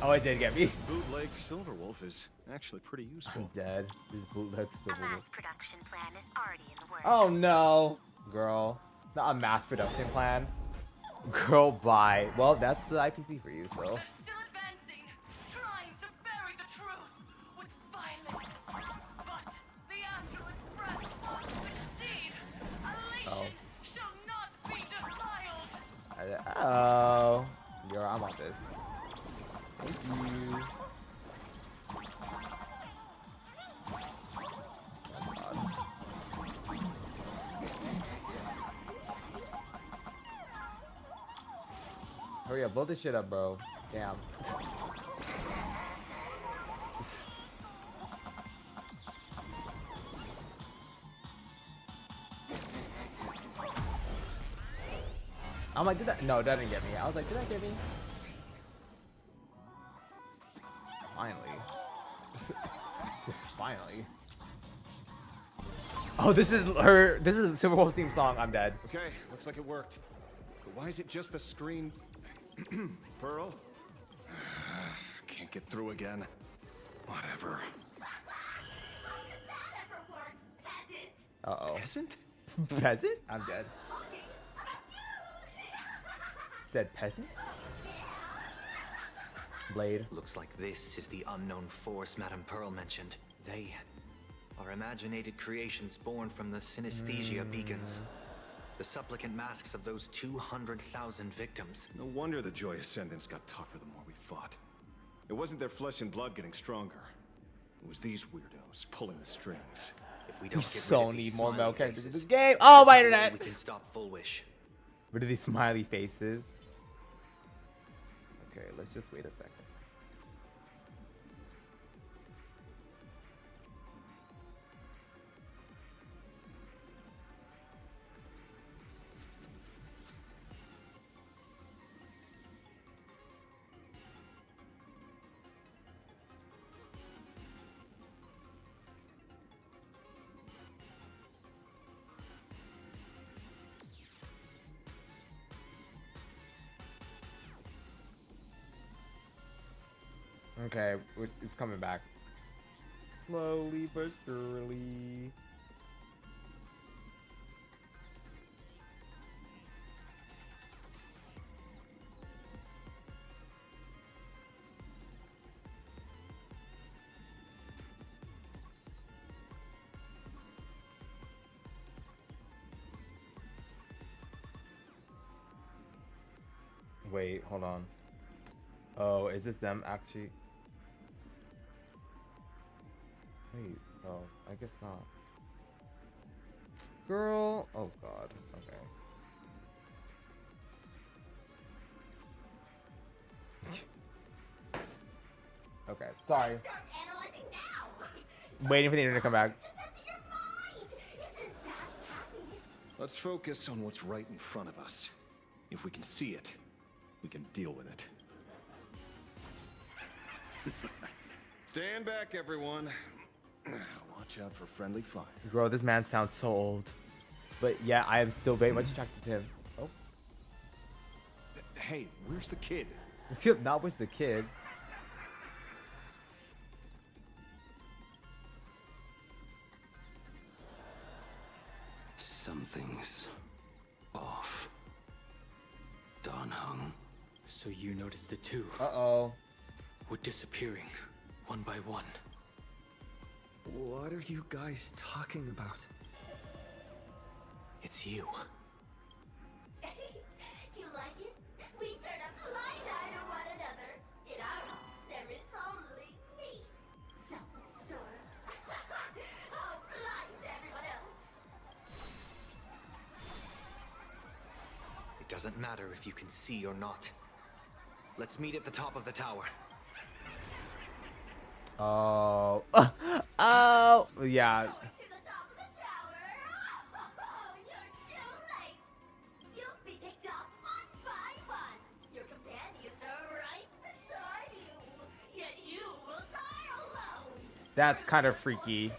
Oh, it did get me. This bootleg Silverwolf is actually pretty useful. I'm dead. This bootleg A Silverwolf. mass production plan is already in the works. Oh no, girl. Not a mass production plan. Girl, bye. Well, that's the IPC for you, so. They're still advancing, trying to bury the truth with violence. But the Astral Express wants to succeed. Elation shall not be defiled. Oh. Girl, I'm on this. Thank you. Hurry up, blow this shit up, bro. Damn. I'm like, did that? No, that didn't get me. I was like, did that get me? Finally. Finally. Oh, this is her. This is Silverwolf's theme song. I'm dead. Okay, looks like it worked. But why is it just the screen? Pearl? Can't get through again. Whatever. Uh-oh. Peasant? Peasant? I'm dead. Said peasant? Blade. Looks like this is the unknown force Madame Pearl mentioned. They are imaginated creations born from the synesthesia beacons. The supplicant masks of those 200,000 victims. No wonder the Joy Ascendants got tougher the more we fought. It wasn't their flesh and blood getting stronger. It was these weirdos pulling the strings. If we We don't get so rid of need these more male smiley characters in faces, this game. Oh, my there's no way internet. we can stop Full Wish. Rid of these smiley faces. Okay, let's just wait a second. Okay, it's coming back. Slowly but surely. Wait, hold on. Oh, is this them actually? Wait, oh, I guess not. Girl, oh god, okay. Okay, sorry. Waiting for the internet to come back. Let's focus on what's right in front of us. If we can see it, we can deal with it. Stand back, everyone. Watch out for friendly fire. Bro, this man sounds so old. But yeah, I am still very much attracted to him. Oh. Hey, where's the kid? Not where's the kid. Something's off. Don Hung. So you noticed it too? Uh-oh. We're disappearing, one by one. What are you guys talking about? It's you. Do you like it? We turn a blind eye to one another. In our hearts, there is only me. Self-absorbed. I'll blind everyone else. It doesn't matter if you can see or not. Let's meet at the top of the tower. Oh. Oh. Yeah. That's kind of freaky.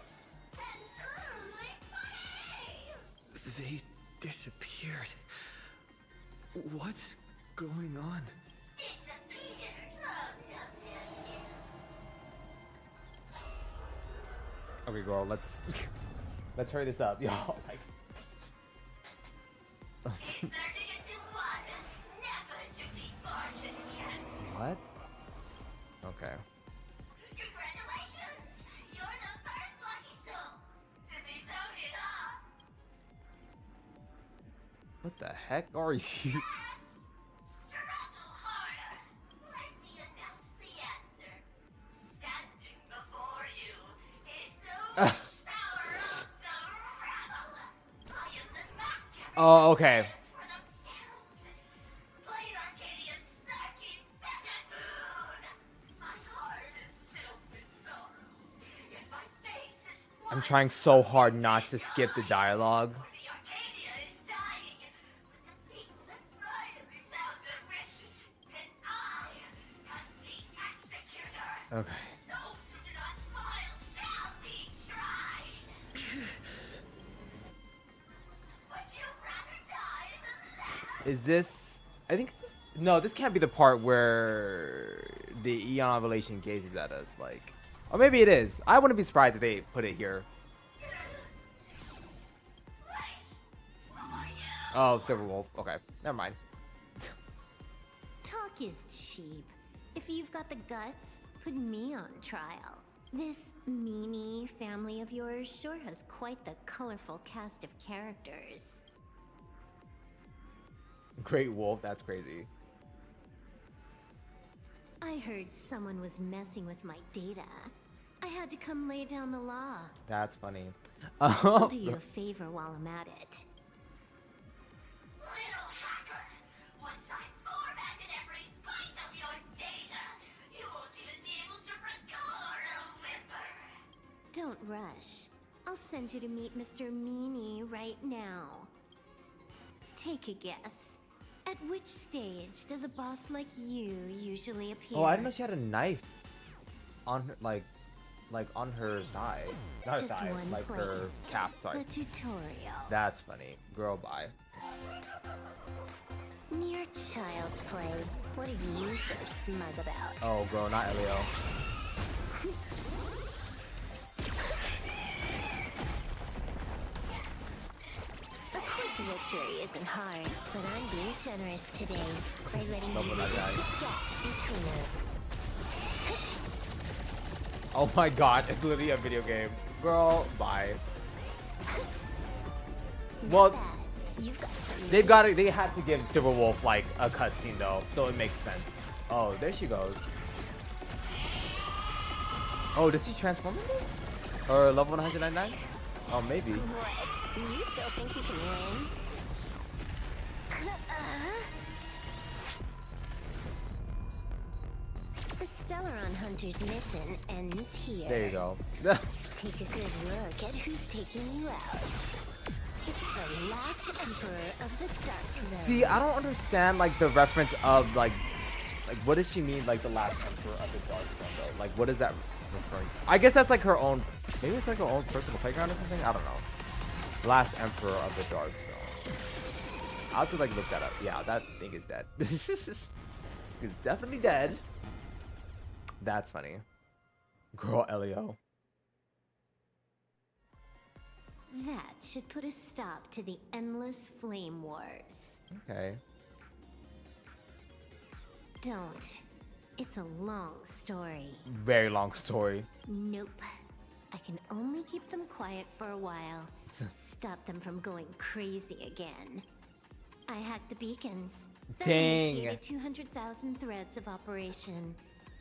They disappeared. What's going on? Okay, girl, let's hurry this up, y'all. Like, what? Okay. Congratulations! You're the first lucky soul to be voted off. What the heck are you? Struggle harder. Let me announce the answer. Standing before you is the witch power of the rebel. I am the master. Oh, okay. I'm trying so hard not to skip the dialogue. Okay. Is this? I think this is, no. This can't be the part where the Eon Revelation gazes at us, like, or maybe it is. I wouldn't be surprised if they put it here. Oh, Silver Wolf. Okay, never mind. Talk is cheap. If you've got the guts, put me on trial. This Mimi family of yours sure has quite the colorful cast of characters. Great Wolf, that's crazy. I heard someone was messing with my data. I had to come lay down the law. That's funny. I'll do you a favor while I'm at it. Little hacker! Once I formatted every byte of your data, you won't even be able to record a whimper! Don't rush. I'll send you to meet Mr. Meanie right now. Take a guess. At which stage does a boss like you usually appear? Oh, I didn't know she had a knife on her, like on her thigh. Not her Just thigh, one like her place. cap. Sorry. The tutorial. That's funny. Girl, bye. Mere child's play. What are you so smug about? Oh, girl, not Elio. A quick victory isn't hard, but I'm being generous today by letting Love you when that guy. bridge the gap between us. Oh my god, it's literally a video game. Girl, bye. Well, You've got some they've got it. They had to give Silver Wolf like a cutscene though, so it makes sense. Oh, there she goes. Oh, does she transform in this? Or level 199? Oh, maybe. What? You still think you can win? The Stellaron Hunter's mission ends here. There you go. Take a good look at who's taking you out. It's the last Emperor of the Dark Zone. See, I don't understand like the reference of like what does she mean like the last Emperor of the Dark Zone though? Like what is that referring to? I guess that's like her own. Maybe it's like her own personal playground or something. I don't know. Last Emperor of the Dark Zone. I'll have to like look that up. Yeah, that thing is dead. It's definitely dead. That's funny. Girl, Elio. That should put a stop to the endless flame wars. Okay. Don't. It's a long story. Very long story. Nope. I can only keep them quiet for a while. Stop them from going crazy again. I hacked the beacons. That Dang. initiated 200,000 threads of operation.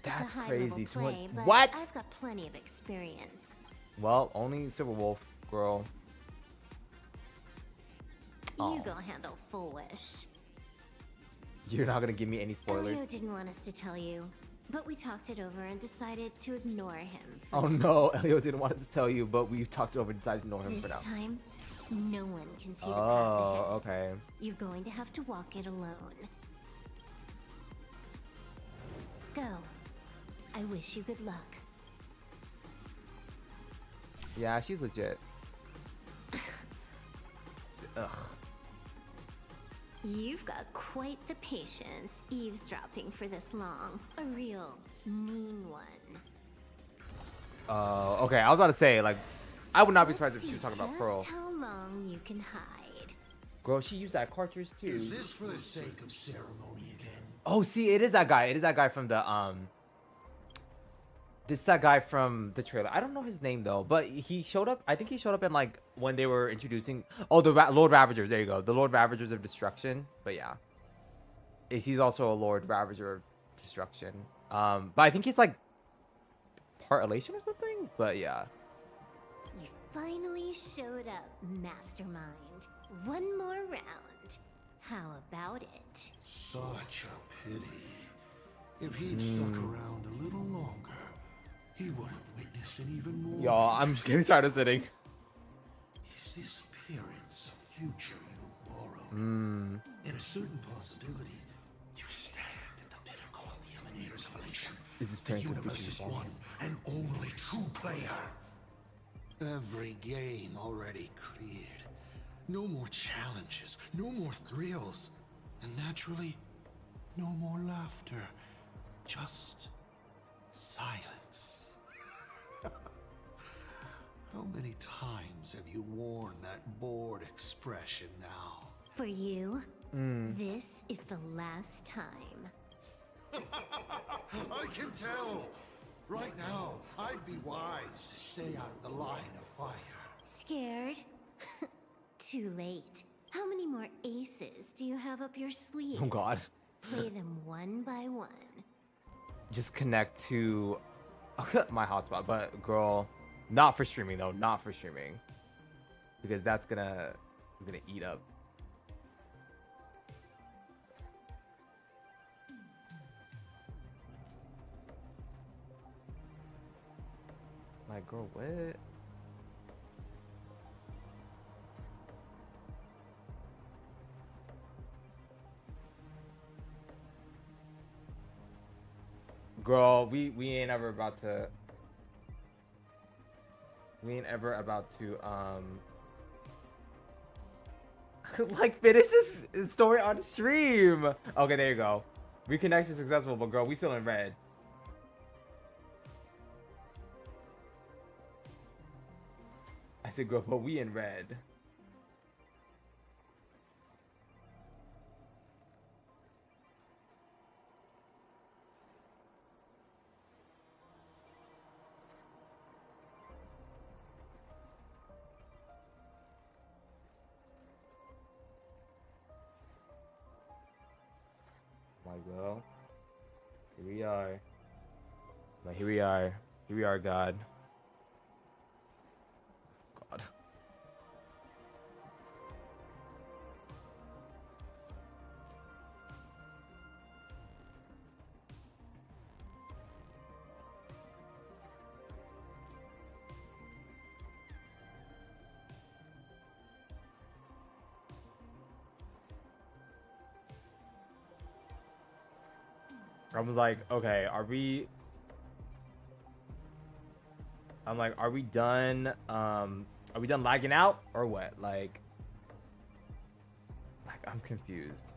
That's it's a high crazy. level play, but What? I've got plenty of experience. Well, only Silver Wolf, girl. You go handle Full Wish. You're not gonna give me any spoilers. Elio didn't want us to tell you, but we talked it over and decided to ignore him. Oh no, Elio didn't want us to tell you, but we talked over and decided to ignore him for This now. time, no one can see the path Oh, ahead. okay. You're going to have to walk it alone. Go. I wish you good luck. Yeah, she's legit. Ugh. You've got quite the patience eavesdropping for this long. A real mean one. Okay, I was about to say, like, I would not be surprised if Let's she was see talking about just Pearl. how long you can hide. Girl, she used that cartridge too. Is this for the sake of ceremony again? Oh, see, it is that guy. It is that guy from the This is that guy from the trailer. I don't know his name though, but he showed up. I think he showed up in like when they were introducing. Oh, the Lord Ravagers. There you go. The Lord Ravagers of Destruction. But yeah, he's also a Lord Ravager of Destruction. But I think he's like part Elation or something. But yeah. You finally showed up, Mastermind. One more round. How about it? Such a pity. If he'd stuck around a little longer, he would have witnessed an even more. Y'all, I'm just getting tired of sitting. Is this appearance a future you borrowed? In a certain possibility, you stand at the pinnacle of the Emanators of Elation. Is this The appearance a universe's future you one and only true player. Every game already cleared. No more challenges, no more thrills. And naturally, no more laughter, just silence. How many times have you worn that bored expression now? For you, this is the last time. I can tell. Right now, I'd be wise to stay out of the line of fire. Scared? Too late. How many more aces do you have up your sleeve? Oh god. Play them one by one. Just connect to my hotspot, but girl, not for streaming though, not for streaming, because that's gonna eat up. Like, girl, what? Girl, we ain't ever about to. We ain't ever about to like finish this story on stream. Okay, there you go. Reconnection successful, but girl, we still in red. I said, girl, but we in red. My girl, here we are. Like, here we are. Here we are, God. God. I was like, okay, are we done? Are we done lagging out or what? Like I'm confused.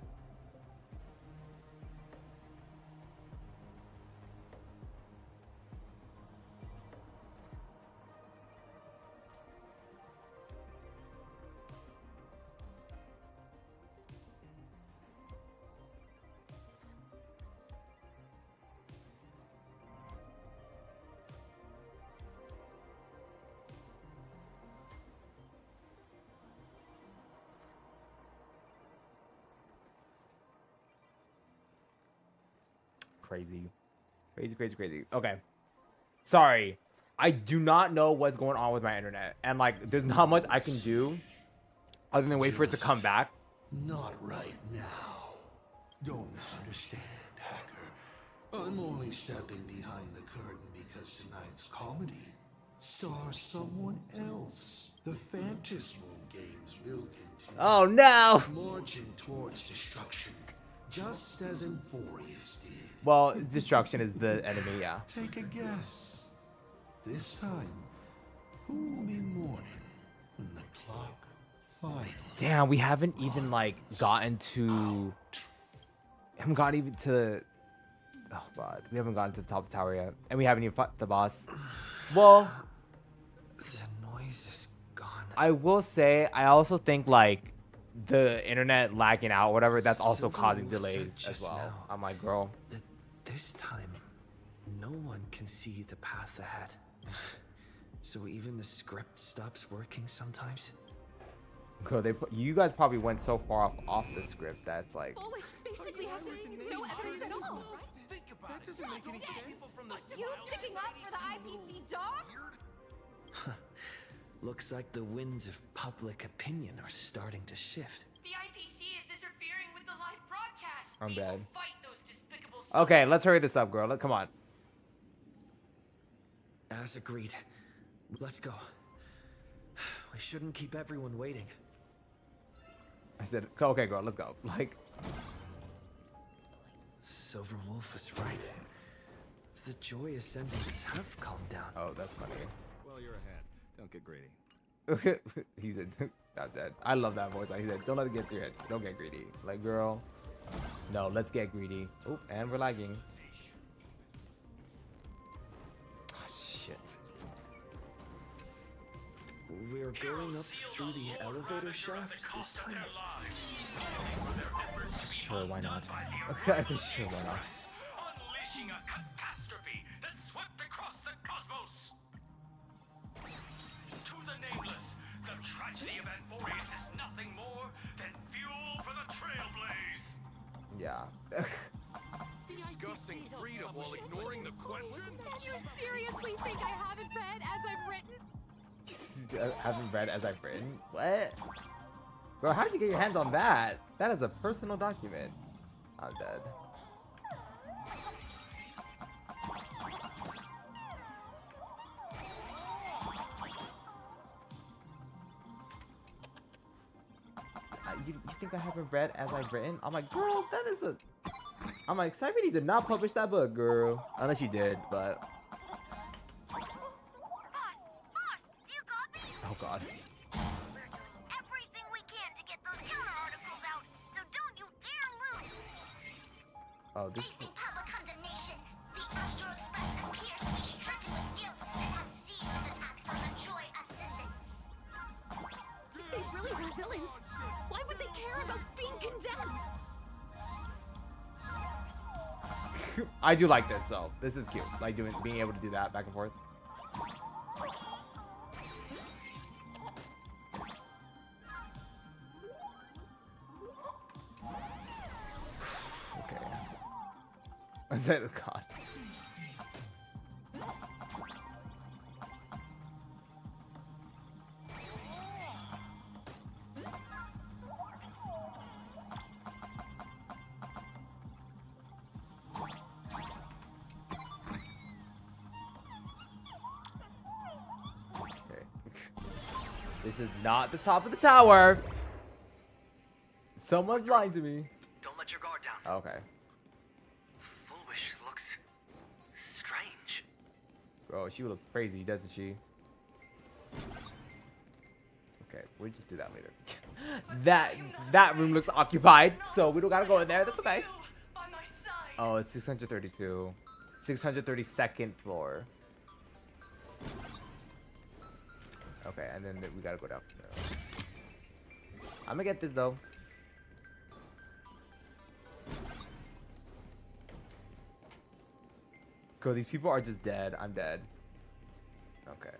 Crazy. Okay. Sorry. I do not know what's going on with my internet. And like there's not much I can do other than wait for it to come back. Not right now. Don't misunderstand, Hacker. I'm only stepping behind the curtain because tonight's comedy stars someone else. The Fantasy Room games will continue. Oh no! Marching towards destruction, just as Emphorius did. Well, destruction is the enemy, yeah. Take a guess. This time, who will be mourning when the clock finally... Damn, we haven't even like gotten to... haven't gotten even to... Oh god, we haven't gotten to the top of the tower yet. And we haven't even fought the boss. Well... The noise is gone. I will say, I also think like the internet lagging out, whatever, that's also causing delays as well. Now. I'm like, girl. This time, no one can see the path ahead. So even the script stops working sometimes? Girl, you guys probably went so far off the script that's like... Which basically has no evidence at all, right? Think about it. That doesn't make any sense. You sticking up for the IPC dog? Looks like the winds of public opinion are starting to shift. The IPC is interfering with the live broadcast. I'm We dead. will fight those despicable Okay, let's hurry this up, girl. Come on. As agreed. Let's go. We shouldn't keep everyone waiting. I said, okay, girl, let's go. Like... Silver Wolf was right. The joy ascendants have calmed down. Oh, that's funny. Well, you're ahead. Don't get greedy. He said, not dead. I love that voice. He said, don't let it get to your head. Don't get greedy. Like, girl. No, let's get greedy. Oh, and we're lagging. Oh, shit. We're going up through the elevator shaft this time. Sure, why not? Okay, I say sure, why not? Unleashing a catastrophe that swept across the cosmos. To the nameless, the tragedy of Anthorius is nothing more than fuel for the trailblaze. Yeah. Discussing freedom while ignoring the question. And you seriously think I haven't read as I've written? I haven't read as I've written? What? Bro, how did you get your hands on that? That is a personal document. I'm dead. You think I haven't read as I've written? I'm like, girl, that is a... I'm like, Cyberdy did not publish that book, girl. Unless she did, but... Oh, God. Everything we can to get those counter articles out, so don't you dare lose! Oh, this... Facing public condemnation, the Astro Express appears to be stricken with guilt and has seized attacks on the Joy Ascendant. If they really were villains, why would they care about being condemned? I do like this, though. This is cute. Like, being able to do that back and forth. Okay. I said, oh, God. This is not the top of the tower. Someone's lying to me. Don't let your guard down. Okay. Foolish looks strange. Bro, she looks crazy, doesn't she? Okay, we'll just do that later. that room looks occupied, so we don't gotta go in there. That's okay. Oh, it's 632. 632nd floor. Okay, and then we gotta go down from there. I'm gonna get this though. Cool, these people are just dead. I'm dead. Okay.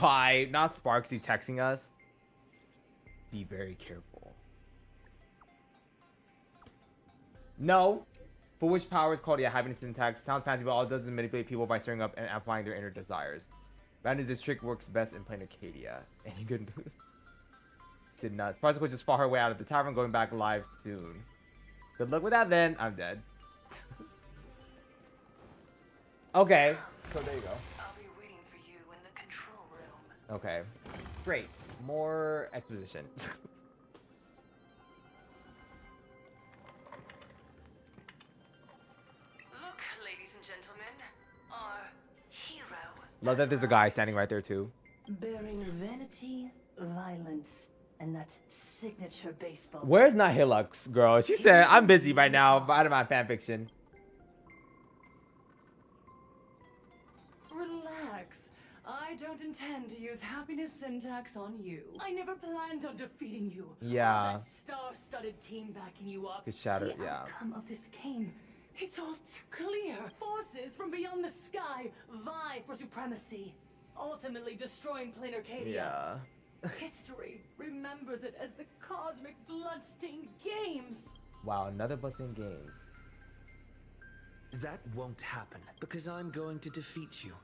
By not Sparksy texting us. Be very careful. No. For which power is called having a syntax. Sounds fancy, but all it does is manipulate people by stirring up and amplifying their inner desires. That is, this trick works best in plain Arcadia. Any good news? Said nuts. Parsicle just fought her way out of the tavern, going back live soon. Good luck with that then. I'm dead. Okay. So there you go. I'll be waiting for you in the control room. Okay. Great. More exposition. Look, ladies and gentlemen, our hero. Love that there's a guy standing right there too. Bearing vanity, violence, and that signature baseball. Where's Nihilux, girl? She said, I'm busy right now, but I don't mind fanfiction. Relax. I don't intend to use happiness syntax on you. I never planned on defeating you. Yeah. All that star-studded team backing you up. Get shattered, The yeah. outcome of this game, it's all too clear. Forces from beyond the sky vie for supremacy, ultimately destroying plain Arcadia. Yeah. History remembers it as the cosmic bloodstained games. Wow, another Bloodstained Games. That won't happen, because I'm going to defeat you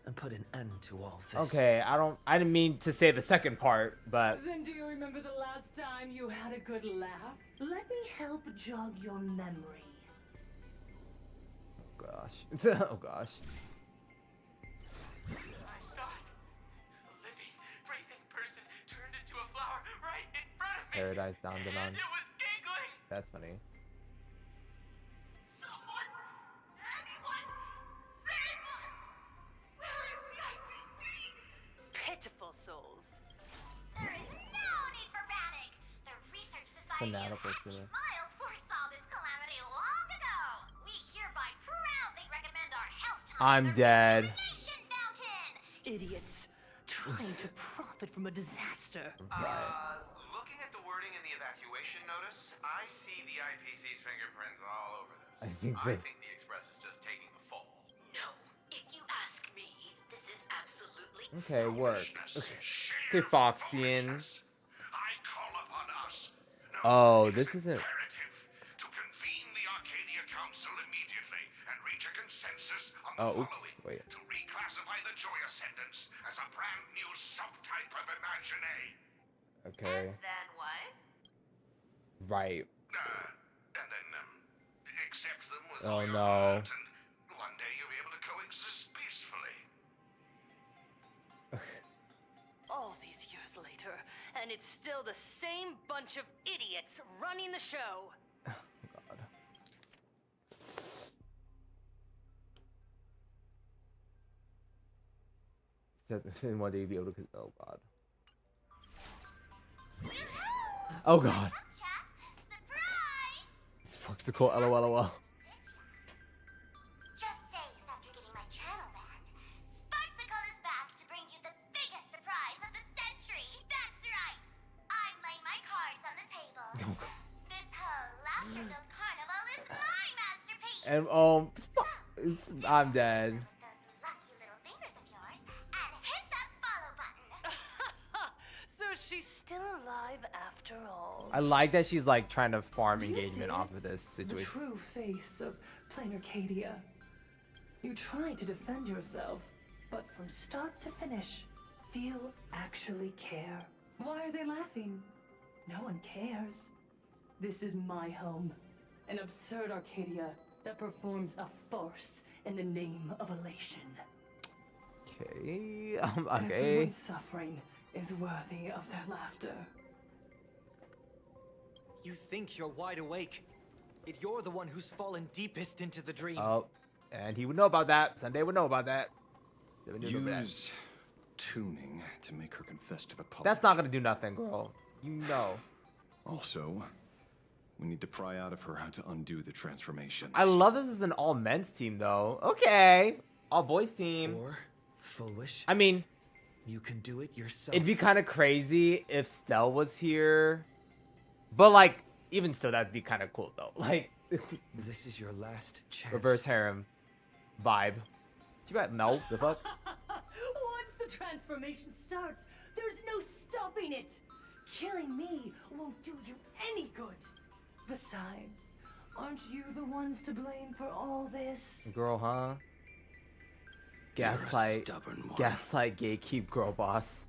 and put an end to all this. Okay, I didn't mean to say the second part, but Then do you remember the last time you had a good laugh? Let me help jog your memory. gosh. Oh gosh. I saw it. A living, breathing person turned into a flower right in front of me. Paradise down the line. And it was giggling. That's funny. Someone, anyone, save us! Where is the IPC? Pitiful souls. There is no need for panic. The Research Society fanatical streamer. Smiles foresaw this calamity long ago. We hereby proudly recommend our health I'm dead. Idiots trying to profit from a disaster. Looking at the wording in the evacuation notice, I see the IPC's fingerprints all over this. I think the Express is just taking the fall. No, if you ask me, this is absolutely Okay, work. Okay, Foxian. Oh, this isn't. Oh, oops. Wait. To reclassify the Joy Ascendants as a brand new subtype of Imagine. Okay. Then what? Right. And then accept them with Oh all your no. heart, and one day you'll be able to coexist peacefully. All these years later, and it's still the same bunch of idiots running the show. God. Said in one day you'll be able to. Oh God. Oh God. Sparksicle, LOL. Just days after getting my channel banned, Sparksicle is back to bring you the biggest surprise of the century. That's right. I'm laying my cards on the table. This whole laughter-filled carnival is my masterpiece. And I'm dead. Lucky little fingers of yours, and hit that follow button. So she's still alive after all. I like that she's like trying to farm Do you see engagement it? off of this The situation. true face of plain Arcadia. You try to defend yourself, but from start to finish, few actually care. Why are they laughing? No one cares. This is my home. An absurd Arcadia that performs a farce in the name of elation. Okay. Okay. Everyone's suffering is worthy of their laughter. You think you're wide awake, yet you're the one who's fallen deepest into the dream. Oh, and he would know about that. Sunday would know about that. They would know about that. Use tuning to make her confess to the public. That's not gonna do nothing, girl. You know. Also, we need to pry out of her how to undo the transformation. I love this is an all men's team though. Okay. All boys team. Or, full wish. I mean, you can do it yourself. it'd be kind of crazy if Stell was here. But like, even still, that'd be kind of cool though. Like, this is your last chance. reverse harem vibe. You bet. No, the fuck. Once the transformation starts, there's no stopping it. Killing me won't do you any good. Besides, aren't you the ones to blame for all this? Girl, huh? Gaslight, gaslight, gatekeep, girl boss.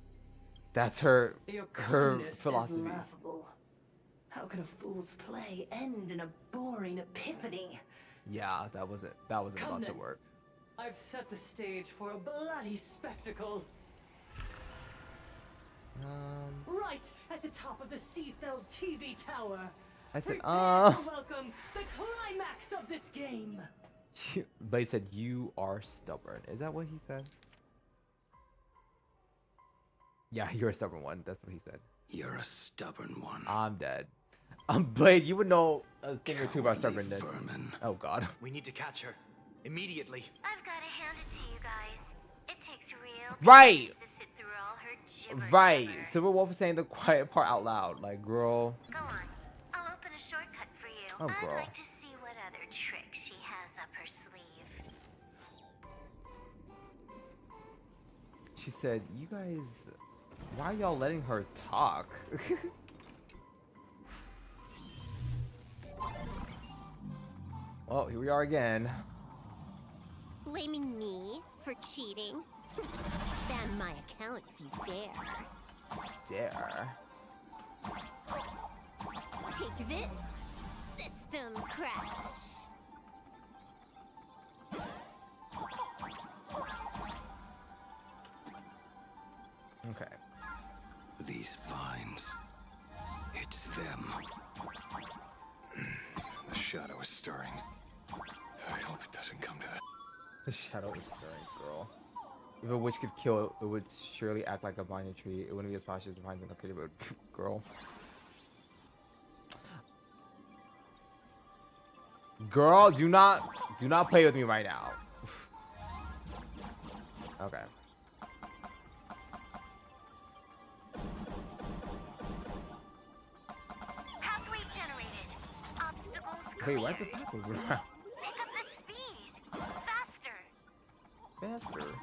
That's her Your her calmness philosophy. is laughable. How could a fool's play end in a boring epiphany? Yeah, that wasn't about to Covenant. work. I've set the stage for a bloody spectacle. Right at the top of the Seafeld TV tower. I said, Prepare to welcome the climax of this game. But he said you are stubborn. Is that what he said? Yeah, you're a stubborn one. That's what he said. You're a stubborn one. I'm dead. Blade, you would know a thing or two about stubbornness. Oh God. We need to catch her immediately. I've got to hand it to you guys. It takes real Right. patience to sit through all her gibberish. Right. Silver Wolf is saying the quiet part out loud. Like, girl. Go on. I'll open a shortcut for you. Oh, I'd girl. like to see what other tricks she has up her sleeve. She said, "You guys, why are y'all letting her talk?" Oh, here we are again. Blaming me for cheating? Ban my account if you dare. Take this, system crash. Okay. These vines. It's them. The shadow is stirring. I hope it doesn't come to that. The shadow is stirring, girl. If a witch could kill, it would surely act like a banyan tree. It wouldn't be as cautious as vines and okay, but girl. Girl, do not play with me right now. Okay. Pathway generated. Obstacles Wait, why is cleared. the pathway moving around? Pick up the speed. Faster. Faster.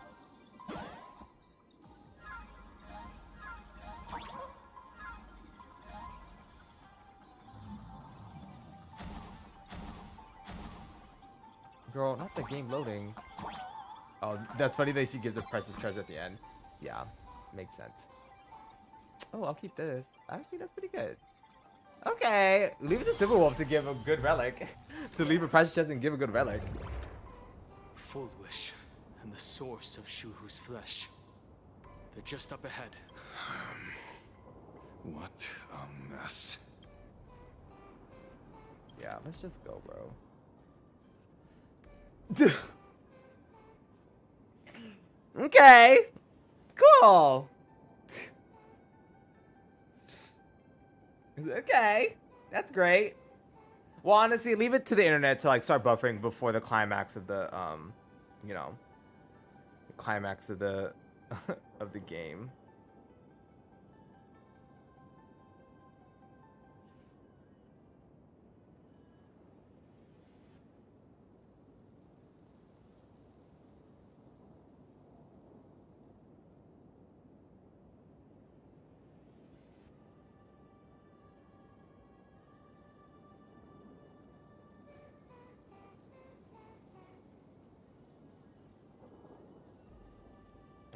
Girl, not the game loading. Oh, that's funny that she gives a precious treasure at the end. Yeah, makes sense. Oh, I'll keep this. Actually, that's pretty good. Okay, leave it to Silver Wolf to give a good relic. To leave a precious chest and give a good relic. Full Wish and the source of Shuhu's flesh. They're just up ahead. What a mess. Yeah, let's just go, bro. Okay, cool. Okay, that's great. Well, honestly, leave it to the internet to like start buffering before the climax of the you know, the climax of the of the game.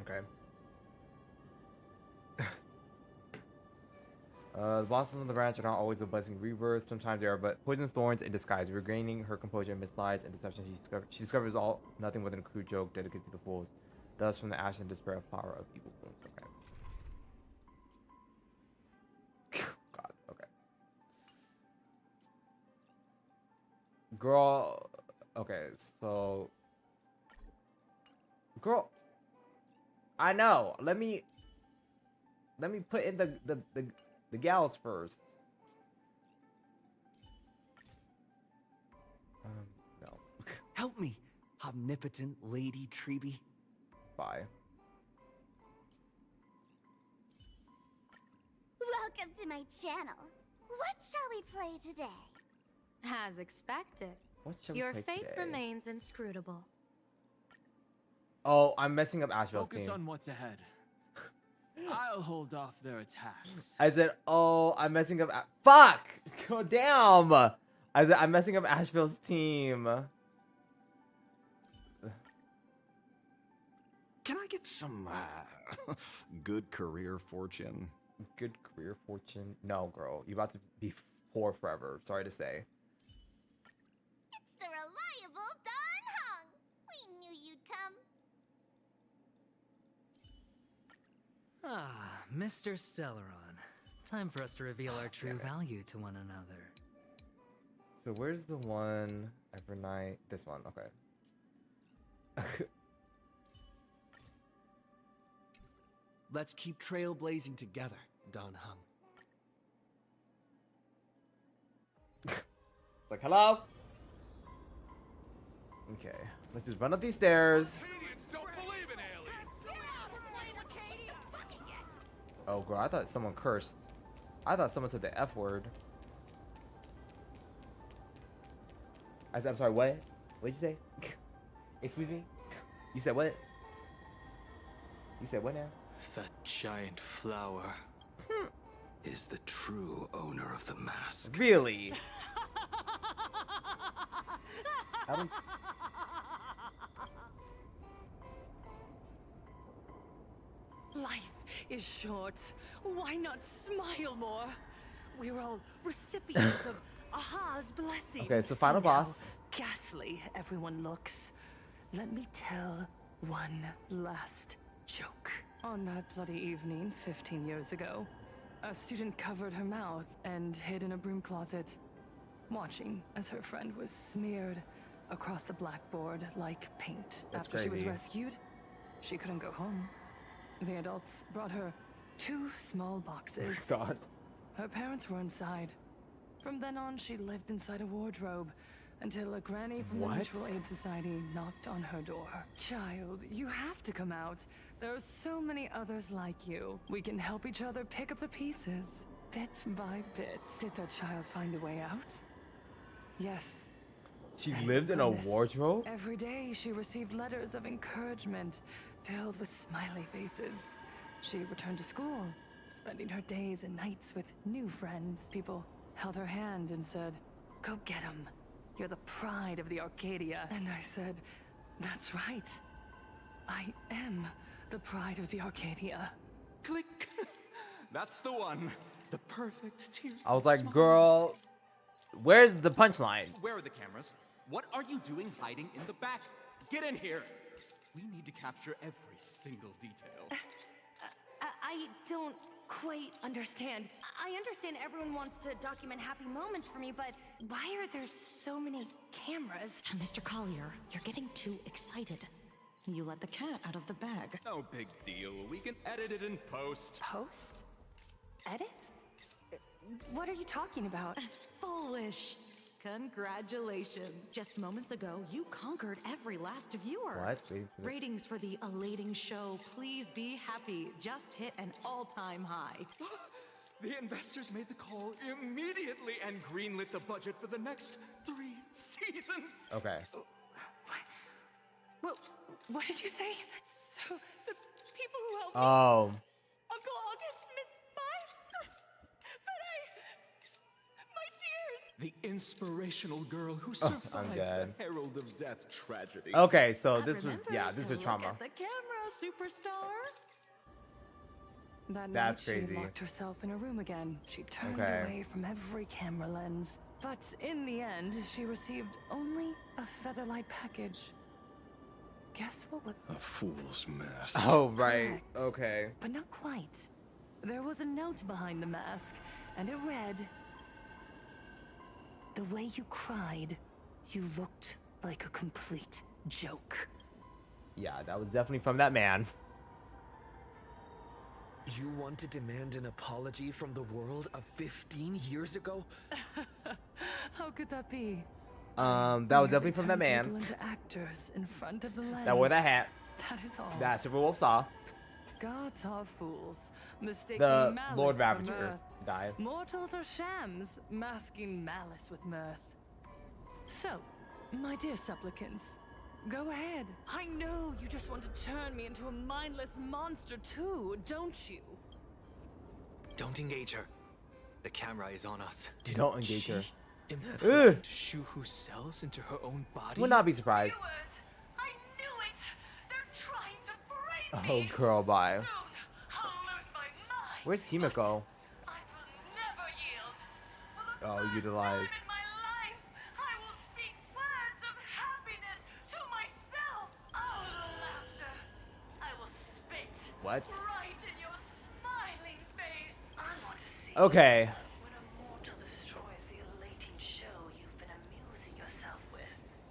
Okay. The bosses on the branch are not always a blessing rebirth. Sometimes they are but poisonous thorns in disguise. Regaining her composure amidst lies and deception, she discovers all nothing within a crude joke dedicated to the fools. Thus, from the ashes and despair, flower of evil blooms. Okay. God. Okay. Girl. Okay. So. Girl. I know. Let me put in the gals first. No. Help me, omnipotent Lady Treeby. Bye. Welcome to my channel. What shall we play today? As expected. What shall we Your play fate today? remains inscrutable. Oh, I'm messing up Ashveil's Focus team. on what's ahead. I'll hold off their attacks. I said, oh, I'm messing up. Fuck! Go damn! I said, I'm messing up Ashveil's team. Can I get some good career fortune? Good career fortune? No, girl. You're about to be poor forever. Sorry to say. It's the reliable Don Hung. We knew you'd come. Ah, Mr. Stellaron. Time for us to reveal our true value to one another. So where's the one every night? This one, okay. Let's keep trailblazing together, Don Hung. Like, hello? Okay, let's just run up these stairs. Oh, girl, I thought someone cursed. I thought someone said the F word. I said, I'm sorry, what? What'd you say? Excuse me? You said what? You said what now? That giant flower is the true owner of the mask. Really? I don't... Life is short. Why not smile more? We're all recipients of Aha's blessing. Okay, so final See how boss. Ghastly everyone looks. Let me tell one last joke. On that bloody evening 15 years ago, a student covered her mouth and hid in a broom closet, watching as her friend was smeared across the blackboard like paint. That's After she was crazy. rescued, she couldn't go home. The adults brought her 2 small boxes. God. Her parents were inside. From then on, she lived inside a wardrobe, until a granny from the Mutual Aid Society knocked on her door. Child, you have to come out. There are so many others like you. We can help each other pick up the pieces, bit by bit. Did that child find a way out? Yes. She lived in a wardrobe? Every day she received letters of encouragement filled with smiley faces. She returned to school, spending her days and nights with new friends. People held her hand and said, "Go get him. You're the pride of the Arcadia." And I said, "That's right. I am the pride of the Arcadia." Click. That's the one. The perfect tear. I was like, girl, where's the punchline? Where are the cameras? What are you doing hiding in the back? Get in here. We need to capture every single detail. I don't quite understand. I understand everyone wants to document happy moments for me, but why are there so many cameras? Mr. Collier, you're getting too excited. You let the cat out of the bag. No big deal. We can edit it in post. Post? Edit? What are you talking about? Foolish. Congratulations. Just moments ago, you conquered every last viewer. What? Ratings for the elating show, Please Be Happy, just hit an all-time high. The investors made the call immediately and greenlit the budget for the next 3 seasons. Okay. What did you say? So, the people who helped Oh. me, Uncle August, Miss Spy, but my tears. The inspirational girl who I'm survived dead. the Herald of Death tragedy. Okay, so this was, Remember yeah, this to was trauma. Look at the camera, superstar. That That's night, crazy. she locked herself in a room again. She turned Okay. away from every camera lens. But in the end, she received only a Featherlight package. Guess what would... A fool's mess. Oh, right. Correct. Okay. But not quite. There was a note behind the mask, and it read, "The way you cried, you looked like a complete joke." Yeah, that was definitely from that man. You want to demand an apology from the world of 15 years ago? How could that be? That was definitely from that Turn man. people into actors in front of the lens. That wore that hat. That is all. That Silver Wolf saw. Gods are fools, mistaking The malice Lord for Ravager mirth. died. Mortals are shams, masking malice with mirth. So, my dear supplicants, go ahead. I know you just want to turn me into a mindless monster too, don't you? Don't engage her. The camera is on us. Don't engage her. Implant Shu-Hu cells into her own body? Would not be surprised. I knew it! They're trying to break me! Oh, girl, bye. I'll lose my mind! Where's Himiko? I will never yield! For the Oh, first utilize. time in my life, I will speak words of happiness to myself! Oh, laughter! I will spit What? right in your smiling face! I want to see Okay. when a mortal destroys the elating show you've been amusing yourself with.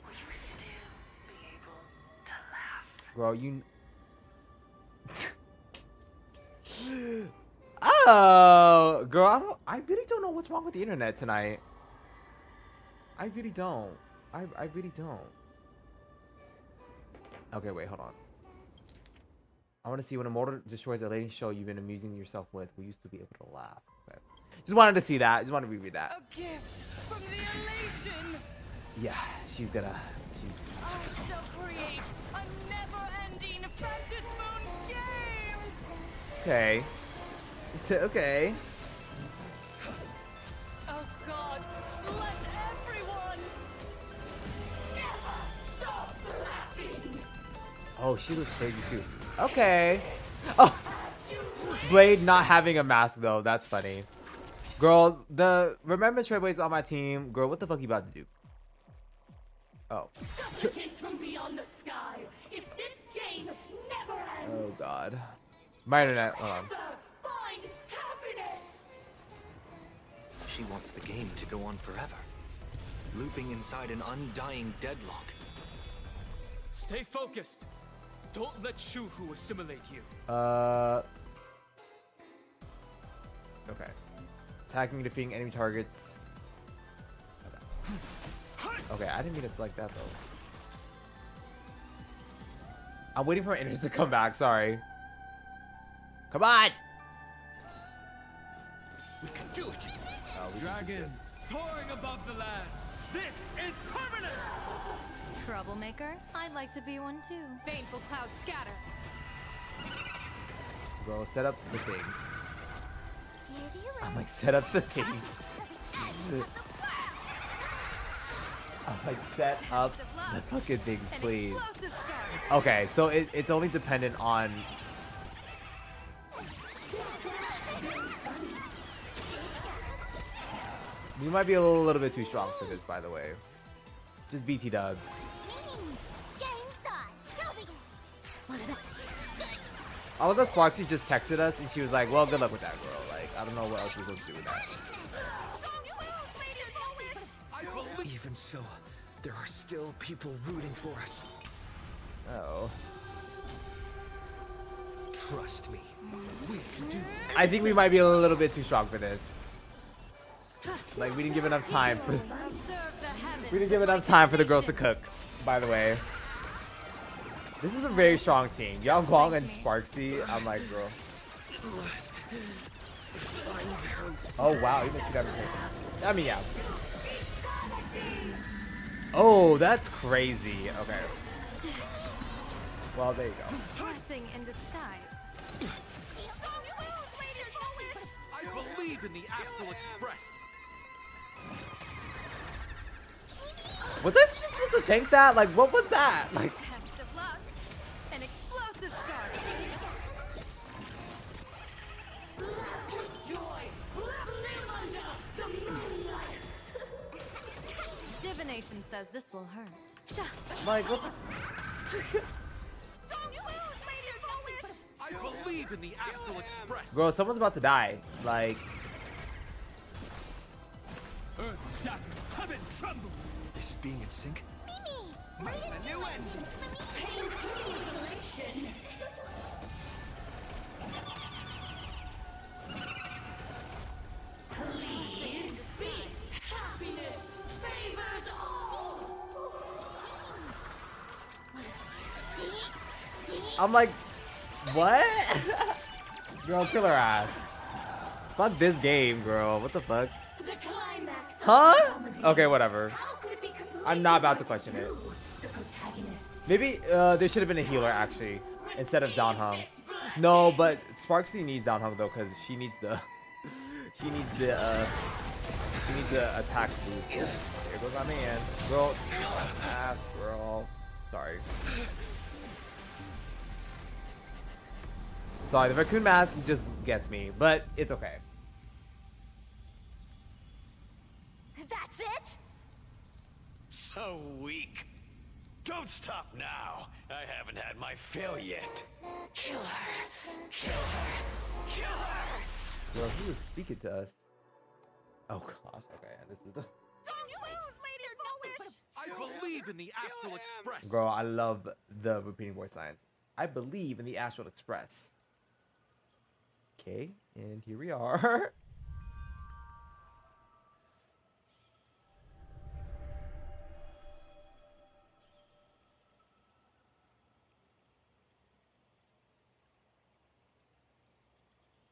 Will you still be able to laugh? Girl, you... Oh, girl, I really don't know what's wrong with the internet tonight. I really don't. I really don't. Okay, wait, hold on. I want to see when a mortal destroys a lady show you've been amusing yourself with. We used to be able to laugh. Okay. Just wanted to see that. Just wanted to reread that. A gift from the elation. Yeah, she's gonna. I shall create a never-ending Fantasy Moon Games. Okay. So, okay. Oh gods, let everyone never stop laughing. Oh, she looks crazy too. Okay. Oh, Blade not having a mask though. That's funny. Girl, the Remembrance Trailblade's on my team. Girl, what the fuck you about to do? Oh. Supplicants from beyond the sky. If this game never ends, Oh god. My internet. Hold on. find happiness. She wants the game to go on forever, looping inside an undying deadlock. Stay focused. Don't let Shu-Hu assimilate you. Okay. Attacking and defeating enemy targets. Okay. Okay, I didn't mean to select that though. I'm waiting for my internet to come back. Sorry. Come on. We can do it. Dragons soaring above the lands. This is permanence. Troublemaker? I'd like to be one too. Baneful clouds scatter. Bro, set up the things. I'm like, set up the things. I'm like, set up the fucking things, please. Okay, so it's only dependent on... We might be a little bit too strong for this, by the way. Just BT dubs. I love that Sparksy just texted us and she was like, well, good luck with that, girl. Like, I don't know what else we're supposed to do with that. Even so, there are still people rooting for us. Oh. Trust me, we can do. I think we might be a little bit too strong for this. Like, we didn't give enough time for... We didn't give enough time for the girls to cook, by the way. This is a very strong team. Yao Guang and Sparksy, I'm like, girl. Oh, wow. Even if you I mean, yeah. Oh, that's crazy. Okay. Well, there you go. Blessing in disguise. I believe in the Astral Express. Was I supposed to tank that? Like, what was that? Like, Best of luck. An explosive start. Divination says this will hurt. like, what? I believe in the Astral Express. Bro, someone's about to die. Like, Earth shatters, heaven trembles. This is being in sync. That's the new ending. Please speak. Happiness favors all. I'm like, what? Girl, kill her ass. Fuck this game, girl. What the fuck? The climax. Huh? Okay, whatever. I'm not about to question it. The protagonist. Maybe there should have been a healer actually instead of Don Hung. No, but Sparksy needs Don Hung though because she needs the she needs the attack boost. Here goes my man. Girl, ass girl. Sorry. Sorry, the raccoon mask just gets me, but it's okay. That's it? So weak. Don't stop now. I haven't had my fill yet. Kill her. Kill her. Kill her. Girl, who is speaking to us? Oh gosh, okay, this is the... I believe in the Astral Express. Girl, I love the repeating voice lines. I believe in the Astral Express. Okay, and here we are.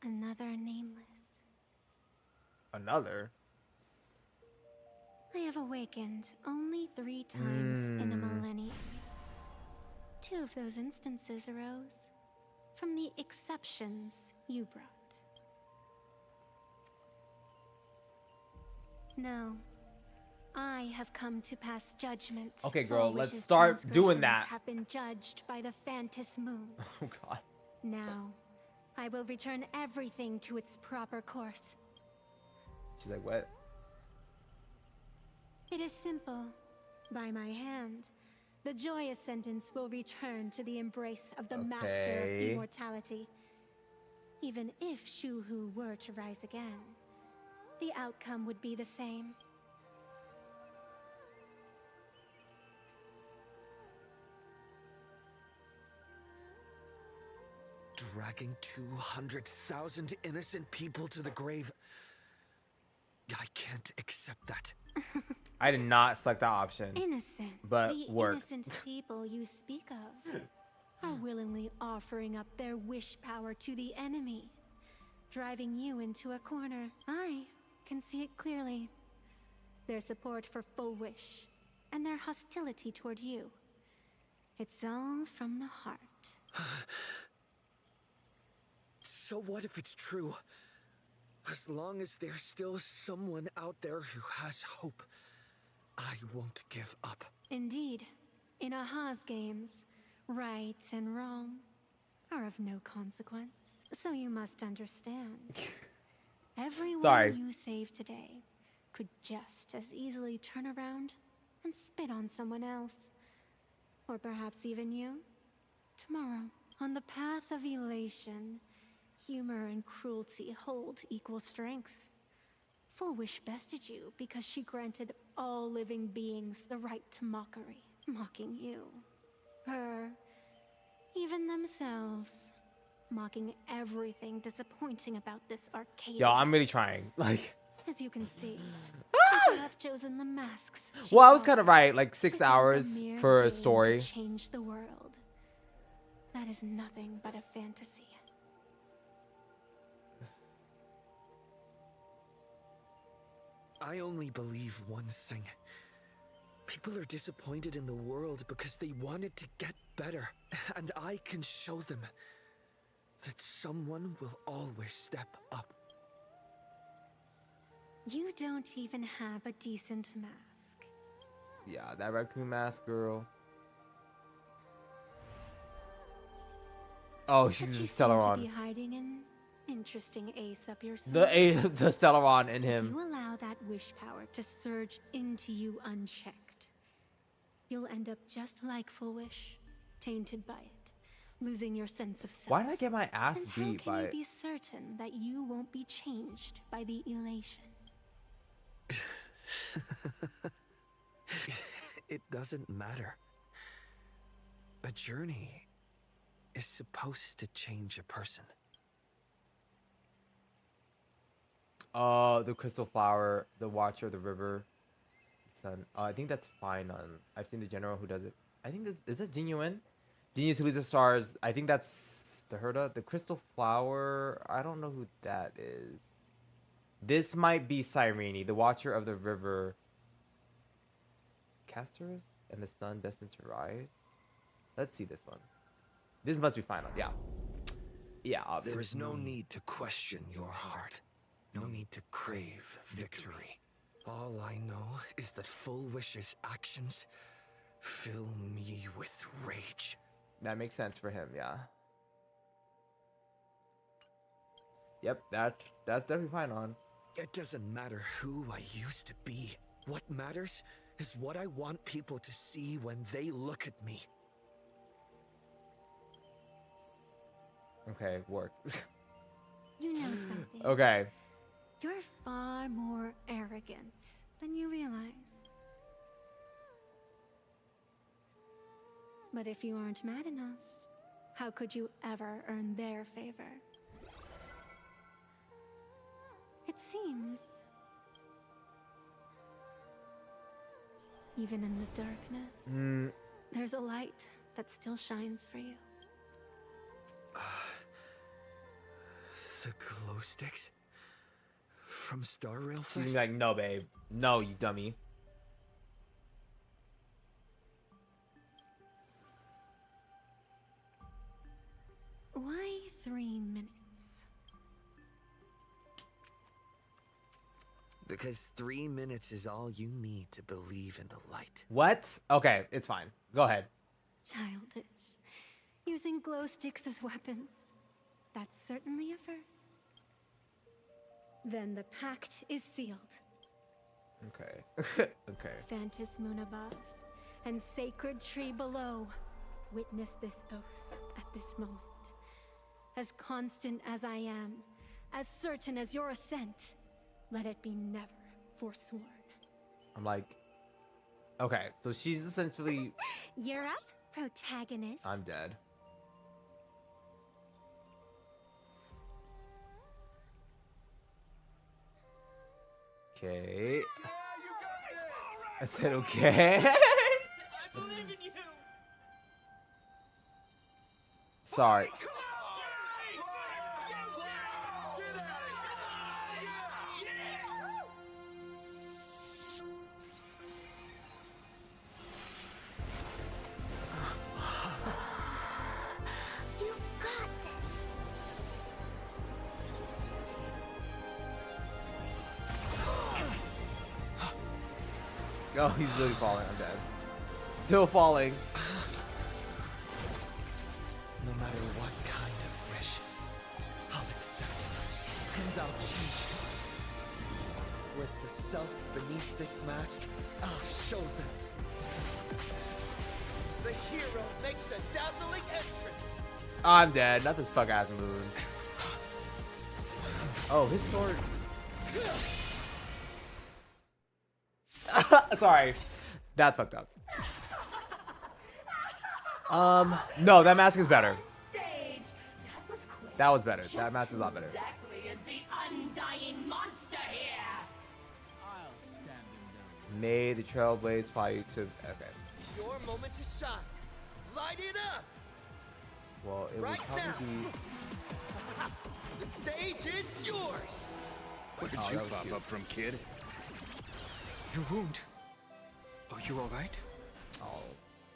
Another nameless. Another? I have awakened only 3 times in a millennium. 2 of those instances arose from the exceptions you brought. No, I have come to pass judgment. Okay, for girl, let's Wish's start doing transgressions that. Have been judged by the Phantus Moon. Oh god. Now, I will return everything to its proper course. She's like, what? It is simple. By my hand, the joyous sentence will return to the embrace of the master of Okay. immortality. Even if Shuhu were to rise again, the outcome would be the same. Dragging 200,000 innocent people to the grave. I can't accept that. I did not select that option. Innocent. But the work. innocent people you speak of are willingly offering up their wish power to the enemy, driving you into a corner. I can see it clearly. Their support for Full Wish and their hostility toward you. It's all from the heart. So what if it's true? As long as there's still someone out there who has hope, I won't give up. Indeed, in Aha's games, right and wrong are of no consequence. So you must understand. Everyone you save today could just as easily turn around and spit on someone else. Or perhaps even you. Tomorrow, on the path of elation, humor and cruelty hold equal strength. Full Wish bested you because she granted all living beings the right to mockery, mocking you, her, even themselves, mocking everything disappointing about this arcade. Yo, I'm really trying. Like, as you can see, people have chosen the masks. well, I was kind of right. Like 6 hours for a story. Change the world. That is nothing but a fantasy. I only believe one thing. People are disappointed in the world because they wanted to get better. And I can show them that someone will always step up. You don't even have a decent mask. Yeah, that raccoon mask girl. Oh, she's a Celeron. To be hiding an interesting ace up your sleeve. The Celeron in him. If you allow that wish power to surge into you unchecked, you'll end up just like Full Wish, tainted by it, losing your sense of self. Why did I get my ass and beat by how it? can you be certain that you won't be changed by the elation? It doesn't matter. A journey is supposed to change a person. The crystal flower, the watcher of the river, sun. I think that's fine on. I've seen the general who does it. I think this is it genuine. Genius who leads the stars. I think that's the Herda. The crystal flower. I don't know who that is. This might be Cyrene, the watcher of the river. Castorus and the sun destined to rise. Let's see this one. This must be final. Yeah. Yeah. There is no need to question your heart. No need to crave victory. All I know is that Full Wish's actions fill me with rage. That makes sense for him, yeah. Yep, that's definitely fine on. It doesn't matter who I used to be. What matters is what I want people to see when they look at me. Okay, work. You know something. Okay. You're far more arrogant than you realize. But if you aren't mad enough, how could you ever earn their favor? It seems, even in the darkness, there's a light that still shines for you. The glow sticks? From Star Rail She's Fest? like, no, babe. No, you dummy. Why 3 minutes? Because 3 minutes is all you need to believe in the light. What? Okay, it's fine. Go ahead. Childish. Using glow sticks as weapons. That's certainly a first. Then the pact is sealed. Okay. Okay. Fantas moon above and sacred tree below. Witness this oath at this moment. As constant as I am, as certain as your assent, let it be never forsworn. I'm like, okay, so she's essentially. You're up, protagonist. I'm dead. Okay. I said okay. I believe in you. Sorry. You got this. Oh, he's literally falling. I'm dead. Still falling. No matter what kind of wish, I'll accept it, and I'll change it. With the self beneath this mask, I'll show them. The hero makes a dazzling entrance. I'm dead. Not this fuck ass moon. Oh, his sword. Sorry. That's fucked up. No, that mask is better. That was better. That mask is a lot better. Exactly as the undying monster here. I'll stand him down. May the trailblaze fly you to. Okay. Your moment to shine. Light it up. Well, it would probably be. The stage is yours. Where'd Oh, you that was pop cute. up from, kid? Your wound. Are you alright? Oh,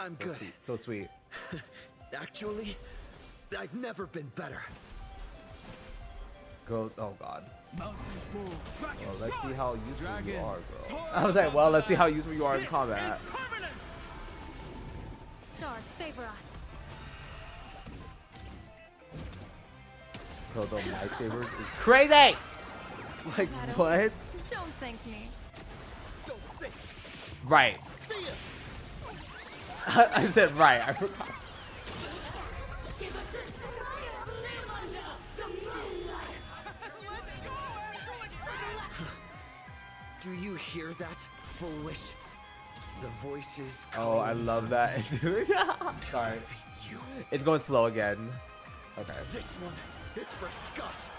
I'm so good. sweet. So sweet. Actually, I've never been better. Go. Oh God. Mountains move. Well, let's see how useful you are, Dragons bro. soar I was like, well, above let's see the how useful you are in This combat. is permanence. Stars favor us. Bro, the lightsabers is crazy. Like what? Don't thank me. Don't think. Right. Feel. I said right. I forgot. Do you hear that, foolish? The voices Oh, I love that, dude. Sorry. It's going slow again. Okay. This one is for Scott.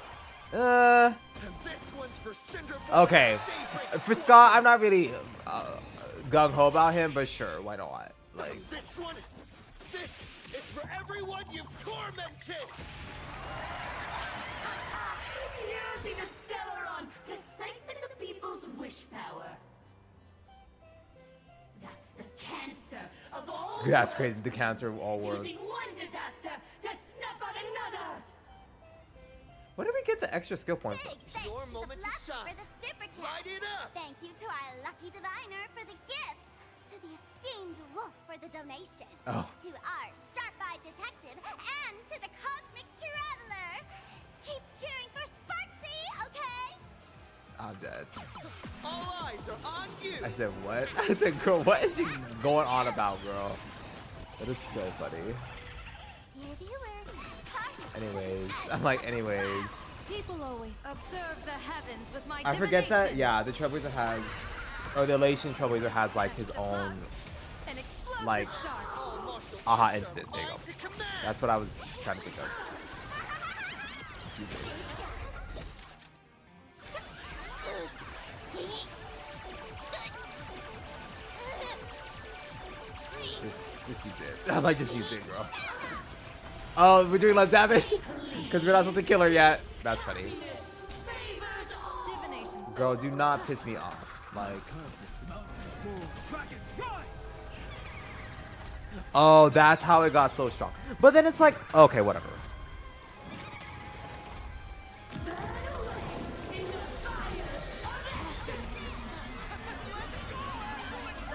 Uh. And this one's for Cinder. Okay. For Scott, I'm not really gung ho about him, but sure, why not? Like. This one. This is for everyone you've tormented. Using a Stellaron to siphon the people's wish power. That's the cancer of all. That's crazy. The cancer of all worlds. Using one disaster to snuff out another. Where did we get the extra skill points from? Your moment to shine. For the super chat. Light it up. Thank you to our lucky diviner for the gifts. To the esteemed wolf for the donation. Oh. To our sharp-eyed detective and to the cosmic traveler. Keep cheering for Sparksy, okay? I'm dead. All eyes are on you. I said what? I said, girl, what is she going on about, girl? That is so funny. Dear viewer, Anyways, I'm like, anyways. people always observe the heavens with my I forget that, yeah, the Trailblazer has, or the Elation Trailblazer has like his own, like, aha instant. There you go. That's what I was trying to think of. Excuse me. Just use it. I might just use it, bro. Oh, we're doing less damage? Because we're not supposed to kill her yet. That's funny. Girl, do not piss me off. Like... Oh, that's how it got so strong. But then it's like, okay, whatever.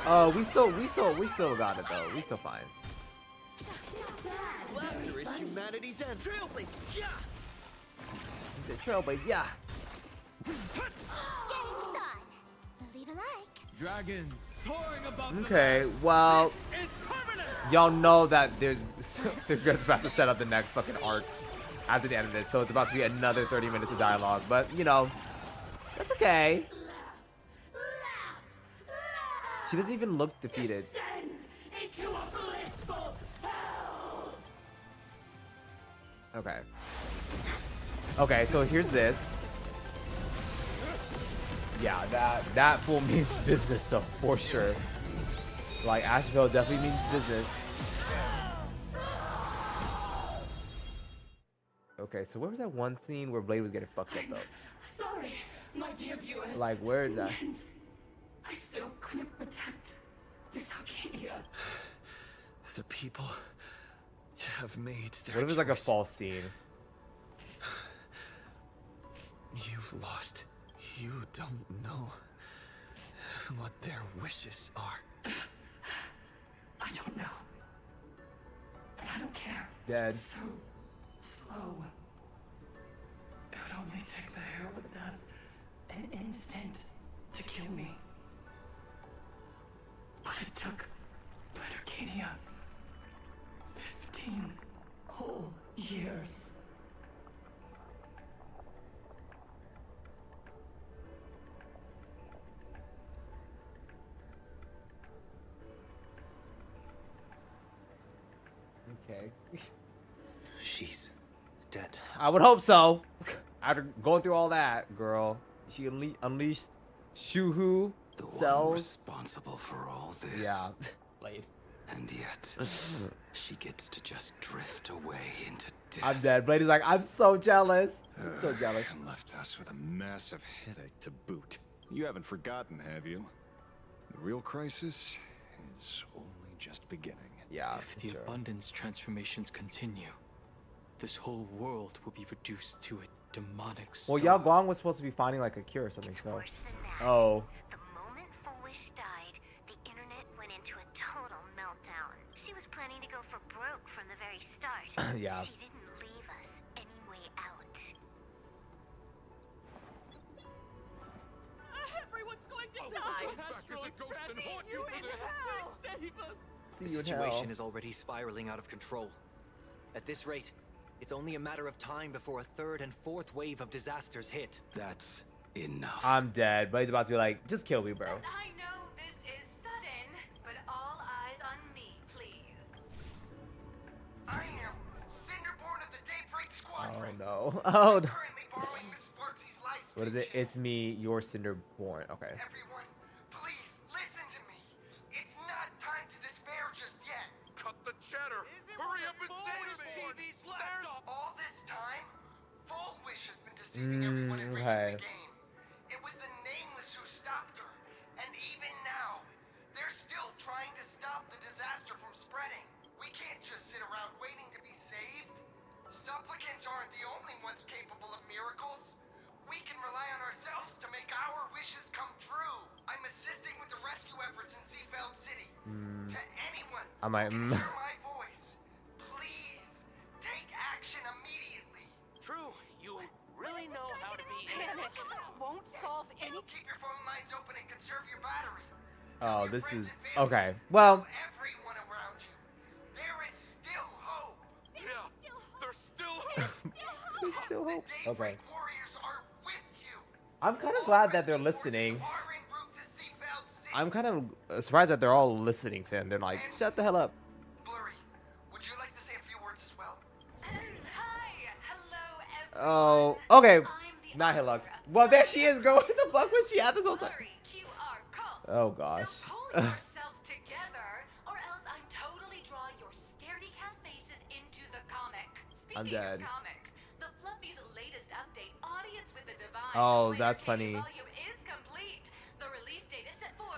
Oh, we still got it though. We still fine. Laughter is humanity's end. Trailblaze, yeah. He said Trailblaze, yeah. Leave a like. Dragons soaring above Okay, well, y'all know that they're about to set up the next fucking arc after the end of this, so it's about to be another 30 minutes of dialogue. But you know, that's okay. She doesn't even look defeated. into a blissful hell. Okay. Okay, so here's this. Yeah, that fool means business though, for sure. Like Ashveil definitely means business. Okay, so where was that one scene where Blade was getting fucked up though? Sorry, my dear viewers. Like, where is that? And I still couldn't protect this Arcadia. The people have made their What if it's like a choice. false scene? You've lost. You don't know what their wishes are. I don't know. And I don't care. Dead. So slow. It would only take the Herald of Death an instant to kill me. But it took Blood Arcadia 15 whole years. Okay. She's dead. I would hope so. After going through all that, girl, she unleashed Shuhu The one cells. responsible for all this. Yeah, Blade. And yet, she gets to just drift away into death. I'm dead. Blade is like, I'm so jealous. I'm so jealous. And left us with a massive headache to boot. You haven't forgotten, have you? The real crisis is only just beginning. Yeah, If the abundance transformations continue, this whole world will be reduced to a demonic Well, storm. Yao Guang was supposed to be finding like a cure or something, so. Oh. The moment Foolish died, the internet went into a total meltdown. She was planning to go for broke from the very start. Yeah. She didn't leave us any way out. Everyone's going to Oh, die. come back as a ghost and haunt you for this. Save us. The See you in situation hell. is already spiraling out of control. At this rate, it's only a matter of time before a third and fourth wave of disasters hit. That's enough. I'm dead. Blade's about to be like, just kill me, bro. I know this is sudden, but all eyes on me, please. I am Cinderborn of the Daybreak Squadron. Oh no. Oh no. Currently borrowing Miss Sparksy's life. What is it? It's me, your Cinderborn. Okay. Everyone, please listen to me. It's not time to despair just yet. Cut the chatter. Hurry up and save me. There's all this time. Full Wish has been deceiving everyone and Okay. rigging the game. It was the Nameless who stopped her, and even now, they're still trying to stop the disaster from spreading. We can't just sit around waiting to be saved. Supplicants aren't the only ones capable of miracles. We can rely on ourselves to make our wishes come true. I'm assisting with the rescue efforts in Seafeld City. To anyone I might. who can hear my voice, please take action immediately. True, you really know how to be. Panic won't solve any. Keep your phone lines open and conserve your battery. Oh, this is okay. Well, Everyone around you, there is still hope. Yeah, there's still hope. there's still hope. Okay. Warriors are with you. I'm kind of glad that they're listening. I'm kind of surprised that they're all listening to him. They're like, shut the hell up. Blurry, would you like to say a few words as well? Oh, okay. Not Hilux. Well, there she is, girl. What the fuck was she at this whole time? Oh gosh. Yourselves together, or else I'm totally draw your scaredy cat faces into the comic. I'm Speaking dead. of comics, the Fluffy's latest update, Audience with the Divine. Oh, Player that's Arcadia funny. Volume is complete. The release date is set for.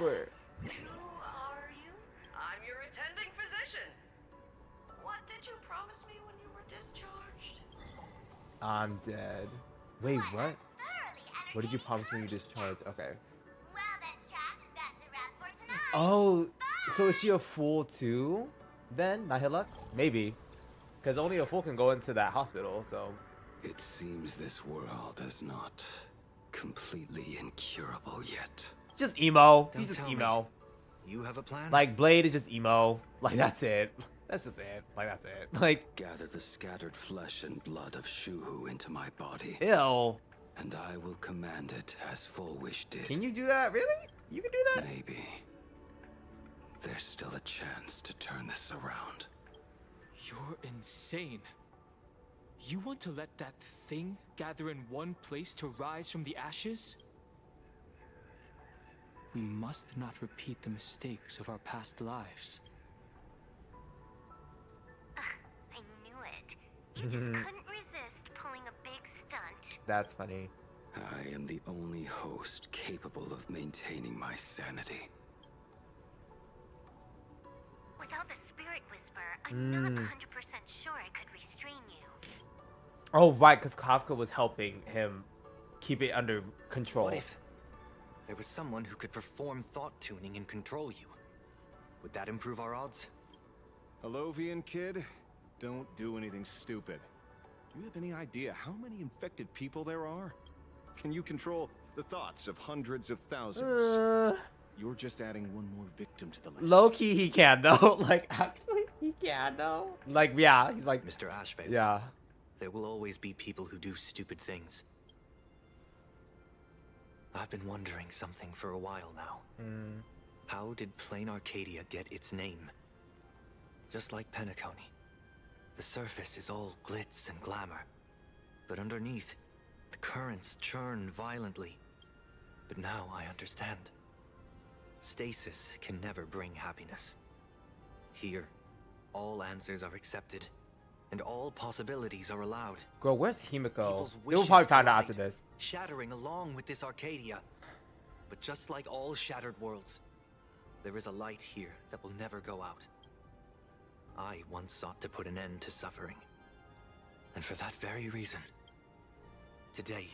For- Who are you? I'm your attending physician. What did you promise me when you were discharged? I'm dead. Wait, what? What did you promise when you discharged? Okay. Well then, Jack, that's a wrap for tonight. Oh, so is she a fool too? Then, not Hilux? Maybe. Because only a fool can go into that hospital, so. It seems this world is not completely incurable yet. Just emo. Don't He's just tell me. emo. You have a plan? Like, Blade is just emo. Like, that's it. That's just it. Like, that's it. Like, Gather the scattered flesh and blood of Shuhu into my body. ew. And I will command it as Full Wish did. Can you do that? Really? You can do that? Maybe. There's still a chance to turn this around. You're insane. You want to let that thing gather in one place to rise from the ashes? We must not repeat the mistakes of our past lives. I knew it. You just couldn't resist pulling a big stunt. That's funny. I am the only host capable of maintaining my sanity. Without the Spirit Whisper, I'm not 100% sure I could restrain you. Oh, right, because Kafka was helping him keep it under control. What if there was someone who could perform thought tuning and control you? Would that improve our odds? Alovian kid, don't do anything stupid. Do you have any idea how many infected people there are? Can you control the thoughts of hundreds of thousands? You're just adding one more victim to the list. Low-key, he can, though. Like, actually, he can, though. Like, yeah, he's like... Mr. Ashveil. Yeah. There will always be people who do stupid things. I've been wondering something for a while now. How did Plain Arcadia get its name? Just like Penacony, the surface is all glitz and glamour. But underneath, the currents churn violently. But now I understand. Stasis can never bring happiness. Here, all answers are accepted, and all possibilities are allowed. Girl, where's Himiko? People's They will wishes probably find out collide, after this. shattering along with this Arcadia. But just like all shattered worlds, there is a light here that will never go out. I once sought to put an end to suffering. And for that very reason, today,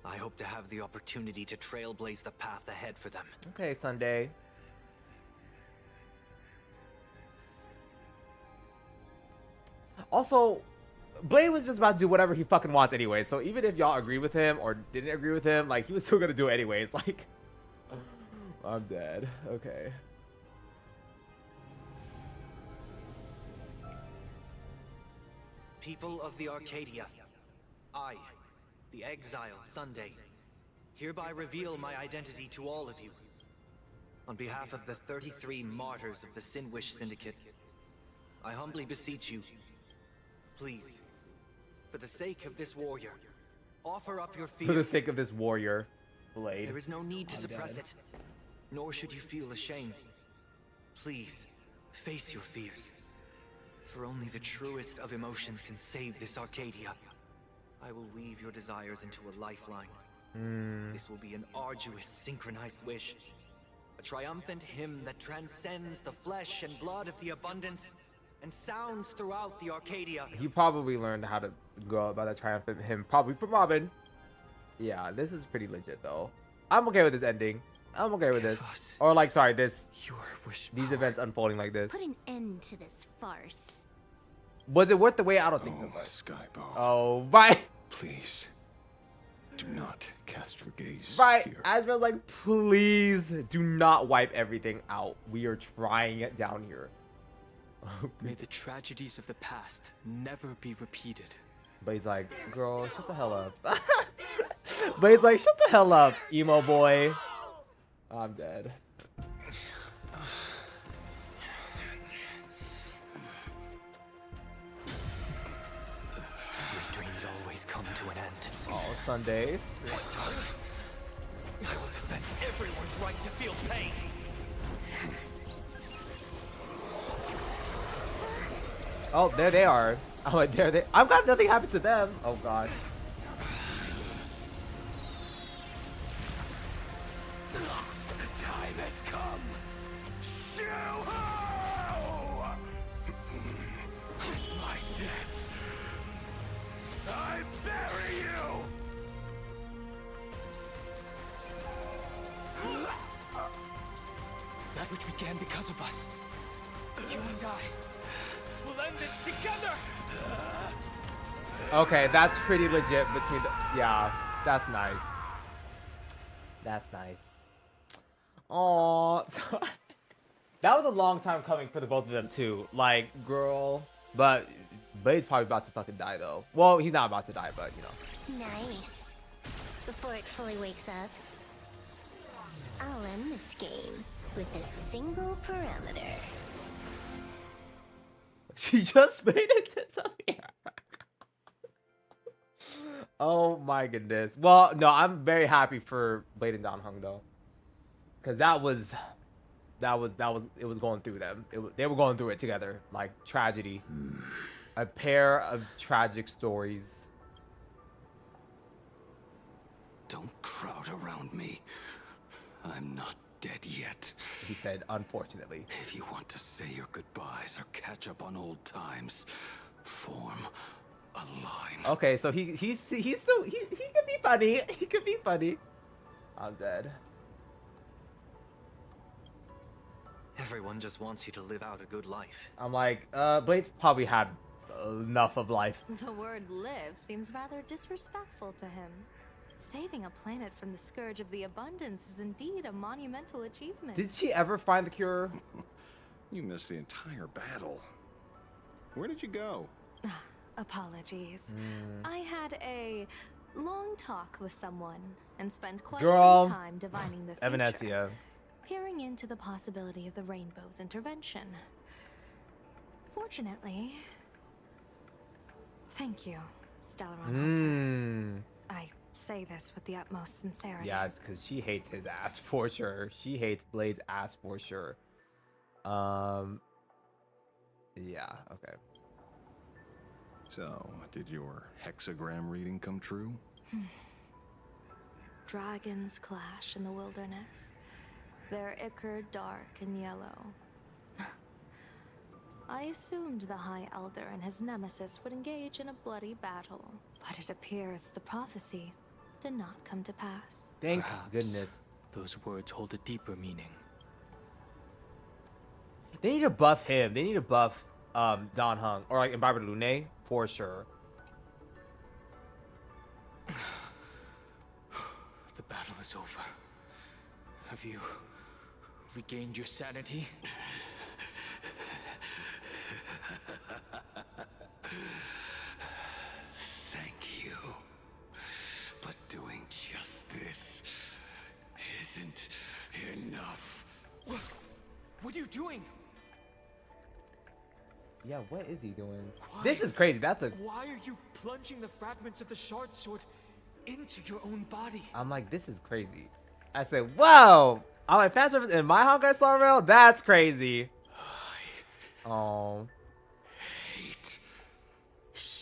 I hope to have the opportunity to trailblaze the path ahead for them. Okay, Sunday. Also, Blade was just about to do whatever he fucking wants anyway. So even if y'all agree with him or didn't agree with him, like, he was still gonna do it anyways. Like, I'm dead. Okay. People of the Arcadia, I, the Exile Sunday, hereby reveal my identity to all of you. On behalf of the 33 martyrs of the Sinwish Syndicate, I humbly beseech you, please, for the sake of this warrior, offer up your fear. For the sake of this warrior, Blade. There is no need to I'm suppress dead. it, nor should you feel ashamed. Please, face your fears. For only the truest of emotions can save this Arcadia. I will weave your desires into a lifeline. This will be an arduous, synchronized wish. A triumphant hymn that transcends the flesh and blood of the abundance and sounds throughout the Arcadia. He probably learned how to go about that triumphant hymn, probably from Robin. Yeah, this is pretty legit though. I'm okay with this ending. I'm okay with this. Or like, sorry, these events unfolding like this. Put an end to this farce. Was it worth the wait? I don't think so. But... Skybow. Oh, right. Please, do not cast your gaze. Right. Fear. Ashveil's like, please do not wipe everything out. We are trying it down here. May the tragedies of the past never be repeated. But he's like, girl, shut the hell up. But he's like, shut the hell up, emo boy. I'm dead. Sweet dreams always come to an end. Oh, Sunday. This time, I will defend everyone's right to feel pain. Oh, there they are. Oh, there they. I'm glad nothing happened to them. Oh god. The time has come. My death. I bury you. That which began because of us. You and I will end this together. Okay, that's pretty legit between the, yeah, that's nice. That's nice. Oh, that was a long time coming for the both of them too. Like, girl, but Blade's probably about to fucking die though. Well, he's not about to die, but you know. Nice. Before it fully wakes up, I'll end this game with a single parameter. She just made it disappear. Oh my goodness. Well, no, I'm very happy for Blade and Donghung though. because it was going through them. They were going through it together, like tragedy. A pair of tragic stories. Don't crowd around me. I'm not dead yet. He said, unfortunately. If you want to say your goodbyes or catch up on old times, form a line. Okay, so he could be funny. He could be funny. I'm dead. Everyone just wants you to live out a good life. I'm like, Blade probably had enough of life. The word live seems rather disrespectful to him. Saving a planet from the scourge of the abundance is indeed a monumental achievement. Did she ever find the cure? You missed the entire battle. Where did you go? Apologies. I had a long talk with someone and spent quite Girl, some time divining the future. Evanesia. Peering into the possibility of the rainbow's intervention. Fortunately... Thank you, Stellaron Hunter. I say this with the utmost sincerity. Yeah, it's because she hates his ass for sure. She hates Blade's ass for sure. Yeah, okay. So, did your hexagram reading come true? Dragons clash in the wilderness. Their ichor dark and yellow. I assumed the High Elder and his nemesis would engage in a bloody battle, but it appears the prophecy did not come to pass. Thank Perhaps goodness. Those words hold a deeper meaning. They need to buff him. They need to buff Don Hung or like Imbiber Lune for sure. The battle is over. Have you regained your sanity? Thank you. But doing just this isn't enough. What are you doing? Yeah, what is he doing? This is crazy. That's a... Why are you plunging the fragments of the shard sword into your own body? I'm like, this is crazy. I said, whoa! I'm like, fan service in my Honkai Star Rail? That's crazy. Oh. Hate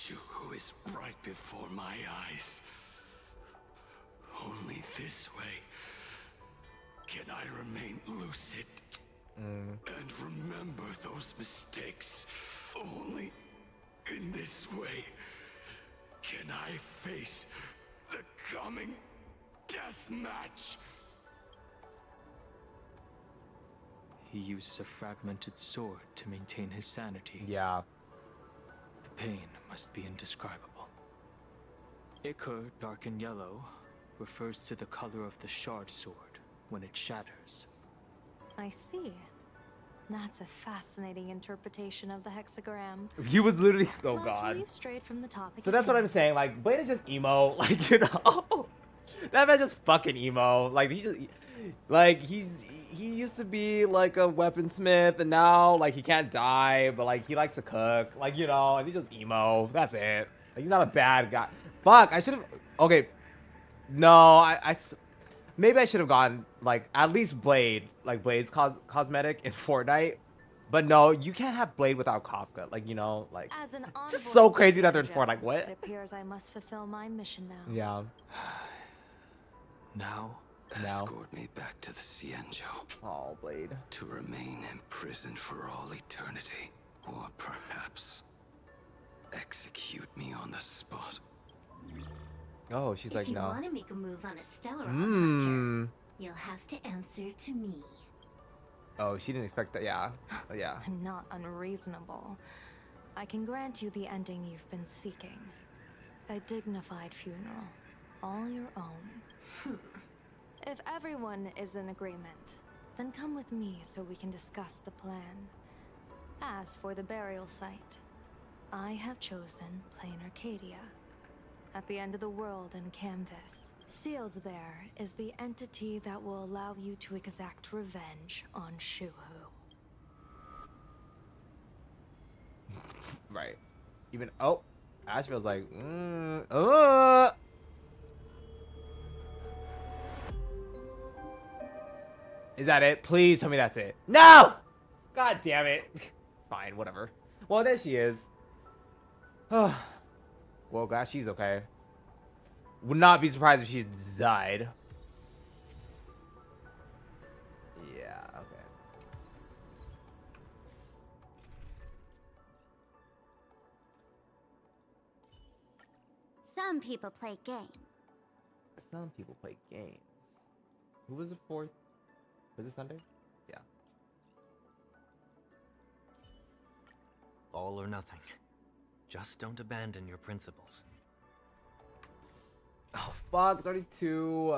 you who is right before my eyes. Only this way can I remain lucid and remember those mistakes. Only in this way can I face the coming death match. He uses a fragmented sword to maintain his sanity. Yeah. The pain must be indescribable. Ichor, dark and yellow, refers to the color of the shard sword when it shatters. I see. That's a fascinating interpretation of the hexagram. He was literally... Oh, But God. we've strayed from the topic So that's what I'm saying. Like, Blade is just emo. Like, you know? That man's just fucking emo. Like, he just... Like, he used to be, like, a weaponsmith, and now, like, he can't die, but, like, he likes to cook. Like, you know, and he's just emo. That's it. Like, he's not a bad guy. Fuck, I should have... Okay. No, maybe I should have gone, like, at least Blade. Like, Blade's cosmetic in Fortnite. But no, you can't have Blade without Kafka. Like, you know, like... As an It's just so envoy crazy that they're in messenger, Fortnite. Like, what? It appears I must fulfill my mission now. Yeah. Now? Escort me back to the Cienjo. Oh, Blade. To remain imprisoned for all eternity. Or perhaps execute me on the spot. Oh, she's like, if you no. want to make a move on a Stellaron Hunter, you'll have to answer to me. Oh, she didn't expect that. Yeah. Yeah. I'm not unreasonable. I can grant you the ending you've been seeking. A dignified funeral. All your own. If everyone is in agreement, then come with me so we can discuss the plan. As for the burial site, I have chosen Plain Arcadia. At the end of the world in Canvas, sealed there is the entity that will allow you to exact revenge on Shuhu. Right. Even... Oh. Ashveil's like... Is that it? Please tell me that's it. No! God damn it. It's fine, whatever. Well, there she is. Well, glad she's okay. Would not be surprised if she died. Yeah, okay. Some people play games. Some people play games. Who was the fourth? Was it Sunday? Yeah. All or nothing. Just don't abandon your principles. Oh, fuck. 32.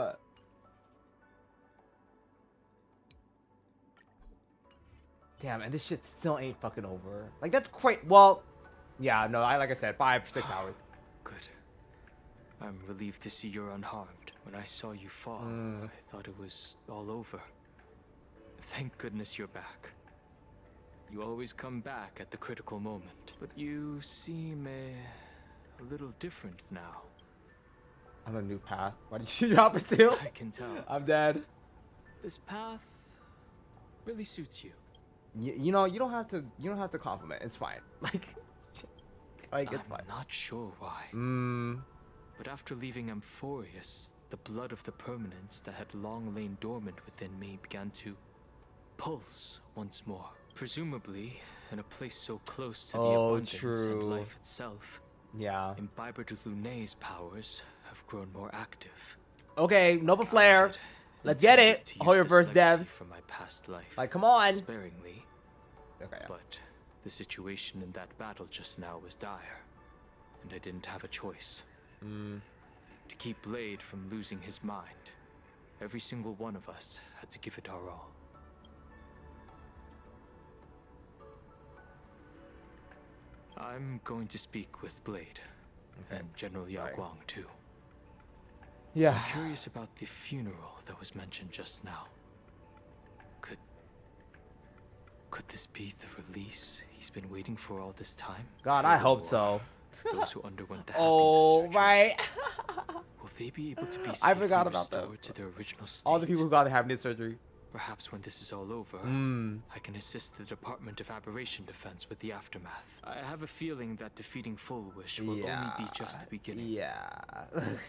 Damn, and this shit still ain't fucking over. Like, that's quite... Well, yeah, no, like I said, 5-6 hours. Good. I'm relieved to see you're unharmed. When I saw you fall, I thought it was all over. Thank goodness you're back. You always come back at the critical moment, but you seem a little different now. On a new path. Why did you shoot your opportunity? I can tell. I'm dead. This path really suits you. You know, you don't have to compliment. It's fine. Like it's fine. I'm not sure why. But after leaving Amphorius, the blood of the permanence that had long lain dormant within me began to pulse once more. Presumably, in a place so close to the abundance and life itself. Yeah. Imbiber de Lunay's powers have grown more active. Okay, Nova Flare. Let's get it. All your verse devs. From my past life. Like, come on. Sparingly. Okay. But the situation in that battle just now was dire, and I didn't have a choice. To keep Blade from losing his mind, every single one of us had to give it our all. I'm going to speak with Blade, and General Yao Guang too. Yeah. I'm curious about the funeral that was mentioned just now. Could this be the release he's been waiting for all this time? God, I hope so. Those who underwent the oh, right. Will they be able to be I forgot about restored that. to their original state? All the people who got the happiness surgery. Perhaps when this is all over, I can assist the Department of Aberration Defense with the aftermath. I have a feeling that defeating Full Wish will only be just the beginning. Yeah.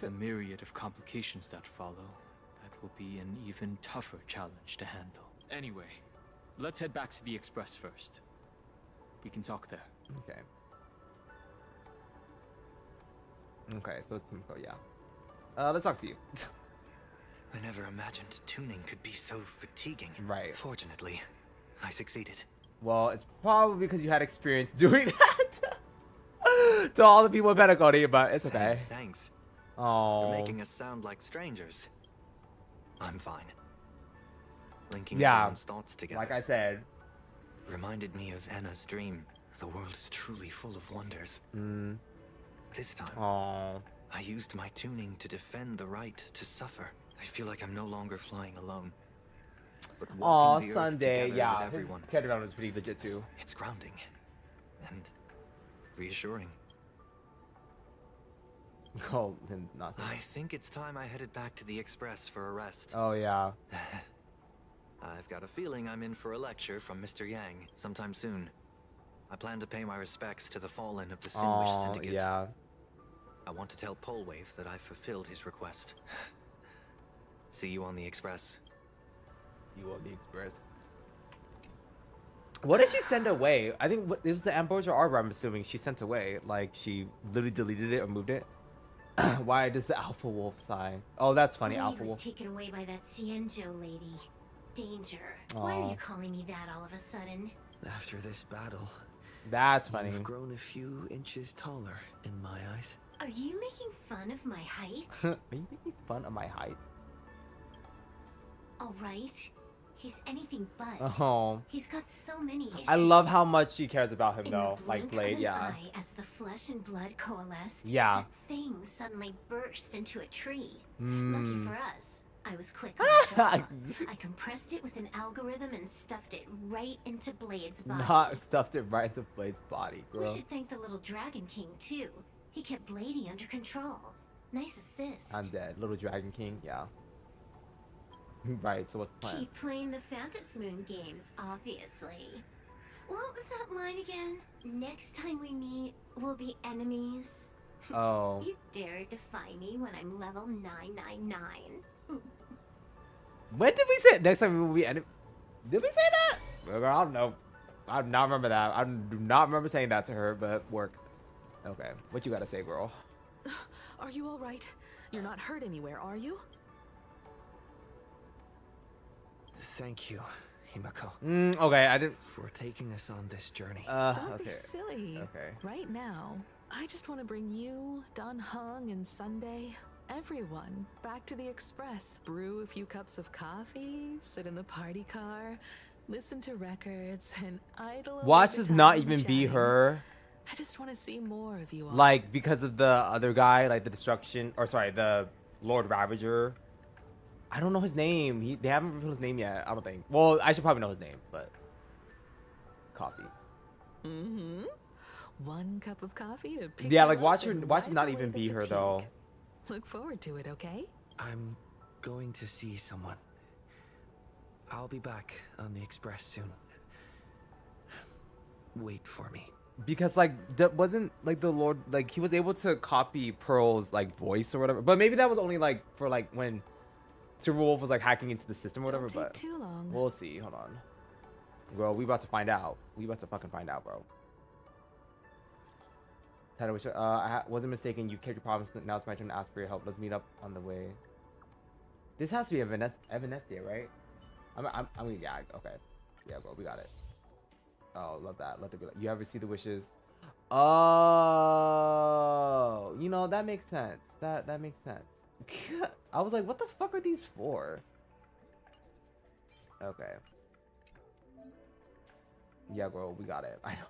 The myriad of complications that follow, that will be an even tougher challenge to handle. Anyway, let's head back to the Express first. We can talk there. Okay. Okay, so it's Simcoe, yeah. Let's talk to you. I never imagined tuning could be so fatiguing. Right. Fortunately, I succeeded. Well, it's probably because you had experience doing that to all the people in Pentagon, but it's okay. Thanks. Oh. You're making us sound like strangers. I'm fine. Linking everyone's thoughts together. Like I said. Reminded me of Anna's dream. The world is truly full of wonders. This time, I used my tuning to defend the right to suffer. I feel like I'm no longer flying alone. But walking the Sunday, earth together yeah. with everyone, His character was pretty legit too. It's grounding and reassuring. Oh, and nothing. I think it's time I headed back to the Express for a rest. Oh yeah. I've got a feeling I'm in for a lecture from Mr. Yang sometime soon. I plan to pay my respects to the fallen of the Sinwish Syndicate. Yeah. I want to tell Polwave that I've fulfilled his request. See you on the Express. See you on the Express. What did she send away? I think it was the Ambrosia Arbor, I'm assuming she sent away. Like, she literally deleted it or moved it. Why does the Alpha Wolf sigh? Oh, that's funny, Alpha was Wolf. taken away by that Xianzhou lady. Danger. Why are you calling me that all of a sudden? After this battle, that's funny. You've grown a few inches taller in my eyes. Are you making fun of my height? Are you making fun of my height? All right. He's anything but. Oh. He's got so many issues. I love how much she cares about him, In though. the Like blink Blade, of an yeah. eye, as the flesh and blood coalesced, Yeah. that thing suddenly burst into a tree. Mm. Lucky for us, I was quick on the draw. I compressed it with an algorithm and stuffed it right into Blade's body. Not stuffed it right into Blade's body, We girl. should thank the little Dragon King, too. He kept Bladey under control. Nice assist. I'm dead. Little Dragon King, yeah. Right. So what's the plan? Keep playing the Phantom Moon games, obviously. What was that line again? Next time we meet, we'll be enemies. Oh. You dare defy me when I'm level 999. When did we say next time we will be enemy? Did we say that? Well, I don't know. I do not remember that. I do not remember saying that to her, but work. Okay. What you gotta say, girl? Are you all right? You're not hurt anywhere, are you? Thank you, Himako. Okay, I didn't. For taking us on this journey. Don't be Okay. silly. Okay. Right now, I just want to bring you, Dan Heng, and Sunday, everyone, back to the Express. Brew a few cups of coffee, sit in the party car, listen to records, and idle. Watch does not even be her. I just want to see more of you all. Like, because of the other guy, like the destruction, or sorry, the Lord Ravager. I don't know his name. They haven't revealed his name yet. I don't think. Well, I should probably know his name, but coffee. Mm-hmm. One cup of coffee to pick Yeah, you like up watch and does not wipe away even the be her fatigue. though. Look forward to it, okay? I'm going to see someone. I'll be back on the Express soon. Wait for me. Because like that wasn't like the Lord, like he was able to copy Pearl's like voice or whatever, but maybe that was only like for like when Timberwolf was like hacking into the system or whatever. Don't take But too long. we'll see. Hold on, bro. We about to find out. We about to fucking find out, bro. Tyler, I wasn't mistaken. You kept your promise. Now it's my turn to ask for your help. Let's meet up on the way. This has to be Evanescia, right? I'm gonna gag. Okay, yeah, bro. We got it. Oh, love that. Let it be. You ever see the wishes? Oh, you know that makes sense. That makes sense. I was like, what the fuck are these for? Okay. Yeah, bro, we got it. I know.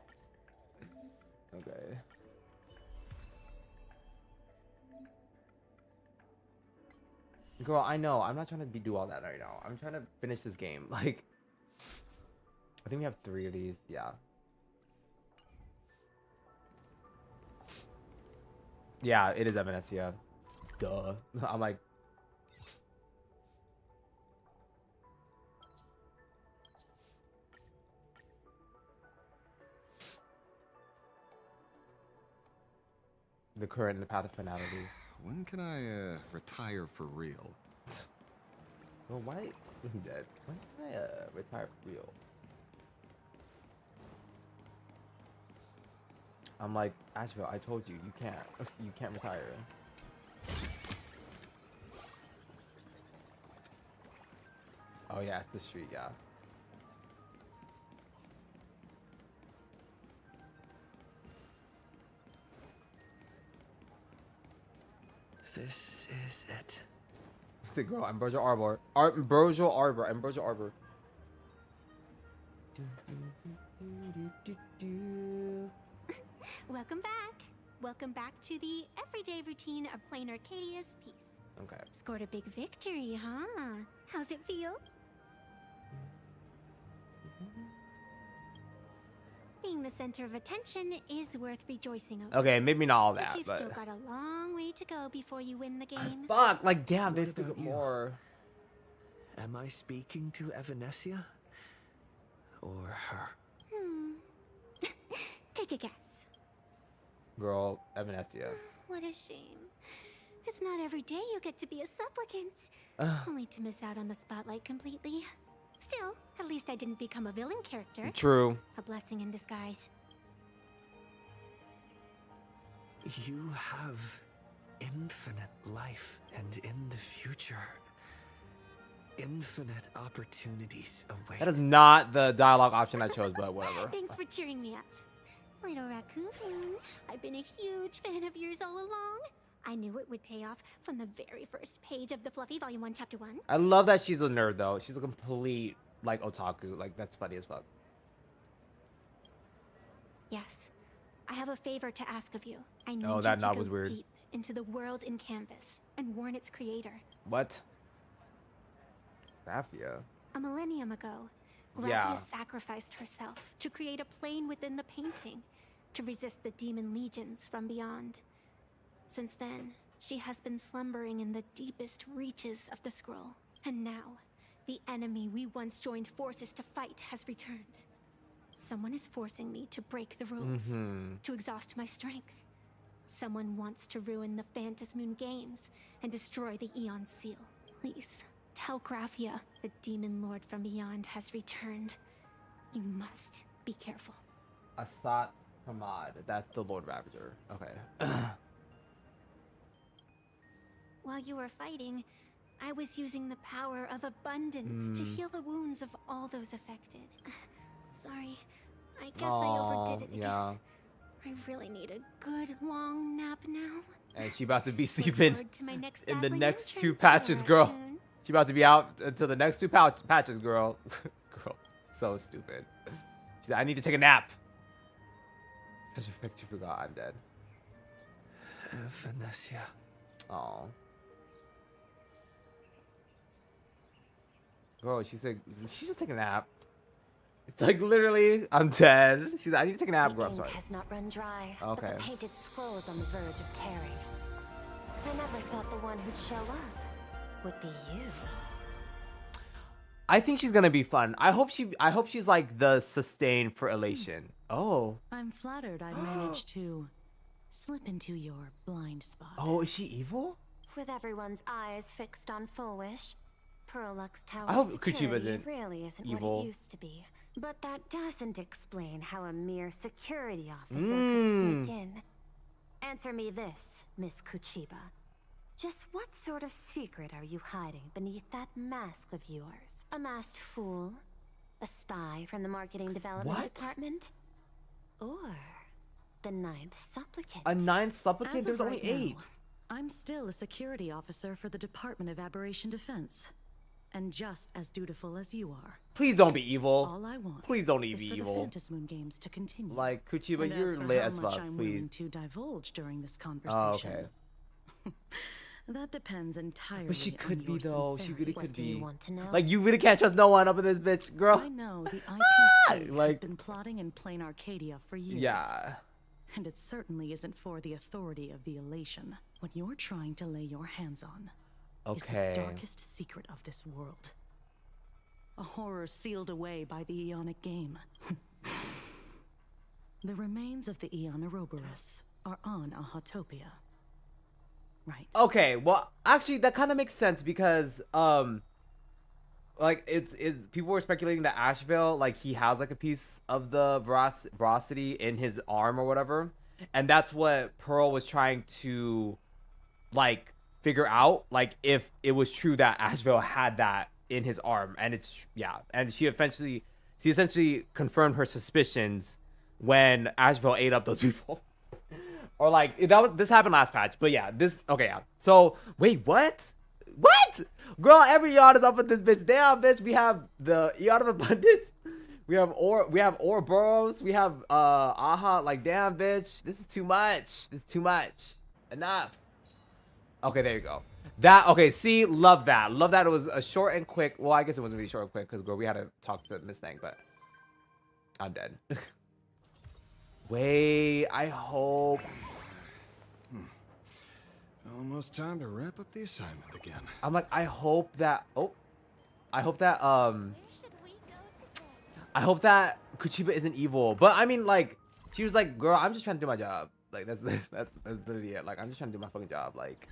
Okay. Girl, I know. I'm not trying to do all that right now. I'm trying to finish this game. Like, I think we have 3 of these. Yeah. Yeah, it is Evanescia. Duh. I'm like. The current and the path of finality. When can I retire for real? Well, why? I'm dead. When can I retire for real? I'm like, Ashveil, I told you, you can't retire. Oh yeah, it's the street, yeah. This is it. What's it, girl? Ambrosial Arbor. Ambrosial Arbor. Ambrosial Arbor. Welcome back. Welcome back to the everyday routine of playing Arcadia's piece. Okay. Scored a big victory, huh? How's it feel? Being the center of attention is worth rejoicing over. Okay, maybe not all that, But you've but still got a long way to go before you win the game. fuck, like damn, they What have to about get you? more. Am I speaking to Evanescia? Or her? Take a guess. Girl, Evanescia. What a shame. It's not every day you get to be a supplicant. Only to miss out on the spotlight completely. Still, at least I didn't become a villain character. True. A blessing in disguise. You have infinite life, and in the future, infinite opportunities await. That is not the dialogue option I chose, but whatever. Thanks for cheering me up. Little raccoon, I've been a huge fan of yours all along. I knew it would pay off from the very first page of the Fluffy Volume 1, Chapter 1. I love that she's a nerd though. She's a complete like otaku. Like that's funny as fuck. Yes. I have a favor to ask of you. I need Oh, you that to nod go was weird. deep into the world in Canvas and warn its creator. What? Raffia. A millennium ago, Raffia Yeah. sacrificed herself to create a plane within the painting to resist the demon legions from beyond. Since then, she has been slumbering in the deepest reaches of the scroll. And now, The enemy we once joined forces to fight has returned. Someone is forcing me to break the rules, to exhaust my strength. Someone wants to ruin the Phantasmoon games and destroy the Eon Seal. Please, tell Graphia the Demon Lord from beyond has returned. You must be careful. Asat Hamad. That's the Lord Ravager. Okay. While you were fighting, I was using the power of abundance to heal the wounds of all those affected. Sorry, I guess I overdid it again. Yeah. I really need a good long nap now. And she about to be sleeping in the dazzling next 2 entrance patches, very girl. soon. She about to be out until the next 2 patches, girl. Girl, so stupid. She said, I need to take a nap. Special effect, you forgot I'm dead. Vanessa. Oh. Bro, she said she should take a nap. It's like literally, I'm dead. She's like, I need to take a nap, bro. I'm The sorry. ink has not run dry, Okay. but the painted scroll is on the verge of tearing. I never thought the one who'd show up would be you. I think she's gonna be fun. I hope she's like the sustain for elation. Oh. I'm flattered I managed to slip into your blind spot. Oh, is she evil? With everyone's eyes fixed on Full Wish, Perlux Tower I hope security Kuchiba isn't really isn't evil. what it used to be. But that doesn't explain how a mere security officer could sneak in. Answer me this, Miss Kuchiba. Just what sort of secret are you hiding beneath that mask of yours? A masked fool? A spy from the marketing development What? department? Or the 9th supplicant? A 9th supplicant? As There's of only right now, 8. I'm still a security officer for the Department of Aberration Defense. And just as dutiful as you are. Please don't be evil. All I want Please don't be is for evil. the Phantasmoon games to continue. Like, Kuchiba, And you're as for lit how as much fuck, I'm please. willing to divulge during this conversation. Oh, okay. That depends entirely. But she could on be your though. She sincerity. really What could do be. you want to know? Like, you really can't trust no one up in this bitch, girl. I know the IPC has Like- been plotting in plain Arcadia for years. Yeah. And it certainly isn't for the authority of the elation. What you're trying to lay your hands on Okay. is the darkest secret of this world. A horror sealed away by the Aeonic game. The remains of the Aeon Ouroboros are on Ahotopia. Right. Okay, well, actually, that kind of makes sense because, like, it's people were speculating that Ashveil, like, he has, like, a piece of the veracity in his arm or whatever, and that's what Pearl was trying to, like, figure out, like, if it was true that Ashveil had that in his arm, and it's, yeah, and she essentially confirmed her suspicions when Ashveil ate up those people. Or like this happened last patch, but yeah, okay, yeah. So wait, what? Girl, every Eon is up with this bitch. Damn, bitch, we have the Eon of Abundance. We have Ouroboros. We have Aha. Like, damn, bitch, this is too much. This is too much. Enough. Okay, there you go. Okay, see, love that. Love that it was a short and quick. Well, I guess it wasn't really short and quick because girl, we had to talk to Miss Thing, but I'm dead. Wait, I hope. Almost time to wrap up the assignment again. I'm like, I hope that Kuchiba isn't evil. But I mean, like, she was like, girl, I'm just trying to do my job. Like, that's literally it. Like, I'm just trying to do my fucking job. Like,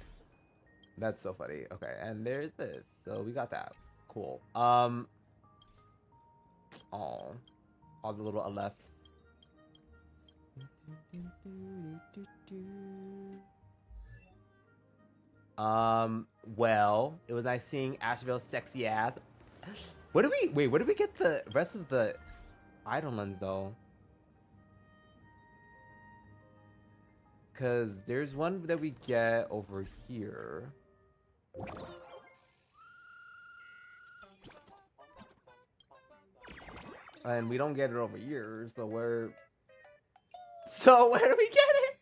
that's so funny. Okay, and there's this. So we got that. Cool. All the little Alephs. Well, it was nice seeing Ashveil's sexy ass. Where did we get the rest of the Eidolons though? Cause there's one that we get over here. And we don't get it over here, so where do we get it?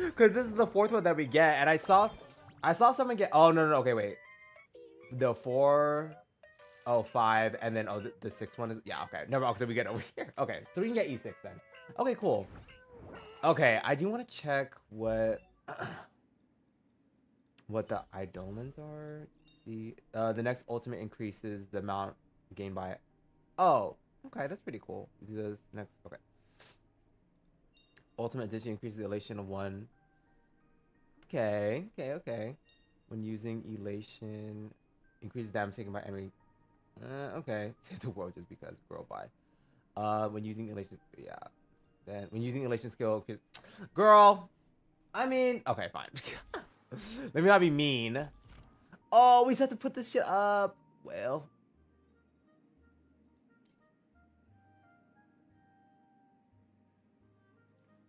Because this is the 4th one that we get, and I saw someone get. Oh no, okay, wait. The 4, 5, and then the 6th one is okay. Never mind, so we get it over here. Okay, so we can get E6 then. Okay, cool. Okay, I do want to check what the Eidolons are. see. The next ultimate increases the amount gained by. Oh, okay, that's pretty cool. Do this next. Okay. Ultimate addition increases the elation of 1. Okay. When using elation, increases damage taken by enemy. Okay. Save the world just because. Girl, bye. When using elation, yeah. Then when using elation skill, girl. I mean, okay, fine. Let me not be mean. Oh, we just have to put this shit up. Well.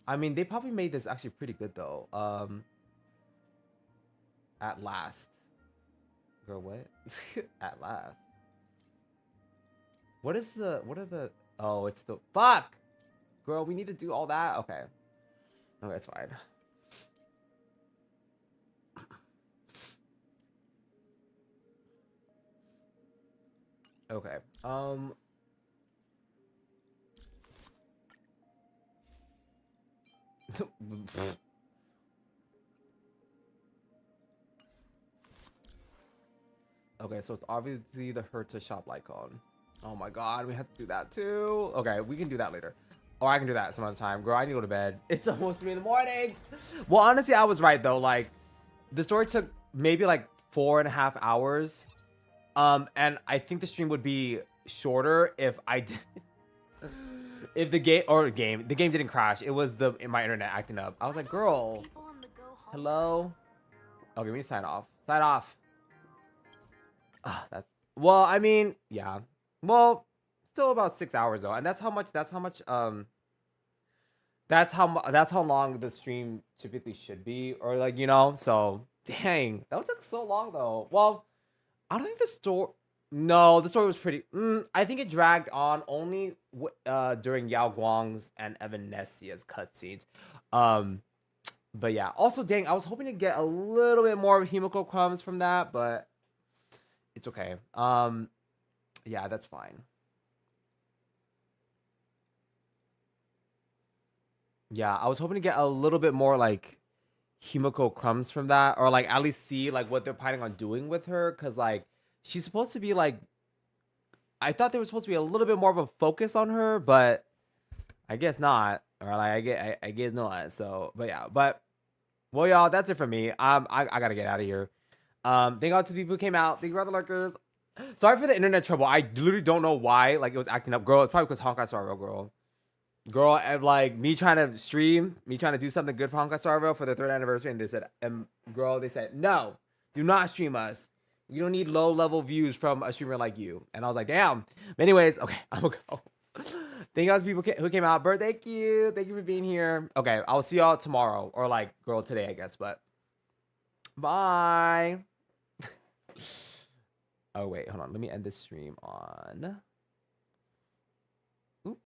I mean, they probably made this actually pretty good though. At last. Girl, what? At last. What are the oh, it's the fuck. Girl, we need to do all that? Okay. Okay, it's fine. Okay. Okay, so it's obviously the Herta shop icon. Oh my god, we have to do that too. Okay, we can do that later. Or I can do that some other time. Girl, I need to go to bed. It's almost 3 in the morning. Well, honestly, I was right though. Like, the story took maybe like 4.5 hours. And I think the stream would be shorter if I did. If the game didn't crash. It was my internet acting up. I was like, girl, hello. Okay, we need to sign off. Sign off. That's well. I mean, yeah. Well, still about 6 hours though, and that's how much. That's how long the stream typically should be, or like, you know. So dang, that took so long though. Well, I don't think the story. No, the story was pretty. I think it dragged on only during Yao Guang's and Evanesia's cutscenes. But yeah. Also, dang, I was hoping to get a little bit more Himiko crumbs from that, but it's okay. Yeah, that's fine. Yeah, I was hoping to get a little bit more like Himiko crumbs from that, or like at least see like what they're planning on doing with her, because like she's supposed to be like, I thought there was supposed to be a little bit more of a focus on her, but I guess not, or like I guess not. So, but yeah, but well, y'all, that's it for me. I gotta get out of here. Thank God to the people who came out. Thank you for the lurkers. Sorry for the internet trouble. I literally don't know why. Like, it was acting up. Girl, it's probably because Honkai Star Rail, girl, and like me trying to stream, me trying to do something good for Honkai Star Rail for the 3rd anniversary, and they said, they said, no, do not stream us. You don't need low level views from a streamer like you. And I was like, damn. But anyways, okay, I'm gonna go. Thank you guys, people who came out. Bert, thank you for being here. Okay, I'll see y'all tomorrow, or like, girl, today, I guess. But bye. Oh wait, hold on. Let me end this stream on